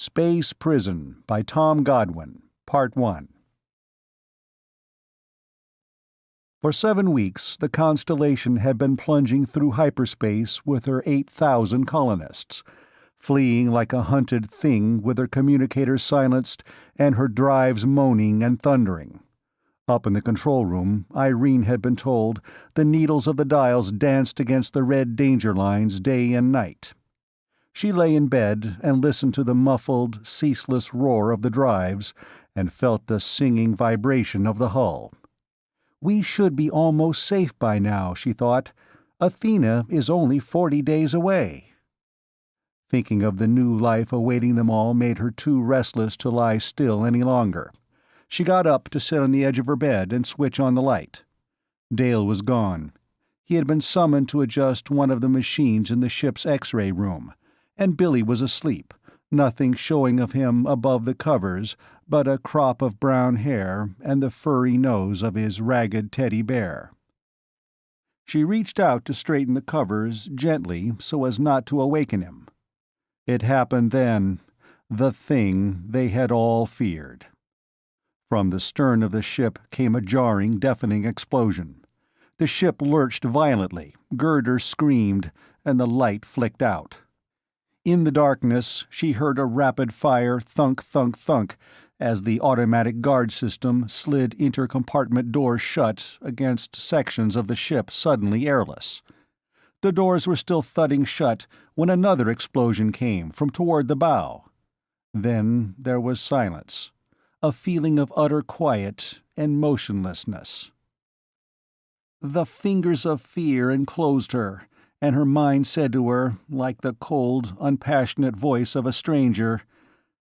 Space Prison by Tom Godwin, Part 1. For 7 weeks, the Constellation had been plunging through hyperspace with her 8,000 colonists, fleeing like a hunted thing with her communicators silenced and her drives moaning and thundering. Up in the control room, Irene had been told the needles of the dials danced against the red danger lines day and night. She lay in bed and listened to the muffled, ceaseless roar of the drives and felt the singing vibration of the hull. We should be almost safe by now, she thought. Athena is only 40 days away. Thinking of the new life awaiting them all made her too restless to lie still any longer. She got up to sit on the edge of her bed and switch on the light. Dale was gone. He had been summoned to adjust one of the machines in the ship's X-ray room, and Billy was asleep, nothing showing of him above the covers but a crop of brown hair and the furry nose of his ragged teddy bear. She reached out to straighten the covers gently so as not to awaken him. It happened then, the thing they had all feared. From the stern of the ship came a jarring, deafening explosion. The ship lurched violently, girders screamed, and the light flicked out. In the darkness, she heard a rapid-fire thunk-thunk-thunk as the automatic guard system slid intercompartment doors shut against sections of the ship suddenly airless. The doors were still thudding shut when another explosion came from toward the bow. Then there was silence, a feeling of utter quiet and motionlessness. The fingers of fear enclosed her, and her mind said to her, like the cold, unpassionate voice of a stranger,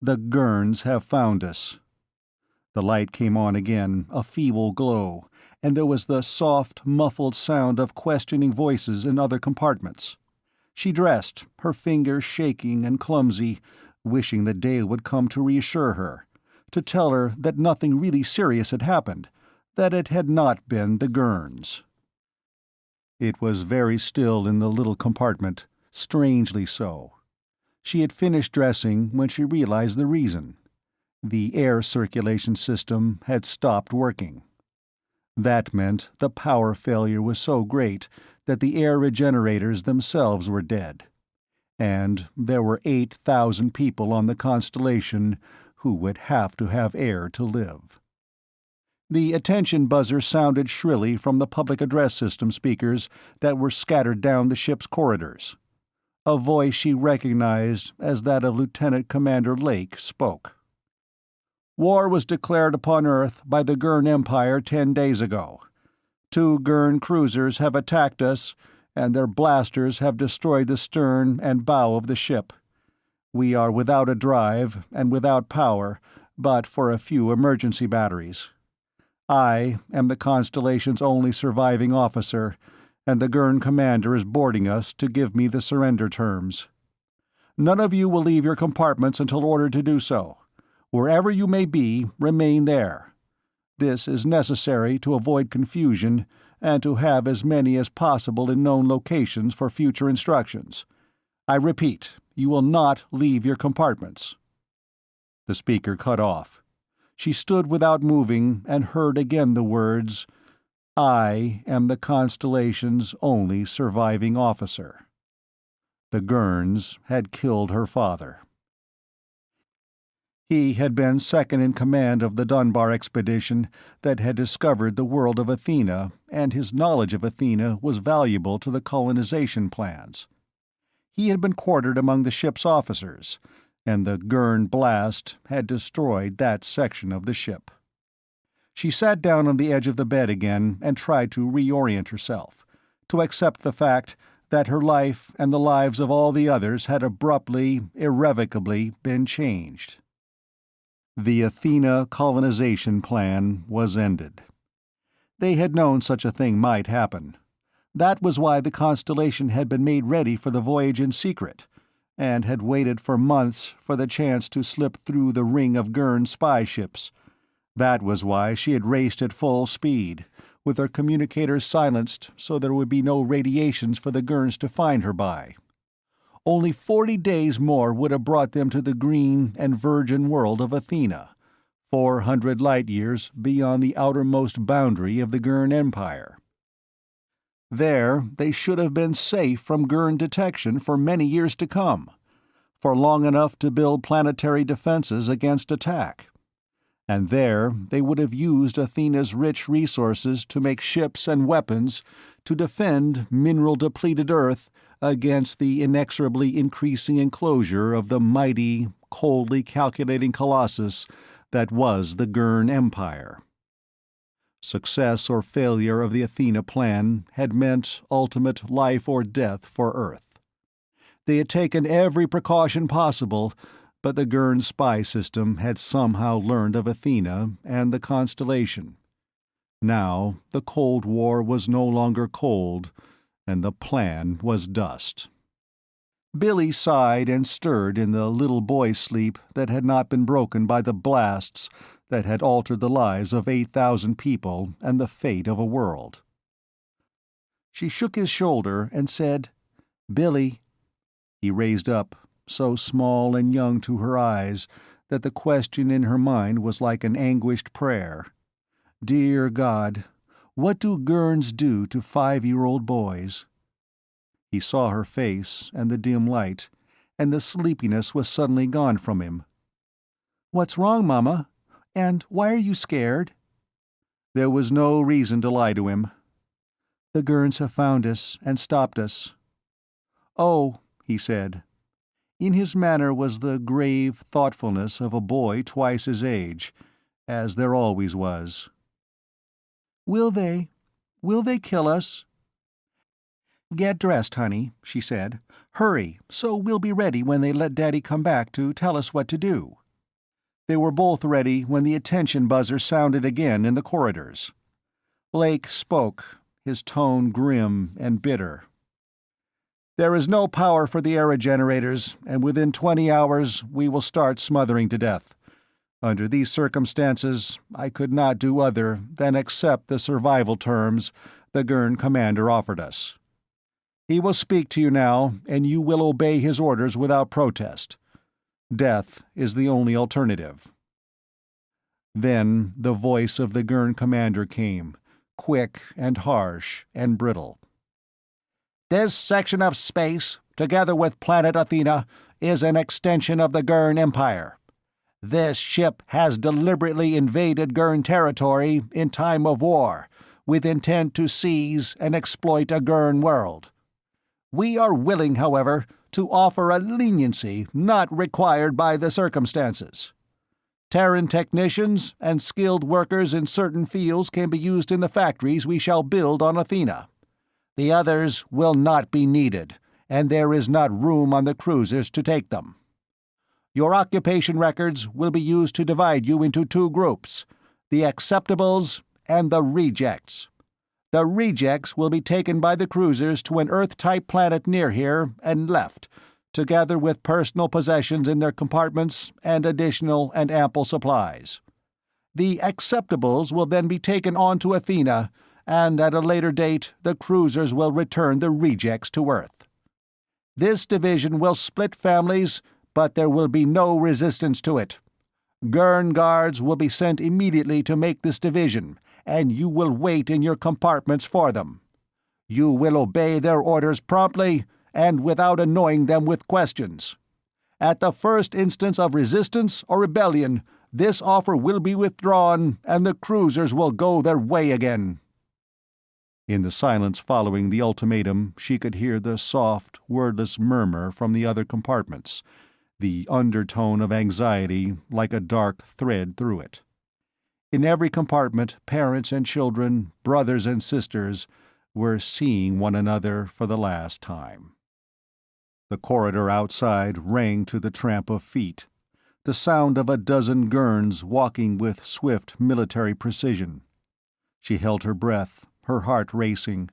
"The Gurns have found us." The light came on again, a feeble glow, and there was the soft, muffled sound of questioning voices in other compartments. She dressed, her fingers shaking and clumsy, wishing that Dale would come to reassure her, to tell her that nothing really serious had happened, that it had not been the Gurns. It was very still in the little compartment, strangely so. She had finished dressing when she realized the reason. The air circulation system had stopped working. That meant the power failure was so great that the air regenerators themselves were dead. And there were 8,000 people on the Constellation who would have to have air to live. The attention buzzer sounded shrilly from the public address system speakers that were scattered down the ship's corridors. A voice she recognized as that of Lieutenant Commander Lake spoke. "War was declared upon Earth by the Gurn Empire 10 days ago. 2 Gurn cruisers have attacked us, and their blasters have destroyed the stern and bow of the ship. We are without a drive and without power, but for a few emergency batteries. I am the Constellation's only surviving officer, and the Gurn commander is boarding us to give me the surrender terms. None of you will leave your compartments until ordered to do so. Wherever you may be, remain there. This is necessary to avoid confusion and to have as many as possible in known locations for future instructions. I repeat, you will not leave your compartments." The speaker cut off. She stood without moving and heard again the words, "I am the Constellation's only surviving officer." The Gurns had killed her father. He had been second in command of the Dunbar expedition that had discovered the world of Athena, and his knowledge of Athena was valuable to the colonization plans. He had been quartered among the ship's officers, and the Gurn blast had destroyed that section of the ship. She sat down on the edge of the bed again and tried to reorient herself, to accept the fact that her life and the lives of all the others had abruptly, irrevocably been changed. The Athena colonization plan was ended. They had known such a thing might happen. That was why the Constellation had been made ready for the voyage in secret, and had waited for months for the chance to slip through the ring of Gurn spy ships. That was why she had raced at full speed, with her communicators silenced so there would be no radiations for the Gurns to find her by. Only 40 days more would have brought them to the green and virgin world of Athena, 400 light-years beyond the outermost boundary of the Gurn Empire. There they should have been safe from Gurn detection for many years to come, for long enough to build planetary defenses against attack. And there they would have used Athena's rich resources to make ships and weapons to defend mineral-depleted Earth against the inexorably increasing enclosure of the mighty, coldly calculating colossus that was the Gurn Empire. Success or failure of the Athena plan had meant ultimate life or death for Earth. They had taken every precaution possible, but the Gurn spy system had somehow learned of Athena and the constellation. Now the Cold War was no longer cold, and the plan was dust. Billy sighed and stirred in the little boy's sleep that had not been broken by the blasts that had altered the lives of 8,000 people and the fate of a world. She shook his shoulder and said, "Billy." He raised up, so small and young to her eyes that the question in her mind was like an anguished prayer. Dear God, what do Gurns do to 5-year-old boys? He saw her face and the dim light, and the sleepiness was suddenly gone from him. "What's wrong, Mama? And why are you scared?" There was no reason to lie to him. "The Gurns have found us and stopped us." "Oh," he said. In his manner was the grave thoughtfulness of a boy twice his age, as there always was. Will they kill us?" "Get dressed, honey," she said. "Hurry, so we'll be ready when they let Daddy come back to tell us what to do." They were both ready when the attention buzzer sounded again in the corridors. Blake spoke, his tone grim and bitter. "There is no power for the aerogenerators, and within 20 hours we will start smothering to death. Under these circumstances, I could not do other than accept the survival terms the Gurn commander offered us. He will speak to you now, and you will obey his orders without protest. Death is the only alternative." Then the voice of the Gurn commander came, quick and harsh and brittle. "This section of space, together with planet Athena, is an extension of the Gurn Empire. This ship has deliberately invaded Gurn territory in time of war, with intent to seize and exploit a Gurn world. We are willing, however, to offer a leniency not required by the circumstances. Terran technicians and skilled workers in certain fields can be used in the factories we shall build on Athena. The others will not be needed, and there is not room on the cruisers to take them. Your occupation records will be used to divide you into 2 groups, the acceptables and the rejects. The rejects will be taken by the cruisers to an Earth-type planet near here and left, together with personal possessions in their compartments and additional and ample supplies. The acceptables will then be taken on to Athena, and at a later date the cruisers will return the rejects to Earth. This division will split families, but there will be no resistance to it. Gurn guards will be sent immediately to make this division, and you will wait in your compartments for them. You will obey their orders promptly and without annoying them with questions. At the first instance of resistance or rebellion, this offer will be withdrawn and the cruisers will go their way again." In the silence following the ultimatum, she could hear the soft, wordless murmur from the other compartments, the undertone of anxiety like a dark thread through it. In every compartment, parents and children, brothers and sisters, were seeing one another for the last time. The corridor outside rang to the tramp of feet, the sound of a dozen Gurns walking with swift military precision. She held her breath, her heart racing,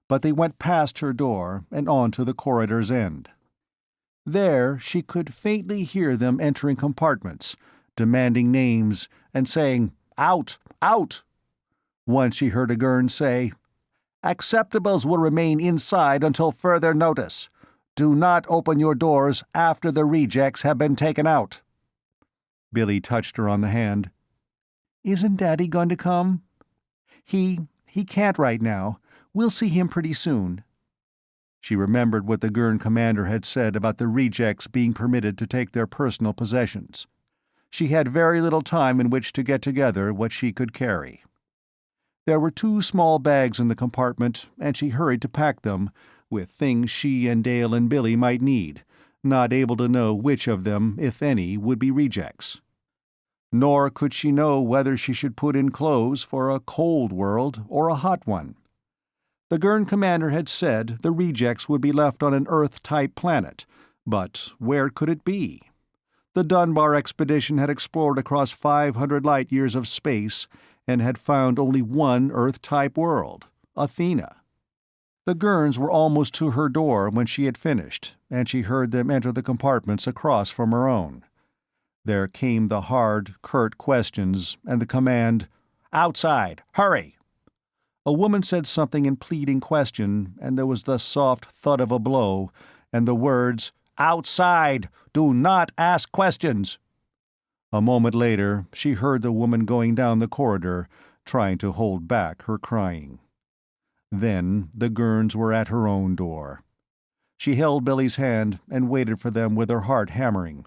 but they went past her door and on to the corridor's end. There she could faintly hear them entering compartments, demanding names, and saying, "Out! Out!" Once she heard a Gurn say, "Acceptables will remain inside until further notice. Do not open your doors after the rejects have been taken out." Billy touched her on the hand. "Isn't Daddy going to come?" He can't right now. We'll see him pretty soon." She remembered what the Gurn commander had said about the rejects being permitted to take their personal possessions. She had very little time in which to get together what she could carry. There were 2 small bags in the compartment, and she hurried to pack them, with things she and Dale and Billy might need, not able to know which of them, if any, would be rejects. Nor could she know whether she should put in clothes for a cold world or a hot one. The Gurn commander had said the rejects would be left on an Earth-type planet, but where could it be? The Dunbar expedition had explored across 500 light-years of space and had found only one Earth-type world, Athena. The Gurns were almost to her door when she had finished, and she heard them enter the compartments across from her own. There came the hard, curt questions, and the command, "Outside! Hurry!" A woman said something in pleading question, and there was the soft thud of a blow, and the words, "Outside! Do not ask questions!" A moment later, she heard the woman going down the corridor, trying to hold back her crying. Then the Gurns were at her own door. She held Billy's hand and waited for them with her heart hammering.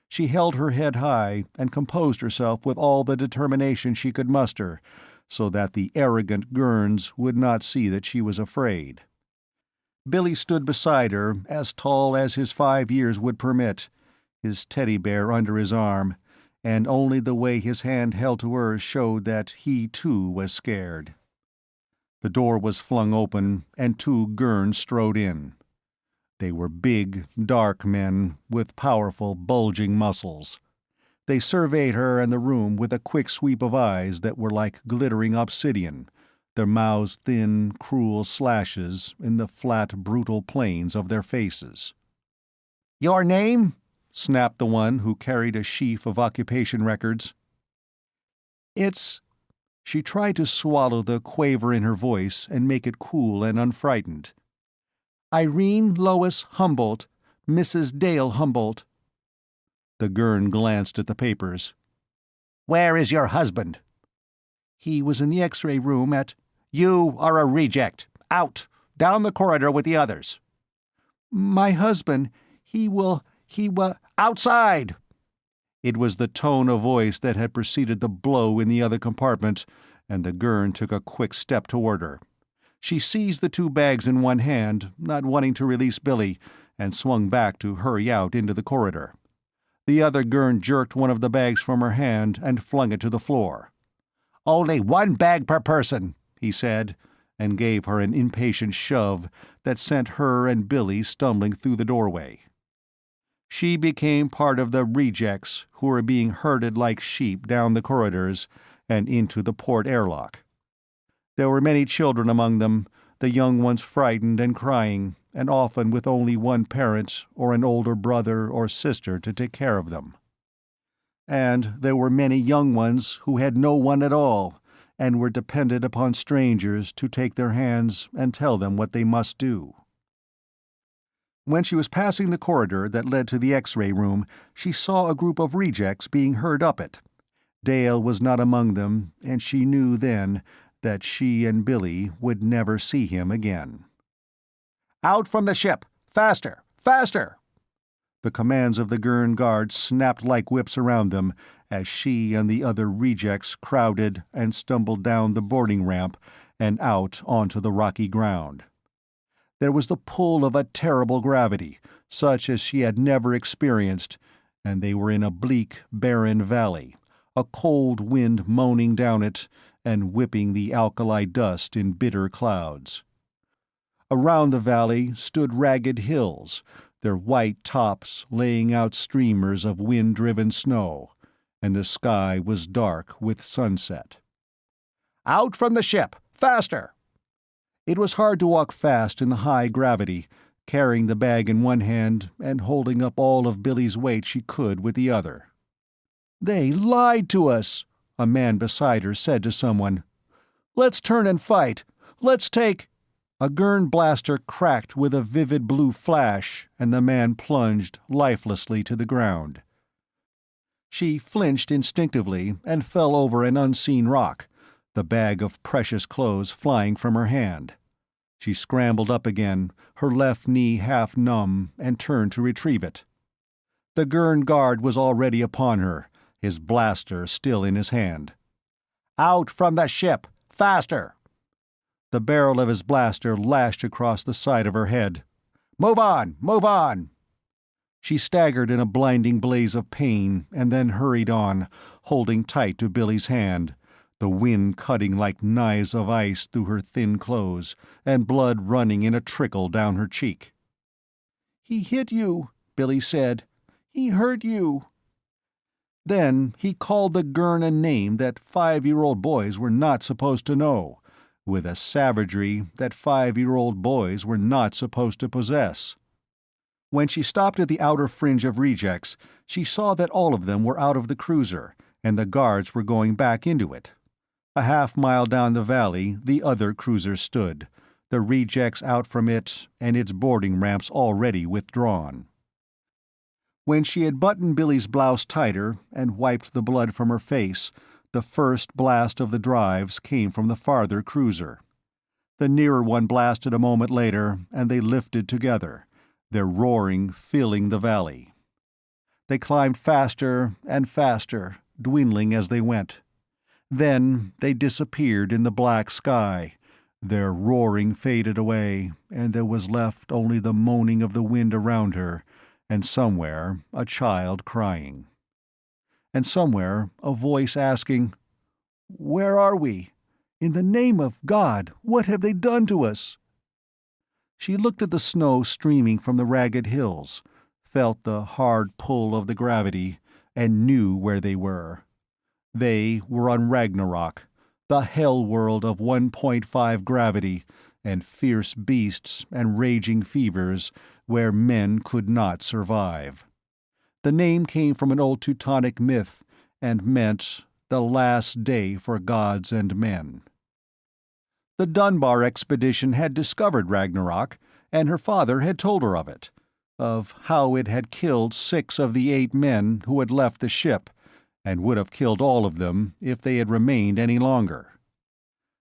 She held her head high and composed herself with all the determination she could muster, so that the arrogant Gurns would not see that she was afraid. Billy stood beside her, as tall as his 5 years would permit, his teddy bear under his arm, and only the way his hand held to hers showed that he too was scared. The door was flung open, and 2 Gurns strode in. They were big, dark men, with powerful, bulging muscles. They surveyed her and the room with a quick sweep of eyes that were like glittering obsidian, their mouths thin, cruel slashes in the flat, brutal planes of their faces. "Your name?" snapped the one who carried a sheaf of occupation records. "It's—" She tried to swallow the quaver in her voice and make it cool and unfrightened. "Irene Lois Humboldt, Mrs. Dale Humboldt." The Gurn glanced at the papers. "Where is your husband?" "He was in the X-ray room at—" "You are a reject. Out! Down the corridor with the others." "My husband, he will... Outside!" It was the tone of voice that had preceded the blow in the other compartment, and the Gurn took a quick step toward her. She seized the 2 bags in one hand, not wanting to release Billy, and swung back to hurry out into the corridor. The other Gurn jerked one of the bags from her hand and flung it to the floor. "Only 1 bag per person," he said, and gave her an impatient shove that sent her and Billy stumbling through the doorway. She became part of the rejects who were being herded like sheep down the corridors and into the port airlock. There were many children among them, the young ones frightened and crying, and often with only one parent or an older brother or sister to take care of them. And there were many young ones who had no one at all, and were dependent upon strangers to take their hands and tell them what they must do. When she was passing the corridor that led to the X-ray room, she saw a group of rejects being herd up it. Dale was not among them, and she knew then that she and Billy would never see him again. "Out from the ship! Faster! Faster!" The commands of the Gurn guards snapped like whips around them as she and the other rejects crowded and stumbled down the boarding ramp and out onto the rocky ground. There was the pull of a terrible gravity, such as she had never experienced, and they were in a bleak, barren valley, a cold wind moaning down it and whipping the alkali dust in bitter clouds. Around the valley stood ragged hills, their white tops laying out streamers of wind-driven snow, and the sky was dark with sunset. "Out from the ship! Faster!" It was hard to walk fast in the high gravity, carrying the bag in one hand and holding up all of Billy's weight she could with the other. "They lied to us," a man beside her said to someone. "Let's turn and fight. Let's take—" A Gurn blaster cracked with a vivid blue flash, and the man plunged lifelessly to the ground. She flinched instinctively and fell over an unseen rock, the bag of precious clothes flying from her hand. She scrambled up again, her left knee half numb, and turned to retrieve it. The Gurn guard was already upon her, his blaster still in his hand. "Out from the ship! Faster!" The barrel of his blaster lashed across the side of her head. "Move on! Move on!" She staggered in a blinding blaze of pain and then hurried on, holding tight to Billy's hand, the wind cutting like knives of ice through her thin clothes, and blood running in a trickle down her cheek. "He hit you," Billy said. "He hurt you." Then he called the Gurn a name that 5-year-old boys were not supposed to know, with a savagery that 5-year-old boys were not supposed to possess. When she stopped at the outer fringe of rejects, she saw that all of them were out of the cruiser, and the guards were going back into it. A half-mile down the valley, the other cruiser stood, the rejects out from it and its boarding ramps already withdrawn. When she had buttoned Billy's blouse tighter and wiped the blood from her face, the first blast of the drives came from the farther cruiser. The nearer one blasted a moment later, and they lifted together, their roaring filling the valley. They climbed faster and faster, dwindling as they went. Then they disappeared in the black sky. Their roaring faded away, and there was left only the moaning of the wind around her, and somewhere a child crying. And somewhere a voice asking, "Where are we? In the name of God, what have they done to us?" She looked at the snow streaming from the ragged hills, felt the hard pull of the gravity, and knew where they were. They were on Ragnarok, the hell world of 1.5 gravity, and fierce beasts and raging fevers where men could not survive. The name came from an old Teutonic myth, and meant the last day for gods and men. The Dunbar expedition had discovered Ragnarok, and her father had told her of it, of how it had killed 6 of the 8 men who had left the ship, and would have killed all of them if they had remained any longer.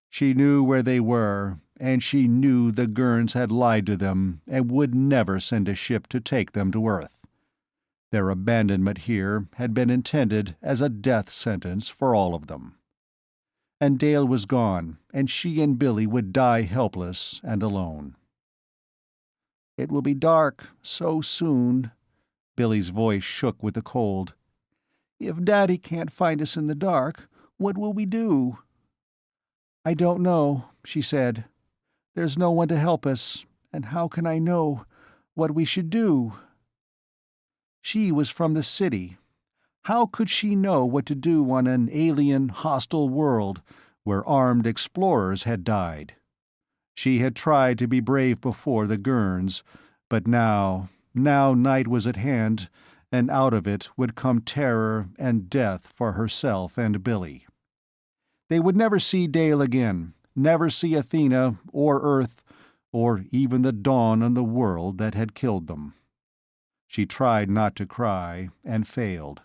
She knew where they were, and she knew the Gurns had lied to them and would never send a ship to take them to Earth. Their abandonment here had been intended as a death sentence for all of them. And Dale was gone, and she and Billy would die helpless and alone. "It will be dark so soon." Billy's voice shook with the cold. "If Daddy can't find us in the dark, what will we do?" "I don't know," she said. "There's no one to help us, and how can I know what we should do?" She was from the city. How could she know what to do on an alien, hostile world where armed explorers had died? She had tried to be brave before the Gurns, but now night was at hand, and out of it would come terror and death for herself and Billy. They would never see Dale again, never see Athena or Earth, or even the dawn on the world that had killed them. She tried not to cry, and failed.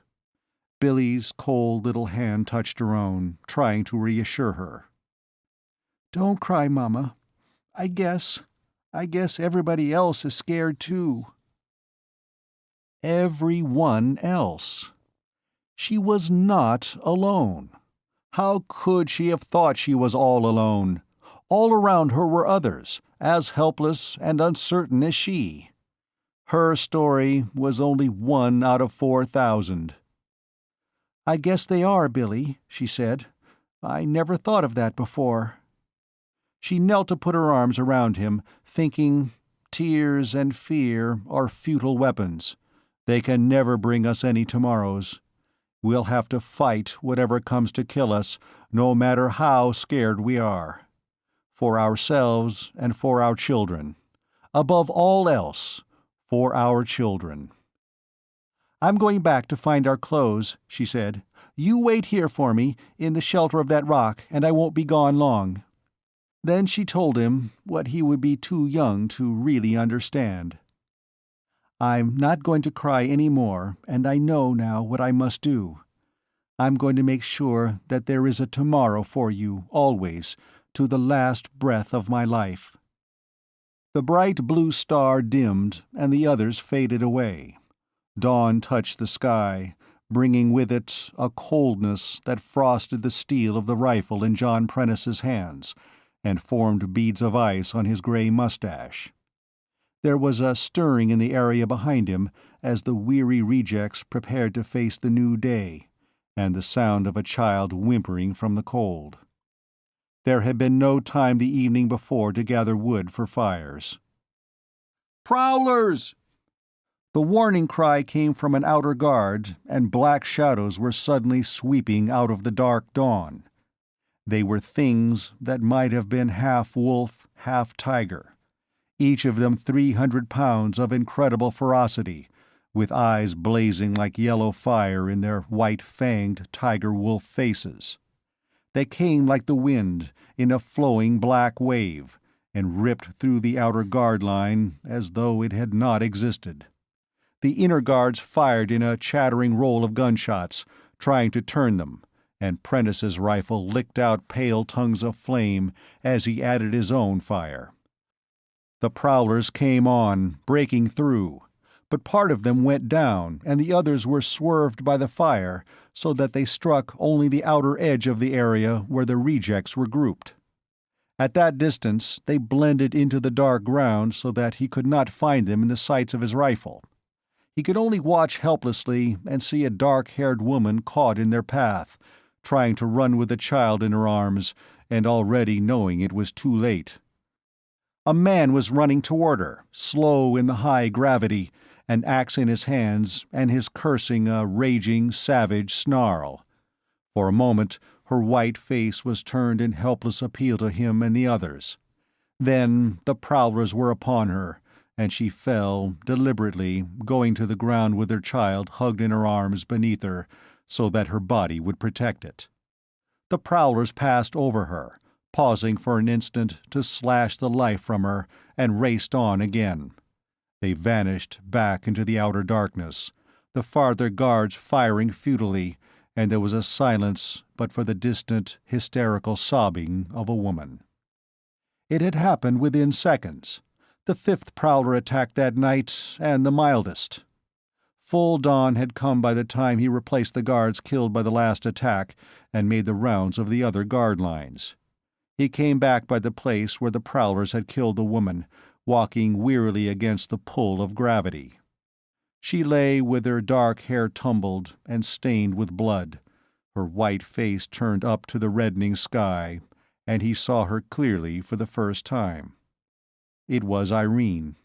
Billy's cold little hand touched her own, trying to reassure her. "Don't cry, Mama. I guess everybody else is scared too." Everyone else. She was not alone. How could she have thought she was all alone? All around her were others, as helpless and uncertain as she. Her story was only 1 out of 4,000. "I guess they are, Billy," she said. "I never thought of that before." She knelt to put her arms around him, thinking, tears and fear are futile weapons. They can never bring us any tomorrows. We'll have to fight whatever comes to kill us, no matter how scared we are. For ourselves and for our children. Above all else, for our children. "I'm going back to find our clothes," she said. "You wait here for me, in the shelter of that rock, and I won't be gone long." Then she told him what he would be too young to really understand. "I'm not going to cry any more, and I know now what I must do. I'm going to make sure that there is a tomorrow for you, always, to the last breath of my life." The bright blue star dimmed, and the others faded away. Dawn touched the sky, bringing with it a coldness that frosted the steel of the rifle in John Prentice's hands, and formed beads of ice on his gray mustache. There was a stirring in the area behind him as the weary rejects prepared to face the new day, and the sound of a child whimpering from the cold. There had been no time the evening before to gather wood for fires. "Prowlers!" The warning cry came from an outer guard, and black shadows were suddenly sweeping out of the dark dawn. They were things that might have been half wolf, half tiger, each of them 300 pounds of incredible ferocity, with eyes blazing like yellow fire in their white-fanged tiger-wolf faces. They came like the wind, in a flowing black wave, and ripped through the outer guard line as though it had not existed. The inner guards fired in a chattering roll of gunshots, trying to turn them, and Prentice's rifle licked out pale tongues of flame as he added his own fire. The prowlers came on, breaking through, but part of them went down and the others were swerved by the fire so that they struck only the outer edge of the area where the rejects were grouped. At that distance they blended into the dark ground so that he could not find them in the sights of his rifle. He could only watch helplessly and see a dark-haired woman caught in their path, trying to run with a child in her arms, and already knowing it was too late. A man was running toward her, slow in the high gravity, an axe in his hands, and his cursing a raging, savage snarl. For a moment, her white face was turned in helpless appeal to him and the others. Then the prowlers were upon her, and she fell, deliberately, going to the ground with her child hugged in her arms beneath her, so that her body would protect it. The prowlers passed over her, pausing for an instant to slash the life from her, and raced on again. They vanished back into the outer darkness, the farther guards firing futilely, and there was a silence but for the distant, hysterical sobbing of a woman. It had happened within seconds. The fifth prowler attack that night, and the mildest. Full dawn had come by the time he replaced the guards killed by the last attack and made the rounds of the other guard lines. He came back by the place where the prowlers had killed the woman, walking wearily against the pull of gravity. She lay with her dark hair tumbled and stained with blood, her white face turned up to the reddening sky, and he saw her clearly for the first time. It was Irene.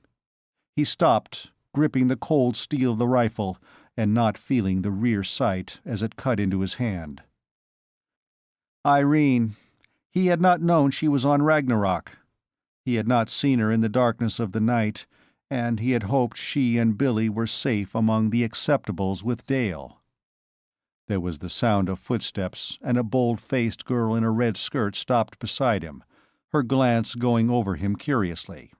He stopped, gripping the cold steel of the rifle, and not feeling the rear sight as it cut into his hand. Irene. He had not known she was on Ragnarok. He had not seen her in the darkness of the night, and he had hoped she and Billy were safe among the acceptables with Dale. There was the sound of footsteps, and a bold-faced girl in a red skirt stopped beside him, her glance going over him curiously.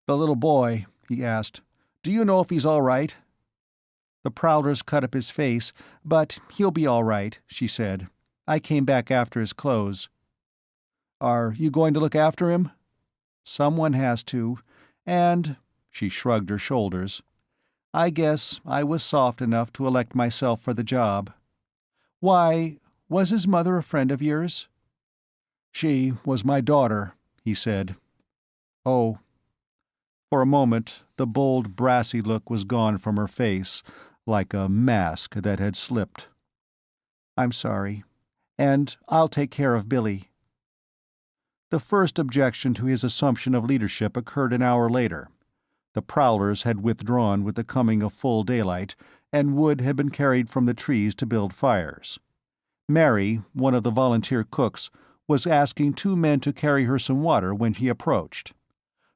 "The little boy," he asked, "do you know if he's all right?" "The prowlers cut up his face, but he'll be all right," she said. "I came back after his clothes." "Are you going to look after him?" "Someone has to, and—" she shrugged her shoulders. "I guess I was soft enough to elect myself for the job. Why, was his mother a friend of yours?" "She was my daughter," he said. "Oh." For a moment, the bold, brassy look was gone from her face, like a mask that had slipped. "I'm sorry. And I'll take care of Billy." The first objection to his assumption of leadership occurred an hour later. The prowlers had withdrawn with the coming of full daylight, and wood had been carried from the trees to build fires. Mary, one of the volunteer cooks, was asking two men to carry her some water when he approached.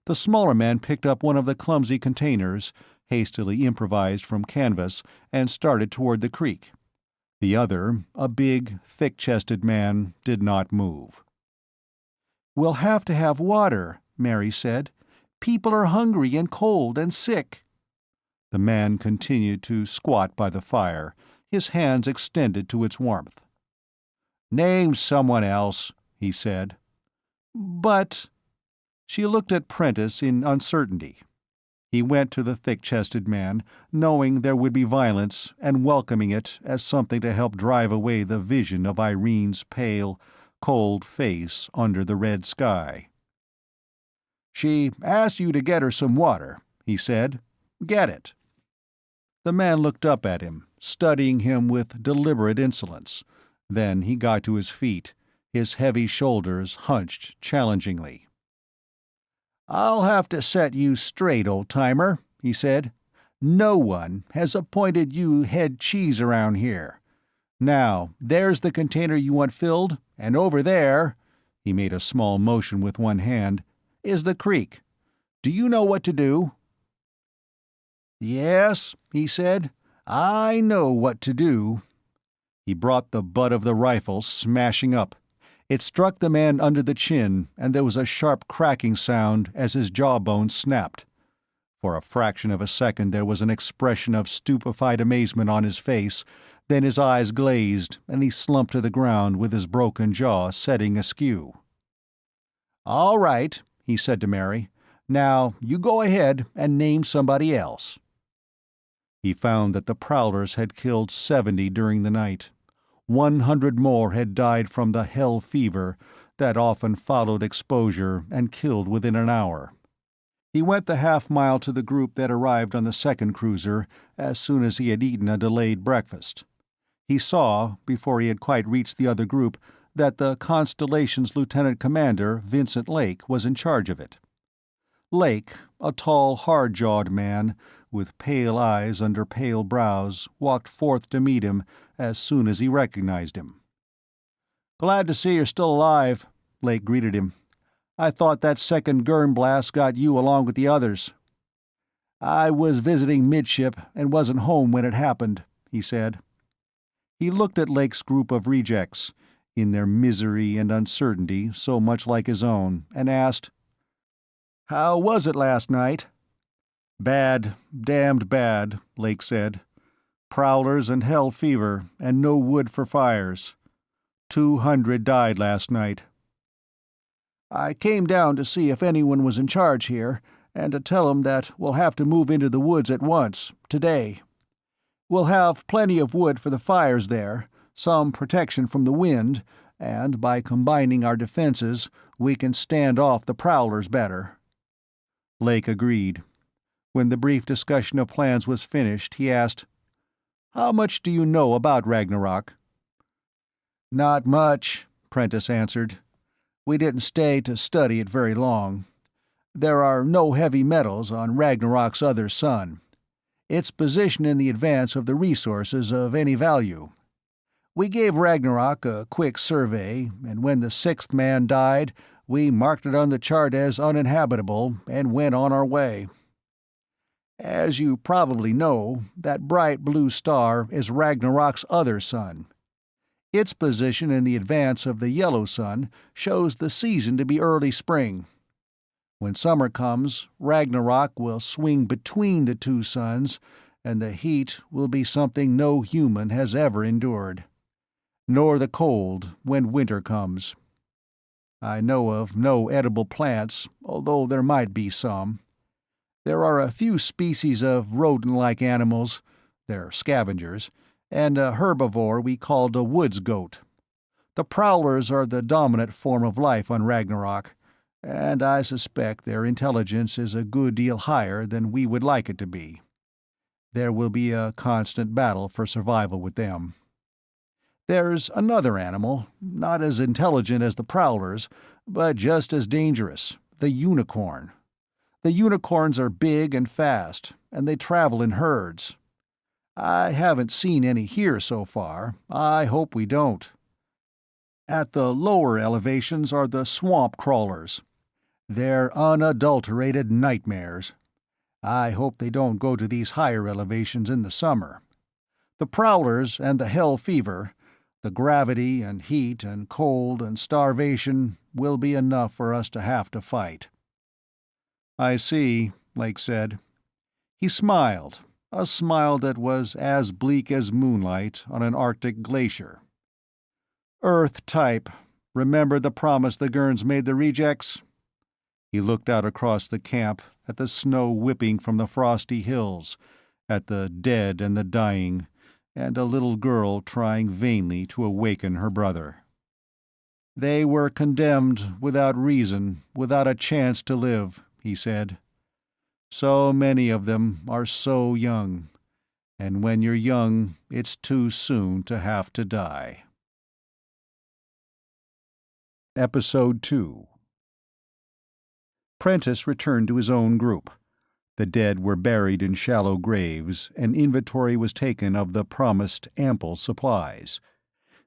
The smaller man picked up one of the clumsy containers, hastily improvised from canvas, and started toward the creek. The other, a big, thick-chested man, did not move. "We'll have to have water," Mary said. "People are hungry and cold and sick." The man continued to squat by the fire, his hands extended to its warmth. "Name someone else," he said. "But—" She looked at Prentice in uncertainty. He went to the thick-chested man, knowing there would be violence and welcoming it as something to help drive away the vision of Irene's pale, cold face under the red sky. "She asked you to get her some water," he said. "Get it." The man looked up at him, studying him with deliberate insolence. Then he got to his feet, his heavy shoulders hunched challengingly. "I'll have to set you straight, old-timer," he said. "No one has appointed you head cheese around here. Now, there's the container you want filled, and over there," he made a small motion with one hand, "is the creek. Do you know what to do?" "Yes," he said, "I know what to do." He brought the butt of the rifle smashing up. It struck the man under the chin, and there was a sharp cracking sound as his jawbone snapped. For a fraction of a second there was an expression of stupefied amazement on his face, then his eyes glazed, and he slumped to the ground with his broken jaw setting askew. "All right," he said to Mary. "Now, you go ahead and name somebody else." He found that the Prowlers had killed 70 during the night. 100 more had died from the hell fever that often followed exposure and killed within an hour. He went the half-mile to the group that arrived on the second cruiser as soon as he had eaten a delayed breakfast. He saw, before he had quite reached the other group, that the Constellation's lieutenant commander, Vincent Lake, was in charge of it. Lake, a tall, hard-jawed man, with pale eyes under pale brows, walked forth to meet him as soon as he recognized him. "Glad to see you're still alive," Lake greeted him. "I thought that second Gurn blast got you along with the others." "I was visiting midship and wasn't home when it happened," he said. He looked at Lake's group of rejects, in their misery and uncertainty so much like his own, and asked, "How was it last night?" "Bad, damned bad," Lake said. "Prowlers and hell fever, and no wood for fires. 200 died last night." "I came down to see if anyone was in charge here, and to tell 'em that we'll have to move into the woods at once, today. We'll have plenty of wood for the fires there, some protection from the wind, and by combining our defenses, we can stand off the Prowlers better." Lake agreed. When the brief discussion of plans was finished, he asked, "How much do you know about Ragnarok?" "Not much," Prentice answered. "We didn't stay to study it very long. There are no heavy metals on Ragnarok's other sun. Its position in the advance of the resources of any value. We gave Ragnarok a quick survey, and when the sixth man died, we marked it on the chart as uninhabitable and went on our way. As you probably know, that bright blue star is Ragnarok's other sun. Its position in the advance of the yellow sun shows the season to be early spring. When summer comes, Ragnarok will swing between the two suns, and the heat will be something no human has ever endured. Nor the cold when winter comes. I know of no edible plants, although there might be some. There are a few species of rodent-like animals, they're scavengers, and a herbivore we called a woods goat. The Prowlers are the dominant form of life on Ragnarok, and I suspect their intelligence is a good deal higher than we would like it to be. There will be a constant battle for survival with them. There's another animal, not as intelligent as the Prowlers, but just as dangerous, the unicorn. The unicorns are big and fast, and they travel in herds. I haven't seen any here so far. I hope we don't. At the lower elevations are the swamp crawlers. They're unadulterated nightmares. I hope they don't go to these higher elevations in the summer. The Prowlers and the hell fever, the gravity and heat and cold and starvation, will be enough for us to have to fight." "I see," Lake said. He smiled, a smile that was as bleak as moonlight on an Arctic glacier. "Earth type. Remember the promise the Gurns made the rejects?" He looked out across the camp, at the snow whipping from the frosty hills, at the dead and the dying, and a little girl trying vainly to awaken her brother. "They were condemned without reason, without a chance to live," he said. "So many of them are so young, and when you're young, it's too soon to have to die." Episode 2. Prentice returned to his own group. The dead were buried in shallow graves, and inventory was taken of the promised ample supplies.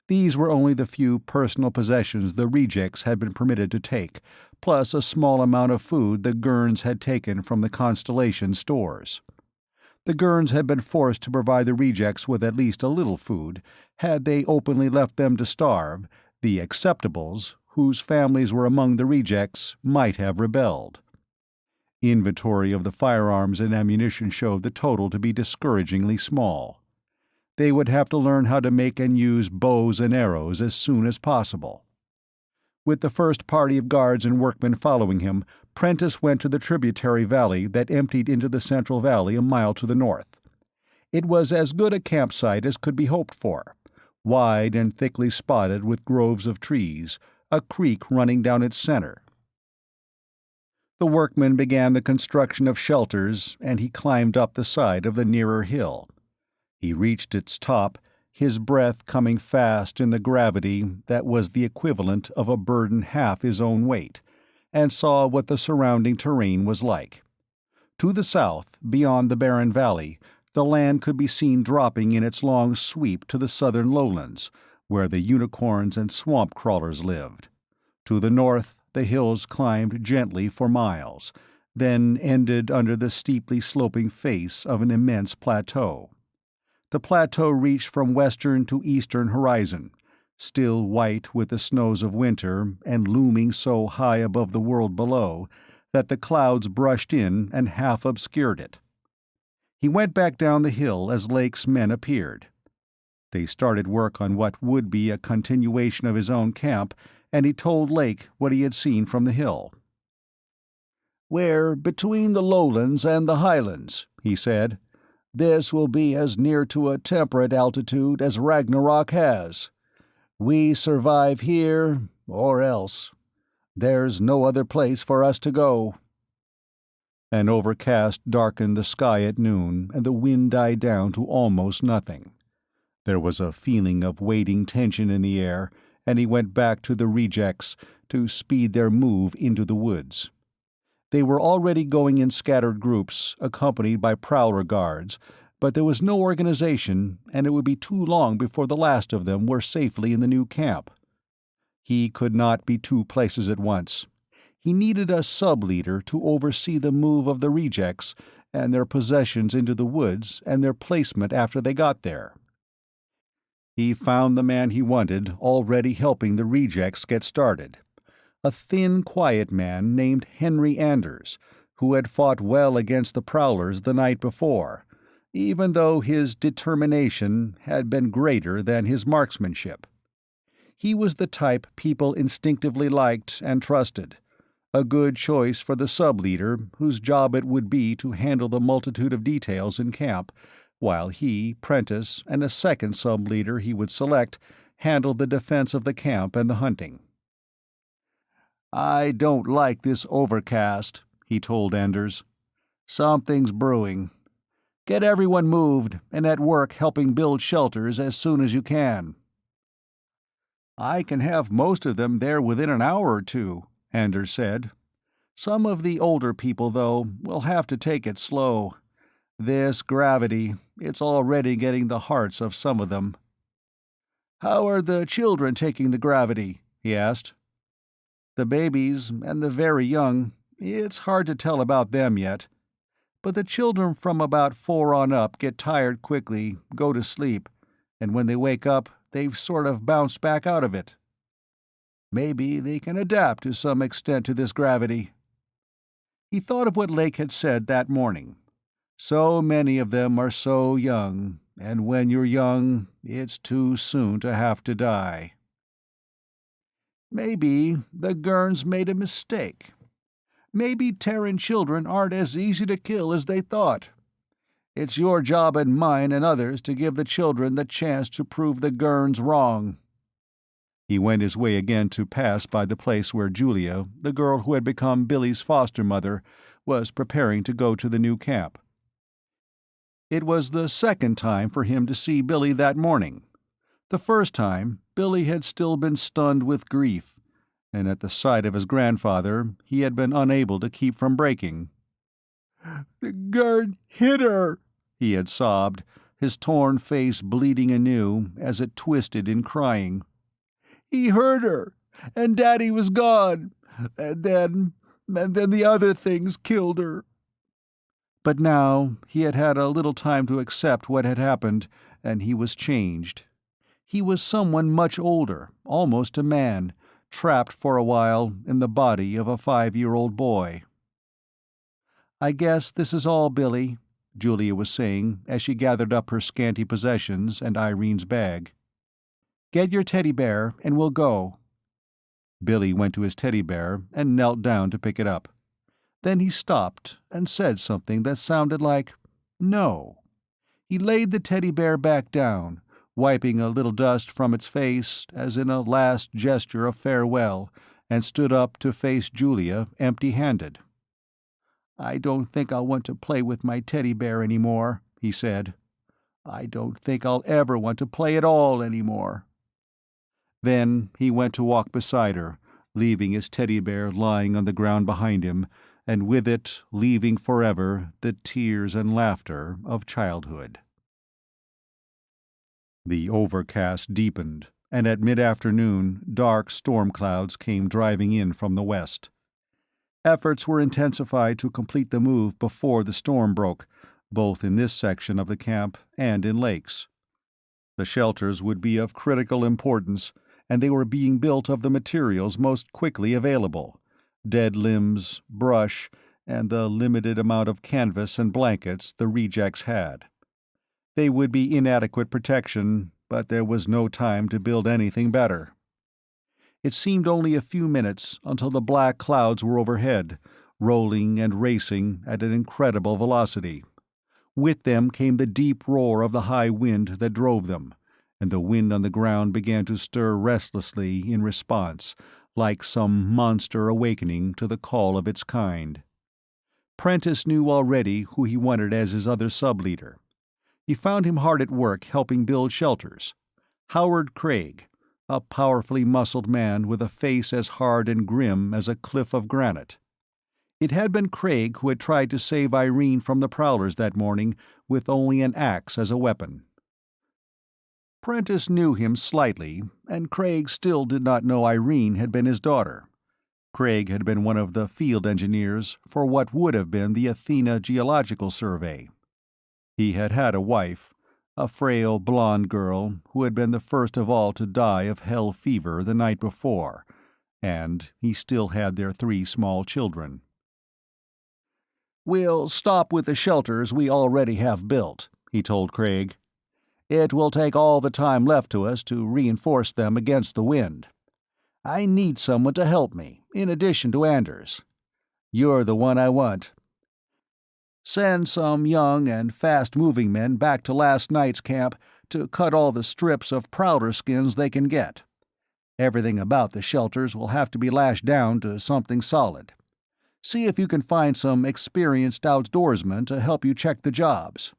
These were only the few personal possessions the rejects had been permitted to take, plus a small amount of food the Gurns had taken from the Constellation stores. The Gurns had been forced to provide the rejects with at least a little food. Had they openly left them to starve, the acceptables, whose families were among the rejects, might have rebelled. Inventory of the firearms and ammunition showed the total to be discouragingly small. They would have to learn how to make and use bows and arrows as soon as possible. With the first party of guards and workmen following him, Prentice went to the tributary valley that emptied into the Central Valley a mile to the north. It was as good a campsite as could be hoped for, wide and thickly spotted with groves of trees, a creek running down its center. The workmen began the construction of shelters, and he climbed up the side of the nearer hill. He reached its top, his breath coming fast in the gravity that was the equivalent of a burden half his own weight, and saw what the surrounding terrain was like. To the south, beyond the barren valley, the land could be seen dropping in its long sweep to the southern lowlands, where the unicorns and swamp crawlers lived. To the north, the hills climbed gently for miles, then ended under the steeply sloping face of an immense plateau. The plateau reached from western to eastern horizon, still white with the snows of winter and looming so high above the world below that the clouds brushed in and half obscured it. He went back down the hill as Lake's men appeared. They started work on what would be a continuation of his own camp, and he told Lake what he had seen from the hill. "We're between the lowlands and the highlands," he said. "This will be as near to a temperate altitude as Ragnarok has. We survive here, or else. There's no other place for us to go." An overcast darkened the sky at noon, and the wind died down to almost nothing. There was a feeling of waiting tension in the air, and he went back to the rejects to speed their move into the woods. They were already going in scattered groups, accompanied by prowler guards, but there was no organization, and it would be too long before the last of them were safely in the new camp. He could not be two places at once. He needed a sub-leader to oversee the move of the rejects and their possessions into the woods and their placement after they got there. He found the man he wanted already helping the rejects get started. A thin, quiet man named Henry Anders, who had fought well against the prowlers the night before, even though his determination had been greater than his marksmanship. He was the type people instinctively liked and trusted, a good choice for the sub-leader whose job it would be to handle the multitude of details in camp, while he, Prentice, and a second sub-leader he would select handled the defense of the camp and the hunting. "I don't like this overcast," he told Anders. "Something's brewing. Get everyone moved and at work helping build shelters as soon as you can." "I can have most of them there within an hour or two," Anders said. "Some of the older people, though, will have to take it slow. This gravity, it's already getting the hearts of some of them." "How are the children taking the gravity?" he asked. "The babies and the very young, it's hard to tell about them yet. But the children from about 4 on up get tired quickly, go to sleep, and when they wake up, they've sort of bounced back out of it." Maybe they can adapt to some extent to this gravity. He thought of what Lake had said that morning. So many of them are so young, and when you're young, it's too soon to have to die. Maybe the Gurns made a mistake. Maybe Terran children aren't as easy to kill as they thought. It's your job and mine and others to give the children the chance to prove the Gurns wrong. He went his way again to pass by the place where Julia, the girl who had become Billy's foster mother, was preparing to go to the new camp. It was the second time for him to see Billy that morning. The first time, Billy had still been stunned with grief, and at the sight of his grandfather, he had been unable to keep from breaking. "The Gurn hit her," he had sobbed, his torn face bleeding anew as it twisted in crying. "He hurt her, and Daddy was gone, and then the other things killed her." But now he had had a little time to accept what had happened, and he was changed. He was someone much older, almost a man, trapped for a while in the body of a 5-year-old boy. "I guess this is all, Billy," Julia was saying as she gathered up her scanty possessions and Irene's bag. "Get your teddy bear, and we'll go." Billy went to his teddy bear and knelt down to pick it up. Then he stopped and said something that sounded like no. He laid the teddy bear back down, wiping a little dust from its face as in a last gesture of farewell, and stood up to face Julia empty-handed. "I don't think I'll want to play with my teddy bear anymore," he said. "I don't think I'll ever want to play at all anymore." Then he went to walk beside her, leaving his teddy bear lying on the ground behind him, and with it leaving forever the tears and laughter of childhood. The overcast deepened, and at mid-afternoon dark storm clouds came driving in from the west. Efforts were intensified to complete the move before the storm broke, both in this section of the camp and in Lake's. The shelters would be of critical importance, and they were being built of the materials most quickly available: dead limbs, brush, and the limited amount of canvas and blankets the rejects had. They would be inadequate protection, but there was no time to build anything better. It seemed only a few minutes until the black clouds were overhead, rolling and racing at an incredible velocity. With them came the deep roar of the high wind that drove them, and the wind on the ground began to stir restlessly in response, like some monster awakening to the call of its kind. Prentice knew already who he wanted as his other sub-leader. He found him hard at work helping build shelters. Howard Craig, a powerfully muscled man with a face as hard and grim as a cliff of granite. It had been Craig who had tried to save Irene from the Prowlers that morning with only an axe as a weapon. Prentice knew him slightly, and Craig still did not know Irene had been his daughter. Craig had been one of the field engineers for what would have been the Athena Geological Survey. He had had a wife, a frail blonde girl who had been the first of all to die of hell fever the night before, and he still had their 3 small children. "We'll stop with the shelters we already have built," he told Craig. "It will take all the time left to us to reinforce them against the wind. I need someone to help me, in addition to Anders. You're the one I want. Send some young and fast-moving men back to last night's camp to cut all the strips of Prowler skins they can get. Everything about the shelters will have to be lashed down to something solid. See if you can find some experienced outdoorsmen to help you check the jobs.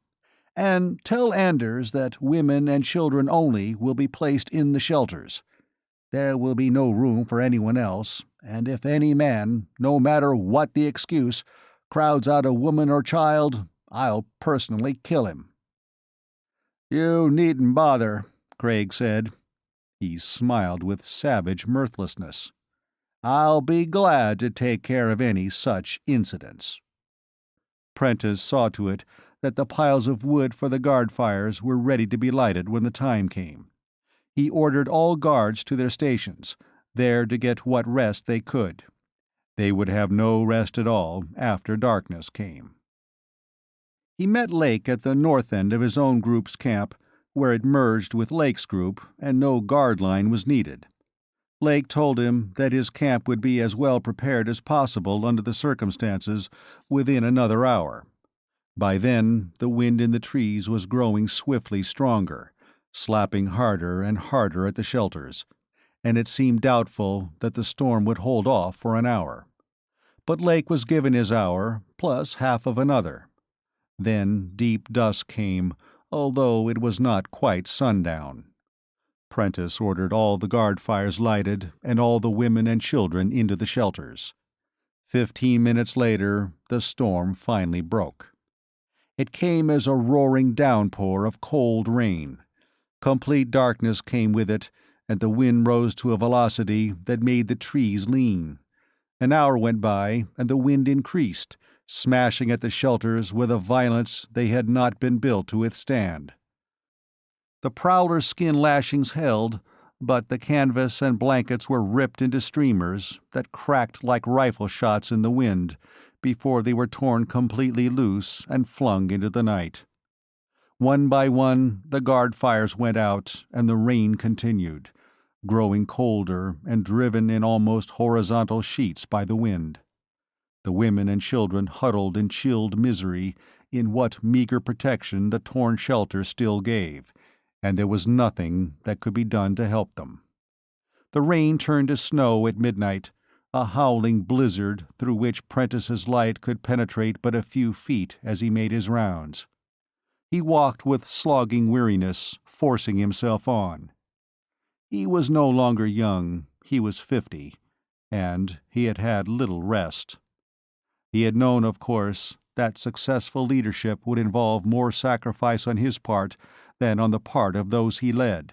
And tell Anders that women and children only will be placed in the shelters. There will be no room for anyone else, and if any man, no matter what the excuse, crowds out a woman or child, I'll personally kill him." "You needn't bother," Craig said. He smiled with savage mirthlessness. "I'll be glad to take care of any such incidents." Prentice saw to it that the piles of wood for the guard fires were ready to be lighted when the time came. He ordered all guards to their stations, there to get what rest they could. They would have no rest at all after darkness came. He met Lake at the north end of his own group's camp, where it merged with Lake's group and no guard line was needed. Lake told him that his camp would be as well prepared as possible under the circumstances within another hour. By then, the wind in the trees was growing swiftly stronger, slapping harder and harder at the shelters, and it seemed doubtful that the storm would hold off for an hour. But Lake was given his hour, plus half of another. Then deep dusk came, although it was not quite sundown. Prentice ordered all the guard fires lighted and all the women and children into the shelters. 15 minutes later, the storm finally broke. It came as a roaring downpour of cold rain. Complete darkness came with it, and the wind rose to a velocity that made the trees lean. An hour went by, and the wind increased, smashing at the shelters with a violence they had not been built to withstand. The prowler's skin lashings held, but the canvas and blankets were ripped into streamers that cracked like rifle shots in the wind before they were torn completely loose and flung into the night. One by one, the guard fires went out, and the rain continued, growing colder and driven in almost horizontal sheets by the wind. The women and children huddled in chilled misery in what meager protection the torn shelter still gave, and there was nothing that could be done to help them. The rain turned to snow at midnight, a howling blizzard through which Prentice's light could penetrate but a few feet as he made his rounds. He walked with slogging weariness, forcing himself on. He was no longer young, he was 50, and he had had little rest. He had known, of course, that successful leadership would involve more sacrifice on his part than on the part of those he led.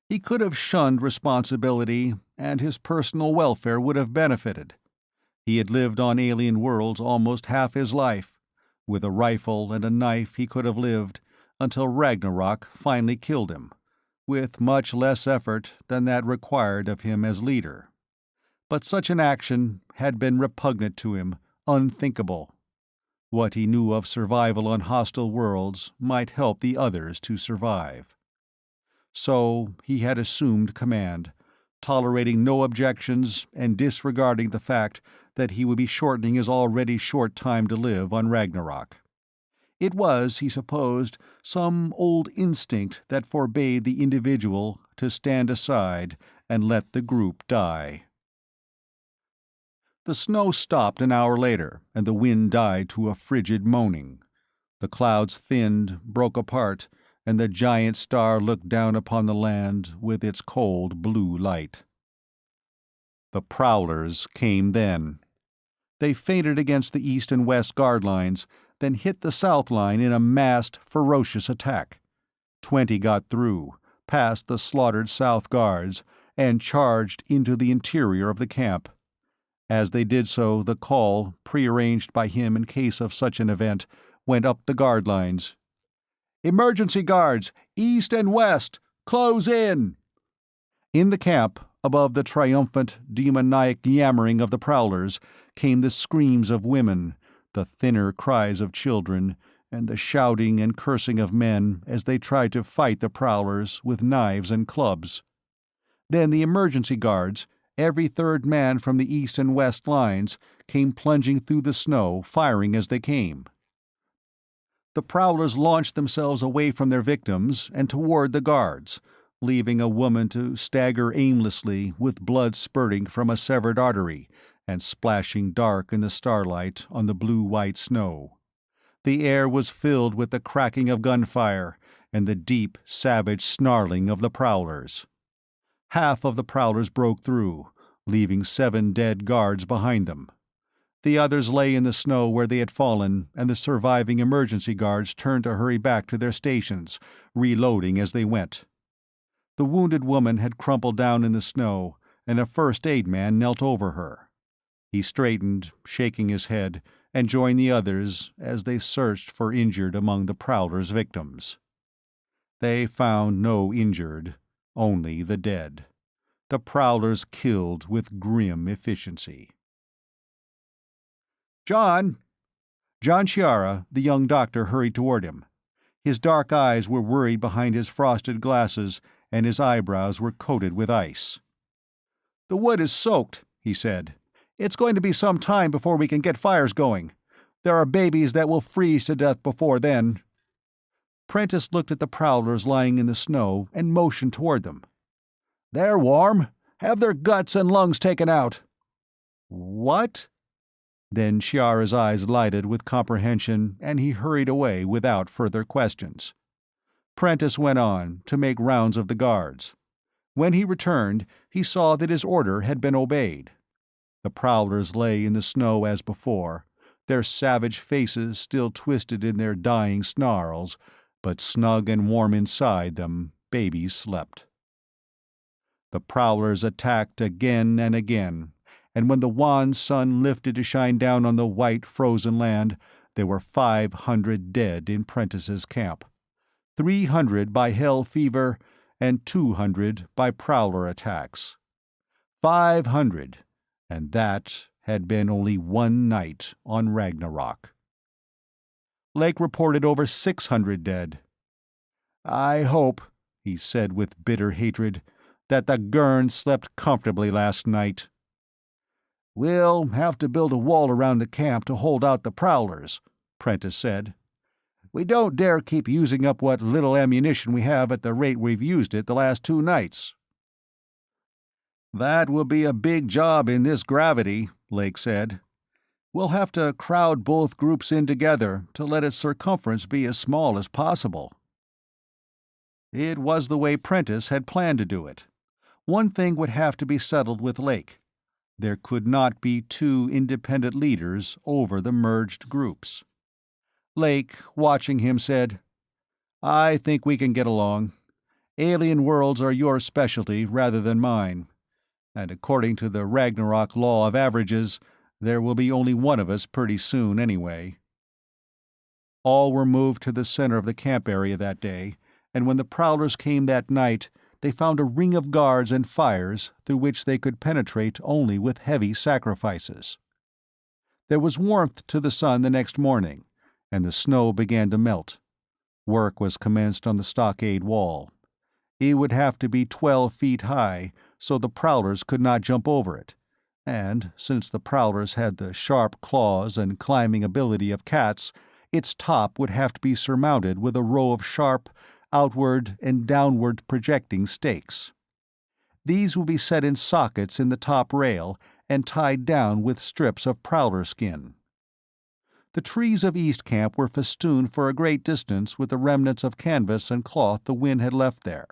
He could have shunned responsibility, and his personal welfare would have benefited. He had lived on alien worlds almost half his life. With a rifle and a knife he could have lived, until Ragnarok finally killed him, with much less effort than that required of him as leader. But such an action had been repugnant to him, unthinkable. What he knew of survival on hostile worlds might help the others to survive. So he had assumed command, tolerating no objections and disregarding the fact that he would be shortening his already short time to live on Ragnarok. It was, he supposed, some old instinct that forbade the individual to stand aside and let the group die. The snow stopped an hour later, and the wind died to a frigid moaning. The clouds thinned, broke apart, and the giant star looked down upon the land with its cold blue light. The prowlers came then. They feinted against the east and west guard lines, then hit the south line in a massed, ferocious attack. 20 got through, past the slaughtered south guards, and charged into the interior of the camp. As they did so, the call, prearranged by him in case of such an event, went up the guard lines. "Emergency guards, east and west! Close in!" In the camp, above the triumphant, demoniac yammering of the prowlers, came the screams of women, the thinner cries of children, and the shouting and cursing of men as they tried to fight the prowlers with knives and clubs. Then the emergency guards, every third man from the east and west lines, came plunging through the snow, firing as they came. The prowlers launched themselves away from their victims and toward the guards, leaving a woman to stagger aimlessly with blood spurting from a severed artery and splashing dark in the starlight on the blue-white snow. The air was filled with the cracking of gunfire and the deep, savage snarling of the prowlers. Half of the prowlers broke through, leaving 7 dead guards behind them. The others lay in the snow where they had fallen, and the surviving emergency guards turned to hurry back to their stations, reloading as they went. The wounded woman had crumpled down in the snow, and a first aid man knelt over her. He straightened, shaking his head, and joined the others as they searched for injured among the prowlers' victims. They found no injured, only the dead. The prowlers killed with grim efficiency. "John!" John Chiara, the young doctor, hurried toward him. His dark eyes were worried behind his frosted glasses, and his eyebrows were coated with ice. "The wood is soaked," he said. "It's going to be some time before we can get fires going. There are babies that will freeze to death before then." Prentice looked at the prowlers lying in the snow and motioned toward them. "They're warm. Have their guts and lungs taken out." "What?" Then Chiara's eyes lighted with comprehension, and he hurried away without further questions. Prentice went on, to make rounds of the guards. When he returned, he saw that his order had been obeyed. The prowlers lay in the snow as before, their savage faces still twisted in their dying snarls, but snug and warm inside them, babies slept. The prowlers attacked again and again, and when the wan sun lifted to shine down on the white, frozen land, there were 500 dead in Prentice's camp. 300 by hell fever, and 200 by prowler attacks. 500, and that had been only one night on Ragnarok. Lake reported over 600 dead. "I hope," he said with bitter hatred, "that the Gurn slept comfortably last night." "We'll have to build a wall around the camp to hold out the prowlers," Prentice said. "We don't dare keep using up what little ammunition we have at the rate we've used it the last 2 nights." "That will be a big job in this gravity," Lake said. "We'll have to crowd both groups in together to let its circumference be as small as possible." It was the way Prentice had planned to do it. One thing would have to be settled with Lake. There could not be 2 independent leaders over the merged groups. Lake, watching him, said, "I think we can get along. Alien worlds are your specialty rather than mine. And according to the Ragnarok law of averages, there will be only one of us pretty soon anyway." All were moved to the center of the camp area that day, and when the prowlers came that night, they found a ring of guards and fires through which they could penetrate only with heavy sacrifices. There was warmth to the sun the next morning, and the snow began to melt. Work was commenced on the stockade wall. It would have to be 12 feet high, so the prowlers could not jump over it, and since the prowlers had the sharp claws and climbing ability of cats, its top would have to be surmounted with a row of sharp, outward and downward projecting stakes. These would be set in sockets in the top rail and tied down with strips of prowler skin. The trees of East Camp were festooned for a great distance with the remnants of canvas and cloth the wind had left there.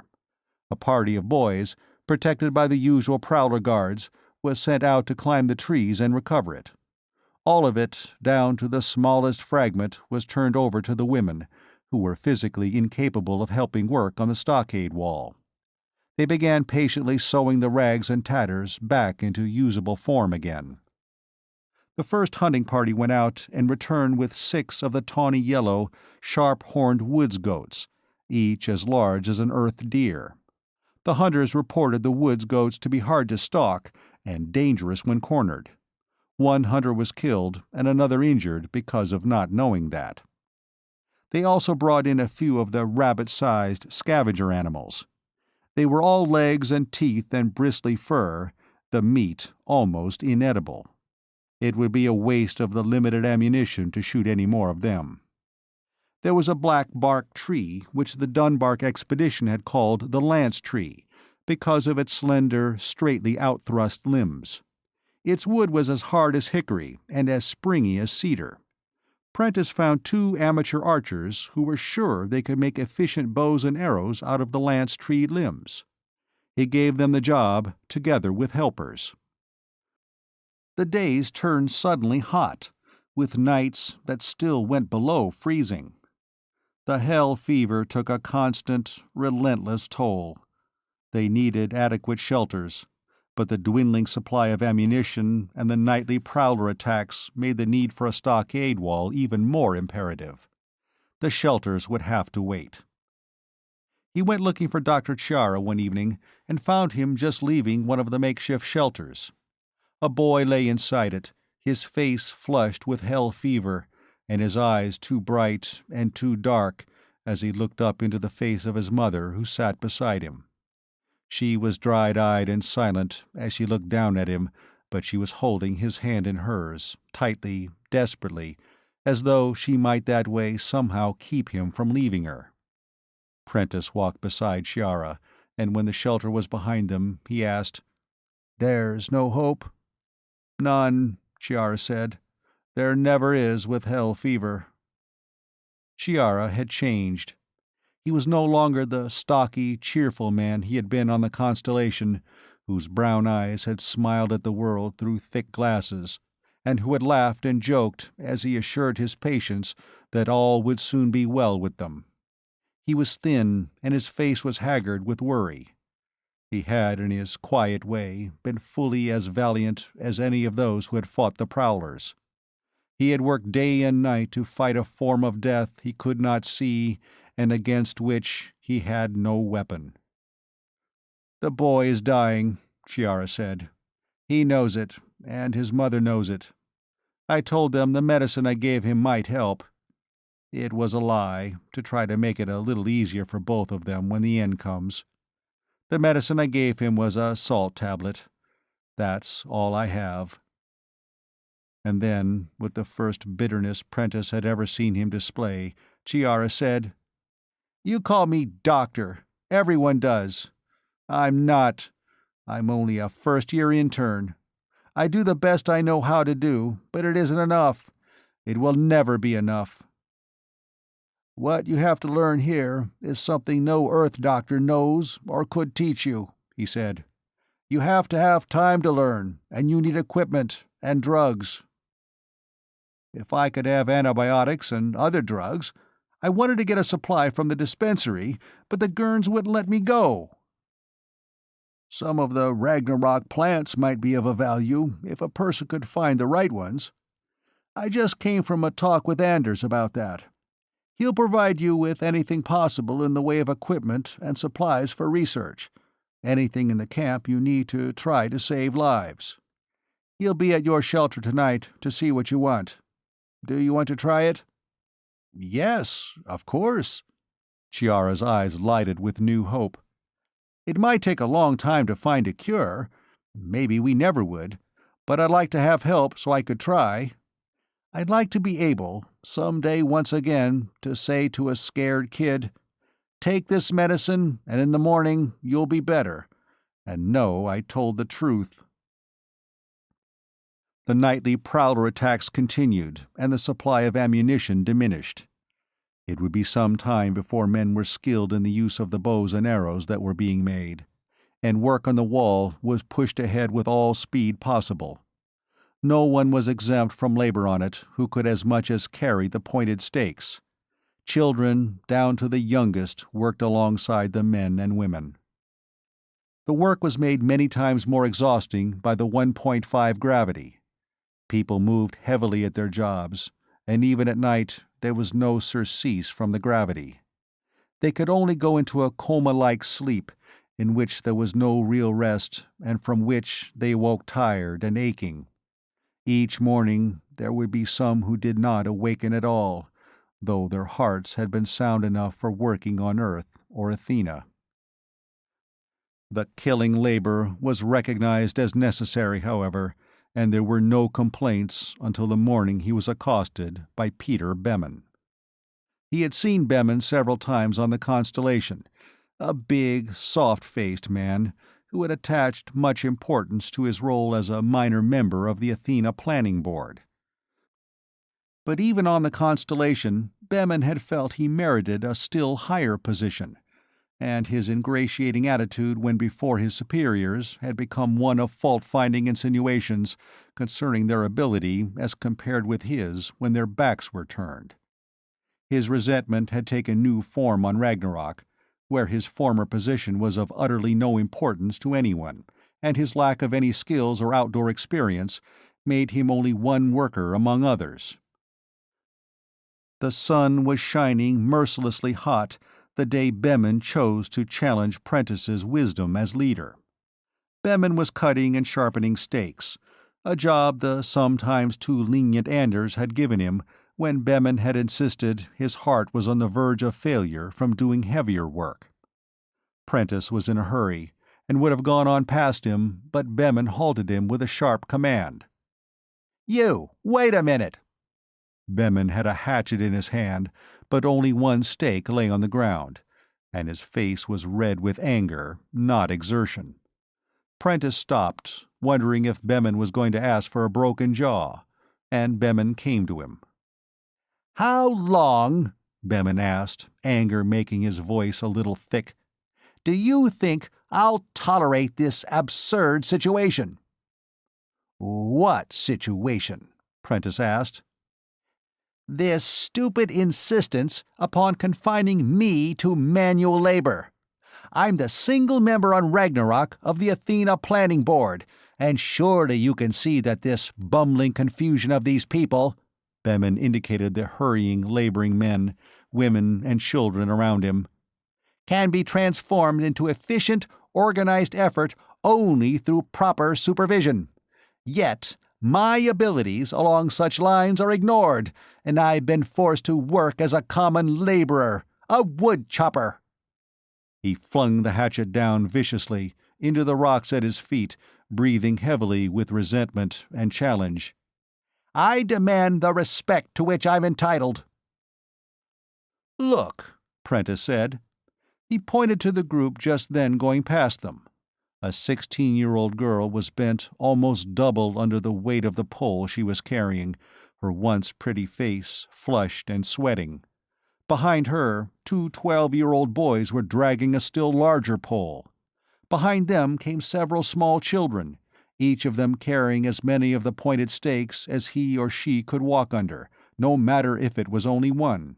A party of boys, protected by the usual prowler guards, was sent out to climb the trees and recover it. All of it, down to the smallest fragment, was turned over to the women, who were physically incapable of helping work on the stockade wall. They began patiently sewing the rags and tatters back into usable form again. The first hunting party went out and returned with 6 of the tawny yellow, sharp-horned woods goats, each as large as an earth deer. The hunters reported the woods goats to be hard to stalk and dangerous when cornered. One hunter was killed and another injured because of not knowing that. They also brought in a few of the rabbit-sized scavenger animals. They were all legs and teeth and bristly fur, the meat almost inedible. It would be a waste of the limited ammunition to shoot any more of them. There was a black bark tree which the Dunbark expedition had called the lance tree, because of its slender, straightly outthrust limbs. Its wood was as hard as hickory and as springy as cedar. Prentice found 2 amateur archers who were sure they could make efficient bows and arrows out of the lance tree limbs. He gave them the job, together with helpers. The days turned suddenly hot, with nights that still went below freezing. The hell fever took a constant, relentless toll. They needed adequate shelters, but the dwindling supply of ammunition and the nightly prowler attacks made the need for a stockade wall even more imperative. The shelters would have to wait. He went looking for Dr. Chiara one evening and found him just leaving one of the makeshift shelters. A boy lay inside it, his face flushed with hell fever, and his eyes too bright and too dark as he looked up into the face of his mother who sat beside him. She was dried-eyed and silent as she looked down at him, but she was holding his hand in hers, tightly, desperately, as though she might that way somehow keep him from leaving her. Prentice walked beside Chiara, and when the shelter was behind them, he asked, "There's no hope?" "None," Chiara said. "There never is with hell fever." Chiara had changed. He was no longer the stocky, cheerful man he had been on the Constellation, whose brown eyes had smiled at the world through thick glasses, and who had laughed and joked as he assured his patients that all would soon be well with them. He was thin, and his face was haggard with worry. He had, in his quiet way, been fully as valiant as any of those who had fought the Prowlers. He had worked day and night to fight a form of death he could not see and against which he had no weapon. "The boy is dying," Chiara said. "He knows it, and his mother knows it. I told them the medicine I gave him might help. It was a lie, to try to make it a little easier for both of them when the end comes. The medicine I gave him was a salt tablet. That's all I have." And then, with the first bitterness Prentice had ever seen him display, Chiara said, "You call me doctor. Everyone does. I'm not. I'm only a first-year intern. I do the best I know how to do, but it isn't enough. It will never be enough. What you have to learn here is something no Earth doctor knows or could teach you," he said. "You have to have time to learn, and you need equipment and drugs." "If I could have antibiotics and other drugs. I wanted to get a supply from the dispensary, but the Gurns wouldn't let me go." "Some of the Ragnarok plants might be of a value if a person could find the right ones. I just came from a talk with Anders about that. He'll provide you with anything possible in the way of equipment and supplies for research, anything in the camp you need to try to save lives. He'll be at your shelter tonight to see what you want. Do you want to try it?" "Yes, of course." Chiara's eyes lighted with new hope. "It might take a long time to find a cure. Maybe we never would. But I'd like to have help so I could try. I'd like to be able, some day once again, to say to a scared kid, 'Take this medicine, and in the morning you'll be better,' and know I told the truth." The nightly Prowler attacks continued, and the supply of ammunition diminished. It would be some time before men were skilled in the use of the bows and arrows that were being made, and work on the wall was pushed ahead with all speed possible. No one was exempt from labor on it who could as much as carry the pointed stakes. Children, down to the youngest, worked alongside the men and women. The work was made many times more exhausting by the 1.5 gravity. People moved heavily at their jobs, and even at night there was no surcease from the gravity. They could only go into a coma-like sleep, in which there was no real rest, and from which they woke tired and aching. Each morning there would be some who did not awaken at all, though their hearts had been sound enough for working on Earth or Athena. The killing labor was recognized as necessary, however, and there were no complaints until the morning he was accosted by Peter Bemin. He had seen Bemin several times on the Constellation, a big, soft-faced man who had attached much importance to his role as a minor member of the Athena Planning Board. But even on the Constellation, Bemin had felt he merited a still higher position, and his ingratiating attitude when before his superiors had become one of fault-finding insinuations concerning their ability as compared with his when their backs were turned. His resentment had taken new form on Ragnarok, where his former position was of utterly no importance to anyone, and his lack of any skills or outdoor experience made him only one worker among others. The sun was shining mercilessly hot, the day Bemin chose to challenge Prentice's wisdom as leader. Bemin was cutting and sharpening steaks, a job the sometimes too lenient Anders had given him when Bemin had insisted his heart was on the verge of failure from doing heavier work. Prentice was in a hurry, and would have gone on past him, but Bemin halted him with a sharp command. "You, wait a minute!" Bemin had a hatchet in his hand, but only one steak lay on the ground, and his face was red with anger, not exertion. Prentice stopped, wondering if Bemin was going to ask for a broken jaw, and Bemin came to him. "How long," Bemin asked, anger making his voice a little thick, "do you think I'll tolerate this absurd situation?" "What situation?" Prentice asked. "This stupid insistence upon confining me to manual labor. I'm the single member on Ragnarok of the Athena Planning Board, and surely you can see that this bumbling confusion of these people," Bemin indicated the hurrying, laboring men, women, and children around him, "can be transformed into efficient, organized effort only through proper supervision. Yet my abilities along such lines are ignored, and I've been forced to work as a common laborer, a wood chopper." He flung the hatchet down viciously into the rocks at his feet, breathing heavily with resentment and challenge. "I demand the respect to which I'm entitled." "Look," Prentice said. He pointed to the group just then going past them. A 16-year-old girl was bent almost double under the weight of the pole she was carrying, her once pretty face flushed and sweating. Behind her, 2 12-year-old boys were dragging a still larger pole. Behind them came several small children, each of them carrying as many of the pointed stakes as he or she could walk under, no matter if it was only one.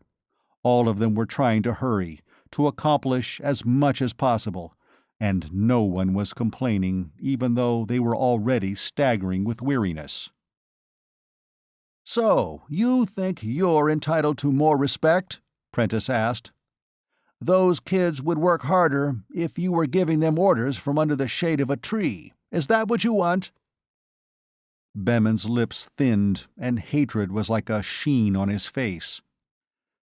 All of them were trying to hurry, to accomplish as much as possible, and no one was complaining, even though they were already staggering with weariness. "So, you think you're entitled to more respect?" Prentice asked. "Those kids would work harder if you were giving them orders from under the shade of a tree. Is that what you want?" Bemin's lips thinned, and hatred was like a sheen on his face.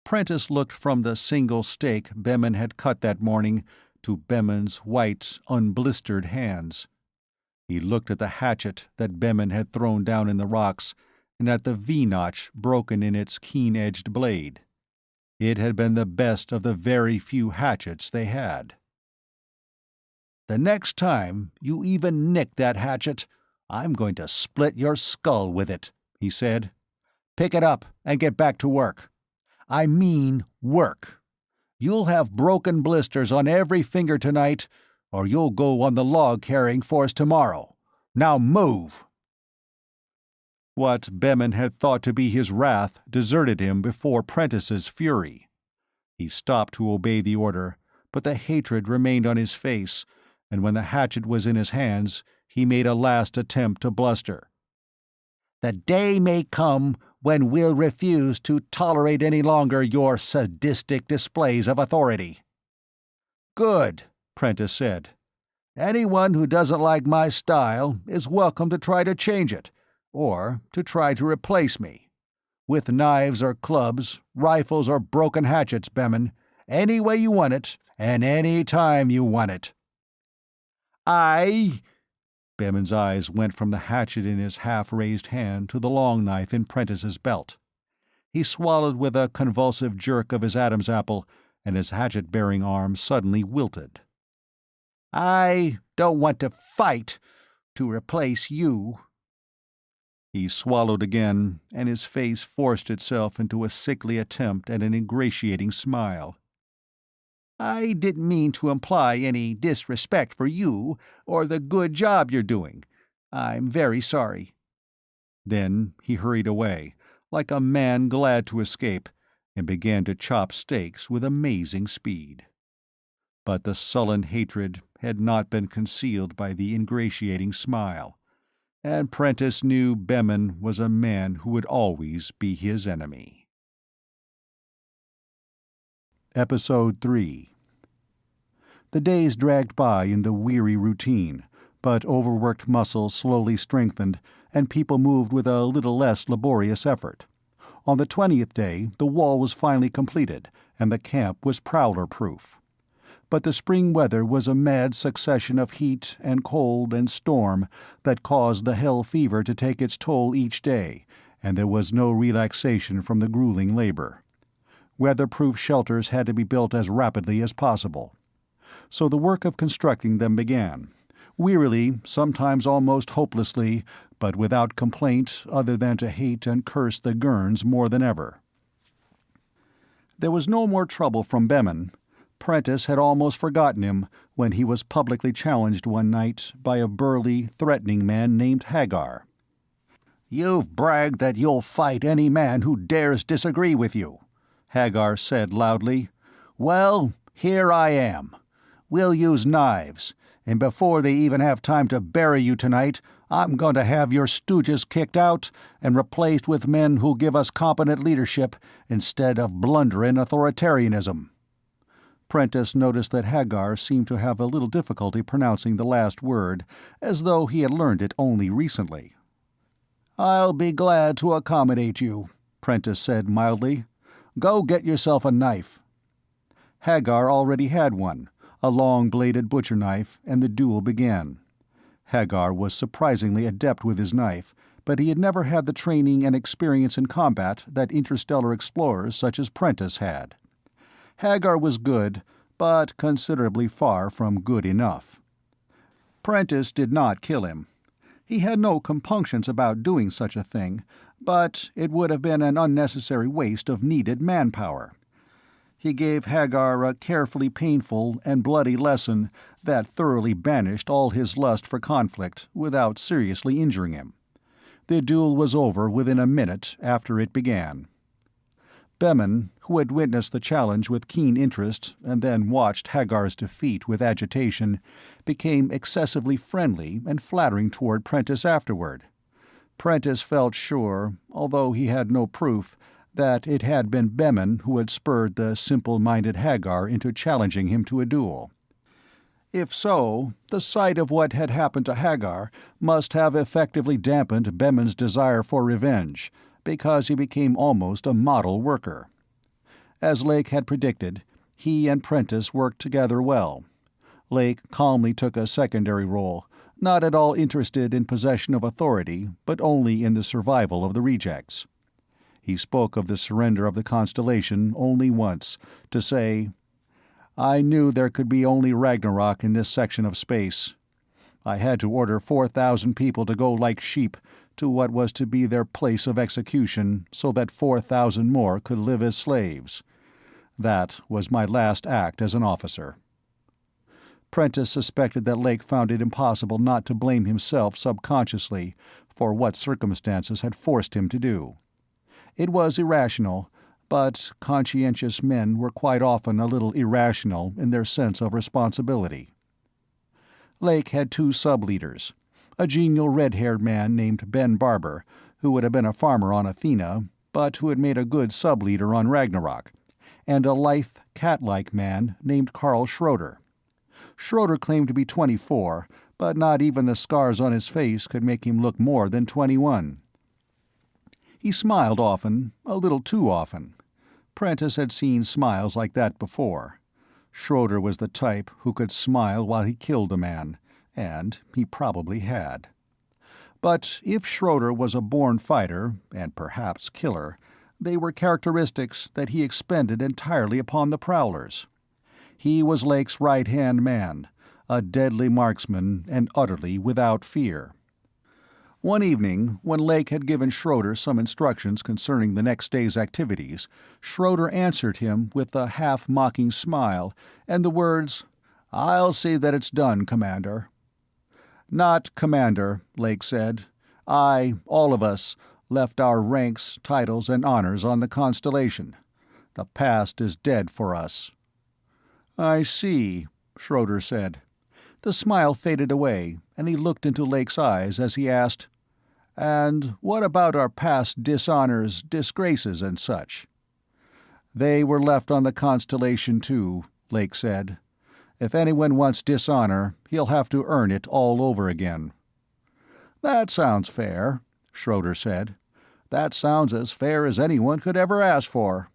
Prentice looked from the single steak Bemin had cut that morning to Bemin's white, unblistered hands. He looked at the hatchet that Bemin had thrown down in the rocks, and at the V-notch broken in its keen-edged blade. It had been the best of the very few hatchets they had. "The next time you even nick that hatchet, I'm going to split your skull with it," he said. "Pick it up and get back to work. I mean work. You'll have broken blisters on every finger tonight, or you'll go on the log-carrying force tomorrow. Now move!" What Bemin had thought to be his wrath deserted him before Prentice's fury. He stopped to obey the order, but the hatred remained on his face, and when the hatchet was in his hands, he made a last attempt to bluster. "The day may come when we'll refuse to tolerate any longer your sadistic displays of authority." "Good," Prentice said. "Anyone who doesn't like my style is welcome to try to change it, or to try to replace me. With knives or clubs, rifles or broken hatchets, Bemin. Any way you want it, and any time you want it." Bemin's eyes went from the hatchet in his half-raised hand to the long knife in Prentice's belt. He swallowed with a convulsive jerk of his Adam's apple, and his hatchet-bearing arm suddenly wilted. "I don't want to fight to replace you." He swallowed again, and his face forced itself into a sickly attempt at an ingratiating smile. "I didn't mean to imply any disrespect for you or the good job you're doing. I'm very sorry." Then he hurried away, like a man glad to escape, and began to chop steaks with amazing speed. But the sullen hatred had not been concealed by the ingratiating smile, and Prentice knew Bemin was a man who would always be his enemy. Episode 3. The days dragged by in the weary routine, but overworked muscles slowly strengthened, and people moved with a little less laborious effort. On the 20th day, the wall was finally completed, and the camp was prowler-proof. But the spring weather was a mad succession of heat and cold and storm that caused the hell fever to take its toll each day, and there was no relaxation from the grueling labor. Weatherproof shelters had to be built as rapidly as possible. So the work of constructing them began, wearily, sometimes almost hopelessly, but without complaint other than to hate and curse the Gurns more than ever. There was no more trouble from Bemin. Prentice had almost forgotten him when he was publicly challenged one night by a burly, threatening man named Hagar. "You've bragged that you'll fight any man who dares disagree with you," Hagar said loudly. "Well, here I am. We'll use knives, and before they even have time to bury you tonight, I'm going to have your stooges kicked out and replaced with men who'll give us competent leadership instead of blundering authoritarianism." Prentice noticed that Hagar seemed to have a little difficulty pronouncing the last word, as though he had learned it only recently. "I'll be glad to accommodate you," Prentice said mildly. "Go get yourself a knife." Hagar already had one, a long-bladed butcher knife, and the duel began. Hagar was surprisingly adept with his knife, but he had never had the training and experience in combat that interstellar explorers such as Prentice had. Hagar was good, but considerably far from good enough. Prentice did not kill him. He had no compunctions about doing such a thing, but it would have been an unnecessary waste of needed manpower. He gave Hagar a carefully painful and bloody lesson that thoroughly banished all his lust for conflict without seriously injuring him. The duel was over within a minute after it began. Bemin, who had witnessed the challenge with keen interest and then watched Hagar's defeat with agitation, became excessively friendly and flattering toward Prentice afterward. Prentice felt sure, although he had no proof, that it had been Bemin who had spurred the simple-minded Hagar into challenging him to a duel. If so, the sight of what had happened to Hagar must have effectively dampened Bemin's desire for revenge, because he became almost a model worker. As Lake had predicted, he and Prentice worked together well. Lake calmly took a secondary role, not at all interested in possession of authority, but only in the survival of the rejects. He spoke of the surrender of the Constellation only once, to say, "I knew there could be only Ragnarok in this section of space. I had to order 4,000 people to go like sheep to what was to be their place of execution so that 4,000 more could live as slaves. That was my last act as an officer." Prentice suspected that Lake found it impossible not to blame himself subconsciously for what circumstances had forced him to do. It was irrational, but conscientious men were quite often a little irrational in their sense of responsibility. Lake had two sub-leaders, a genial red-haired man named Ben Barber, who would have been a farmer on Athena, but who had made a good sub-leader on Ragnarok, and a lithe, cat-like man named Carl Schroeder. Schroeder claimed to be 24, but not even the scars on his face could make him look more than 21. He smiled often, a little too often. Prentice had seen smiles like that before. Schroeder was the type who could smile while he killed a man, and he probably had. But if Schroeder was a born fighter, and perhaps killer, they were characteristics that he expended entirely upon the Prowlers. He was Lake's right-hand man, a deadly marksman and utterly without fear. One evening, when Lake had given Schroeder some instructions concerning the next day's activities, Schroeder answered him with a half-mocking smile and the words, "I'll see that it's done, Commander." "Not Commander," Lake said. All of us, left our ranks, titles, and honors on the Constellation. The past is dead for us." "I see," Schroeder said. The smile faded away, and he looked into Lake's eyes as he asked, "And what about our past dishonors, disgraces, and such?" They were left on the constellation too, Lake said. If anyone wants dishonor, he'll have to earn it all over again. That sounds fair, Schroeder said. That sounds as fair as anyone could ever ask for.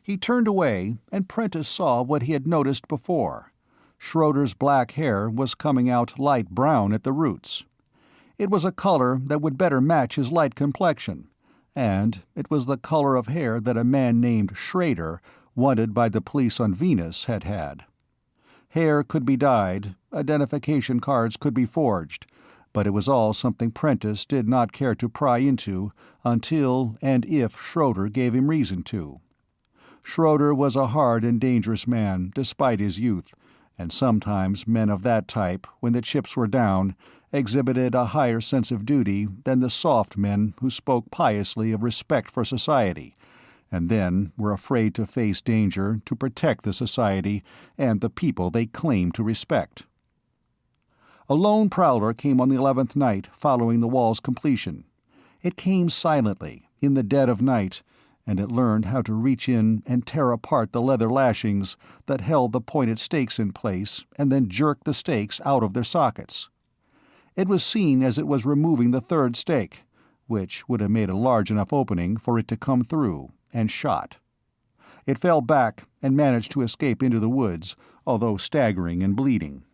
He turned away, and Prentice saw what he had noticed before. Schroeder's black hair was coming out light brown at the roots. It was a color that would better match his light complexion, and it was the color of hair that a man named Schrader, wanted by the police on Venus, had had. Hair could be dyed, identification cards could be forged, but it was all something Prentice did not care to pry into until and if Schroeder gave him reason to. Schroeder was a hard and dangerous man, despite his youth, and sometimes men of that type, when the chips were down, exhibited a higher sense of duty than the soft men who spoke piously of respect for society, and then were afraid to face danger to protect the society and the people they claimed to respect. A lone prowler came on the 11th night following the wall's completion. It came silently, in the dead of night, and it learned how to reach in and tear apart the leather lashings that held the pointed stakes in place and then jerk the stakes out of their sockets. It was seen as it was removing the third stake, which would have made a large enough opening for it to come through, and shot. It fell back and managed to escape into the woods, although staggering and bleeding.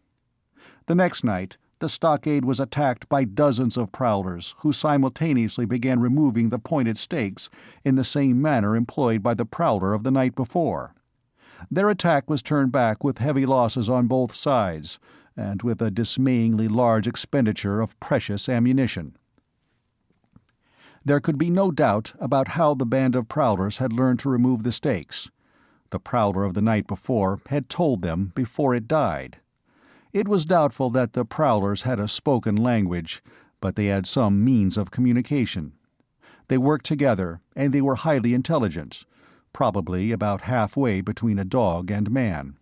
The next night, the stockade was attacked by dozens of prowlers who simultaneously began removing the pointed stakes in the same manner employed by the prowler of the night before. Their attack was turned back with heavy losses on both sides, and with a dismayingly large expenditure of precious ammunition. There could be no doubt about how the band of prowlers had learned to remove the stakes. The prowler of the night before had told them before it died. It was doubtful that the prowlers had a spoken language, but they had some means of communication. They worked together, and they were highly intelligent, probably about halfway between a dog and man.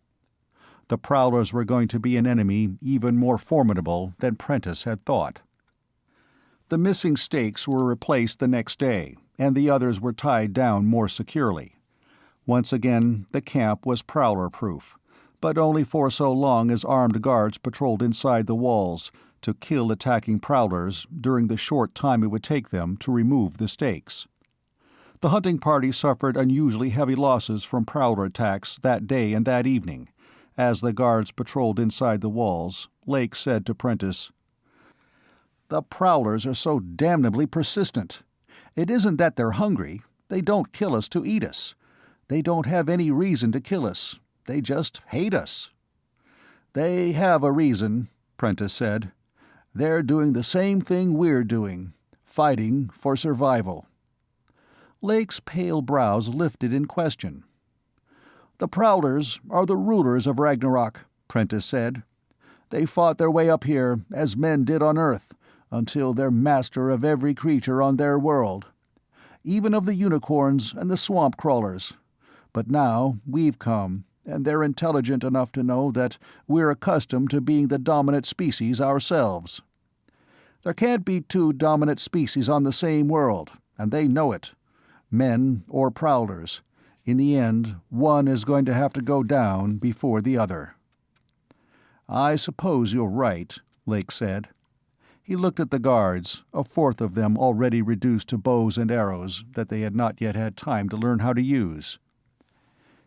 The prowlers were going to be an enemy even more formidable than Prentice had thought. The missing stakes were replaced the next day, and the others were tied down more securely. Once again, the camp was prowler-proof, but only for so long as armed guards patrolled inside the walls to kill attacking prowlers during the short time it would take them to remove the stakes. The hunting party suffered unusually heavy losses from prowler attacks that day and that evening. As the guards patrolled inside the walls, Lake said to Prentice, "The prowlers are so damnably persistent. It isn't that they're hungry. They don't kill us to eat us. They don't have any reason to kill us. They just hate us." "They have a reason," Prentice said. "They're doing the same thing we're doing, fighting for survival." Lake's pale brows lifted in question. "The Prowlers are the rulers of Ragnarok," Prentice said. "They fought their way up here, as men did on Earth, until they're master of every creature on their world. Even of the unicorns and the swamp crawlers. But now we've come, and they're intelligent enough to know that we're accustomed to being the dominant species ourselves. There can't be two dominant species on the same world, and they know it. Men or prowlers. In the end, one is going to have to go down before the other." "I suppose you're right," Lake said. He looked at the guards, a fourth of them already reduced to bows and arrows that they had not yet had time to learn how to use.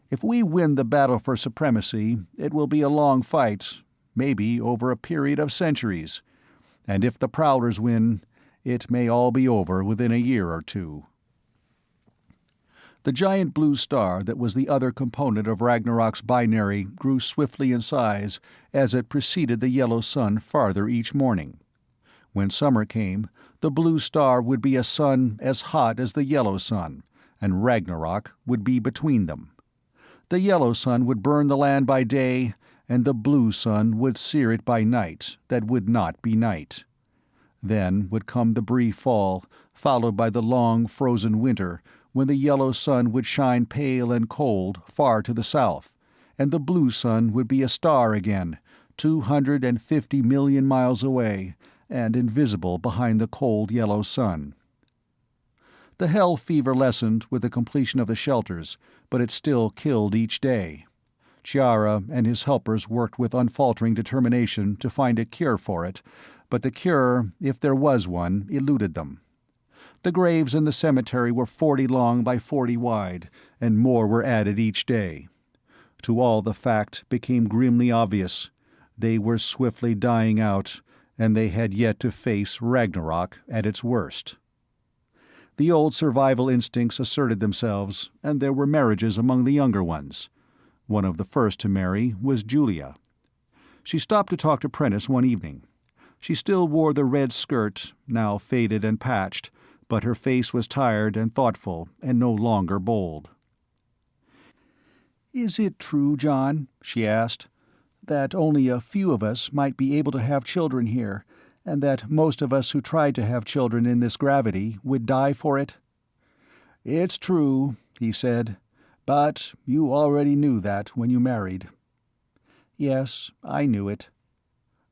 "If we win the battle for supremacy, it will be a long fight, maybe over a period of centuries. And if the Prowlers win, it may all be over within a year or two." The giant blue star that was the other component of Ragnarok's binary grew swiftly in size as it preceded the yellow sun farther each morning. When summer came, the blue star would be a sun as hot as the yellow sun, and Ragnarok would be between them. The yellow sun would burn the land by day, and the blue sun would sear it by night that would not be night. Then would come the brief fall, followed by the long, frozen winter, when the yellow sun would shine pale and cold far to the south, and the blue sun would be a star again, 250 million miles away, and invisible behind the cold yellow sun. The hell fever lessened with the completion of the shelters, but it still killed each day. Chiara and his helpers worked with unfaltering determination to find a cure for it, but the cure, if there was one, eluded them. The graves in the cemetery were 40 long by 40 wide, and more were added each day. To all the fact became grimly obvious. They were swiftly dying out, and they had yet to face Ragnarok at its worst. The old survival instincts asserted themselves, and there were marriages among the younger ones. One of the first to marry was Julia. She stopped to talk to Prentice one evening. She still wore the red skirt, now faded and patched, but her face was tired and thoughtful and no longer bold. "Is it true, John," she asked, "that only a few of us might be able to have children here, and that most of us who tried to have children in this gravity would die for it?" "It's true," he said, "but you already knew that when you married." "Yes, I knew it."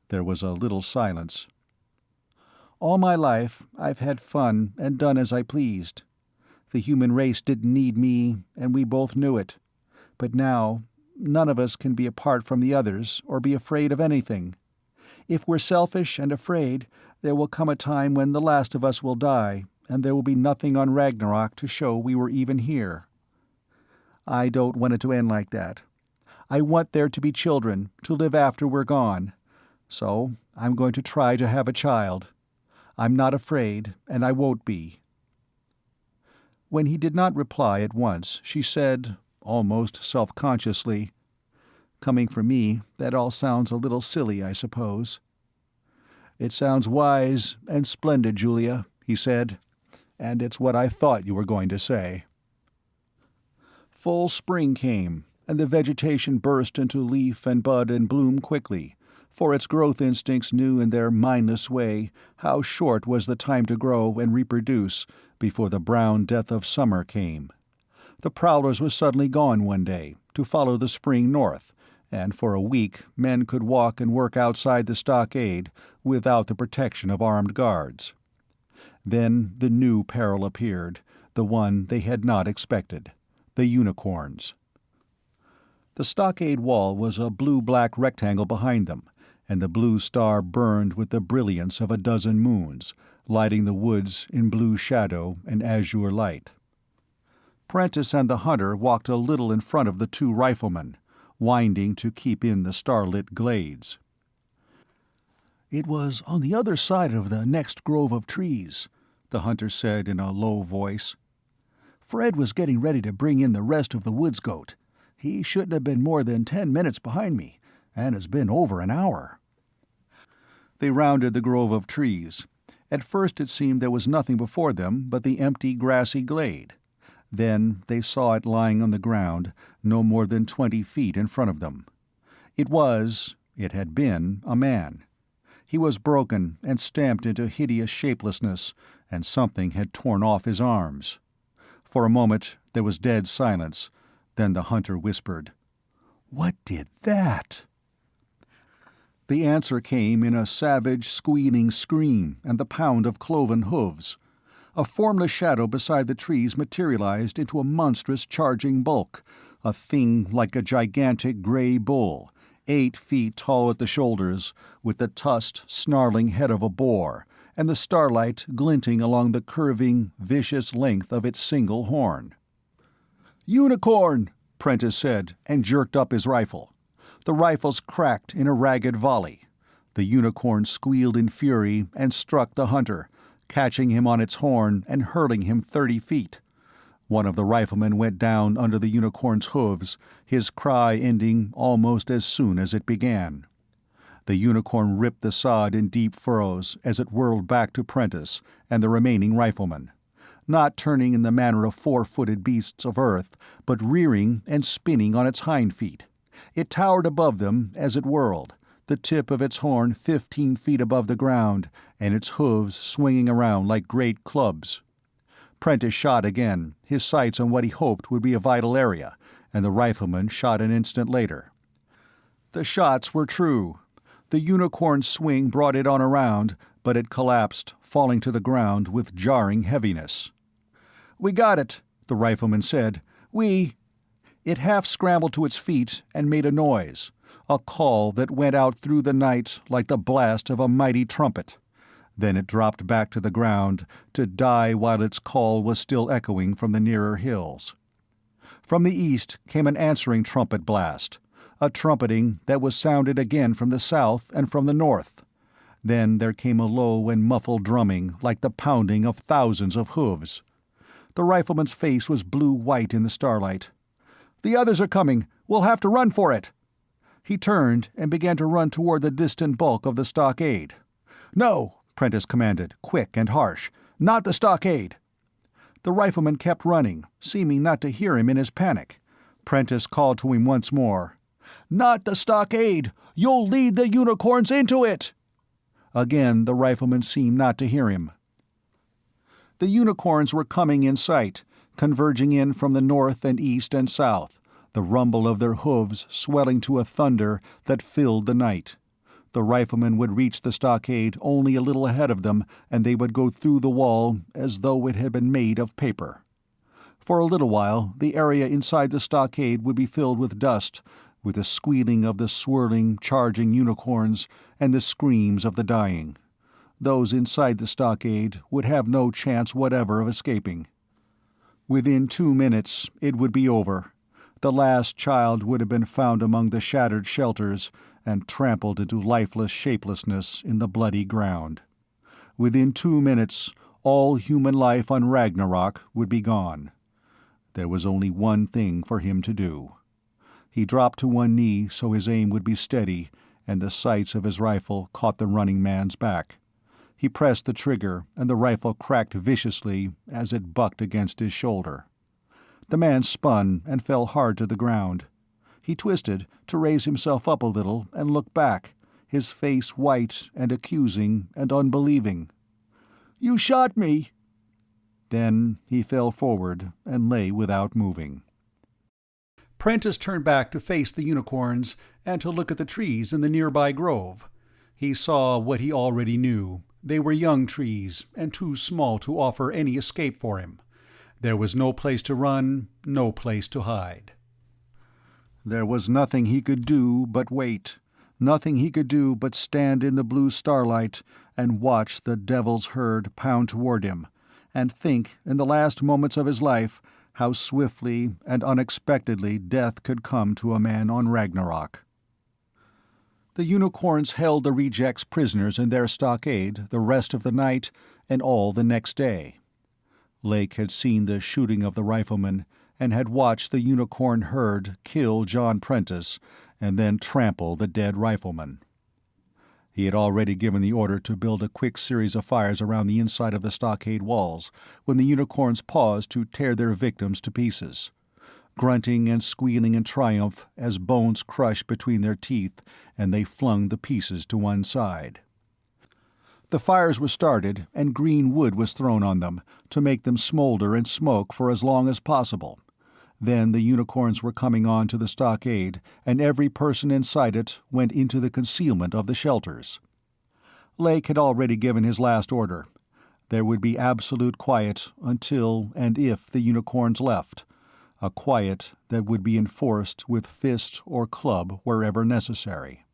There was a little silence. "All my life I've had fun and done as I pleased. The human race didn't need me, and we both knew it. But now, none of us can be apart from the others or be afraid of anything. If we're selfish and afraid, there will come a time when the last of us will die, and there will be nothing on Ragnarok to show we were even here. I don't want it to end like that. I want there to be children, to live after we're gone. So I'm going to try to have a child. I'm not afraid, and I won't be." When he did not reply at once, she said, almost self-consciously, "Coming from me, that all sounds a little silly, I suppose." "It sounds wise and splendid, Julia," he said, "and it's what I thought you were going to say." Full spring came, and the vegetation burst into leaf and bud and bloom quickly, for its growth instincts knew in their mindless way how short was the time to grow and reproduce before the brown death of summer came. The prowlers were suddenly gone one day, to follow the spring north, and for a week men could walk and work outside the stockade without the protection of armed guards. Then the new peril appeared, the one they had not expected: the unicorns. The stockade wall was a blue-black rectangle behind them, and the blue star burned with the brilliance of a dozen moons, lighting the woods in blue shadow and azure light. Prentice and the hunter walked a little in front of the two riflemen, winding to keep in the starlit glades. "It was on the other side of the next grove of trees," the hunter said in a low voice. "Fred was getting ready to bring in the rest of the woods goat. He shouldn't have been more than 10 minutes behind me, and has been over an hour." They rounded the grove of trees. At first it seemed there was nothing before them but the empty grassy glade. Then they saw it lying on the ground, no more than 20 feet in front of them. It had been, a man. He was broken and stamped into hideous shapelessness, and something had torn off his arms. For a moment there was dead silence. Then the hunter whispered, "What did that?" The answer came in a savage, squealing scream and the pound of cloven hooves. A formless shadow beside the trees materialized into a monstrous charging bulk, a thing like a gigantic gray bull, 8 feet tall at the shoulders, with the tusked, snarling head of a boar, and the starlight glinting along the curving, vicious length of its single horn. "Unicorn!" Prentice said, and jerked up his rifle. The rifles cracked in a ragged volley. The unicorn squealed in fury and struck the hunter, catching him on its horn and hurling him 30 feet. One of the riflemen went down under the unicorn's hooves, his cry ending almost as soon as it began. The unicorn ripped the sod in deep furrows as it whirled back to Prentice and the remaining riflemen, not turning in the manner of 4-footed beasts of earth, but rearing and spinning on its hind feet. It towered above them as it whirled, the tip of its horn 15 feet above the ground, and its hooves swinging around like great clubs. Prentice shot again, his sights on what he hoped would be a vital area, and the rifleman shot an instant later. The shots were true. The unicorn's swing brought it on around, but it collapsed, falling to the ground with jarring heaviness. "We got it," the rifleman said. "We—" It half scrambled to its feet and made a noise, a call that went out through the night like the blast of a mighty trumpet. Then it dropped back to the ground, to die while its call was still echoing from the nearer hills. From the east came an answering trumpet blast, a trumpeting that was sounded again from the south and from the north. Then there came a low and muffled drumming like the pounding of thousands of hooves. The rifleman's face was blue-white in the starlight. "The others are coming! We'll have to run for it!" He turned and began to run toward the distant bulk of the stockade. "No!" Prentice commanded, quick and harsh. "Not the stockade!" The rifleman kept running, seeming not to hear him in his panic. Prentice called to him once more. "Not the stockade! You'll lead the unicorns into it!" Again the rifleman seemed not to hear him. The unicorns were coming in sight, converging in from the north and east and south, the rumble of their hooves swelling to a thunder that filled the night. The riflemen would reach the stockade only a little ahead of them, and they would go through the wall as though it had been made of paper. For a little while the area inside the stockade would be filled with dust, with the squealing of the swirling, charging unicorns and the screams of the dying. Those inside the stockade would have no chance whatever of escaping. Within 2 minutes it would be over. The last child would have been found among the shattered shelters and trampled into lifeless shapelessness in the bloody ground. Within 2 minutes all human life on Ragnarok would be gone. There was only one thing for him to do. He dropped to one knee so his aim would be steady, and the sights of his rifle caught the running man's back. He pressed the trigger, and the rifle cracked viciously as it bucked against his shoulder. The man spun and fell hard to the ground. He twisted to raise himself up a little and look back, his face white and accusing and unbelieving. "You shot me!" Then he fell forward and lay without moving. Prentice turned back to face the unicorns and to look at the trees in the nearby grove. He saw what he already knew. They were young trees, and too small to offer any escape for him. There was no place to run, no place to hide. There was nothing he could do but wait, nothing he could do but stand in the blue starlight and watch the devil's herd pound toward him, and think, in the last moments of his life, how swiftly and unexpectedly death could come to a man on Ragnarok. The unicorns held the rejects prisoners in their stockade the rest of the night and all the next day. Lake had seen the shooting of the riflemen and had watched the unicorn herd kill John Prentice and then trample the dead rifleman. He had already given the order to build a quick series of fires around the inside of the stockade walls when the unicorns paused to tear their victims to pieces, grunting and squealing in triumph as bones crushed between their teeth and they flung the pieces to one side. The fires were started and green wood was thrown on them to make them smolder and smoke for as long as possible. Then the unicorns were coming on to the stockade, and every person inside it went into the concealment of the shelters. Lake had already given his last order. There would be absolute quiet until and if the unicorns left, a quiet that would be enforced with fist or club wherever necessary.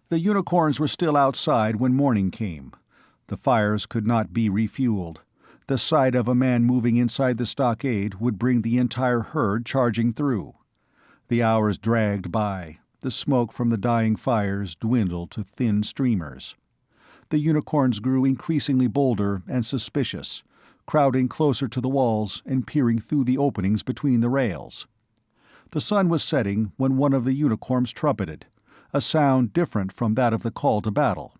The unicorns were still outside when morning came. The fires could not be refueled. The sight of a man moving inside the stockade would bring the entire herd charging through. The hours dragged by. The smoke from the dying fires dwindled to thin streamers. The unicorns grew increasingly bolder and suspicious, crowding closer to the walls and peering through the openings between the rails. The sun was setting when one of the unicorns trumpeted, a sound different from that of the call to battle.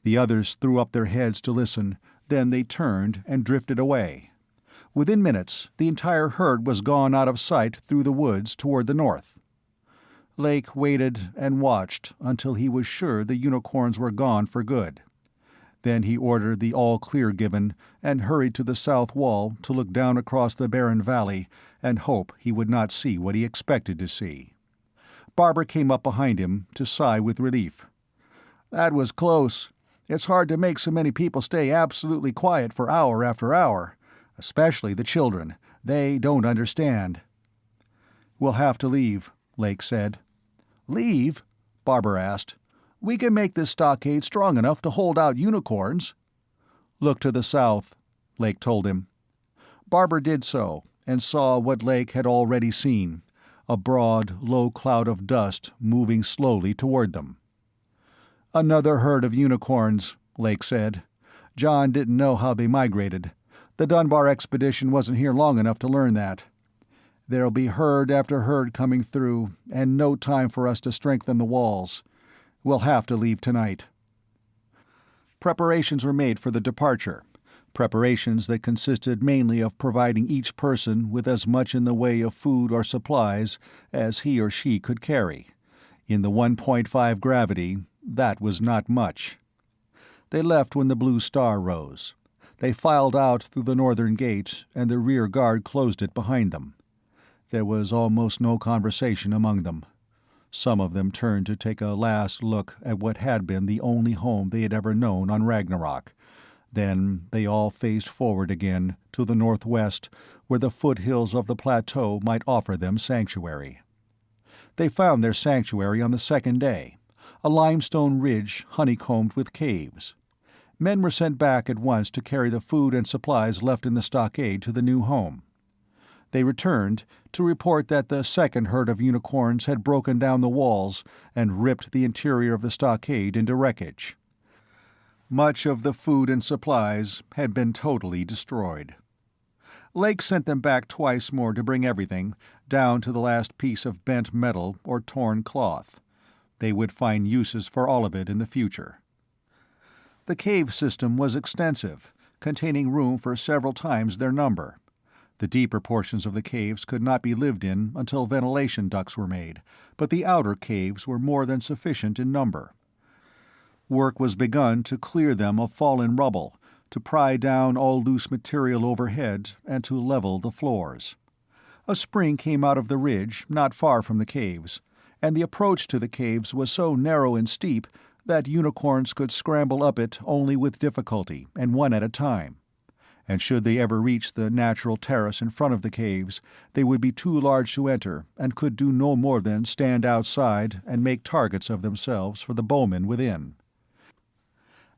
The others threw up their heads to listen, then they turned and drifted away. Within minutes, the entire herd was gone out of sight through the woods toward the north. Lake waited and watched until he was sure the unicorns were gone for good. Then he ordered the all-clear given and hurried to the south wall to look down across the barren valley and hope he would not see what he expected to see. Barbara came up behind him to sigh with relief. "That was close. It's hard to make so many people stay absolutely quiet for hour after hour. Especially the children. They don't understand." "We'll have to leave," Lake said. "Leave?" Barber asked. "We can make this stockade strong enough to hold out unicorns." "Look to the south," Lake told him. Barber did so, and saw what Lake had already seen, a broad, low cloud of dust moving slowly toward them. "Another herd of unicorns," Lake said. "John didn't know how they migrated. The Dunbar expedition wasn't here long enough to learn that. There'll be herd after herd coming through, and no time for us to strengthen the walls. We'll have to leave tonight." Preparations were made for the departure, preparations that consisted mainly of providing each person with as much in the way of food or supplies as he or she could carry. In the 1.5 gravity, that was not much. They left when the blue star rose. They filed out through the northern gate, and the rear guard closed it behind them. There was almost no conversation among them. Some of them turned to take a last look at what had been the only home they had ever known on Ragnarok. Then they all faced forward again, to the northwest, where the foothills of the plateau might offer them sanctuary. They found their sanctuary on the second day, a limestone ridge honeycombed with caves. Men were sent back at once to carry the food and supplies left in the stockade to the new home. They returned to report that the second herd of unicorns had broken down the walls and ripped the interior of the stockade into wreckage. Much of the food and supplies had been totally destroyed. Lake sent them back twice more to bring everything, down to the last piece of bent metal or torn cloth. They would find uses for all of it in the future. The cave system was extensive, containing room for several times their number. The deeper portions of the caves could not be lived in until ventilation ducts were made, but the outer caves were more than sufficient in number. Work was begun to clear them of fallen rubble, to pry down all loose material overhead, and to level the floors. A spring came out of the ridge not far from the caves, and the approach to the caves was so narrow and steep that unicorns could scramble up it only with difficulty, and one at a time. And should they ever reach the natural terrace in front of the caves, they would be too large to enter and could do no more than stand outside and make targets of themselves for the bowmen within.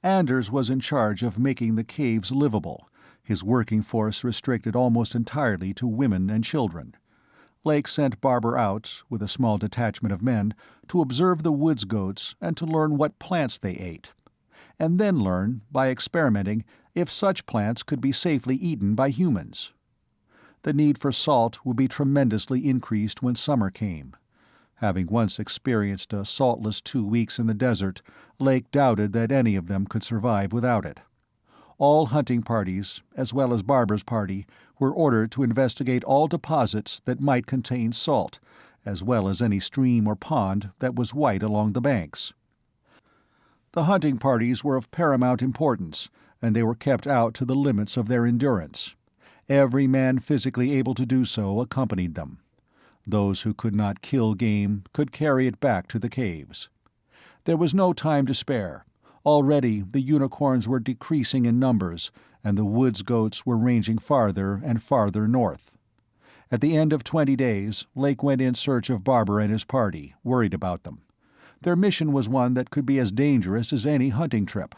Anders was in charge of making the caves livable, his working force restricted almost entirely to women and children. Lake sent Barber out, with a small detachment of men, to observe the woods goats and to learn what plants they ate, and then learn, by experimenting, if such plants could be safely eaten by humans. The need for salt would be tremendously increased when summer came. Having once experienced a saltless 2 weeks in the desert, Lake doubted that any of them could survive without it. All hunting parties, as well as Barber's party, were ordered to investigate all deposits that might contain salt, as well as any stream or pond that was white along the banks. The hunting parties were of paramount importance, and they were kept out to the limits of their endurance. Every man physically able to do so accompanied them. Those who could not kill game could carry it back to the caves. There was no time to spare. Already the unicorns were decreasing in numbers, and the woods goats were ranging farther and farther north. At the end of 20 days, Lake went in search of Barber and his party, worried about them. Their mission was one that could be as dangerous as any hunting trip.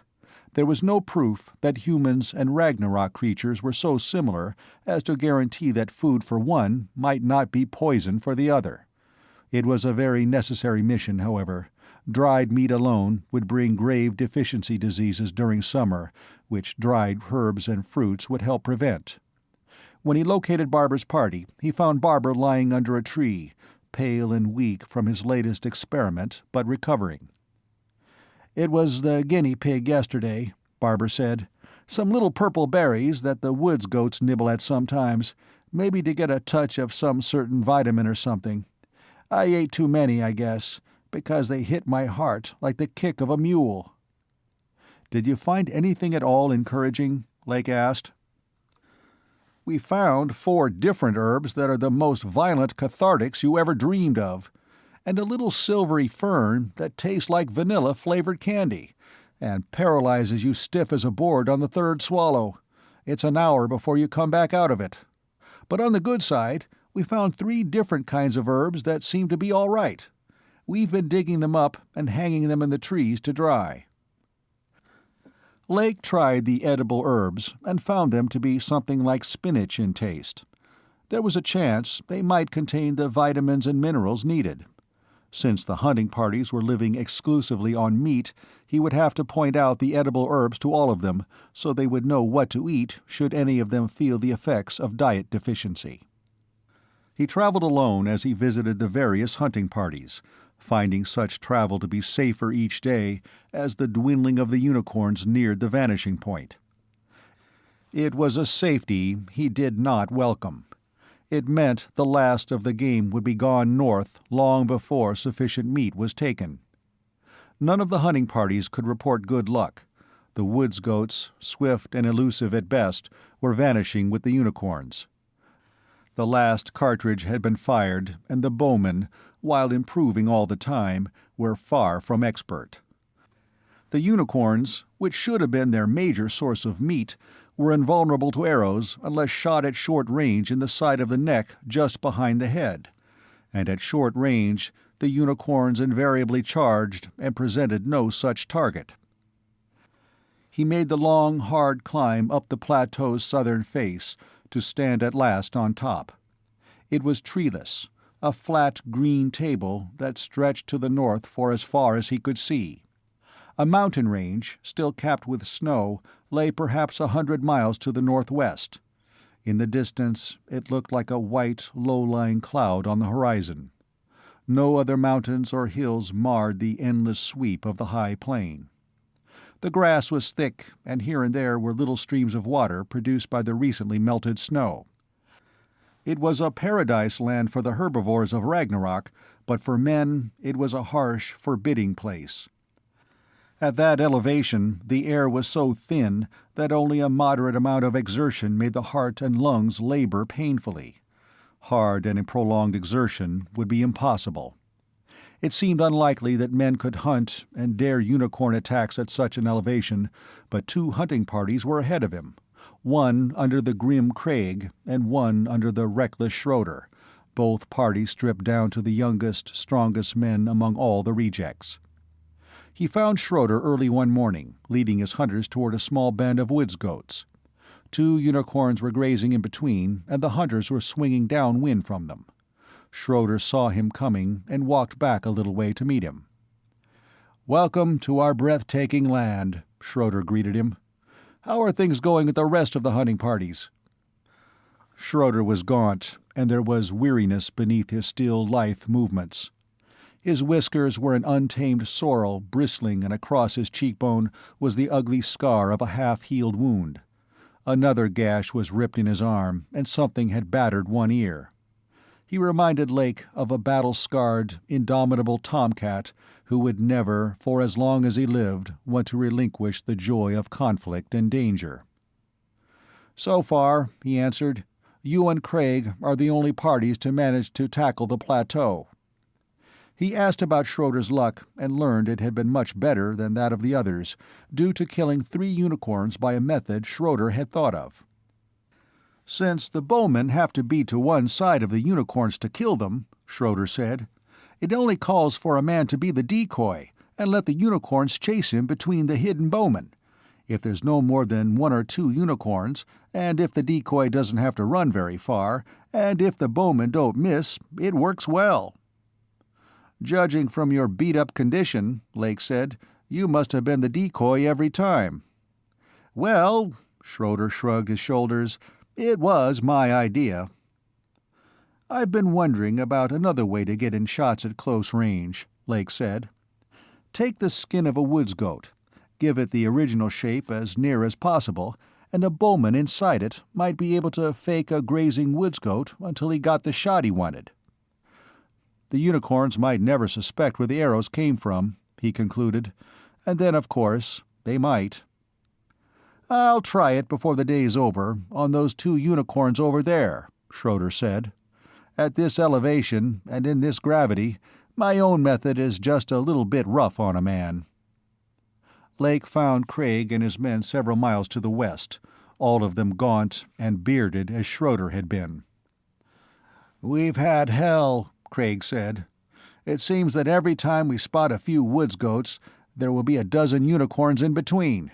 There was no proof that humans and Ragnarok creatures were so similar as to guarantee that food for one might not be poison for the other. It was a very necessary mission, however. Dried meat alone would bring grave deficiency diseases during summer, which dried herbs and fruits would help prevent. When he located Barber's party, he found Barber lying under a tree, pale and weak from his latest experiment, but recovering. "It was the guinea pig yesterday," Barber said. "Some little purple berries that the woods goats nibble at sometimes, maybe to get a touch of some certain vitamin or something. I ate too many, I guess, because they hit my heart like the kick of a mule." "Did you find anything at all encouraging?" Lake asked. "We found 4 different herbs that are the most violent cathartics you ever dreamed of, and a little silvery fern that tastes like vanilla-flavored candy, and paralyzes you stiff as a board on the 3rd swallow. it's an hour before you come back out of it. But on the good side, we found 3 different kinds of herbs that seem to be all right. We've been digging them up and hanging them in the trees to dry." Lake tried the edible herbs and found them to be something like spinach in taste. There was a chance they might contain the vitamins and minerals needed. Since the hunting parties were living exclusively on meat, he would have to point out the edible herbs to all of them, so they would know what to eat should any of them feel the effects of diet deficiency. He traveled alone as he visited the various hunting parties, finding such travel to be safer each day as the dwindling of the unicorns neared the vanishing point. It was a safety he did not welcome. It meant the last of the game would be gone north long before sufficient meat was taken. None of the hunting parties could report good luck. The woods goats, swift and elusive at best, were vanishing with the unicorns. The last cartridge had been fired, and the bowmen, while improving all the time, were far from expert. The unicorns, which should have been their major source of meat, were invulnerable to arrows unless shot at short range in the side of the neck just behind the head, and at short range the unicorns invariably charged and presented no such target. He made the long, hard climb up the plateau's southern face to stand at last on top. It was treeless, a flat green table that stretched to the north for as far as he could see. A mountain range, still capped with snow, lay perhaps 100 miles to the northwest. In the distance, it looked like a white, low-lying cloud on the horizon. No other mountains or hills marred the endless sweep of the high plain. The grass was thick, and here and there were little streams of water produced by the recently melted snow. It was a paradise land for the herbivores of Ragnarok, but for men it was a harsh, forbidding place. At that elevation, the air was so thin that only a moderate amount of exertion made the heart and lungs labor painfully. Hard and prolonged exertion would be impossible. It seemed unlikely that men could hunt and dare unicorn attacks at such an elevation, but 2 hunting parties were ahead of him, one under the grim Craig and one under the reckless Schroeder, both parties stripped down to the youngest, strongest men among all the rejects. He found Schroeder early one morning, leading his hunters toward a small band of woods goats. 2 unicorns were grazing in between, and the hunters were swinging downwind from them. Schroeder saw him coming and walked back a little way to meet him. "Welcome to our breathtaking land," Schroeder greeted him. "How are things going with the rest of the hunting parties?" Schroeder was gaunt, and there was weariness beneath his still lithe movements. His whiskers were an untamed sorrel bristling, and across his cheekbone was the ugly scar of a half-healed wound. Another gash was ripped in his arm, and something had battered one ear. He reminded Lake of a battle-scarred, indomitable tomcat who would never, for as long as he lived, want to relinquish the joy of conflict and danger. "So far," he answered, "you and Craig are the only parties to manage to tackle the plateau." He asked about Schroeder's luck and learned it had been much better than that of the others, due to killing 3 unicorns by a method Schroeder had thought of. "Since the bowmen have to be to one side of the unicorns to kill them," Schroeder said, "it only calls for a man to be the decoy and let the unicorns chase him between the hidden bowmen. If there's no more than 1 or 2 unicorns, and if the decoy doesn't have to run very far, and if the bowmen don't miss, it works well." "Judging from your beat-up condition," Lake said, "you must have been the decoy every time." "Well," Schroeder shrugged his shoulders, "it was my idea." "I've been wondering about another way to get in shots at close range," Lake said. "Take the skin of a woods goat, give it the original shape as near as possible, and a bowman inside it might be able to fake a grazing woods goat until he got the shot he wanted. The unicorns might never suspect where the arrows came from," he concluded, "and then, of course, they might." "I'll try it before the day's over, on those 2 unicorns over there," Schroeder said. "At this elevation, and in this gravity, my own method is just a little bit rough on a man." Lake found Craig and his men several miles to the west, all of them gaunt and bearded as Schroeder had been. "We've had hell," Craig said. "It seems that every time we spot a few woods goats, there will be a dozen unicorns in between.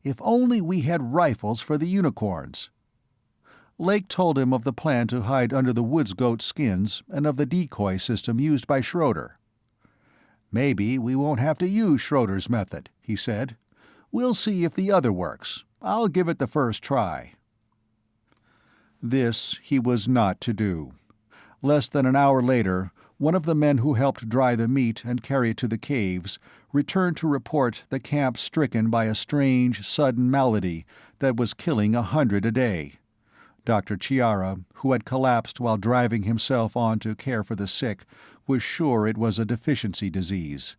If only we had rifles for the unicorns." Lake told him of the plan to hide under the woods goat skins and of the decoy system used by Schroeder. "Maybe we won't have to use Schroeder's method," he said. "We'll see if the other works. I'll give it the first try." This he was not to do. Less than an hour later, one of the men who helped dry the meat and carry it to the caves returned to report the camp stricken by a strange, sudden malady that was killing 100 a day. Dr. Chiara, who had collapsed while driving himself on to care for the sick, was sure it was a deficiency disease.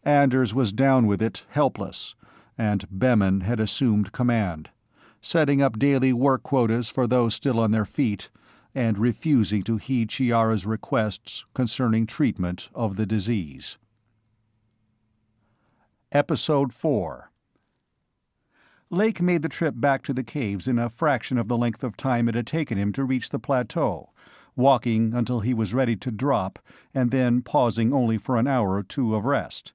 Anders was down with it, helpless, and Bemin had assumed command, setting up daily work quotas for those still on their feet, and refusing to heed Chiara's requests concerning treatment of the disease. Episode 4. Lake made the trip back to the caves in a fraction of the length of time it had taken him to reach the plateau, walking until he was ready to drop, and then pausing only for an hour or two of rest.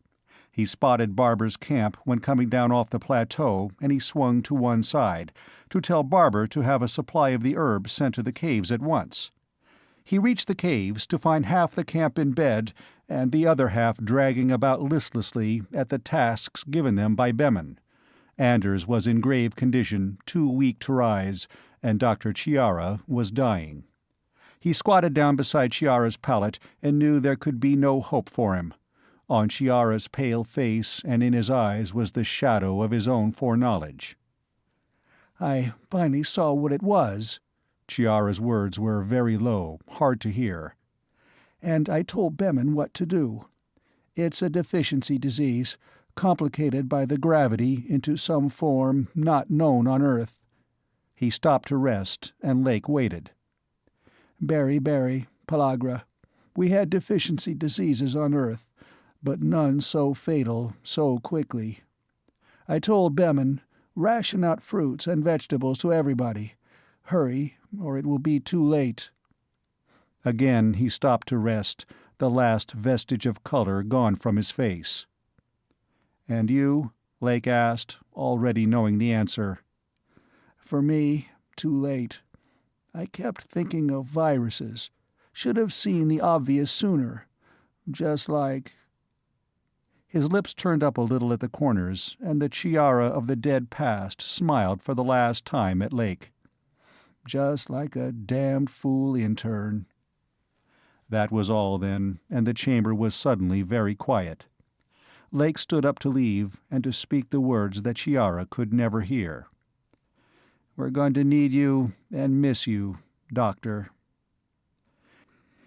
He spotted Barber's camp when coming down off the plateau, and he swung to one side, to tell Barber to have a supply of the herb sent to the caves at once. He reached the caves to find half the camp in bed and the other half dragging about listlessly at the tasks given them by Bemin. Anders was in grave condition, too weak to rise, and Dr. Chiara was dying. He squatted down beside Chiara's pallet and knew there could be no hope for him. On Chiara's pale face and in his eyes was the shadow of his own foreknowledge. "I finally saw what it was." Chiara's words were very low, hard to hear. "And I told Bemin what to do. It's a deficiency disease, complicated by the gravity into some form not known on Earth." He stopped to rest, and Lake waited. "Berry, pellagra. We had deficiency diseases on Earth, but none so fatal so quickly. I told Bemin, ration out fruits and vegetables to everybody. Hurry, or it will be too late." Again he stopped to rest, the last vestige of color gone from his face. "And you?" Lake asked, already knowing the answer. "For me, too late. I kept thinking of viruses. Should have seen the obvious sooner. Just like—" His lips turned up a little at the corners, and the Chiara of the dead past smiled for the last time at Lake. "Just like a damned fool intern." That was all, then, and the chamber was suddenly very quiet. Lake stood up to leave, and to speak the words that Chiara could never hear. "We're going to need you and miss you, Doctor."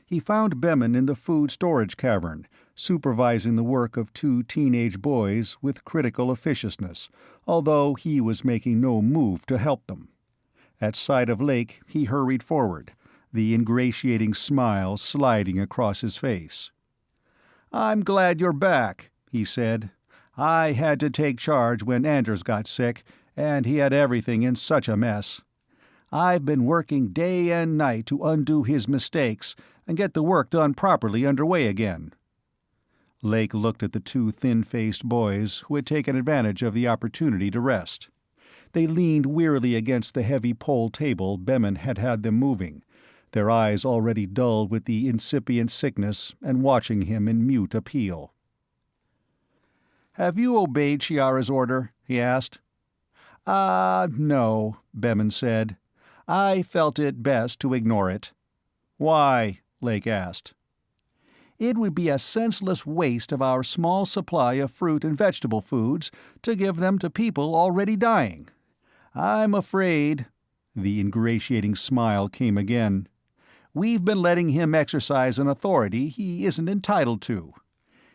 He found Bemin in the food storage cavern, supervising the work of two teenage boys with critical officiousness, although he was making no move to help them. At sight of Lake, he hurried forward, the ingratiating smile sliding across his face. "I'm glad you're back," he said. "I had to take charge when Anders got sick, and he had everything in such a mess. I've been working day and night to undo his mistakes and get the work done properly underway again." Lake looked at the two thin-faced boys who had taken advantage of the opportunity to rest. They leaned wearily against the heavy pole table Bemin had had them moving, their eyes already dulled with the incipient sickness, and watching him in mute appeal. "Have you obeyed Chiara's order?" he asked. No," Bemin said. "I felt it best to ignore it." "Why?" Lake asked. "It would be a senseless waste of our small supply of fruit and vegetable foods to give them to people already dying. I'm afraid—" the ingratiating smile came again. "We've been letting him exercise an authority he isn't entitled to.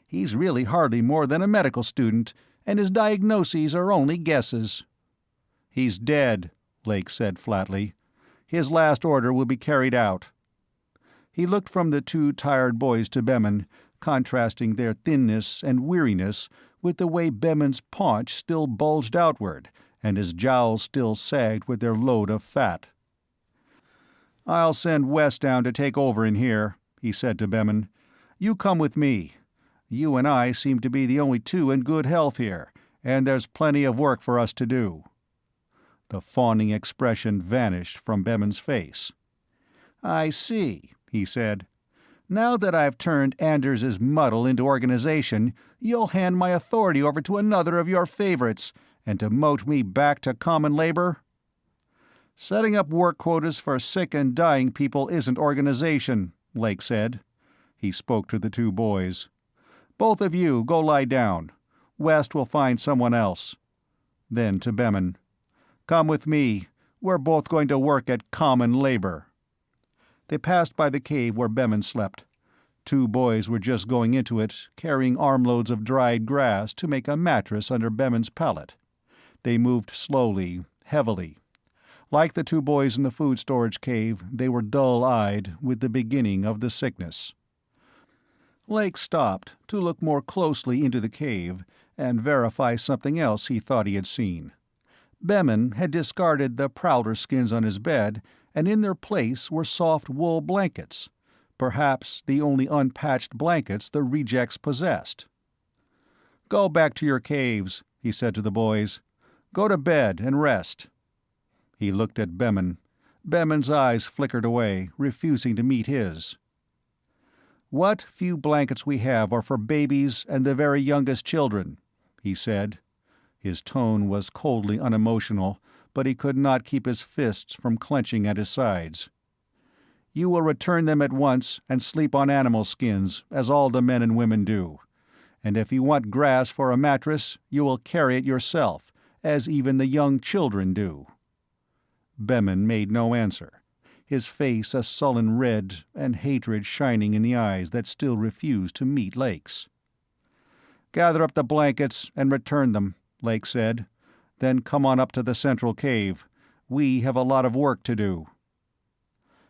He's really hardly more than a medical student, and his diagnoses are only guesses." "He's dead," Lake said flatly. "His last order will be carried out." He looked from the two tired boys to Bemin, contrasting their thinness and weariness with the way Bemin's paunch still bulged outward, and his jowls still sagged with their load of fat. "I'll send West down to take over in here," he said to Bemin. "You come with me. You and I seem to be the only two in good health here, and there's plenty of work for us to do." The fawning expression vanished from Bemin's face. "I see," he said. "Now that I've turned Anders's muddle into organization, you'll hand my authority over to another of your favorites, and demote me back to common labor?" "Setting up work quotas for sick and dying people isn't organization," Lake said. He spoke to the two boys. "Both of you go lie down. West will find someone else." Then to Bemin, "Come with me. We're both going to work at common labor." They passed by the cave where Bemin slept. Two boys were just going into it, carrying armloads of dried grass to make a mattress under Bemin's pallet. They moved slowly, heavily. Like the two boys in the food storage cave, they were dull-eyed with the beginning of the sickness. Lake stopped to look more closely into the cave and verify something else he thought he had seen. Bemin had discarded the prowler skins on his bed, and in their place were soft wool blankets, perhaps the only unpatched blankets the rejects possessed. "Go back to your caves," he said to the boys. "Go to bed and rest." He looked at Bemin. Bemin's eyes flickered away, refusing to meet his. "What few blankets we have are for babies and the very youngest children," he said. His tone was coldly unemotional, but he could not keep his fists from clenching at his sides. "You will return them at once and sleep on animal skins, as all the men and women do. And if you want grass for a mattress, you will carry it yourself, as even the young children do." Bemin made no answer, his face a sullen red and hatred shining in the eyes that still refused to meet Lake's. "Gather up the blankets and return them," Lake said. "Then come on up to the central cave. We have a lot of work to do."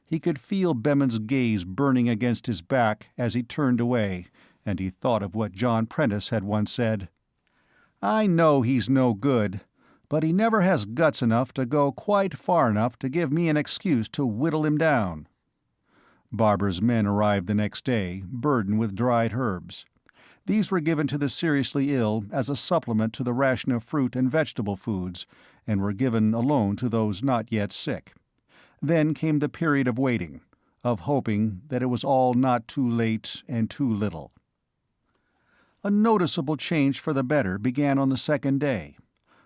He could feel Bemin's gaze burning against his back as he turned away, and he thought of what John Prentice had once said. "I know he's no good, but he never has guts enough to go quite far enough to give me an excuse to whittle him down." Barber's men arrived the next day, burdened with dried herbs. These were given to the seriously ill as a supplement to the ration of fruit and vegetable foods, and were given alone to those not yet sick. Then came the period of waiting, of hoping that it was all not too late and too little. A noticeable change for the better began on the second day.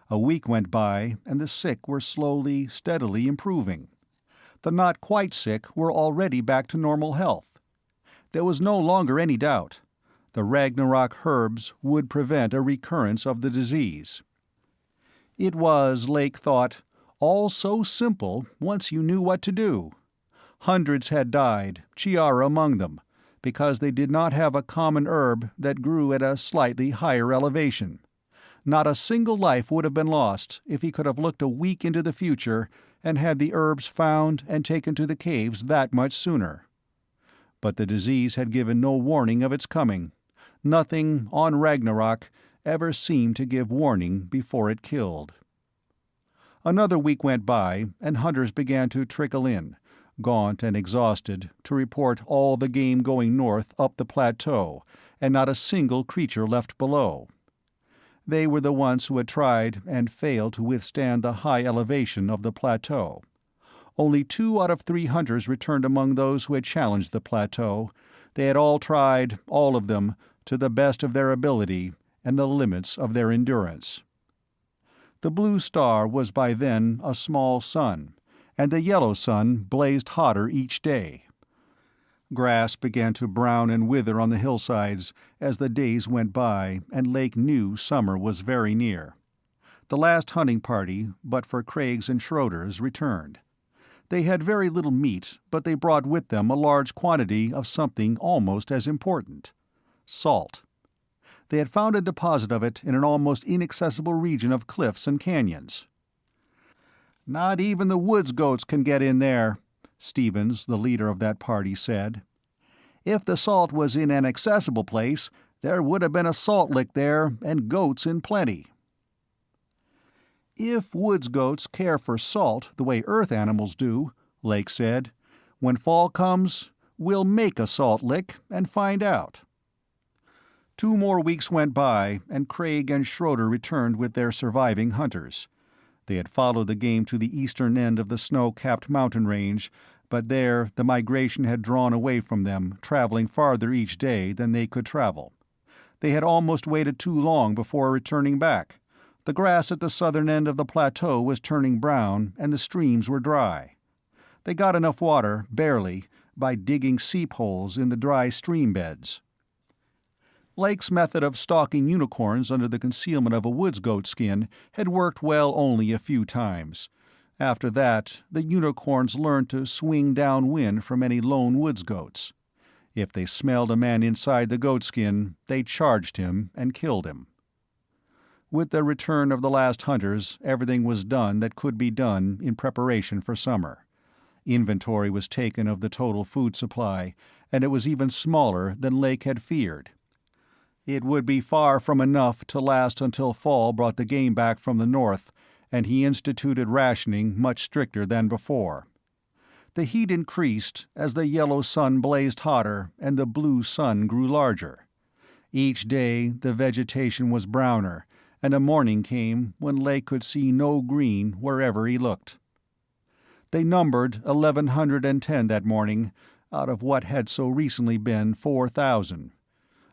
A week went by, and the sick were slowly, steadily improving. The not quite sick were already back to normal health. There was no longer any doubt. The Ragnarok herbs would prevent a recurrence of the disease. It was, Lake thought, all so simple once you knew what to do. Hundreds had died, Chiara among them, because they did not have a common herb that grew at a slightly higher elevation. Not a single life would have been lost if he could have looked a week into the future and had the herbs found and taken to the caves that much sooner. But the disease had given no warning of its coming. Nothing, on Ragnarok, ever seemed to give warning before it killed. Another week went by, and hunters began to trickle in, gaunt and exhausted, to report all the game going north up the plateau, and not a single creature left below. They were the ones who had tried and failed to withstand the high elevation of the plateau. Only 2 out of 3 hunters returned among those who had challenged the plateau. They had all tried, all of them, to the best of their ability and the limits of their endurance. The blue star was by then a small sun, and the yellow sun blazed hotter each day. Grass began to brown and wither on the hillsides as the days went by, and Lake knew summer was very near. The last hunting party, but for Craig's and Schroeder's, returned. They had very little meat, but they brought with them a large quantity of something almost as important: salt. They had found a deposit of it in an almost inaccessible region of cliffs and canyons. "Not even the woods goats can get in there," Stevens, the leader of that party, said. "If the salt was in an accessible place, there would have been a salt lick there and goats in plenty." "If woods goats care for salt the way Earth animals do," Lake said, "when fall comes, we'll make a salt lick and find out." 2 more weeks went by, and Craig and Schroeder returned with their surviving hunters. They had followed the game to the eastern end of the snow-capped mountain range, but there the migration had drawn away from them, traveling farther each day than they could travel. They had almost waited too long before returning back. The grass at the southern end of the plateau was turning brown, and the streams were dry. They got enough water, barely, by digging seep holes in the dry stream beds. Lake's method of stalking unicorns under the concealment of a woods goat skin had worked well only a few times. After that, the unicorns learned to swing downwind from any lone woods goats. If they smelled a man inside the goatskin, they charged him and killed him. With the return of the last hunters, everything was done that could be done in preparation for summer. Inventory was taken of the total food supply, and it was even smaller than Lake had feared. It would be far from enough to last until fall brought the game back from the north, and he instituted rationing much stricter than before. The heat increased as the yellow sun blazed hotter and the blue sun grew larger. Each day the vegetation was browner, and a morning came when Lake could see no green wherever he looked. They numbered 1,110 that morning, out of what had so recently been 4,000.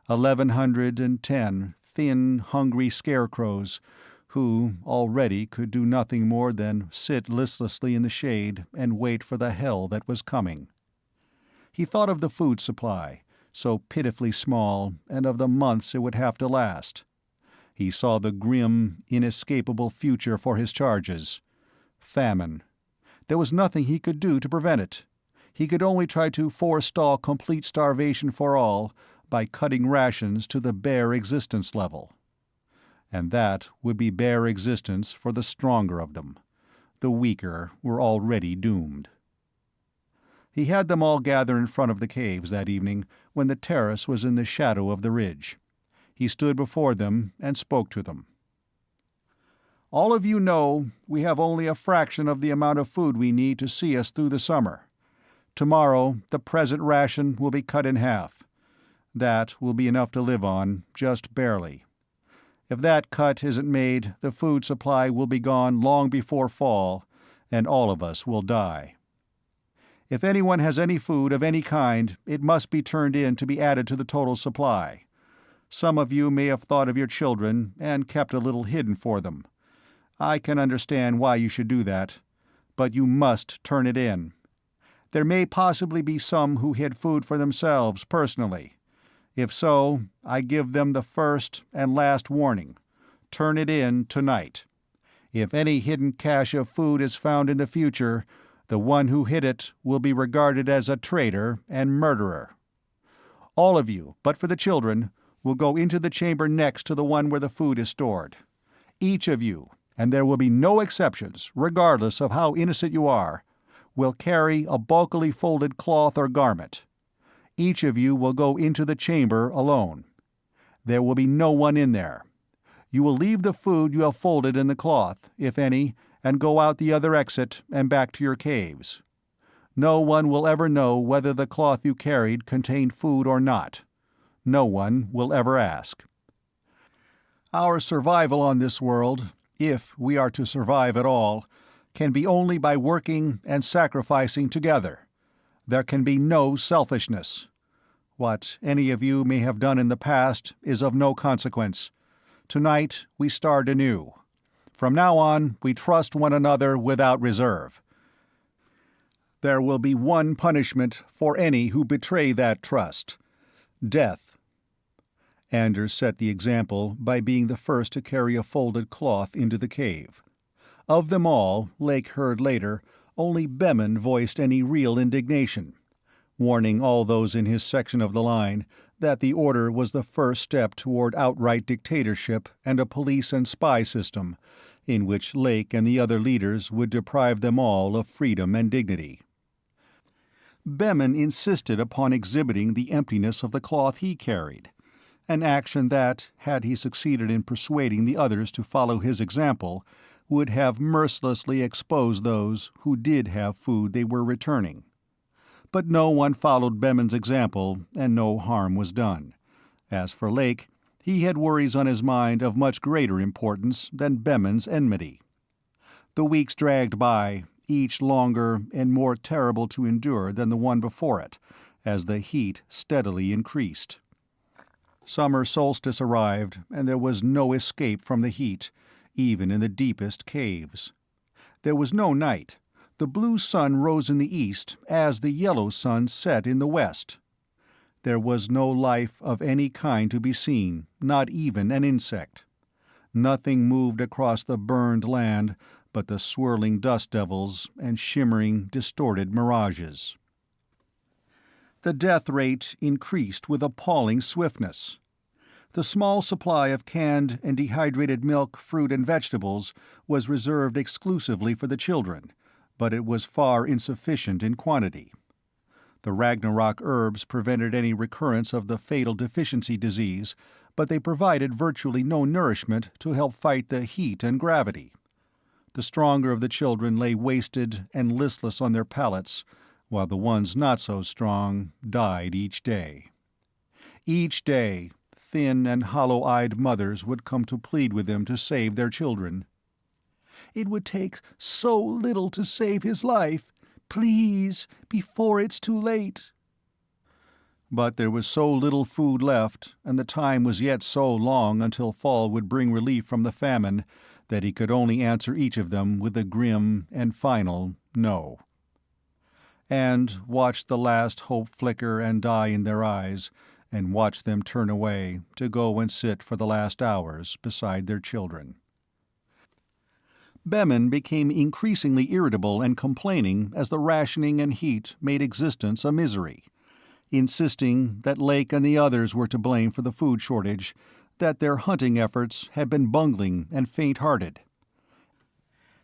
1,110 thin, hungry scarecrows, who already could do nothing more than sit listlessly in the shade and wait for the hell that was coming. He thought of the food supply, so pitifully small, and of the months it would have to last. He saw the grim, inescapable future for his charges. Famine. There was nothing he could do to prevent it. He could only try to forestall complete starvation for all by cutting rations to the bare existence level. And that would be bare existence for the stronger of them. The weaker were already doomed. He had them all gather in front of the caves that evening, when the terrace was in the shadow of the ridge. He stood before them and spoke to them. "All of you know we have only a fraction of the amount of food we need to see us through the summer. Tomorrow the present ration will be cut in half. That will be enough to live on, just barely. If that cut isn't made, the food supply will be gone long before fall, and all of us will die. If anyone has any food of any kind, it must be turned in to be added to the total supply. Some of you may have thought of your children and kept a little hidden for them. I can understand why you should do that, but you must turn it in. There may possibly be some who hid food for themselves personally. If so, I give them the first and last warning. Turn it in tonight. If any hidden cache of food is found in the future, the one who hid it will be regarded as a traitor and murderer. All of you, but for the children, will go into the chamber next to the one where the food is stored. Each of you, and there will be no exceptions, regardless of how innocent you are, will carry a bulkily folded cloth or garment. Each of you will go into the chamber alone. There will be no one in there. You will leave the food you have folded in the cloth, if any, and go out the other exit and back to your caves. No one will ever know whether the cloth you carried contained food or not. No one will ever ask. Our survival on this world, if we are to survive at all, can be only by working and sacrificing together. There can be no selfishness. What any of you may have done in the past is of no consequence. Tonight we start anew. From now on, we trust one another without reserve. There will be one punishment for any who betray that trust: death." Anders set the example by being the first to carry a folded cloth into the cave. Of them all, Lake heard later, only Bemin voiced any real indignation, warning all those in his section of the line that the order was the first step toward outright dictatorship and a police and spy system, in which Lake and the other leaders would deprive them all of freedom and dignity. Bemin insisted upon exhibiting the emptiness of the cloth he carried, an action that, had he succeeded in persuading the others to follow his example, would have mercilessly exposed those who did have food they were returning. But no one followed Bemen's example, and no harm was done. As for Lake, he had worries on his mind of much greater importance than Bemen's enmity. The weeks dragged by, each longer and more terrible to endure than the one before it, as the heat steadily increased. Summer solstice arrived, and there was no escape from the heat, even in the deepest caves. There was no night. The blue sun rose in the east as the yellow sun set in the west. There was no life of any kind to be seen, not even an insect. Nothing moved across the burned land but the swirling dust devils and shimmering, distorted mirages. The death rate increased with appalling swiftness. The small supply of canned and dehydrated milk, fruit, and vegetables was reserved exclusively for the children, but it was far insufficient in quantity. The Ragnarok herbs prevented any recurrence of the fatal deficiency disease, but they provided virtually no nourishment to help fight the heat and gravity. The stronger of the children lay wasted and listless on their pallets, while the ones not so strong died each day. Each day, thin and hollow-eyed mothers would come to plead with them to save their children. "It would take so little to save his life. Please, before it's too late." But there was so little food left, and the time was yet so long until fall would bring relief from the famine, that he could only answer each of them with a grim and final no. And watch the last hope flicker and die in their eyes, and watch them turn away to go and sit for the last hours beside their children. Bemen became increasingly irritable and complaining as the rationing and heat made existence a misery, insisting that Lake and the others were to blame for the food shortage, that their hunting efforts had been bungling and faint-hearted.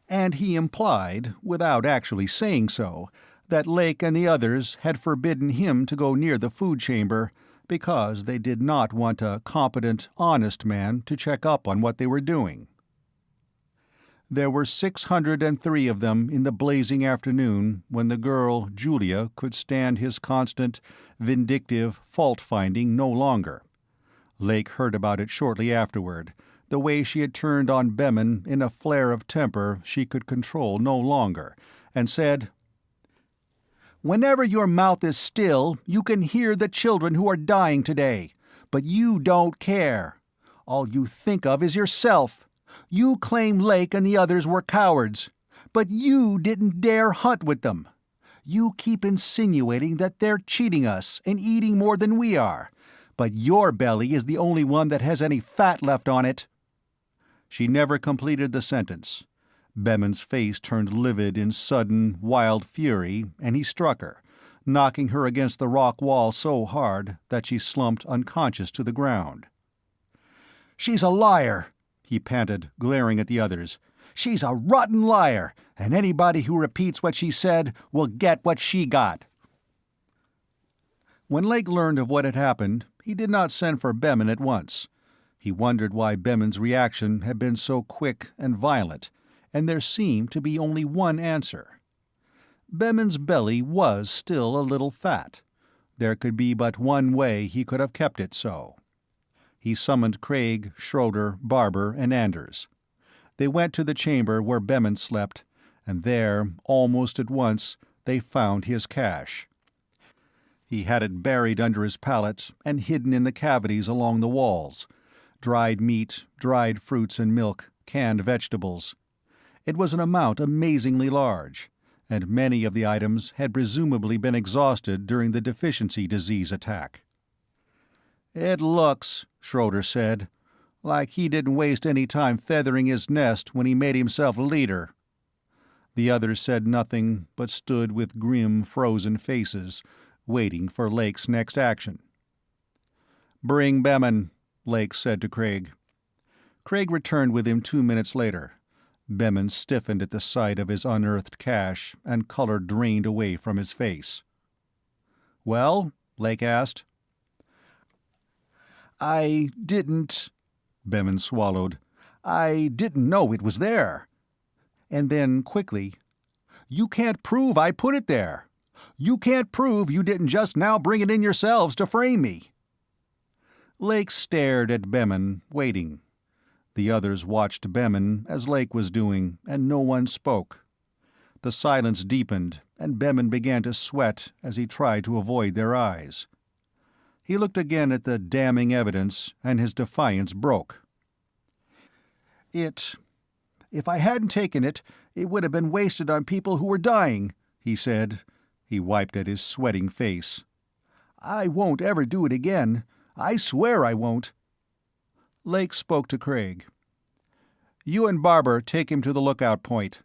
And he implied, without actually saying so, that Lake and the others had forbidden him to go near the food chamber because they did not want a competent, honest man to check up on what they were doing. There were 603 of them in the blazing afternoon when the girl, Julia, could stand his constant, vindictive fault-finding no longer. Lake heard about it shortly afterward, the way she had turned on Bemen in a flare of temper she could control no longer, and said, "Whenever your mouth is still, you can hear the children who are dying today, but you don't care. All you think of is yourself. You claim Lake and the others were cowards, but you didn't dare hunt with them. You keep insinuating that they're cheating us and eating more than we are, but your belly is the only one that has any fat left on it." She never completed the sentence. Bemen's face turned livid in sudden, wild fury, and he struck her, knocking her against the rock wall so hard that she slumped unconscious to the ground. "She's a liar!" he panted, glaring at the others. "She's a rotten liar, and anybody who repeats what she said will get what she got." When Lake learned of what had happened, he did not send for Bemen at once. He wondered why Bemen's reaction had been so quick and violent, and there seemed to be only one answer. Bemen's belly was still a little fat. There could be but one way he could have kept it so. He summoned Craig, Schroeder, Barber, and Anders. They went to the chamber where Bemen slept, and there, almost at once, they found his cache. He had it buried under his pallet and hidden in the cavities along the walls. Dried meat, dried fruits and milk, canned vegetables. It was an amount amazingly large, and many of the items had presumably been exhausted during the deficiency disease attack. "It looks," Schroeder said, "like he didn't waste any time feathering his nest when he made himself leader." The others said nothing, but stood with grim, frozen faces, waiting for Lake's next action. "Bring Bemen," Lake said to Craig. Craig returned with him 2 minutes later. Bemen stiffened at the sight of his unearthed cache, and color drained away from his face. "Well?" Lake asked. "I didn't—" Bemen swallowed. "I didn't know it was there." And then, quickly, "You can't prove I put it there. You can't prove you didn't just now bring it in yourselves to frame me." Lake stared at Bemin, waiting. The others watched Bemin as Lake was doing, and no one spoke. The silence deepened, and Bemin began to sweat as he tried to avoid their eyes. He looked again at the damning evidence, and his defiance broke. If I hadn't taken it, it would have been wasted on people who were dying," he said. He wiped at his sweating face. "I won't ever do it again. I swear I won't." Lake spoke to Craig. "You and Barber take him to the lookout point."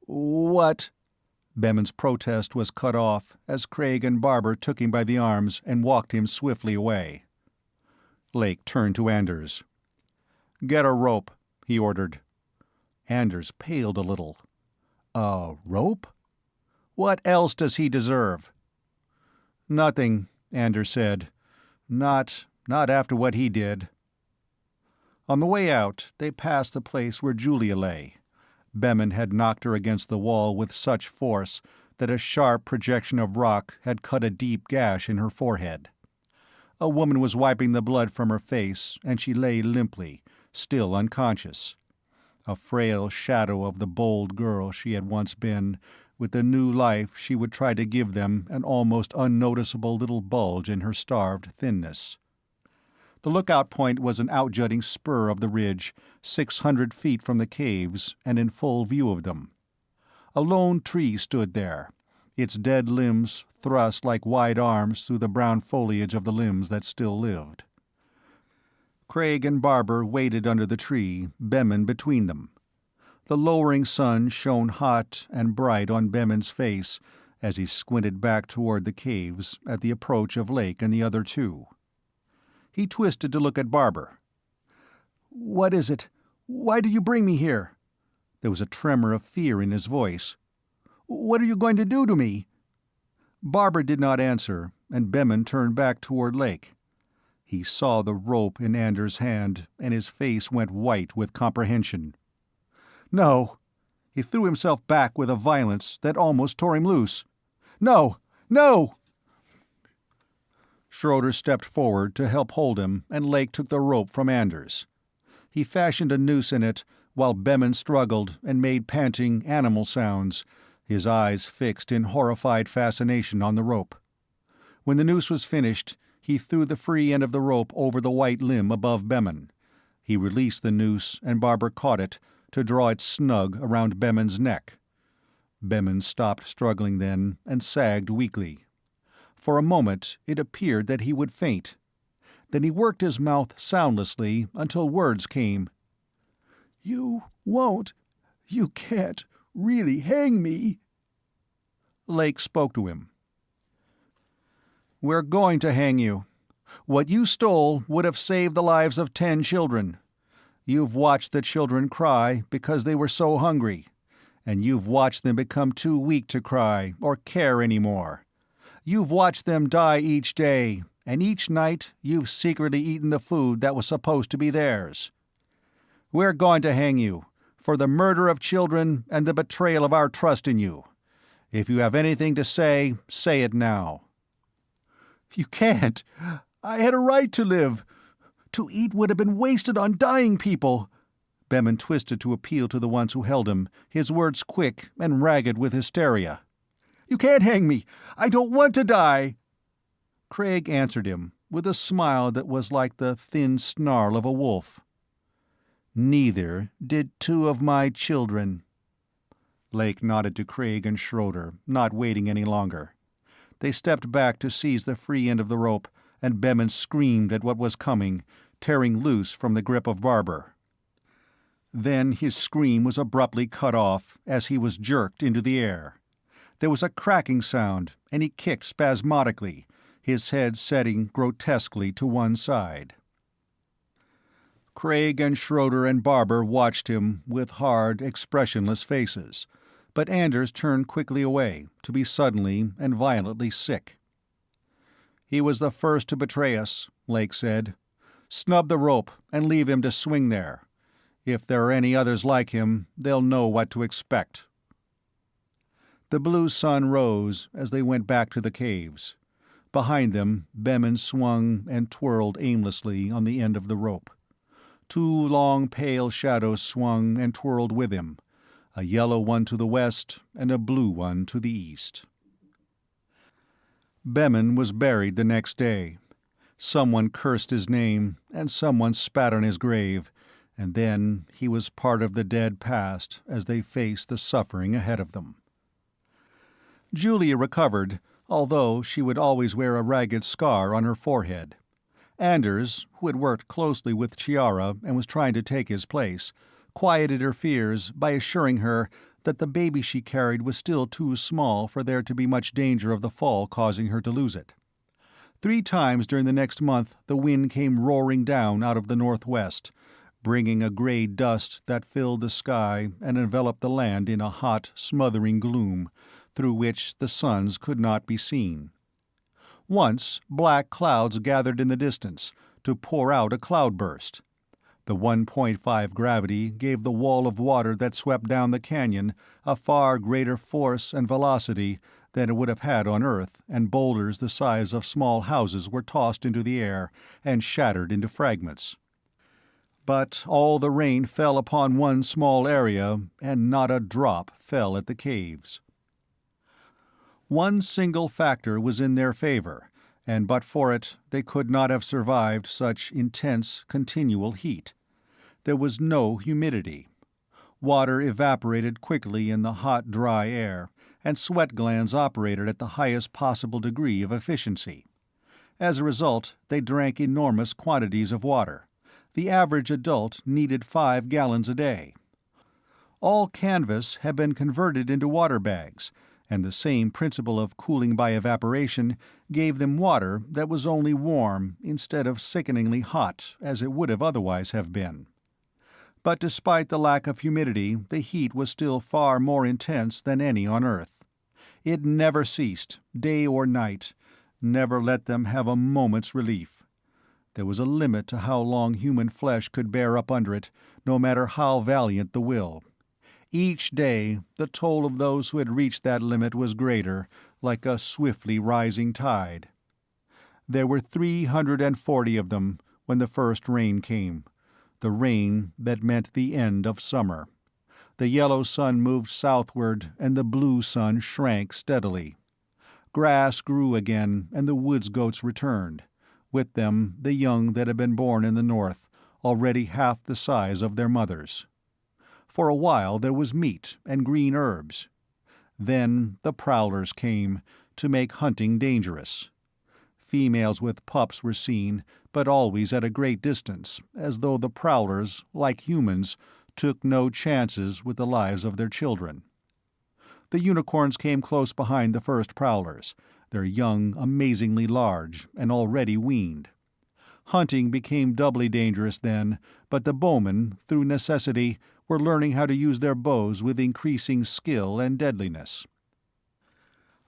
"What?" Bemin's protest was cut off as Craig and Barber took him by the arms and walked him swiftly away. Lake turned to Anders. "Get a rope," he ordered. Anders paled a little. "A rope? What else does he deserve?" "Nothing," Anders said. Not after what he did." On the way out, they passed the place where Julia lay. Bemin had knocked her against the wall with such force that a sharp projection of rock had cut a deep gash in her forehead. A woman was wiping the blood from her face, and she lay limply, still unconscious. A frail shadow of the bold girl she had once been, with the new life she would try to give them an almost unnoticeable little bulge in her starved thinness. The lookout point was an outjutting spur of the ridge, 600 feet from the caves and in full view of them. A lone tree stood there, its dead limbs thrust like wide arms through the brown foliage of the limbs that still lived. Craig and Barber waited under the tree, Bemin between them. The lowering sun shone hot and bright on Bemin's face as he squinted back toward the caves at the approach of Lake and the other two. He twisted to look at Barber. "What is it? Why did you bring me here?" There was a tremor of fear in his voice. "What are you going to do to me?" Barber did not answer, and Bemin turned back toward Lake. He saw the rope in Anders' hand, and his face went white with comprehension. "No!" He threw himself back with a violence that almost tore him loose. "No! No!" Schroeder stepped forward to help hold him, and Lake took the rope from Anders. He fashioned a noose in it, while Bemin struggled and made panting animal sounds, his eyes fixed in horrified fascination on the rope. When the noose was finished, he threw the free end of the rope over the white limb above Bemin. He released the noose, and Barber caught it, to draw it snug around Bemin's neck. Bemin stopped struggling then, and sagged weakly. For a moment it appeared that he would faint. Then he worked his mouth soundlessly until words came. "You can't really hang me." Lake spoke to him. "We're going to hang you. What you stole would have saved the lives of 10 children. You've watched the children cry because they were so hungry, and you've watched them become too weak to cry or care anymore. You've watched them die each day, and each night you've secretly eaten the food that was supposed to be theirs. We're going to hang you, for the murder of children and the betrayal of our trust in you. If you have anything to say, say it now." "You can't. I had a right to live. To eat would have been wasted on dying people." Bemin twisted to appeal to the ones who held him, his words quick and ragged with hysteria. "You can't hang me. I don't want to die." Craig answered him, with a smile that was like the thin snarl of a wolf. "Neither did 2 of my children." Lake nodded to Craig and Schroeder, not waiting any longer. They stepped back to seize the free end of the rope, and Bemin screamed at what was coming, tearing loose from the grip of Barber. Then his scream was abruptly cut off as he was jerked into the air. There was a cracking sound, and he kicked spasmodically, his head setting grotesquely to one side. Craig and Schroeder and Barber watched him with hard, expressionless faces, but Anders turned quickly away, to be suddenly and violently sick. "He was the first to betray us," Lake said. "Snub the rope and leave him to swing there. If there are any others like him, they'll know what to expect. The blue sun rose as they went back to the caves. Behind them, Bemin swung and twirled aimlessly on the end of the rope. Two long pale shadows swung and twirled with him, a yellow one to the west and a blue one to the east. Bemin was buried the next day. Someone cursed his name, and someone spat on his grave, and then he was part of the dead past as they faced the suffering ahead of them. Julia recovered, although she would always wear a ragged scar on her forehead. Anders, who had worked closely with Chiara and was trying to take his place, quieted her fears by assuring her that the baby she carried was still too small for there to be much danger of the fall causing her to lose it. 3 times during the next month the wind came roaring down out of the northwest, bringing a gray dust that filled the sky and enveloped the land in a hot, smothering gloom, through which the suns could not be seen. Once, black clouds gathered in the distance, to pour out a cloudburst. The 1.5 gravity gave the wall of water that swept down the canyon a far greater force and velocity than it would have had on Earth, and boulders the size of small houses were tossed into the air and shattered into fragments. But all the rain fell upon one small area, and not a drop fell at the caves. One single factor was in their favor, and but for it they could not have survived such intense, continual heat. There was no humidity. Water evaporated quickly in the hot, dry air, and sweat glands operated at the highest possible degree of efficiency. As a result, they drank enormous quantities of water. The average adult needed 5 gallons a day. All canvas had been converted into water bags, and the same principle of cooling by evaporation gave them water that was only warm instead of sickeningly hot as it would have otherwise have been. But despite the lack of humidity, the heat was still far more intense than any on Earth. It never ceased, day or night, never let them have a moment's relief. There was a limit to how long human flesh could bear up under it, no matter how valiant the will. Each day, the toll of those who had reached that limit was greater, like a swiftly rising tide. There were 340 of them when the first rain came, the rain that meant the end of summer. The yellow sun moved southward, and the blue sun shrank steadily. Grass grew again, and the woods goats returned. With them the young that had been born in the north, already half the size of their mothers. For a while there was meat and green herbs. Then the prowlers came, to make hunting dangerous. Females with pups were seen, but always at a great distance, as though the prowlers, like humans, took no chances with the lives of their children. The unicorns came close behind the first prowlers, their young amazingly large, and already weaned. Hunting became doubly dangerous then, but the bowmen, through necessity, were learning how to use their bows with increasing skill and deadliness.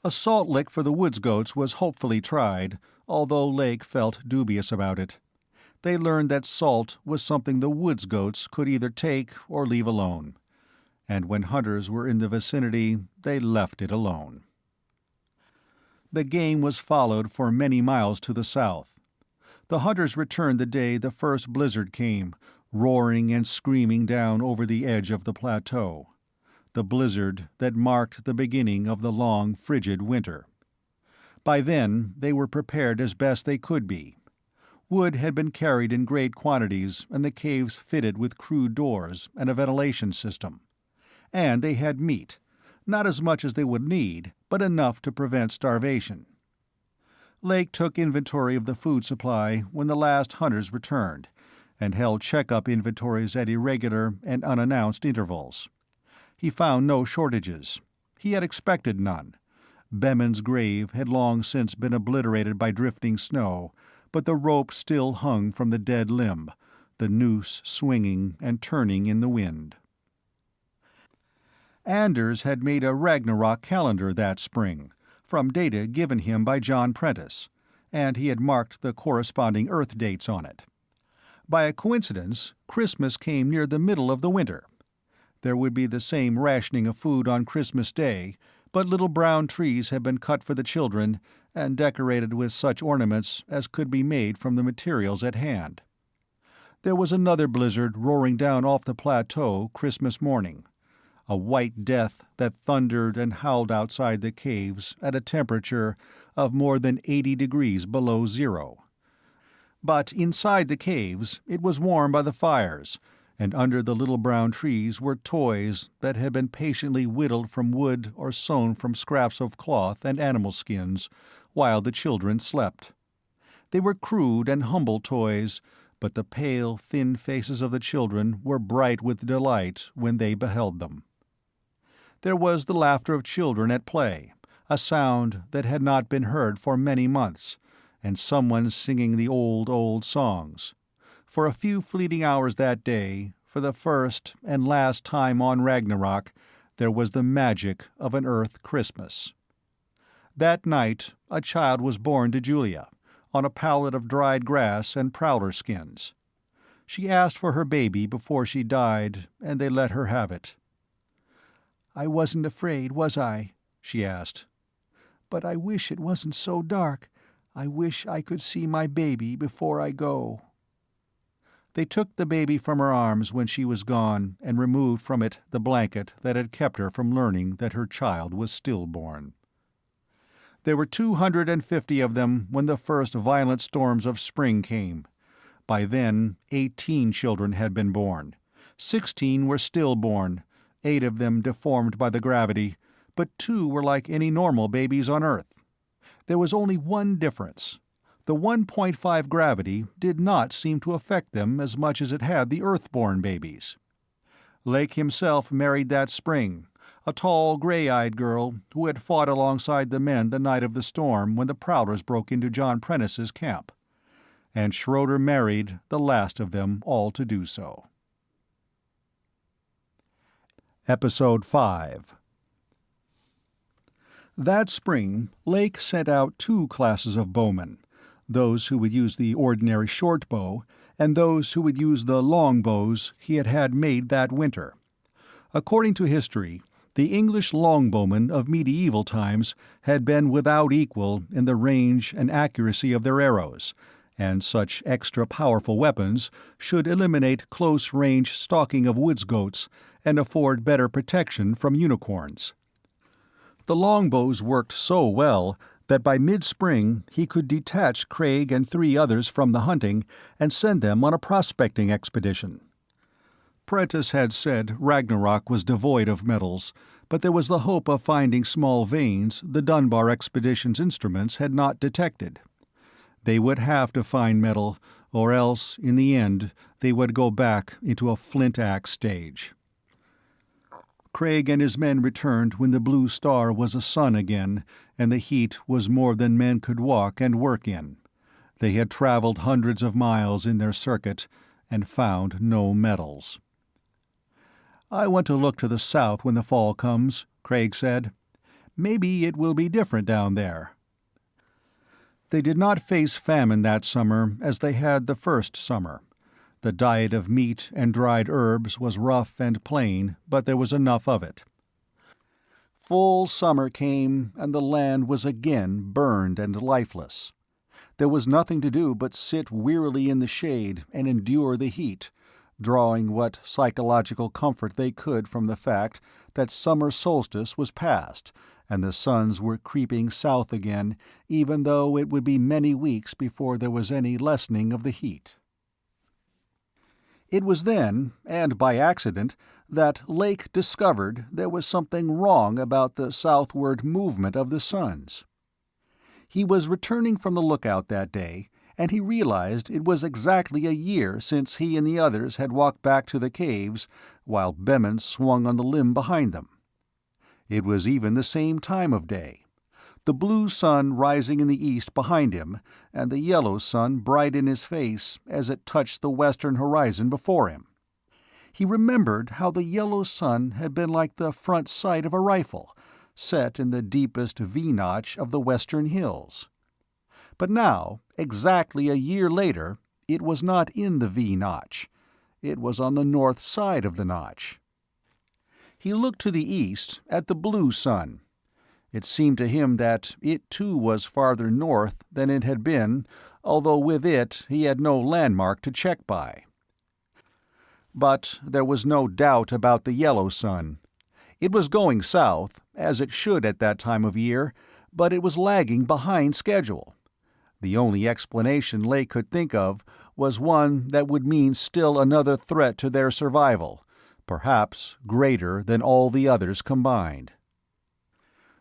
A salt lick for the woods goats was hopefully tried, although Lake felt dubious about it. They learned that salt was something the woods goats could either take or leave alone. And when hunters were in the vicinity, they left it alone. The game was followed for many miles to the south. The hunters returned the day the first blizzard came, roaring and screaming down over the edge of the plateau, the blizzard that marked the beginning of the long, frigid winter. By then they were prepared as best they could be. Wood had been carried in great quantities, and the caves fitted with crude doors and a ventilation system. And they had meat, not as much as they would need, but enough to prevent starvation. Lake took inventory of the food supply when the last hunters returned, and held check-up inventories at irregular and unannounced intervals. He found no shortages. He had expected none. Bemin's grave had long since been obliterated by drifting snow, but the rope still hung from the dead limb, the noose swinging and turning in the wind. Anders had made a Ragnarok calendar that spring, from data given him by John Prentice, and he had marked the corresponding Earth dates on it. By a coincidence, Christmas came near the middle of the winter. There would be the same rationing of food on Christmas Day, but little brown trees had been cut for the children and decorated with such ornaments as could be made from the materials at hand. There was another blizzard roaring down off the plateau Christmas morning, a white death that thundered and howled outside the caves at a temperature of more than 80 degrees below zero. But inside the caves it was warm by the fires, and under the little brown trees were toys that had been patiently whittled from wood or sewn from scraps of cloth and animal skins, while the children slept. They were crude and humble toys, but the pale, thin faces of the children were bright with delight when they beheld them. There was the laughter of children at play, a sound that had not been heard for many months, and someone singing the old, old songs. For a few fleeting hours that day, for the first and last time on Ragnarok, there was the magic of an Earth Christmas. That night, a child was born to Julia, on a pallet of dried grass and prowler skins. She asked for her baby before she died, and they let her have it. "I wasn't afraid, was I?" she asked. "But I wish it wasn't so dark. I wish I could see my baby before I go." They took the baby from her arms when she was gone and removed from it the blanket that had kept her from learning that her child was stillborn. There were 250 of them when the first violent storms of spring came. By then, 18 children had been born. 16 were stillborn, 8 of them deformed by the gravity, but 2 were like any normal babies on Earth. There was only one difference. The 1.5 gravity did not seem to affect them as much as it had the Earth-born babies. Lake himself married that spring, a tall, gray-eyed girl who had fought alongside the men the night of the storm when the Prowlers broke into John Prentice's camp. And Schroeder married the last of them all to do so. Episode 5. That spring, Lake sent out 2 classes of bowmen, those who would use the ordinary short bow, and those who would use the long bows he had had made that winter. According to history, the English longbowmen of medieval times had been without equal in the range and accuracy of their arrows, and such extra-powerful weapons should eliminate close-range stalking of woods goats and afford better protection from unicorns. The longbows worked so well that by mid-spring he could detach Craig and 3 others from the hunting and send them on a prospecting expedition. Prentice had said Ragnarok was devoid of metals, but there was the hope of finding small veins the Dunbar expedition's instruments had not detected. They would have to find metal, or else, in the end, they would go back into a flint-axe stage. Craig and his men returned when the blue star was a sun again, and the heat was more than men could walk and work in. They had traveled hundreds of miles in their circuit, and found no metals. "I want to look to the south when the fall comes," Craig said. "Maybe it will be different down there." They did not face famine that summer as they had the first summer. The diet of meat and dried herbs was rough and plain, but there was enough of it. Full summer came, and the land was again burned and lifeless. There was nothing to do but sit wearily in the shade and endure the heat, drawing what psychological comfort they could from the fact that summer solstice was past, and the suns were creeping south again, even though it would be many weeks before there was any lessening of the heat. It was then, and by accident, that Lake discovered there was something wrong about the southward movement of the suns. He was returning from the lookout that day, and he realized it was exactly a year since he and the others had walked back to the caves, while Bemin swung on the limb behind them. It was even the same time of day, the blue sun rising in the east behind him, and the yellow sun bright in his face as it touched the western horizon before him. He remembered how the yellow sun had been like the front sight of a rifle, set in the deepest V-notch of the western hills. But now, exactly a year later, it was not in the V-notch. It was on the north side of the notch. He looked to the east at the blue sun. It seemed to him that it too was farther north than it had been, although with it he had no landmark to check by. But there was no doubt about the yellow sun. It was going south, as it should at that time of year, but it was lagging behind schedule. The only explanation Lake could think of was one that would mean still another threat to their survival, perhaps greater than all the others combined.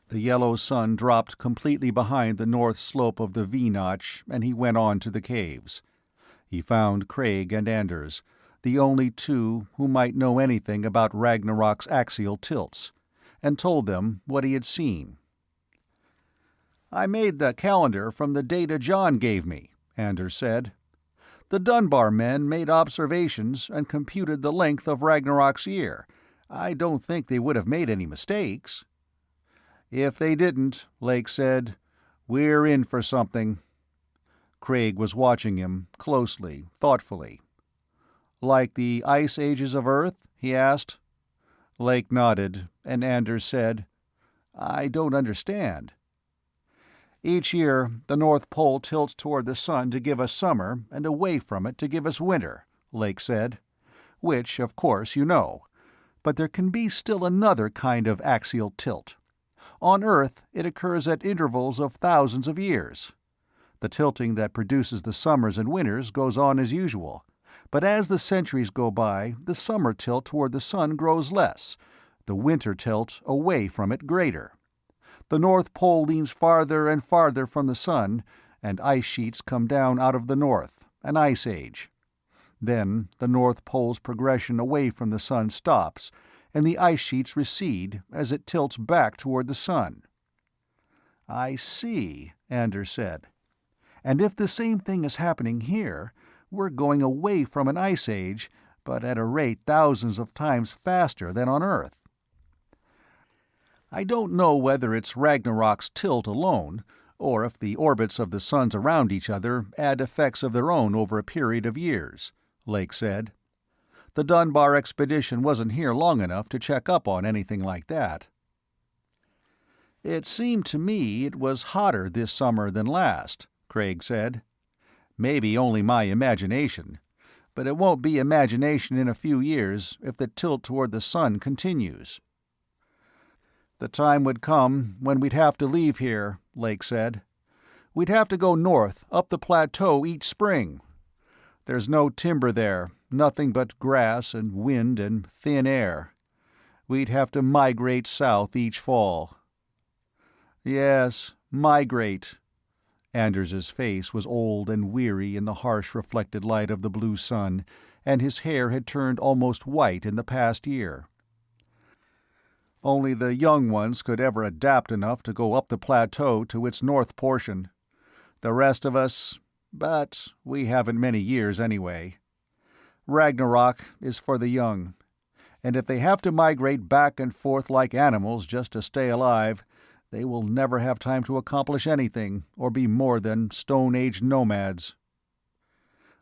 The yellow sun dropped completely behind the north slope of the V-notch, and he went on to the caves. He found Craig and Anders, the only two who might know anything about Ragnarok's axial tilts, and told them what he had seen. "I made the calendar from the data John gave me," Anders said. "The Dunbar men made observations and computed the length of Ragnarok's year. I don't think they would have made any mistakes." "If they didn't," Lake said, "we're in for something." Craig was watching him, closely, thoughtfully. "Like the ice ages of Earth?" he asked. Lake nodded, and Anders said, "I don't understand." "Each year, the North Pole tilts toward the sun to give us summer, and away from it to give us winter," Lake said. "Which, of course, you know. But there can be still another kind of axial tilt. On Earth, it occurs at intervals of thousands of years. The tilting that produces the summers and winters goes on as usual, but as the centuries go by, the summer tilt toward the sun grows less, the winter tilt away from it greater. The North Pole leans farther and farther from the sun, and ice sheets come down out of the north, an ice age. Then the North Pole's progression away from the sun stops, and the ice sheets recede as it tilts back toward the sun." "I see," Anders said. "And if the same thing is happening here, we're going away from an ice age, but at a rate thousands of times faster than on Earth." "I don't know whether it's Ragnarok's tilt alone, or if the orbits of the suns around each other add effects of their own over a period of years," Lake said. "The Dunbar expedition wasn't here long enough to check up on anything like that." "It seemed to me it was hotter this summer than last," Craig said. "Maybe only my imagination, but it won't be imagination in a few years if the tilt toward the sun continues." "The time would come when we'd have to leave here," Lake said. "We'd have to go north, up the plateau each spring. There's no timber there, nothing but grass and wind and thin air. We'd have to migrate south each fall." "Yes, migrate." Anders's face was old and weary in the harsh reflected light of the blue sun, and his hair had turned almost white in the past year. "Only the young ones could ever adapt enough to go up the plateau to its north portion. The rest of us, but we haven't many years anyway. Ragnarok is for the young, and if they have to migrate back and forth like animals just to stay alive, they will never have time to accomplish anything or be more than Stone Age nomads."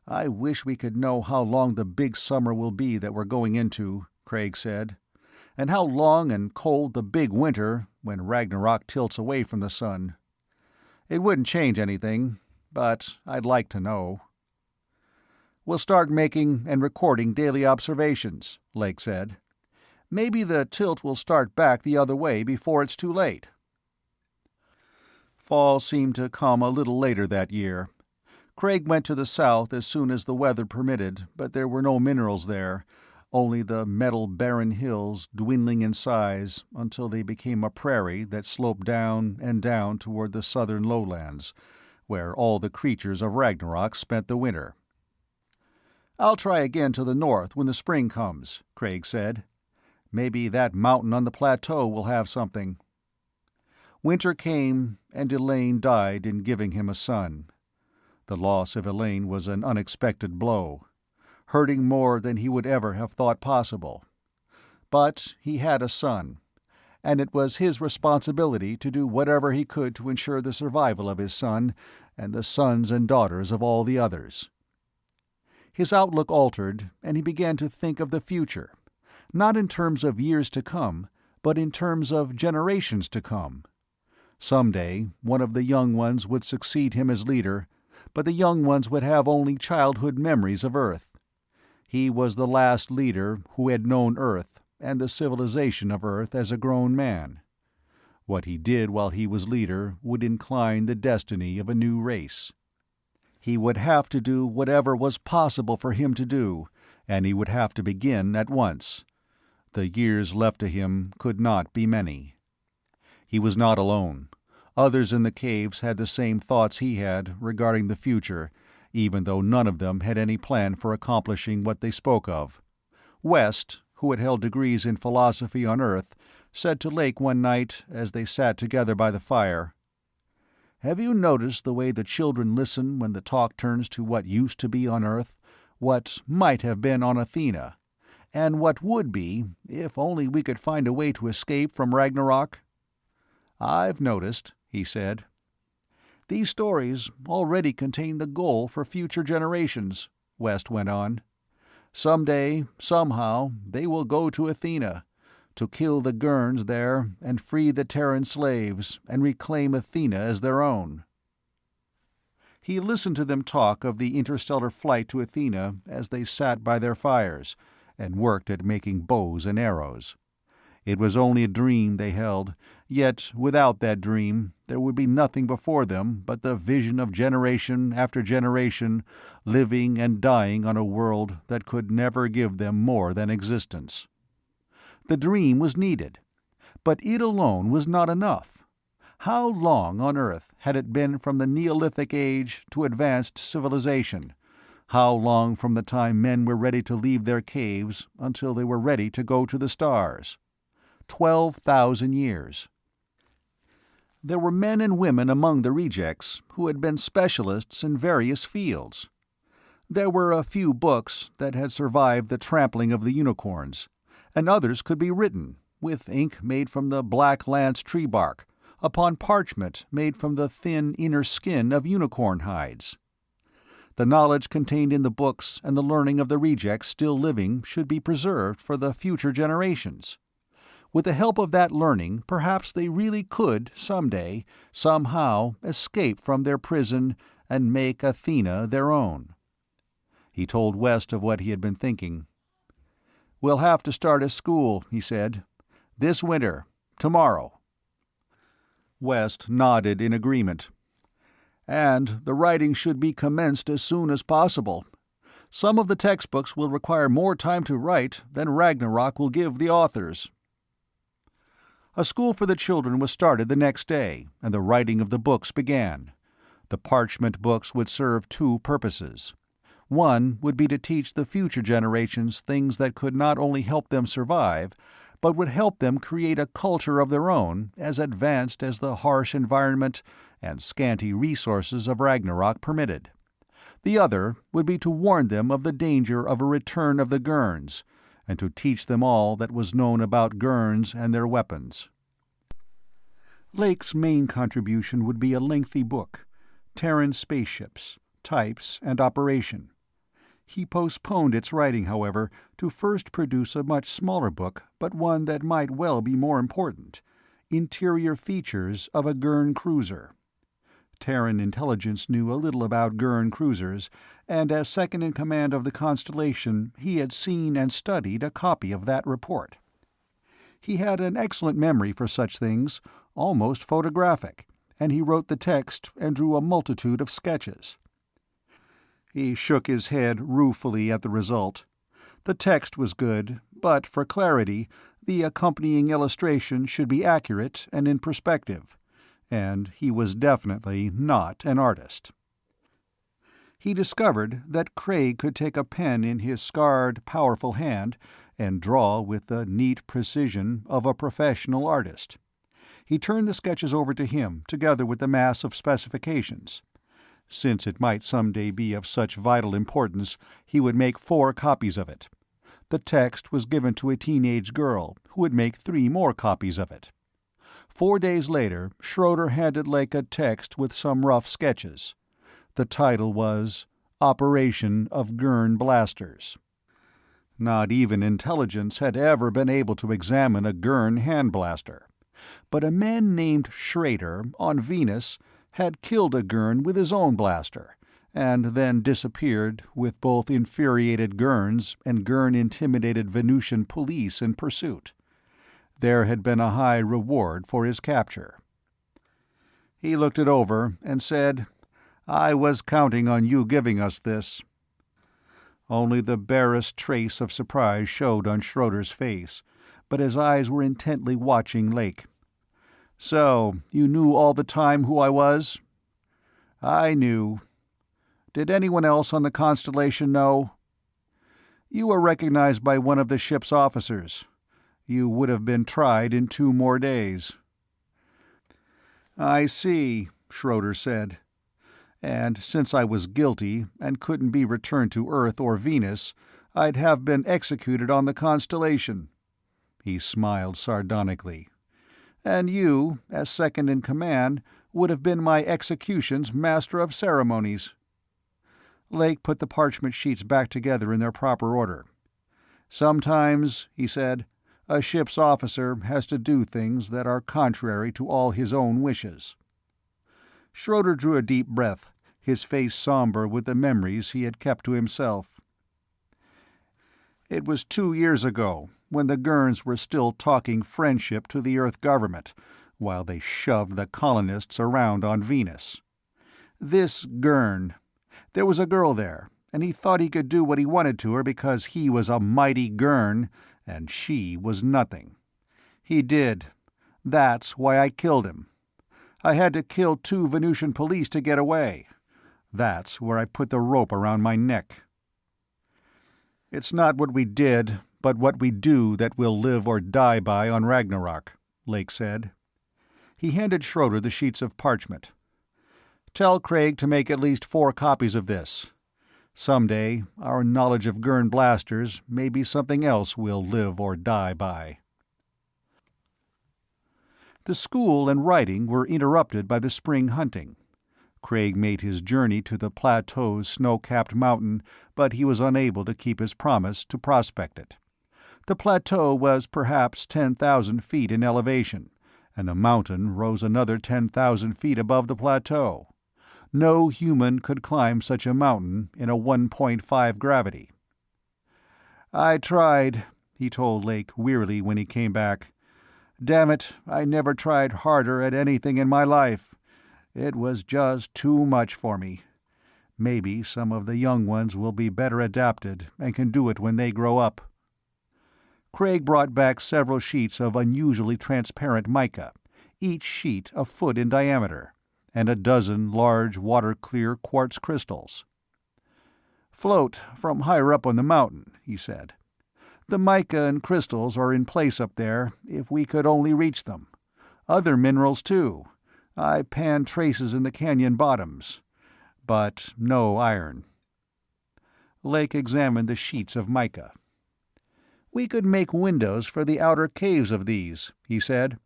"I wish we could know how long the big summer will be that we're going into," Craig said, "and how long and cold the big winter when Ragnarok tilts away from the sun. It wouldn't change anything, but I'd like to know." "We'll start making and recording daily observations," Lake said. "Maybe the tilt will start back the other way before it's too late." Fall seemed to come a little later that year. Craig went to the south as soon as the weather permitted, but there were no minerals there, only the metal barren hills dwindling in size until they became a prairie that sloped down and down toward the southern lowlands, where all the creatures of Ragnarok spent the winter. "I'll try again to the north when the spring comes," Craig said. "Maybe that mountain on the plateau will have something." Winter came, and Elaine died in giving him a son. The loss of Elaine was an unexpected blow, hurting more than he would ever have thought possible. But he had a son, and it was his responsibility to do whatever he could to ensure the survival of his son and the sons and daughters of all the others. His outlook altered, and he began to think of the future, not in terms of years to come, but in terms of generations to come. Someday, one of the young ones would succeed him as leader, but the young ones would have only childhood memories of Earth. He was the last leader who had known Earth and the civilization of Earth as a grown man. What he did while he was leader would incline the destiny of a new race. He would have to do whatever was possible for him to do, and he would have to begin at once. The years left to him could not be many. He was not alone. Others in the caves had the same thoughts he had regarding the future, even though none of them had any plan for accomplishing what they spoke of. West, who had held degrees in philosophy on Earth, said to Lake one night as they sat together by the fire, "Have you noticed the way the children listen when the talk turns to what used to be on Earth, what might have been on Athena, and what would be if only we could find a way to escape from Ragnarok?" "I've noticed," he said. "These stories already contain the goal for future generations," West went on. "Someday, somehow, they will go to Athena, to kill the Gurns there and free the Terran slaves and reclaim Athena as their own." He listened to them talk of the interstellar flight to Athena as they sat by their fires and worked at making bows and arrows. It was only a dream they held, yet without that dream there would be nothing before them but the vision of generation after generation living and dying on a world that could never give them more than existence. The dream was needed, but it alone was not enough. How long on Earth had it been from the Neolithic age to advanced civilization? How long from the time men were ready to leave their caves until they were ready to go to the stars? 12,000 years. There were men and women among the rejects who had been specialists in various fields. There were a few books that had survived the trampling of the unicorns, and others could be written, with ink made from the black lance tree bark, upon parchment made from the thin inner skin of unicorn hides. The knowledge contained in the books and the learning of the rejects still living should be preserved for the future generations. With the help of that learning, perhaps they really could, someday, somehow, escape from their prison and make Athena their own. He told West of what he had been thinking. "We'll have to start a school," he said. "This winter. Tomorrow." West nodded in agreement. "And the writing should be commenced as soon as possible. Some of the textbooks will require more time to write than Ragnarok will give the authors." A school for the children was started the next day, and the writing of the books began. The parchment books would serve two purposes. One would be to teach the future generations things that could not only help them survive, but would help them create a culture of their own as advanced as the harsh environment and scanty resources of Ragnarok permitted. The other would be to warn them of the danger of a return of the Gurns, and to teach them all that was known about Gurns and their weapons. Lake's main contribution would be a lengthy book, Terran Spaceships, Types and Operation. He postponed its writing, however, to first produce a much smaller book, but one that might well be more important, Interior Features of a Gurn Cruiser. Terran intelligence knew a little about Gurn cruisers, and as second-in-command of the Constellation he had seen and studied a copy of that report. He had an excellent memory for such things, almost photographic, and he wrote the text and drew a multitude of sketches. He shook his head ruefully at the result. The text was good, but for clarity, the accompanying illustration should be accurate and in perspective, and he was definitely not an artist. He discovered that Craig could take a pen in his scarred, powerful hand and draw with the neat precision of a professional artist. He turned the sketches over to him, together with the mass of specifications. Since it might someday be of such vital importance, he would make 4 copies of it. The text was given to a teenage girl, who would make 3 more copies of it. 4 days later, Schroeder handed Lake a text with some rough sketches. The title was operation of Gurn blasters. Not even intelligence had ever been able to examine a Gurn hand blaster, but a man named Schrader on Venus had killed a Gurn with his own blaster, and then disappeared with both infuriated Gurns and Gurn-intimidated Venusian police in pursuit. There had been a high reward for his capture. He looked it over and said, "I was counting on you giving us this." Only the barest trace of surprise showed on Schroeder's face, but his eyes were intently watching Lake. "So, you knew all the time who I was?" "I knew." "Did anyone else on the Constellation know?" "You were recognized by one of the ship's officers. You would have been tried in 2 more days." "I see," Schroeder said. "And since I was guilty and couldn't be returned to Earth or Venus, I'd have been executed on the Constellation." He smiled sardonically. "And you, as second in command, would have been my execution's master of ceremonies." Lake put the parchment sheets back together in their proper order. "Sometimes," he said, "a ship's officer has to do things that are contrary to all his own wishes." Schroeder drew a deep breath, his face somber with the memories he had kept to himself. "It was 2 years ago, when the Gurns were still talking friendship to the Earth government, while they shoved the colonists around on Venus. This Gurn. There was a girl there, and he thought he could do what he wanted to her because he was a mighty Gurn, and she was nothing. He did. That's why I killed him. I had to kill 2 Venusian police to get away. That's where I put the rope around my neck." "It's not what we did, but what we do that we'll live or die by on Ragnarok," Lake said. He handed Schroeder the sheets of parchment. "Tell Craig to make at least 4 copies of this. Someday, our knowledge of Gurn blasters may be something else we'll live or die by." The school and writing were interrupted by the spring hunting. Craig made his journey to the plateau's snow-capped mountain, but he was unable to keep his promise to prospect it. The plateau was perhaps 10,000 feet in elevation, and the mountain rose another 10,000 feet above the plateau. No human could climb such a mountain in a 1.5 gravity. "I tried," he told Lake wearily when he came back. "Damn it, I never tried harder at anything in my life. It was just too much for me. Maybe some of the young ones will be better adapted and can do it when they grow up." Craig brought back several sheets of unusually transparent mica, each sheet a foot in diameter, and a dozen large water-clear quartz crystals. "Float from higher up on the mountain," he said. "The mica and crystals are in place up there, if we could only reach them. Other minerals, too. I panned traces in the canyon bottoms. But no iron." Lake examined the sheets of mica. "We could make windows for the outer caves of these," he said.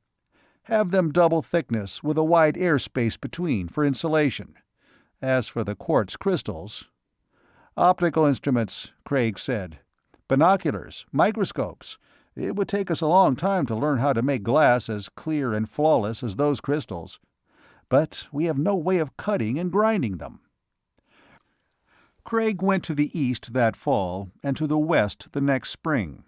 "Have them double thickness with a wide airspace between for insulation. As for the quartz crystals—" "Optical instruments," Craig said. "Binoculars, microscopes. It would take us a long time to learn how to make glass as clear and flawless as those crystals. But we have no way of cutting and grinding them." Craig went to the east that fall, and to the west the next spring.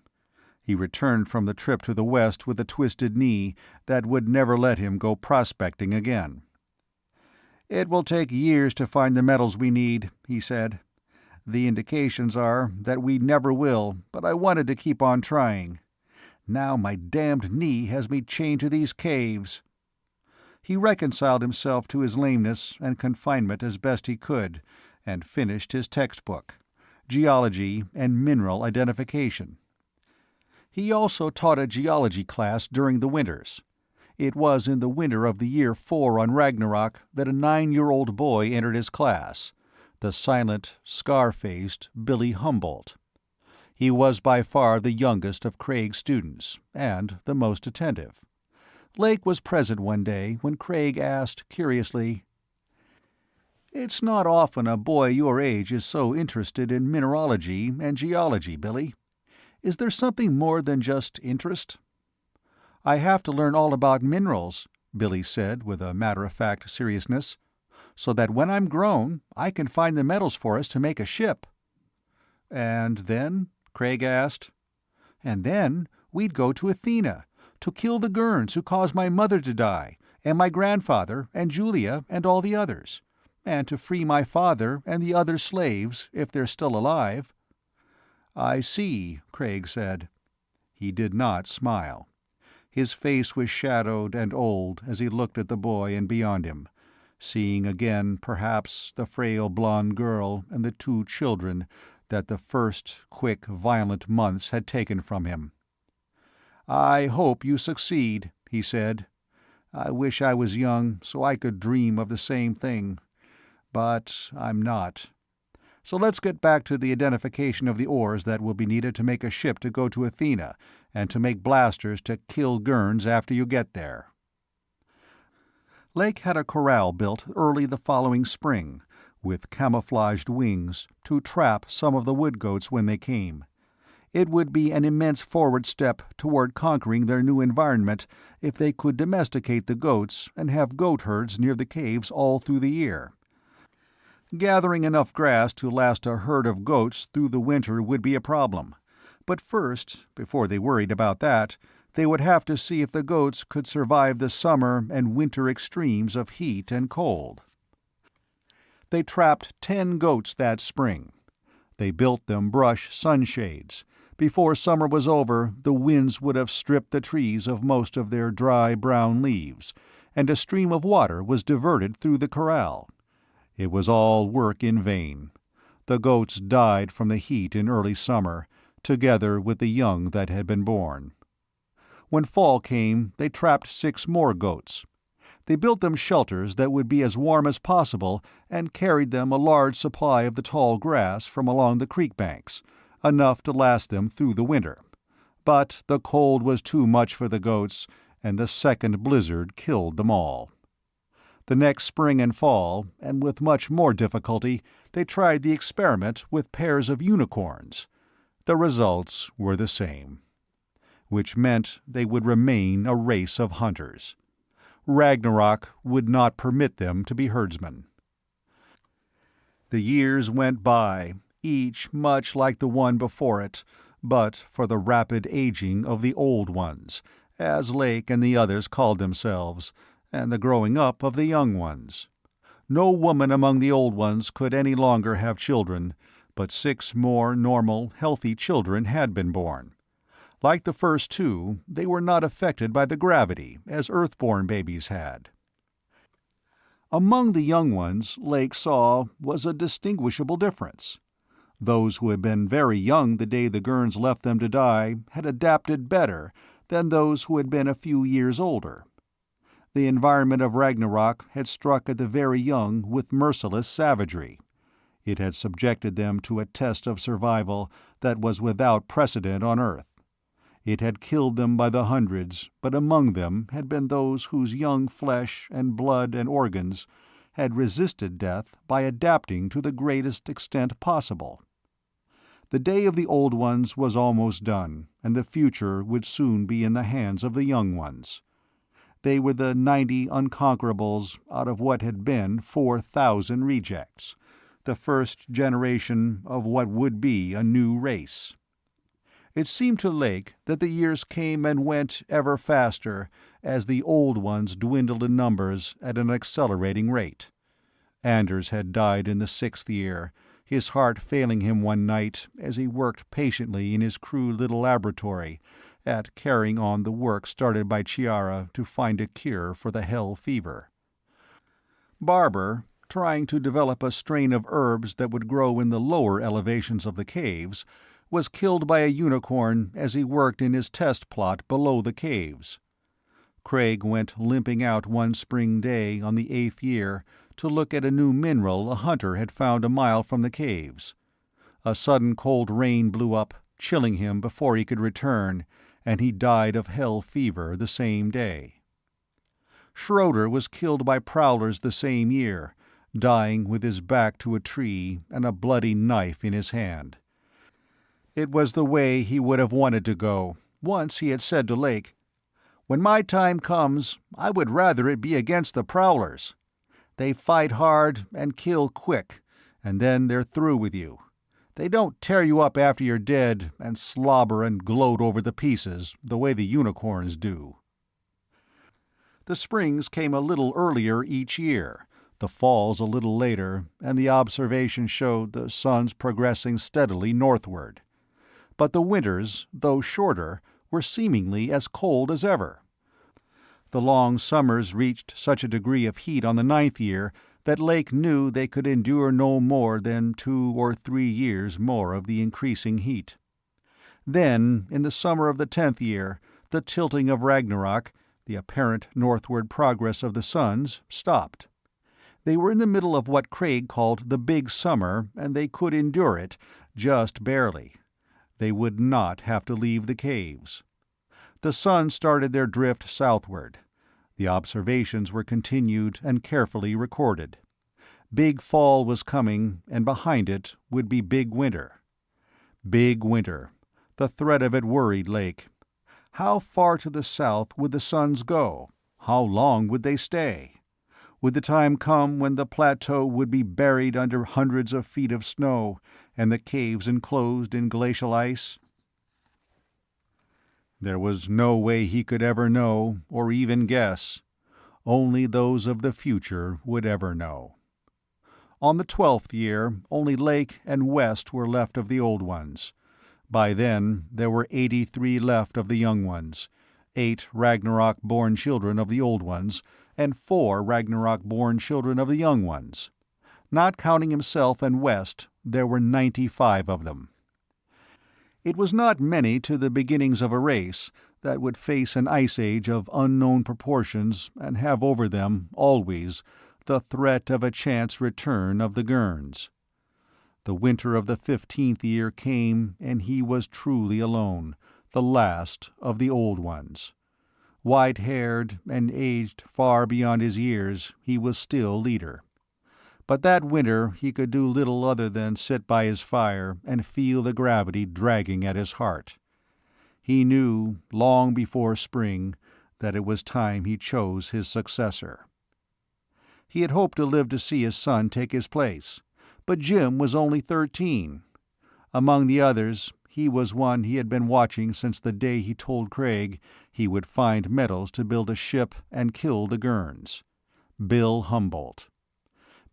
He returned from the trip to the west with a twisted knee that would never let him go prospecting again. "It will take years to find the metals we need," he said. "The indications are that we never will, but I wanted to keep on trying. Now my damned knee has me chained to these caves." He reconciled himself to his lameness and confinement as best he could, and finished his textbook, Geology and Mineral Identification. He also taught a geology class during the winters. It was in the winter of the year 4 on Ragnarok that a 9-year-old boy entered his class, the silent, scar-faced Billy Humboldt. He was by far the youngest of Craig's students, and the most attentive. Lake was present one day when Craig asked curiously, It's not often a boy your age is so interested in mineralogy and geology, Billy. Is there something more than just interest?" "I have to learn all about minerals," Billy said with a matter-of-fact seriousness, "so that when I'm grown, I can find the metals for us to make a ship." "And then?" Craig asked. "And then we'd go to Athena, to kill the Gurns who caused my mother to die, and my grandfather, and Julia, and all the others, and to free my father and the other slaves, if they're still alive." "I see," Craig said. He did not smile. His face was shadowed and old as he looked at the boy and beyond him, seeing again, perhaps, the frail blonde girl and the two children that the first, quick, violent months had taken from him. "I hope you succeed," he said. "I wish I was young so I could dream of the same thing. But I'm not. So let's get back to the identification of the ores that will be needed to make a ship to go to Athena, and to make blasters to kill Gurns after you get there." Lake had a corral built early the following spring, with camouflaged wings, to trap some of the wood goats when they came. It would be an immense forward step toward conquering their new environment if they could domesticate the goats and have goat herds near the caves all through the year. Gathering enough grass to last a herd of goats through the winter would be a problem, but first, before they worried about that, they would have to see if the goats could survive the summer and winter extremes of heat and cold. They trapped 10 goats that spring. They built them brush sunshades. Before summer was over, the winds would have stripped the trees of most of their dry brown leaves, and a stream of water was diverted through the corral. It was all work in vain. The goats died from the heat in early summer, together with the young that had been born. When fall came, they trapped 6 more goats. They built them shelters that would be as warm as possible and carried them a large supply of the tall grass from along the creek banks, enough to last them through the winter. But the cold was too much for the goats, and the second blizzard killed them all. The next spring and fall, and with much more difficulty, they tried the experiment with pairs of unicorns. The results were the same. Which meant they would remain a race of hunters. Ragnarok would not permit them to be herdsmen. The years went by, each much like the one before it, but for the rapid aging of the Old Ones, as Lake and the others called themselves, and the growing up of the young ones. No woman among the Old Ones could any longer have children, but 6 more normal, healthy children had been born. Like the first 2, they were not affected by the gravity, as Earth-born babies had. Among the young ones, Lake saw, was a distinguishable difference. Those who had been very young the day the Gurns left them to die had adapted better than those who had been a few years older. The environment of Ragnarok had struck at the very young with merciless savagery. It had subjected them to a test of survival that was without precedent on Earth. It had killed them by the hundreds, but among them had been those whose young flesh and blood and organs had resisted death by adapting to the greatest extent possible. The day of the Old Ones was almost done, and the future would soon be in the hands of the young ones. They were the 90 unconquerables out of what had been 4,000 rejects, the first generation of what would be a new race. It seemed to Lake that the years came and went ever faster as the Old Ones dwindled in numbers at an accelerating rate. Anders had died in the 6th year, his heart failing him one night as he worked patiently in his crude little laboratory at carrying on the work started by Chiara to find a cure for the hell fever. Barber, trying to develop a strain of herbs that would grow in the lower elevations of the caves, was killed by a unicorn as he worked in his test plot below the caves. Craig went limping out one spring day on the 8th year to look at a new mineral a hunter had found a mile from the caves. A sudden cold rain blew up, chilling him before he could return, and he died of hell fever the same day. Schroeder was killed by prowlers the same year, dying with his back to a tree and a bloody knife in his hand. It was the way he would have wanted to go. Once he had said to Lake, "When my time comes, I would rather it be against the Prowlers. They fight hard and kill quick, and then they're through with you. They don't tear you up after you're dead and slobber and gloat over the pieces the way the unicorns do." The springs came a little earlier each year, the falls a little later, and the observations showed the suns progressing steadily northward. But the winters, though shorter, were seemingly as cold as ever. The long summers reached such a degree of heat on the 9th year that Lake knew they could endure no more than 2 or 3 years more of the increasing heat. Then, in the summer of the 10th year, the tilting of Ragnarok, the apparent northward progress of the suns, stopped. They were in the middle of what Craig called the Big Summer, and they could endure it, just barely. They would not have to leave the caves. The suns started their drift southward. The observations were continued and carefully recorded. Big Fall was coming, and behind it would be Big Winter. Big Winter. The threat of it worried Lake. How far to the south would the suns go? How long would they stay? Would the time come when the plateau would be buried under hundreds of feet of snow, and the caves enclosed in glacial ice? There was no way he could ever know, or even guess. Only those of the future would ever know. On the 12th year, only Lake and West were left of the old ones. By then, there were 83 left of the young ones, 8 Ragnarok-born children of the old ones, and 4 Ragnarok-born children of the young ones. Not counting himself and West, there were 95 of them. It was not many to the beginnings of a race that would face an ice age of unknown proportions and have over them, always, the threat of a chance return of the Gurns. The winter of the 15th year came, and he was truly alone, the last of the old ones. White-haired and aged far beyond his years, he was still leader. But that winter he could do little other than sit by his fire and feel the gravity dragging at his heart. He knew, long before spring, that it was time he chose his successor. He had hoped to live to see his son take his place, but Jim was only 13. Among the others, he was one he had been watching since the day he told Craig he would find metals to build a ship and kill the Gurns. Bill Humboldt.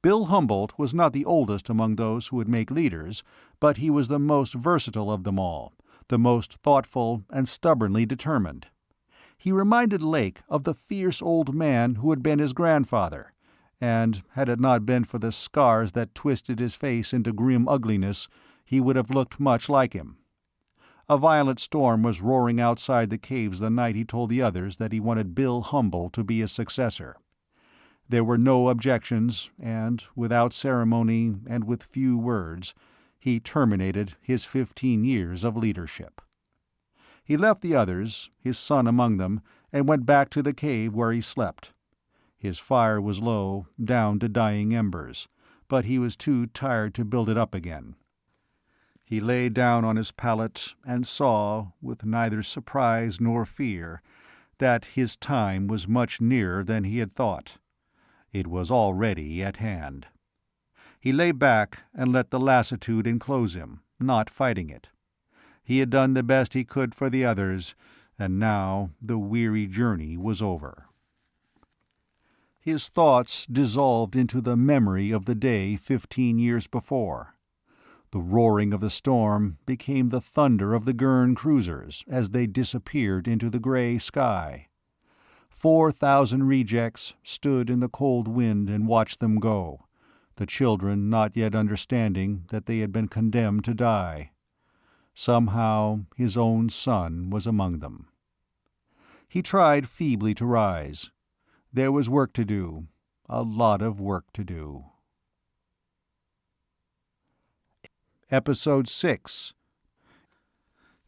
Bill Humboldt was not the oldest among those who would make leaders, but he was the most versatile of them all, the most thoughtful and stubbornly determined. He reminded Lake of the fierce old man who had been his grandfather, and had it not been for the scars that twisted his face into grim ugliness, he would have looked much like him. A violent storm was roaring outside the caves the night he told the others that he wanted Bill Humboldt to be his successor. There were no objections, and, without ceremony and with few words, he terminated his 15 years of leadership. He left the others, his son among them, and went back to the cave where he slept. His fire was low, down to dying embers, but he was too tired to build it up again. He lay down on his pallet and saw, with neither surprise nor fear, that his time was much nearer than he had thought. It was already at hand. He lay back and let the lassitude enclose him, not fighting it. He had done the best he could for the others, and now the weary journey was over. His thoughts dissolved into the memory of the day 15 years before. The roaring of the storm became the thunder of the Gurn cruisers as they disappeared into the gray sky. 4,000 rejects stood in the cold wind and watched them go, the children not yet understanding that they had been condemned to die. Somehow his own son was among them. He tried feebly to rise. There was work to do, a lot of work to do. Episode 6.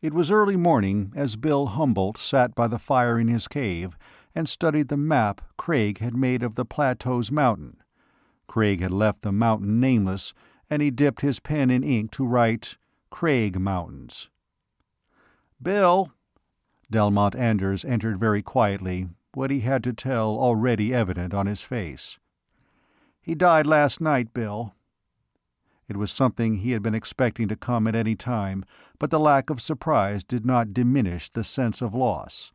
It was early morning as Bill Humboldt sat by the fire in his cave and studied the map Craig had made of the plateau's mountain. Craig had left the mountain nameless, and he dipped his pen in ink to write Craig Mountains. "Bill." Delmont Anders entered very quietly, what he had to tell already evident on his face. "He died last night, Bill." It was something he had been expecting to come at any time, but the lack of surprise did not diminish the sense of loss.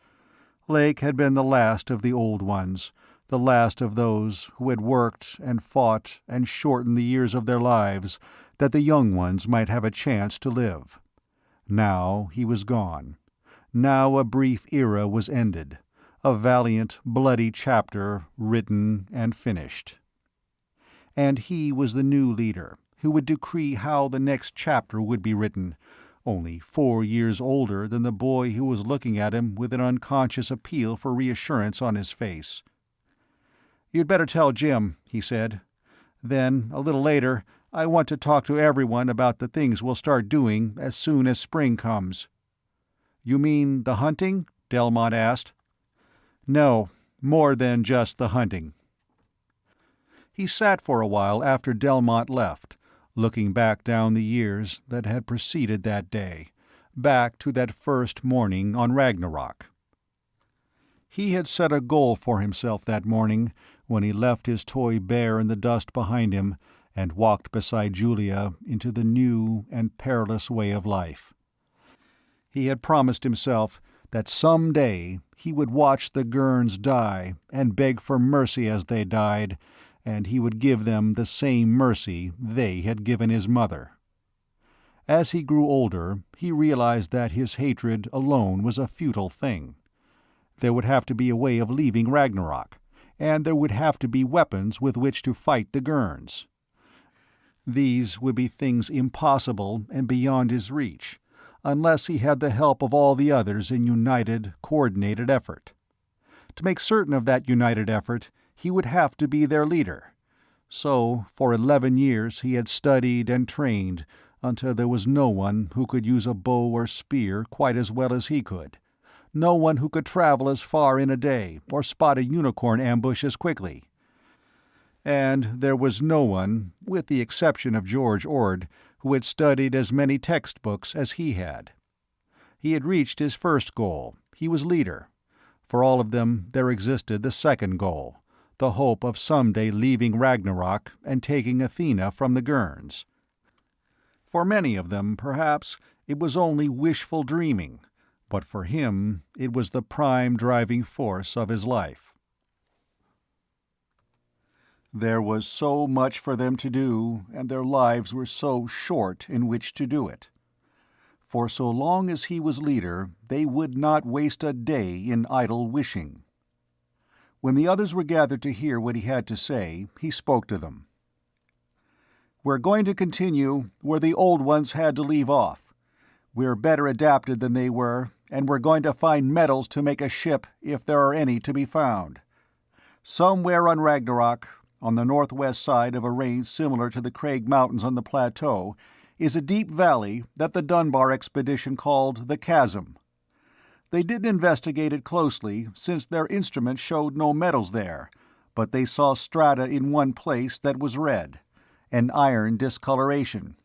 Lake had been the last of the old ones, the last of those who had worked and fought and shortened the years of their lives that the young ones might have a chance to live. Now he was gone. Now a brief era was ended, a valiant, bloody chapter written and finished. And he was the new leader, who would decree how the next chapter would be written, only 4 years older than the boy who was looking at him with an unconscious appeal for reassurance on his face. "You'd better tell Jim," he said. "Then, a little later, I want to talk to everyone about the things we'll start doing as soon as spring comes." "You mean the hunting?" Delmont asked. "No, more than just the hunting." He sat for a while after Delmont left, looking back down the years that had preceded that day, back to that first morning on Ragnarok. He had set a goal for himself that morning, when he left his toy bear in the dust behind him and walked beside Julia into the new and perilous way of life. He had promised himself that some day he would watch the Gurns die and beg for mercy as they died, and he would give them the same mercy they had given his mother. As he grew older, he realized that his hatred alone was a futile thing. There would have to be a way of leaving Ragnarok, and there would have to be weapons with which to fight the Gurns. These would be things impossible and beyond his reach, unless he had the help of all the others in united, coordinated effort. To make certain of that united effort, he would have to be their leader. So, for 11 years he had studied and trained, until there was no one who could use a bow or spear quite as well as he could, no one who could travel as far in a day or spot a unicorn ambush as quickly. And there was no one, with the exception of George Ord, who had studied as many textbooks as he had. He had reached his first goal. He was leader. For all of them, there existed the second goal, the hope of someday leaving Ragnarok and taking Athena from the Gurns. For many of them, perhaps, it was only wishful dreaming, but for him it was the prime driving force of his life. There was so much for them to do, and their lives were so short in which to do it. For so long as he was leader, they would not waste a day in idle wishing. When the others were gathered to hear what he had to say, he spoke to them. "We're going to continue where the old ones had to leave off. We're better adapted than they were, and we're going to find metals to make a ship if there are any to be found. Somewhere on Ragnarok, on the northwest side of a range similar to the Craig Mountains on the plateau, is a deep valley that the Dunbar expedition called the Chasm. They didn't investigate it closely, since their instruments showed no metals there, but they saw strata in one place that was red, an iron discoloration.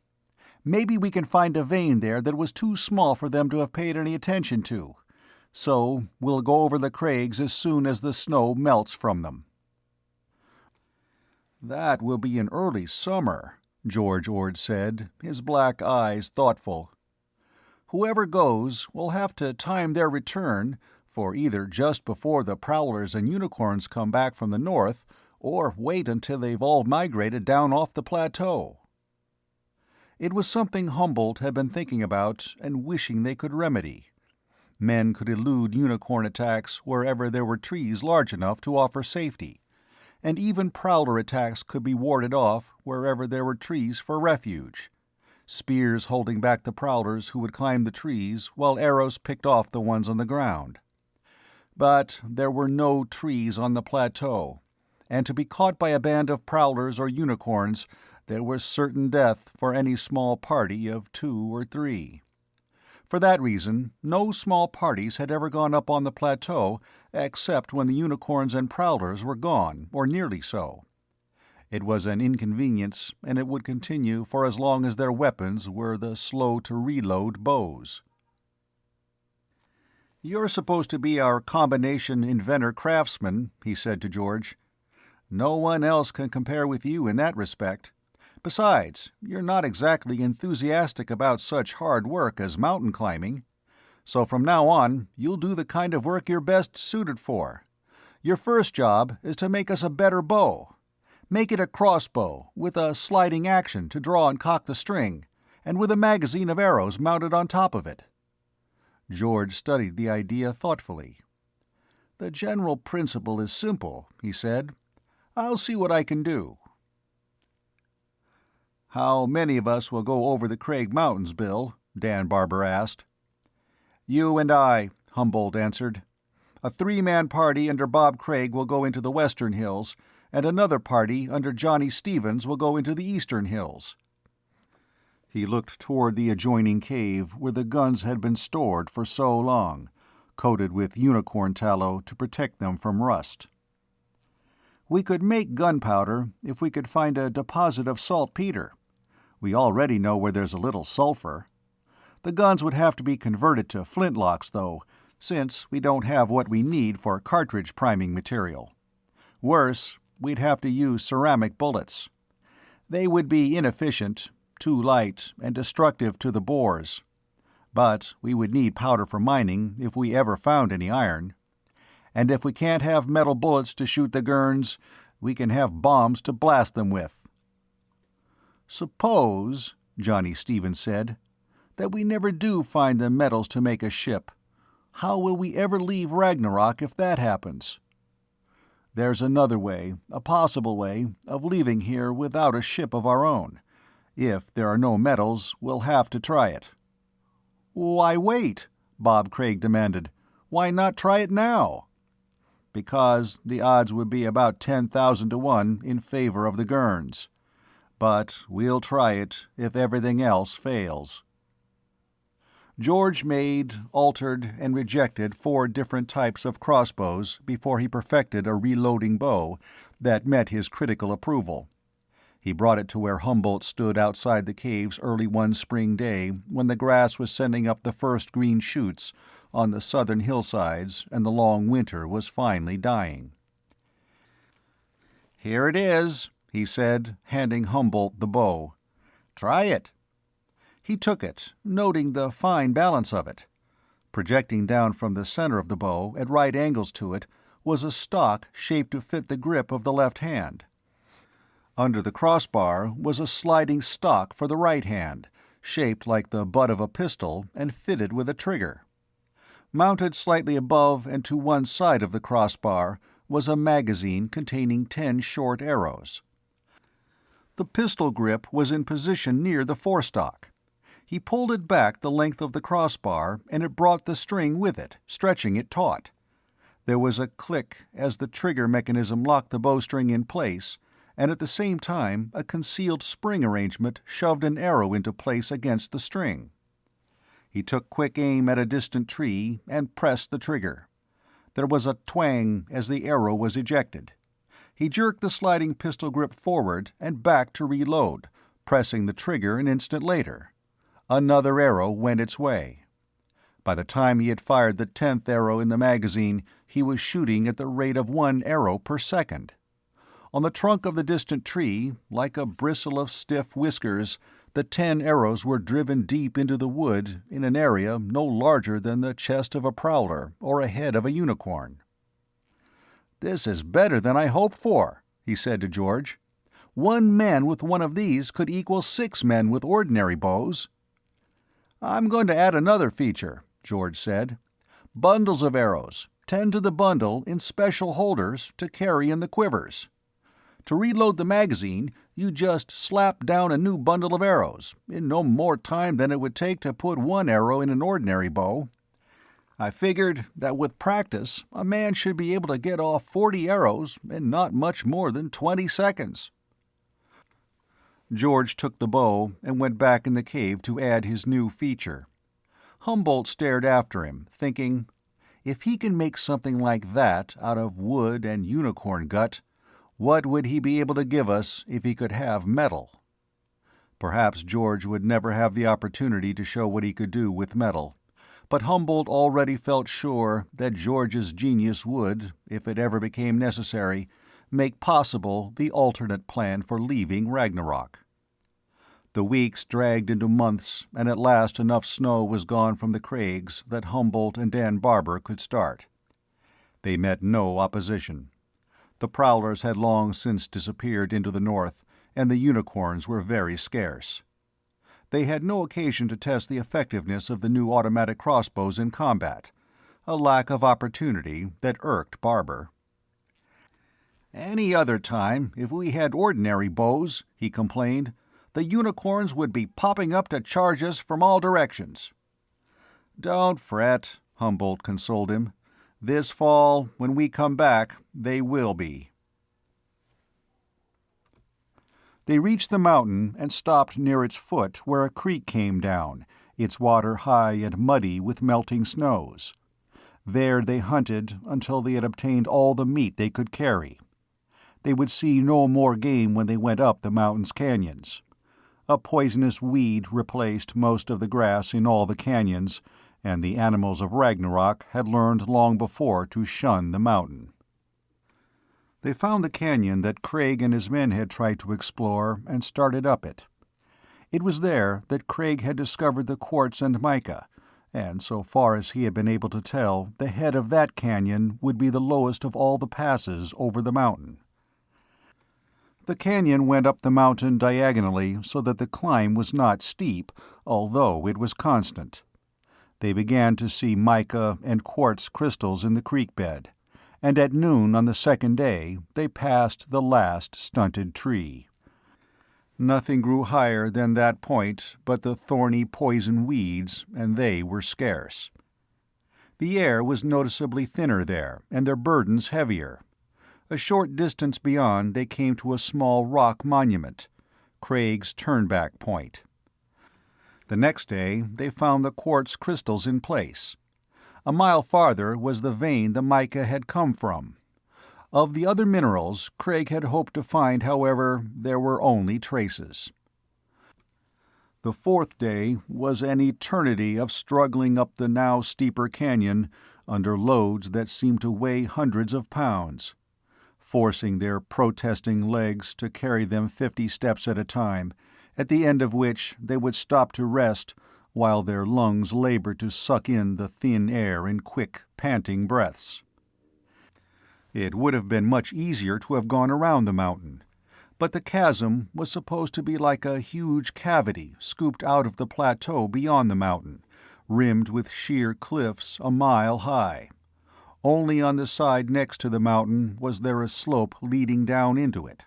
Maybe we can find a vein there that was too small for them to have paid any attention to. So we'll go over the crags as soon as the snow melts from them." "That will be in early summer," George Ord said, his black eyes thoughtful. "Whoever goes will have to time their return for either just before the prowlers and unicorns come back from the north, or wait until they've all migrated down off the plateau." It was something Humboldt had been thinking about and wishing they could remedy. Men could elude unicorn attacks wherever there were trees large enough to offer safety, and even prowler attacks could be warded off wherever there were trees for refuge, spears holding back the prowlers who would climb the trees while arrows picked off the ones on the ground. But there were no trees on the plateau, and to be caught by a band of prowlers or unicorns, there was certain death for any small party of 2 or 3. For that reason, no small parties had ever gone up on the plateau except when the unicorns and prowlers were gone, or nearly so. It was an inconvenience, and it would continue for as long as their weapons were the slow-to-reload bows. "You're supposed to be our combination inventor-craftsman," he said to George. "No one else can compare with you in that respect. Besides, you're not exactly enthusiastic about such hard work as mountain climbing. So from now on, you'll do the kind of work you're best suited for. Your first job is to make us a better bow. Make it a crossbow, with a sliding action to draw and cock the string, and with a magazine of arrows mounted on top of it." George studied the idea thoughtfully. "The general principle is simple," he said. "I'll see what I can do." "How many of us will go over the Craig Mountains, Bill?" Dan Barber asked. "You and I," Humboldt answered. "A 3-man party under Bob Craig will go into the Western Hills, and another party under Johnny Stevens will go into the Eastern Hills." He looked toward the adjoining cave where the guns had been stored for so long, coated with unicorn tallow to protect them from rust. "We could make gunpowder if we could find a deposit of saltpeter. We already know where there's a little sulfur. The guns would have to be converted to flintlocks, though, since we don't have what we need for cartridge priming material. Worse, we'd have to use ceramic bullets. They would be inefficient, too light, and destructive to the bores. But we would need powder for mining if we ever found any iron. And if we can't have metal bullets to shoot the gurns, we can have bombs to blast them with." "Suppose," Johnny Stevens said, "that we never do find the metals to make a ship. How will we ever leave Ragnarok if that happens?" "There's another way, a possible way, of leaving here without a ship of our own. If there are no metals, we'll have to try it." "Why wait?" Bob Craig demanded. "Why not try it now?" "Because the odds would be about 10,000 to 1 in favor of the Gurns. But we'll try it if everything else fails." George made, altered, and rejected 4 different types of crossbows before he perfected a reloading bow that met his critical approval. He brought it to where Humboldt stood outside the caves early one spring day when the grass was sending up the first green shoots on the southern hillsides and the long winter was finally dying. "Here it is," he said, handing Humboldt the bow. "Try it." He took it, noting the fine balance of it. Projecting down from the center of the bow, at right angles to it, was a stock shaped to fit the grip of the left hand. Under the crossbar was a sliding stock for the right hand, shaped like the butt of a pistol and fitted with a trigger. Mounted slightly above and to one side of the crossbar was a magazine containing 10 short arrows. The pistol grip was in position near the forestock. He pulled it back the length of the crossbar, and it brought the string with it, stretching it taut. There was a click as the trigger mechanism locked the bowstring in place, and at the same time a concealed spring arrangement shoved an arrow into place against the string. He took quick aim at a distant tree and pressed the trigger. There was a twang as the arrow was ejected. He jerked the sliding pistol grip forward and back to reload, pressing the trigger an instant later. Another arrow went its way. By the time he had fired the 10th arrow in the magazine, he was shooting at the rate of 1 arrow per second. On the trunk of the distant tree, like a bristle of stiff whiskers, the 10 arrows were driven deep into the wood in an area no larger than the chest of a prowler or a head of a unicorn. "This is better than I hoped for," he said to George. "1 man with one of these could equal 6 men with ordinary bows." "I'm going to add another feature," George said. "Bundles of arrows, 10 to the bundle in special holders to carry in the quivers. To reload the magazine, you just slap down a new bundle of arrows, in no more time than it would take to put 1 arrow in an ordinary bow. I figured that with practice, a man should be able to get off 40 arrows in not much more than 20 seconds. George took the bow and went back in the cave to add his new feature. Humboldt stared after him, thinking, if he can make something like that out of wood and unicorn gut, What would he be able to give us if he could have metal? Perhaps George would never have the opportunity to show what he could do with metal, but Humboldt already felt sure that George's genius would, if it ever became necessary, make possible the alternate plan for leaving Ragnarok. The weeks dragged into months, and at last enough snow was gone from the crags that Humboldt and Dan Barber could start. They met no opposition. The prowlers had long since disappeared into the north, and the unicorns were very scarce. They had no occasion to test the effectiveness of the new automatic crossbows in combat, a lack of opportunity that irked Barber. "Any other time, if we had ordinary bows," he complained, "the unicorns would be popping up to charge us from all directions." "Don't fret," Humboldt consoled him. "This fall, when we come back, they will be." They reached the mountain and stopped near its foot where a creek came down, its water high and muddy with melting snows. There they hunted until they had obtained all the meat they could carry. They would see no more game when they went up the mountain's canyons. A poisonous weed replaced most of the grass in all the canyons, and the animals of Ragnarok had learned long before to shun the mountain. They found the canyon that Craig and his men had tried to explore and started up it. It was there that Craig had discovered the quartz and mica, and so far as he had been able to tell, the head of that canyon would be the lowest of all the passes over the mountain. The canyon went up the mountain diagonally so that the climb was not steep, although it was constant. They began to see mica and quartz crystals in the creek bed, and at noon on the second day they passed the last stunted tree. Nothing grew higher than that point but the thorny poison weeds, and they were scarce. The air was noticeably thinner there, and their burdens heavier. A short distance beyond they came to a small rock monument, Craig's turnback point. The next day they found the quartz crystals in place. A mile farther was the vein the mica had come from. Of the other minerals Craig had hoped to find, however, there were only traces. The fourth day was an eternity of struggling up the now steeper canyon under loads that seemed to weigh hundreds of pounds, forcing their protesting legs to carry them 50 steps at a time, at the end of which they would stop to rest while their lungs labored to suck in the thin air in quick, panting breaths. It would have been much easier to have gone around the mountain, but the chasm was supposed to be like a huge cavity scooped out of the plateau beyond the mountain, rimmed with sheer cliffs a mile high. Only on the side next to the mountain was there a slope leading down into it.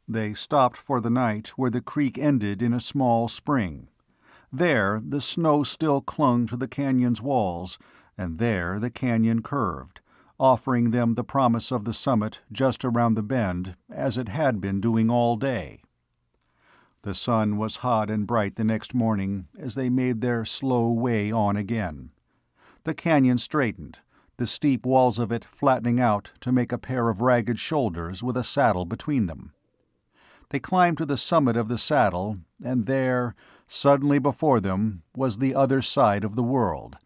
They stopped for the night where the creek ended in a small spring. There the snow still clung to the canyon's walls, and there the canyon curved, offering them the promise of the summit just around the bend, as it had been doing all day. The sun was hot and bright the next morning as they made their slow way on again. The canyon straightened, the steep walls of it flattening out to make a pair of ragged shoulders with a saddle between them. They climbed to the summit of the saddle, and there, suddenly before them, was the other side of the world,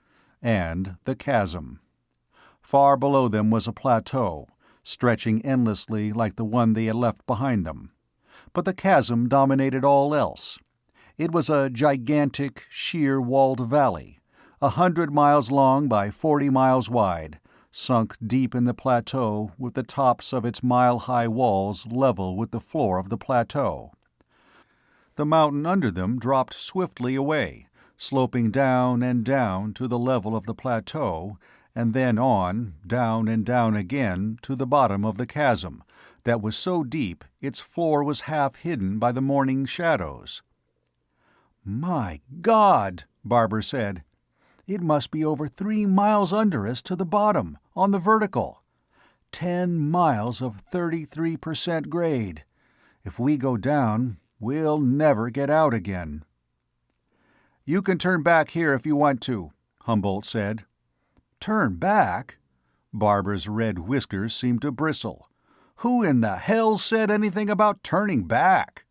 and the chasm. Far below them was a plateau, stretching endlessly like the one they had left behind them. But the chasm dominated all else. It was a gigantic, sheer-walled valley, 100 miles long by 40 miles wide, sunk deep in the plateau with the tops of its mile-high walls level with the floor of the plateau. The mountain under them dropped swiftly away, sloping down and down to the level of the plateau, and then on, down and down again to the bottom of the chasm, that was so deep its floor was half hidden by the morning shadows. "My God," Barber said. "It must be over 3 miles under us to the bottom, on the vertical. 10 miles of 33% grade. If we go down, we'll never get out again." "You can turn back here if you want to," Humboldt said. "Turn back?" Barber's red whiskers seemed to bristle. Who in the hell said anything about turning back?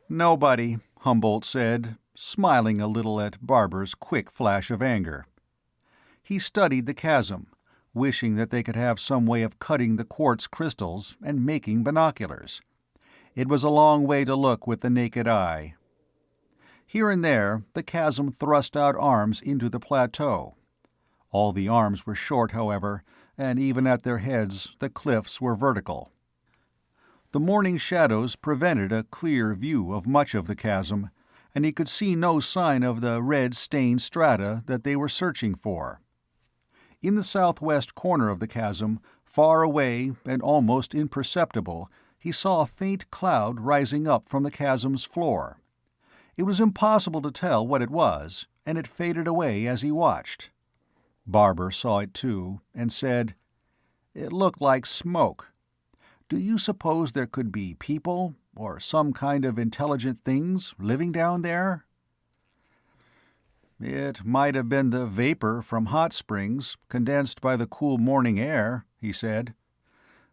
Nobody, Humboldt said, smiling a little at Barber's quick flash of anger. He studied the chasm, wishing that they could have some way of cutting the quartz crystals and making binoculars. It was a long way to look with the naked eye. Here and there, the chasm thrust out arms into the plateau. All the arms were short, however, and even at their heads the cliffs were vertical. The morning shadows prevented a clear view of much of the chasm, and he could see no sign of the red-stained strata that they were searching for. In the southwest corner of the chasm, far away and almost imperceptible, he saw a faint cloud rising up from the chasm's floor. It was impossible to tell what it was, and it faded away as he watched. Barber saw it too, and said, "It looked like smoke. Do you suppose there could be people, or some kind of intelligent things, living down there?" "It might have been the vapor from hot springs, condensed by the cool morning air," he said.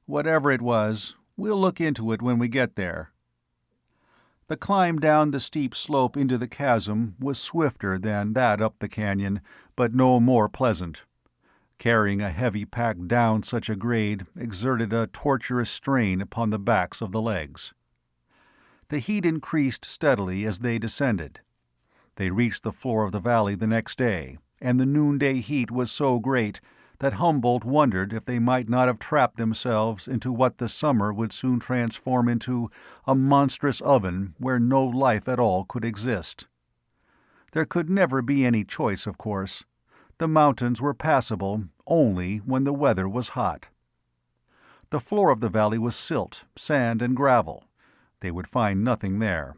"Whatever it was, we'll look into it when we get there." The climb down the steep slope into the chasm was swifter than that up the canyon, but no more pleasant. Carrying a heavy pack down such a grade exerted a torturous strain upon the backs of the legs. The heat increased steadily as they descended. They reached the floor of the valley the next day, and the noonday heat was so great that Humboldt wondered if they might not have trapped themselves into what the summer would soon transform into a monstrous oven where no life at all could exist. There could never be any choice, of course. The mountains were passable only when the weather was hot. The floor of the valley was silt, sand, and gravel. They would find nothing there.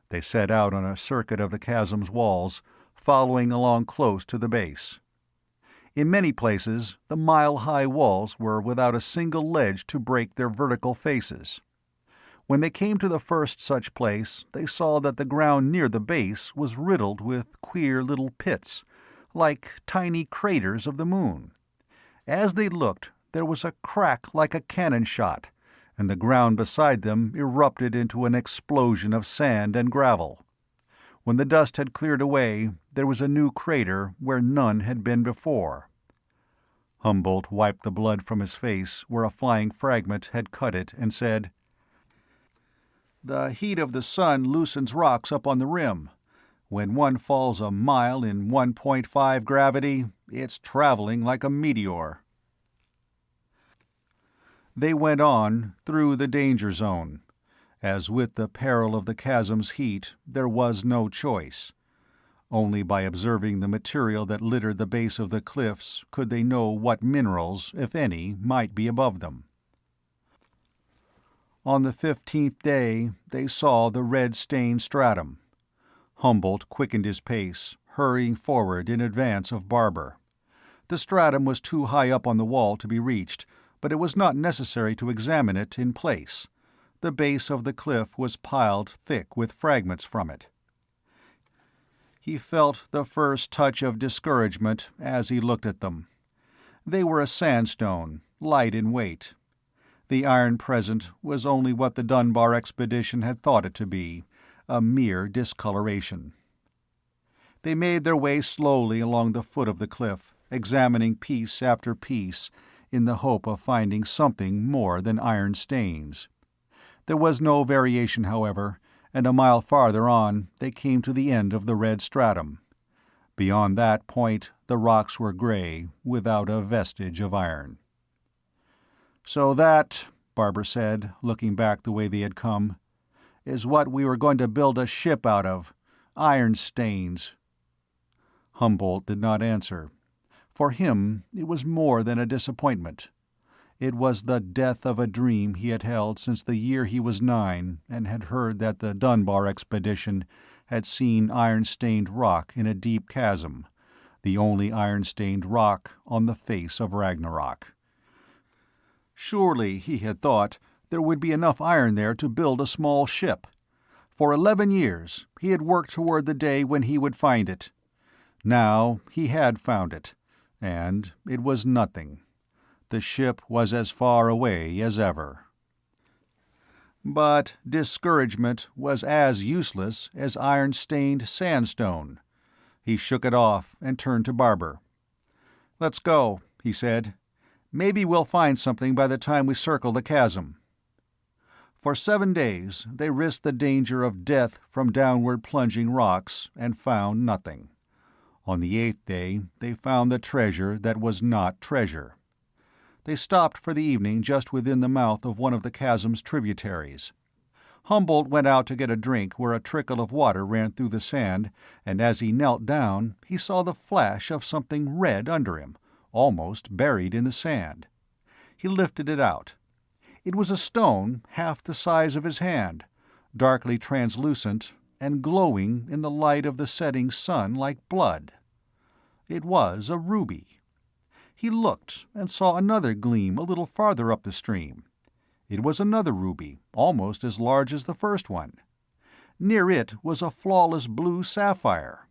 They set out on a circuit of the chasm's walls, following along close to the base. In many places, the mile-high walls were without a single ledge to break their vertical faces. When they came to the first such place, they saw that the ground near the base was riddled with queer little pits, like tiny craters of the moon. As they looked, there was a crack like a cannon shot, and the ground beside them erupted into an explosion of sand and gravel. When the dust had cleared away, there was a new crater where none had been before. Humboldt wiped the blood from his face where a flying fragment had cut it and said, "The heat of the sun loosens rocks up on the rim. When one falls a mile in 1.5 gravity, it's traveling like a meteor." They went on, through the danger zone. As with the peril of the chasm's heat, there was no choice. Only by observing the material that littered the base of the cliffs could they know what minerals, if any, might be above them. On the 15th day, they saw the red-stained stratum. Humboldt quickened his pace, hurrying forward in advance of Barber. The stratum was too high up on the wall to be reached, but it was not necessary to examine it in place. The base of the cliff was piled thick with fragments from it. He felt the first touch of discouragement as he looked at them. They were a sandstone, light in weight. The iron present was only what the Dunbar expedition had thought it to be, a mere discoloration. They made their way slowly along the foot of the cliff, examining piece after piece, in the hope of finding something more than iron stains. There was no variation, however, and a mile farther on they came to the end of the red stratum. Beyond that point the rocks were gray, without a vestige of iron. "So that," Barber said, looking back the way they had come, "is what we were going to build a ship out of. Iron stains." Humboldt did not answer. For him it was more than a disappointment. It was the death of a dream he had held since the year he was 9 and had heard that the Dunbar expedition had seen iron-stained rock in a deep chasm, the only iron-stained rock on the face of Ragnarok. Surely, he had thought, there would be enough iron there to build a small ship. For 11 years he had worked toward the day when he would find it. Now he had found it, and it was nothing. The ship was as far away as ever. But discouragement was as useless as iron-stained sandstone. He shook it off and turned to Barber. "Let's go," he said. "Maybe we'll find something by the time we circle the chasm." For 7 days they risked the danger of death from downward plunging rocks, and found nothing. On the 8th day they found the treasure that was not treasure. They stopped for the evening just within the mouth of one of the chasm's tributaries. Humboldt went out to get a drink where a trickle of water ran through the sand, and as he knelt down he saw the flash of something red under him, almost buried in the sand. He lifted it out. It was a stone half the size of his hand, darkly translucent and glowing in the light of the setting sun like blood. It was a ruby. He looked and saw another gleam a little farther up the stream. It was another ruby, almost as large as the first one. Near it was a flawless blue sapphire.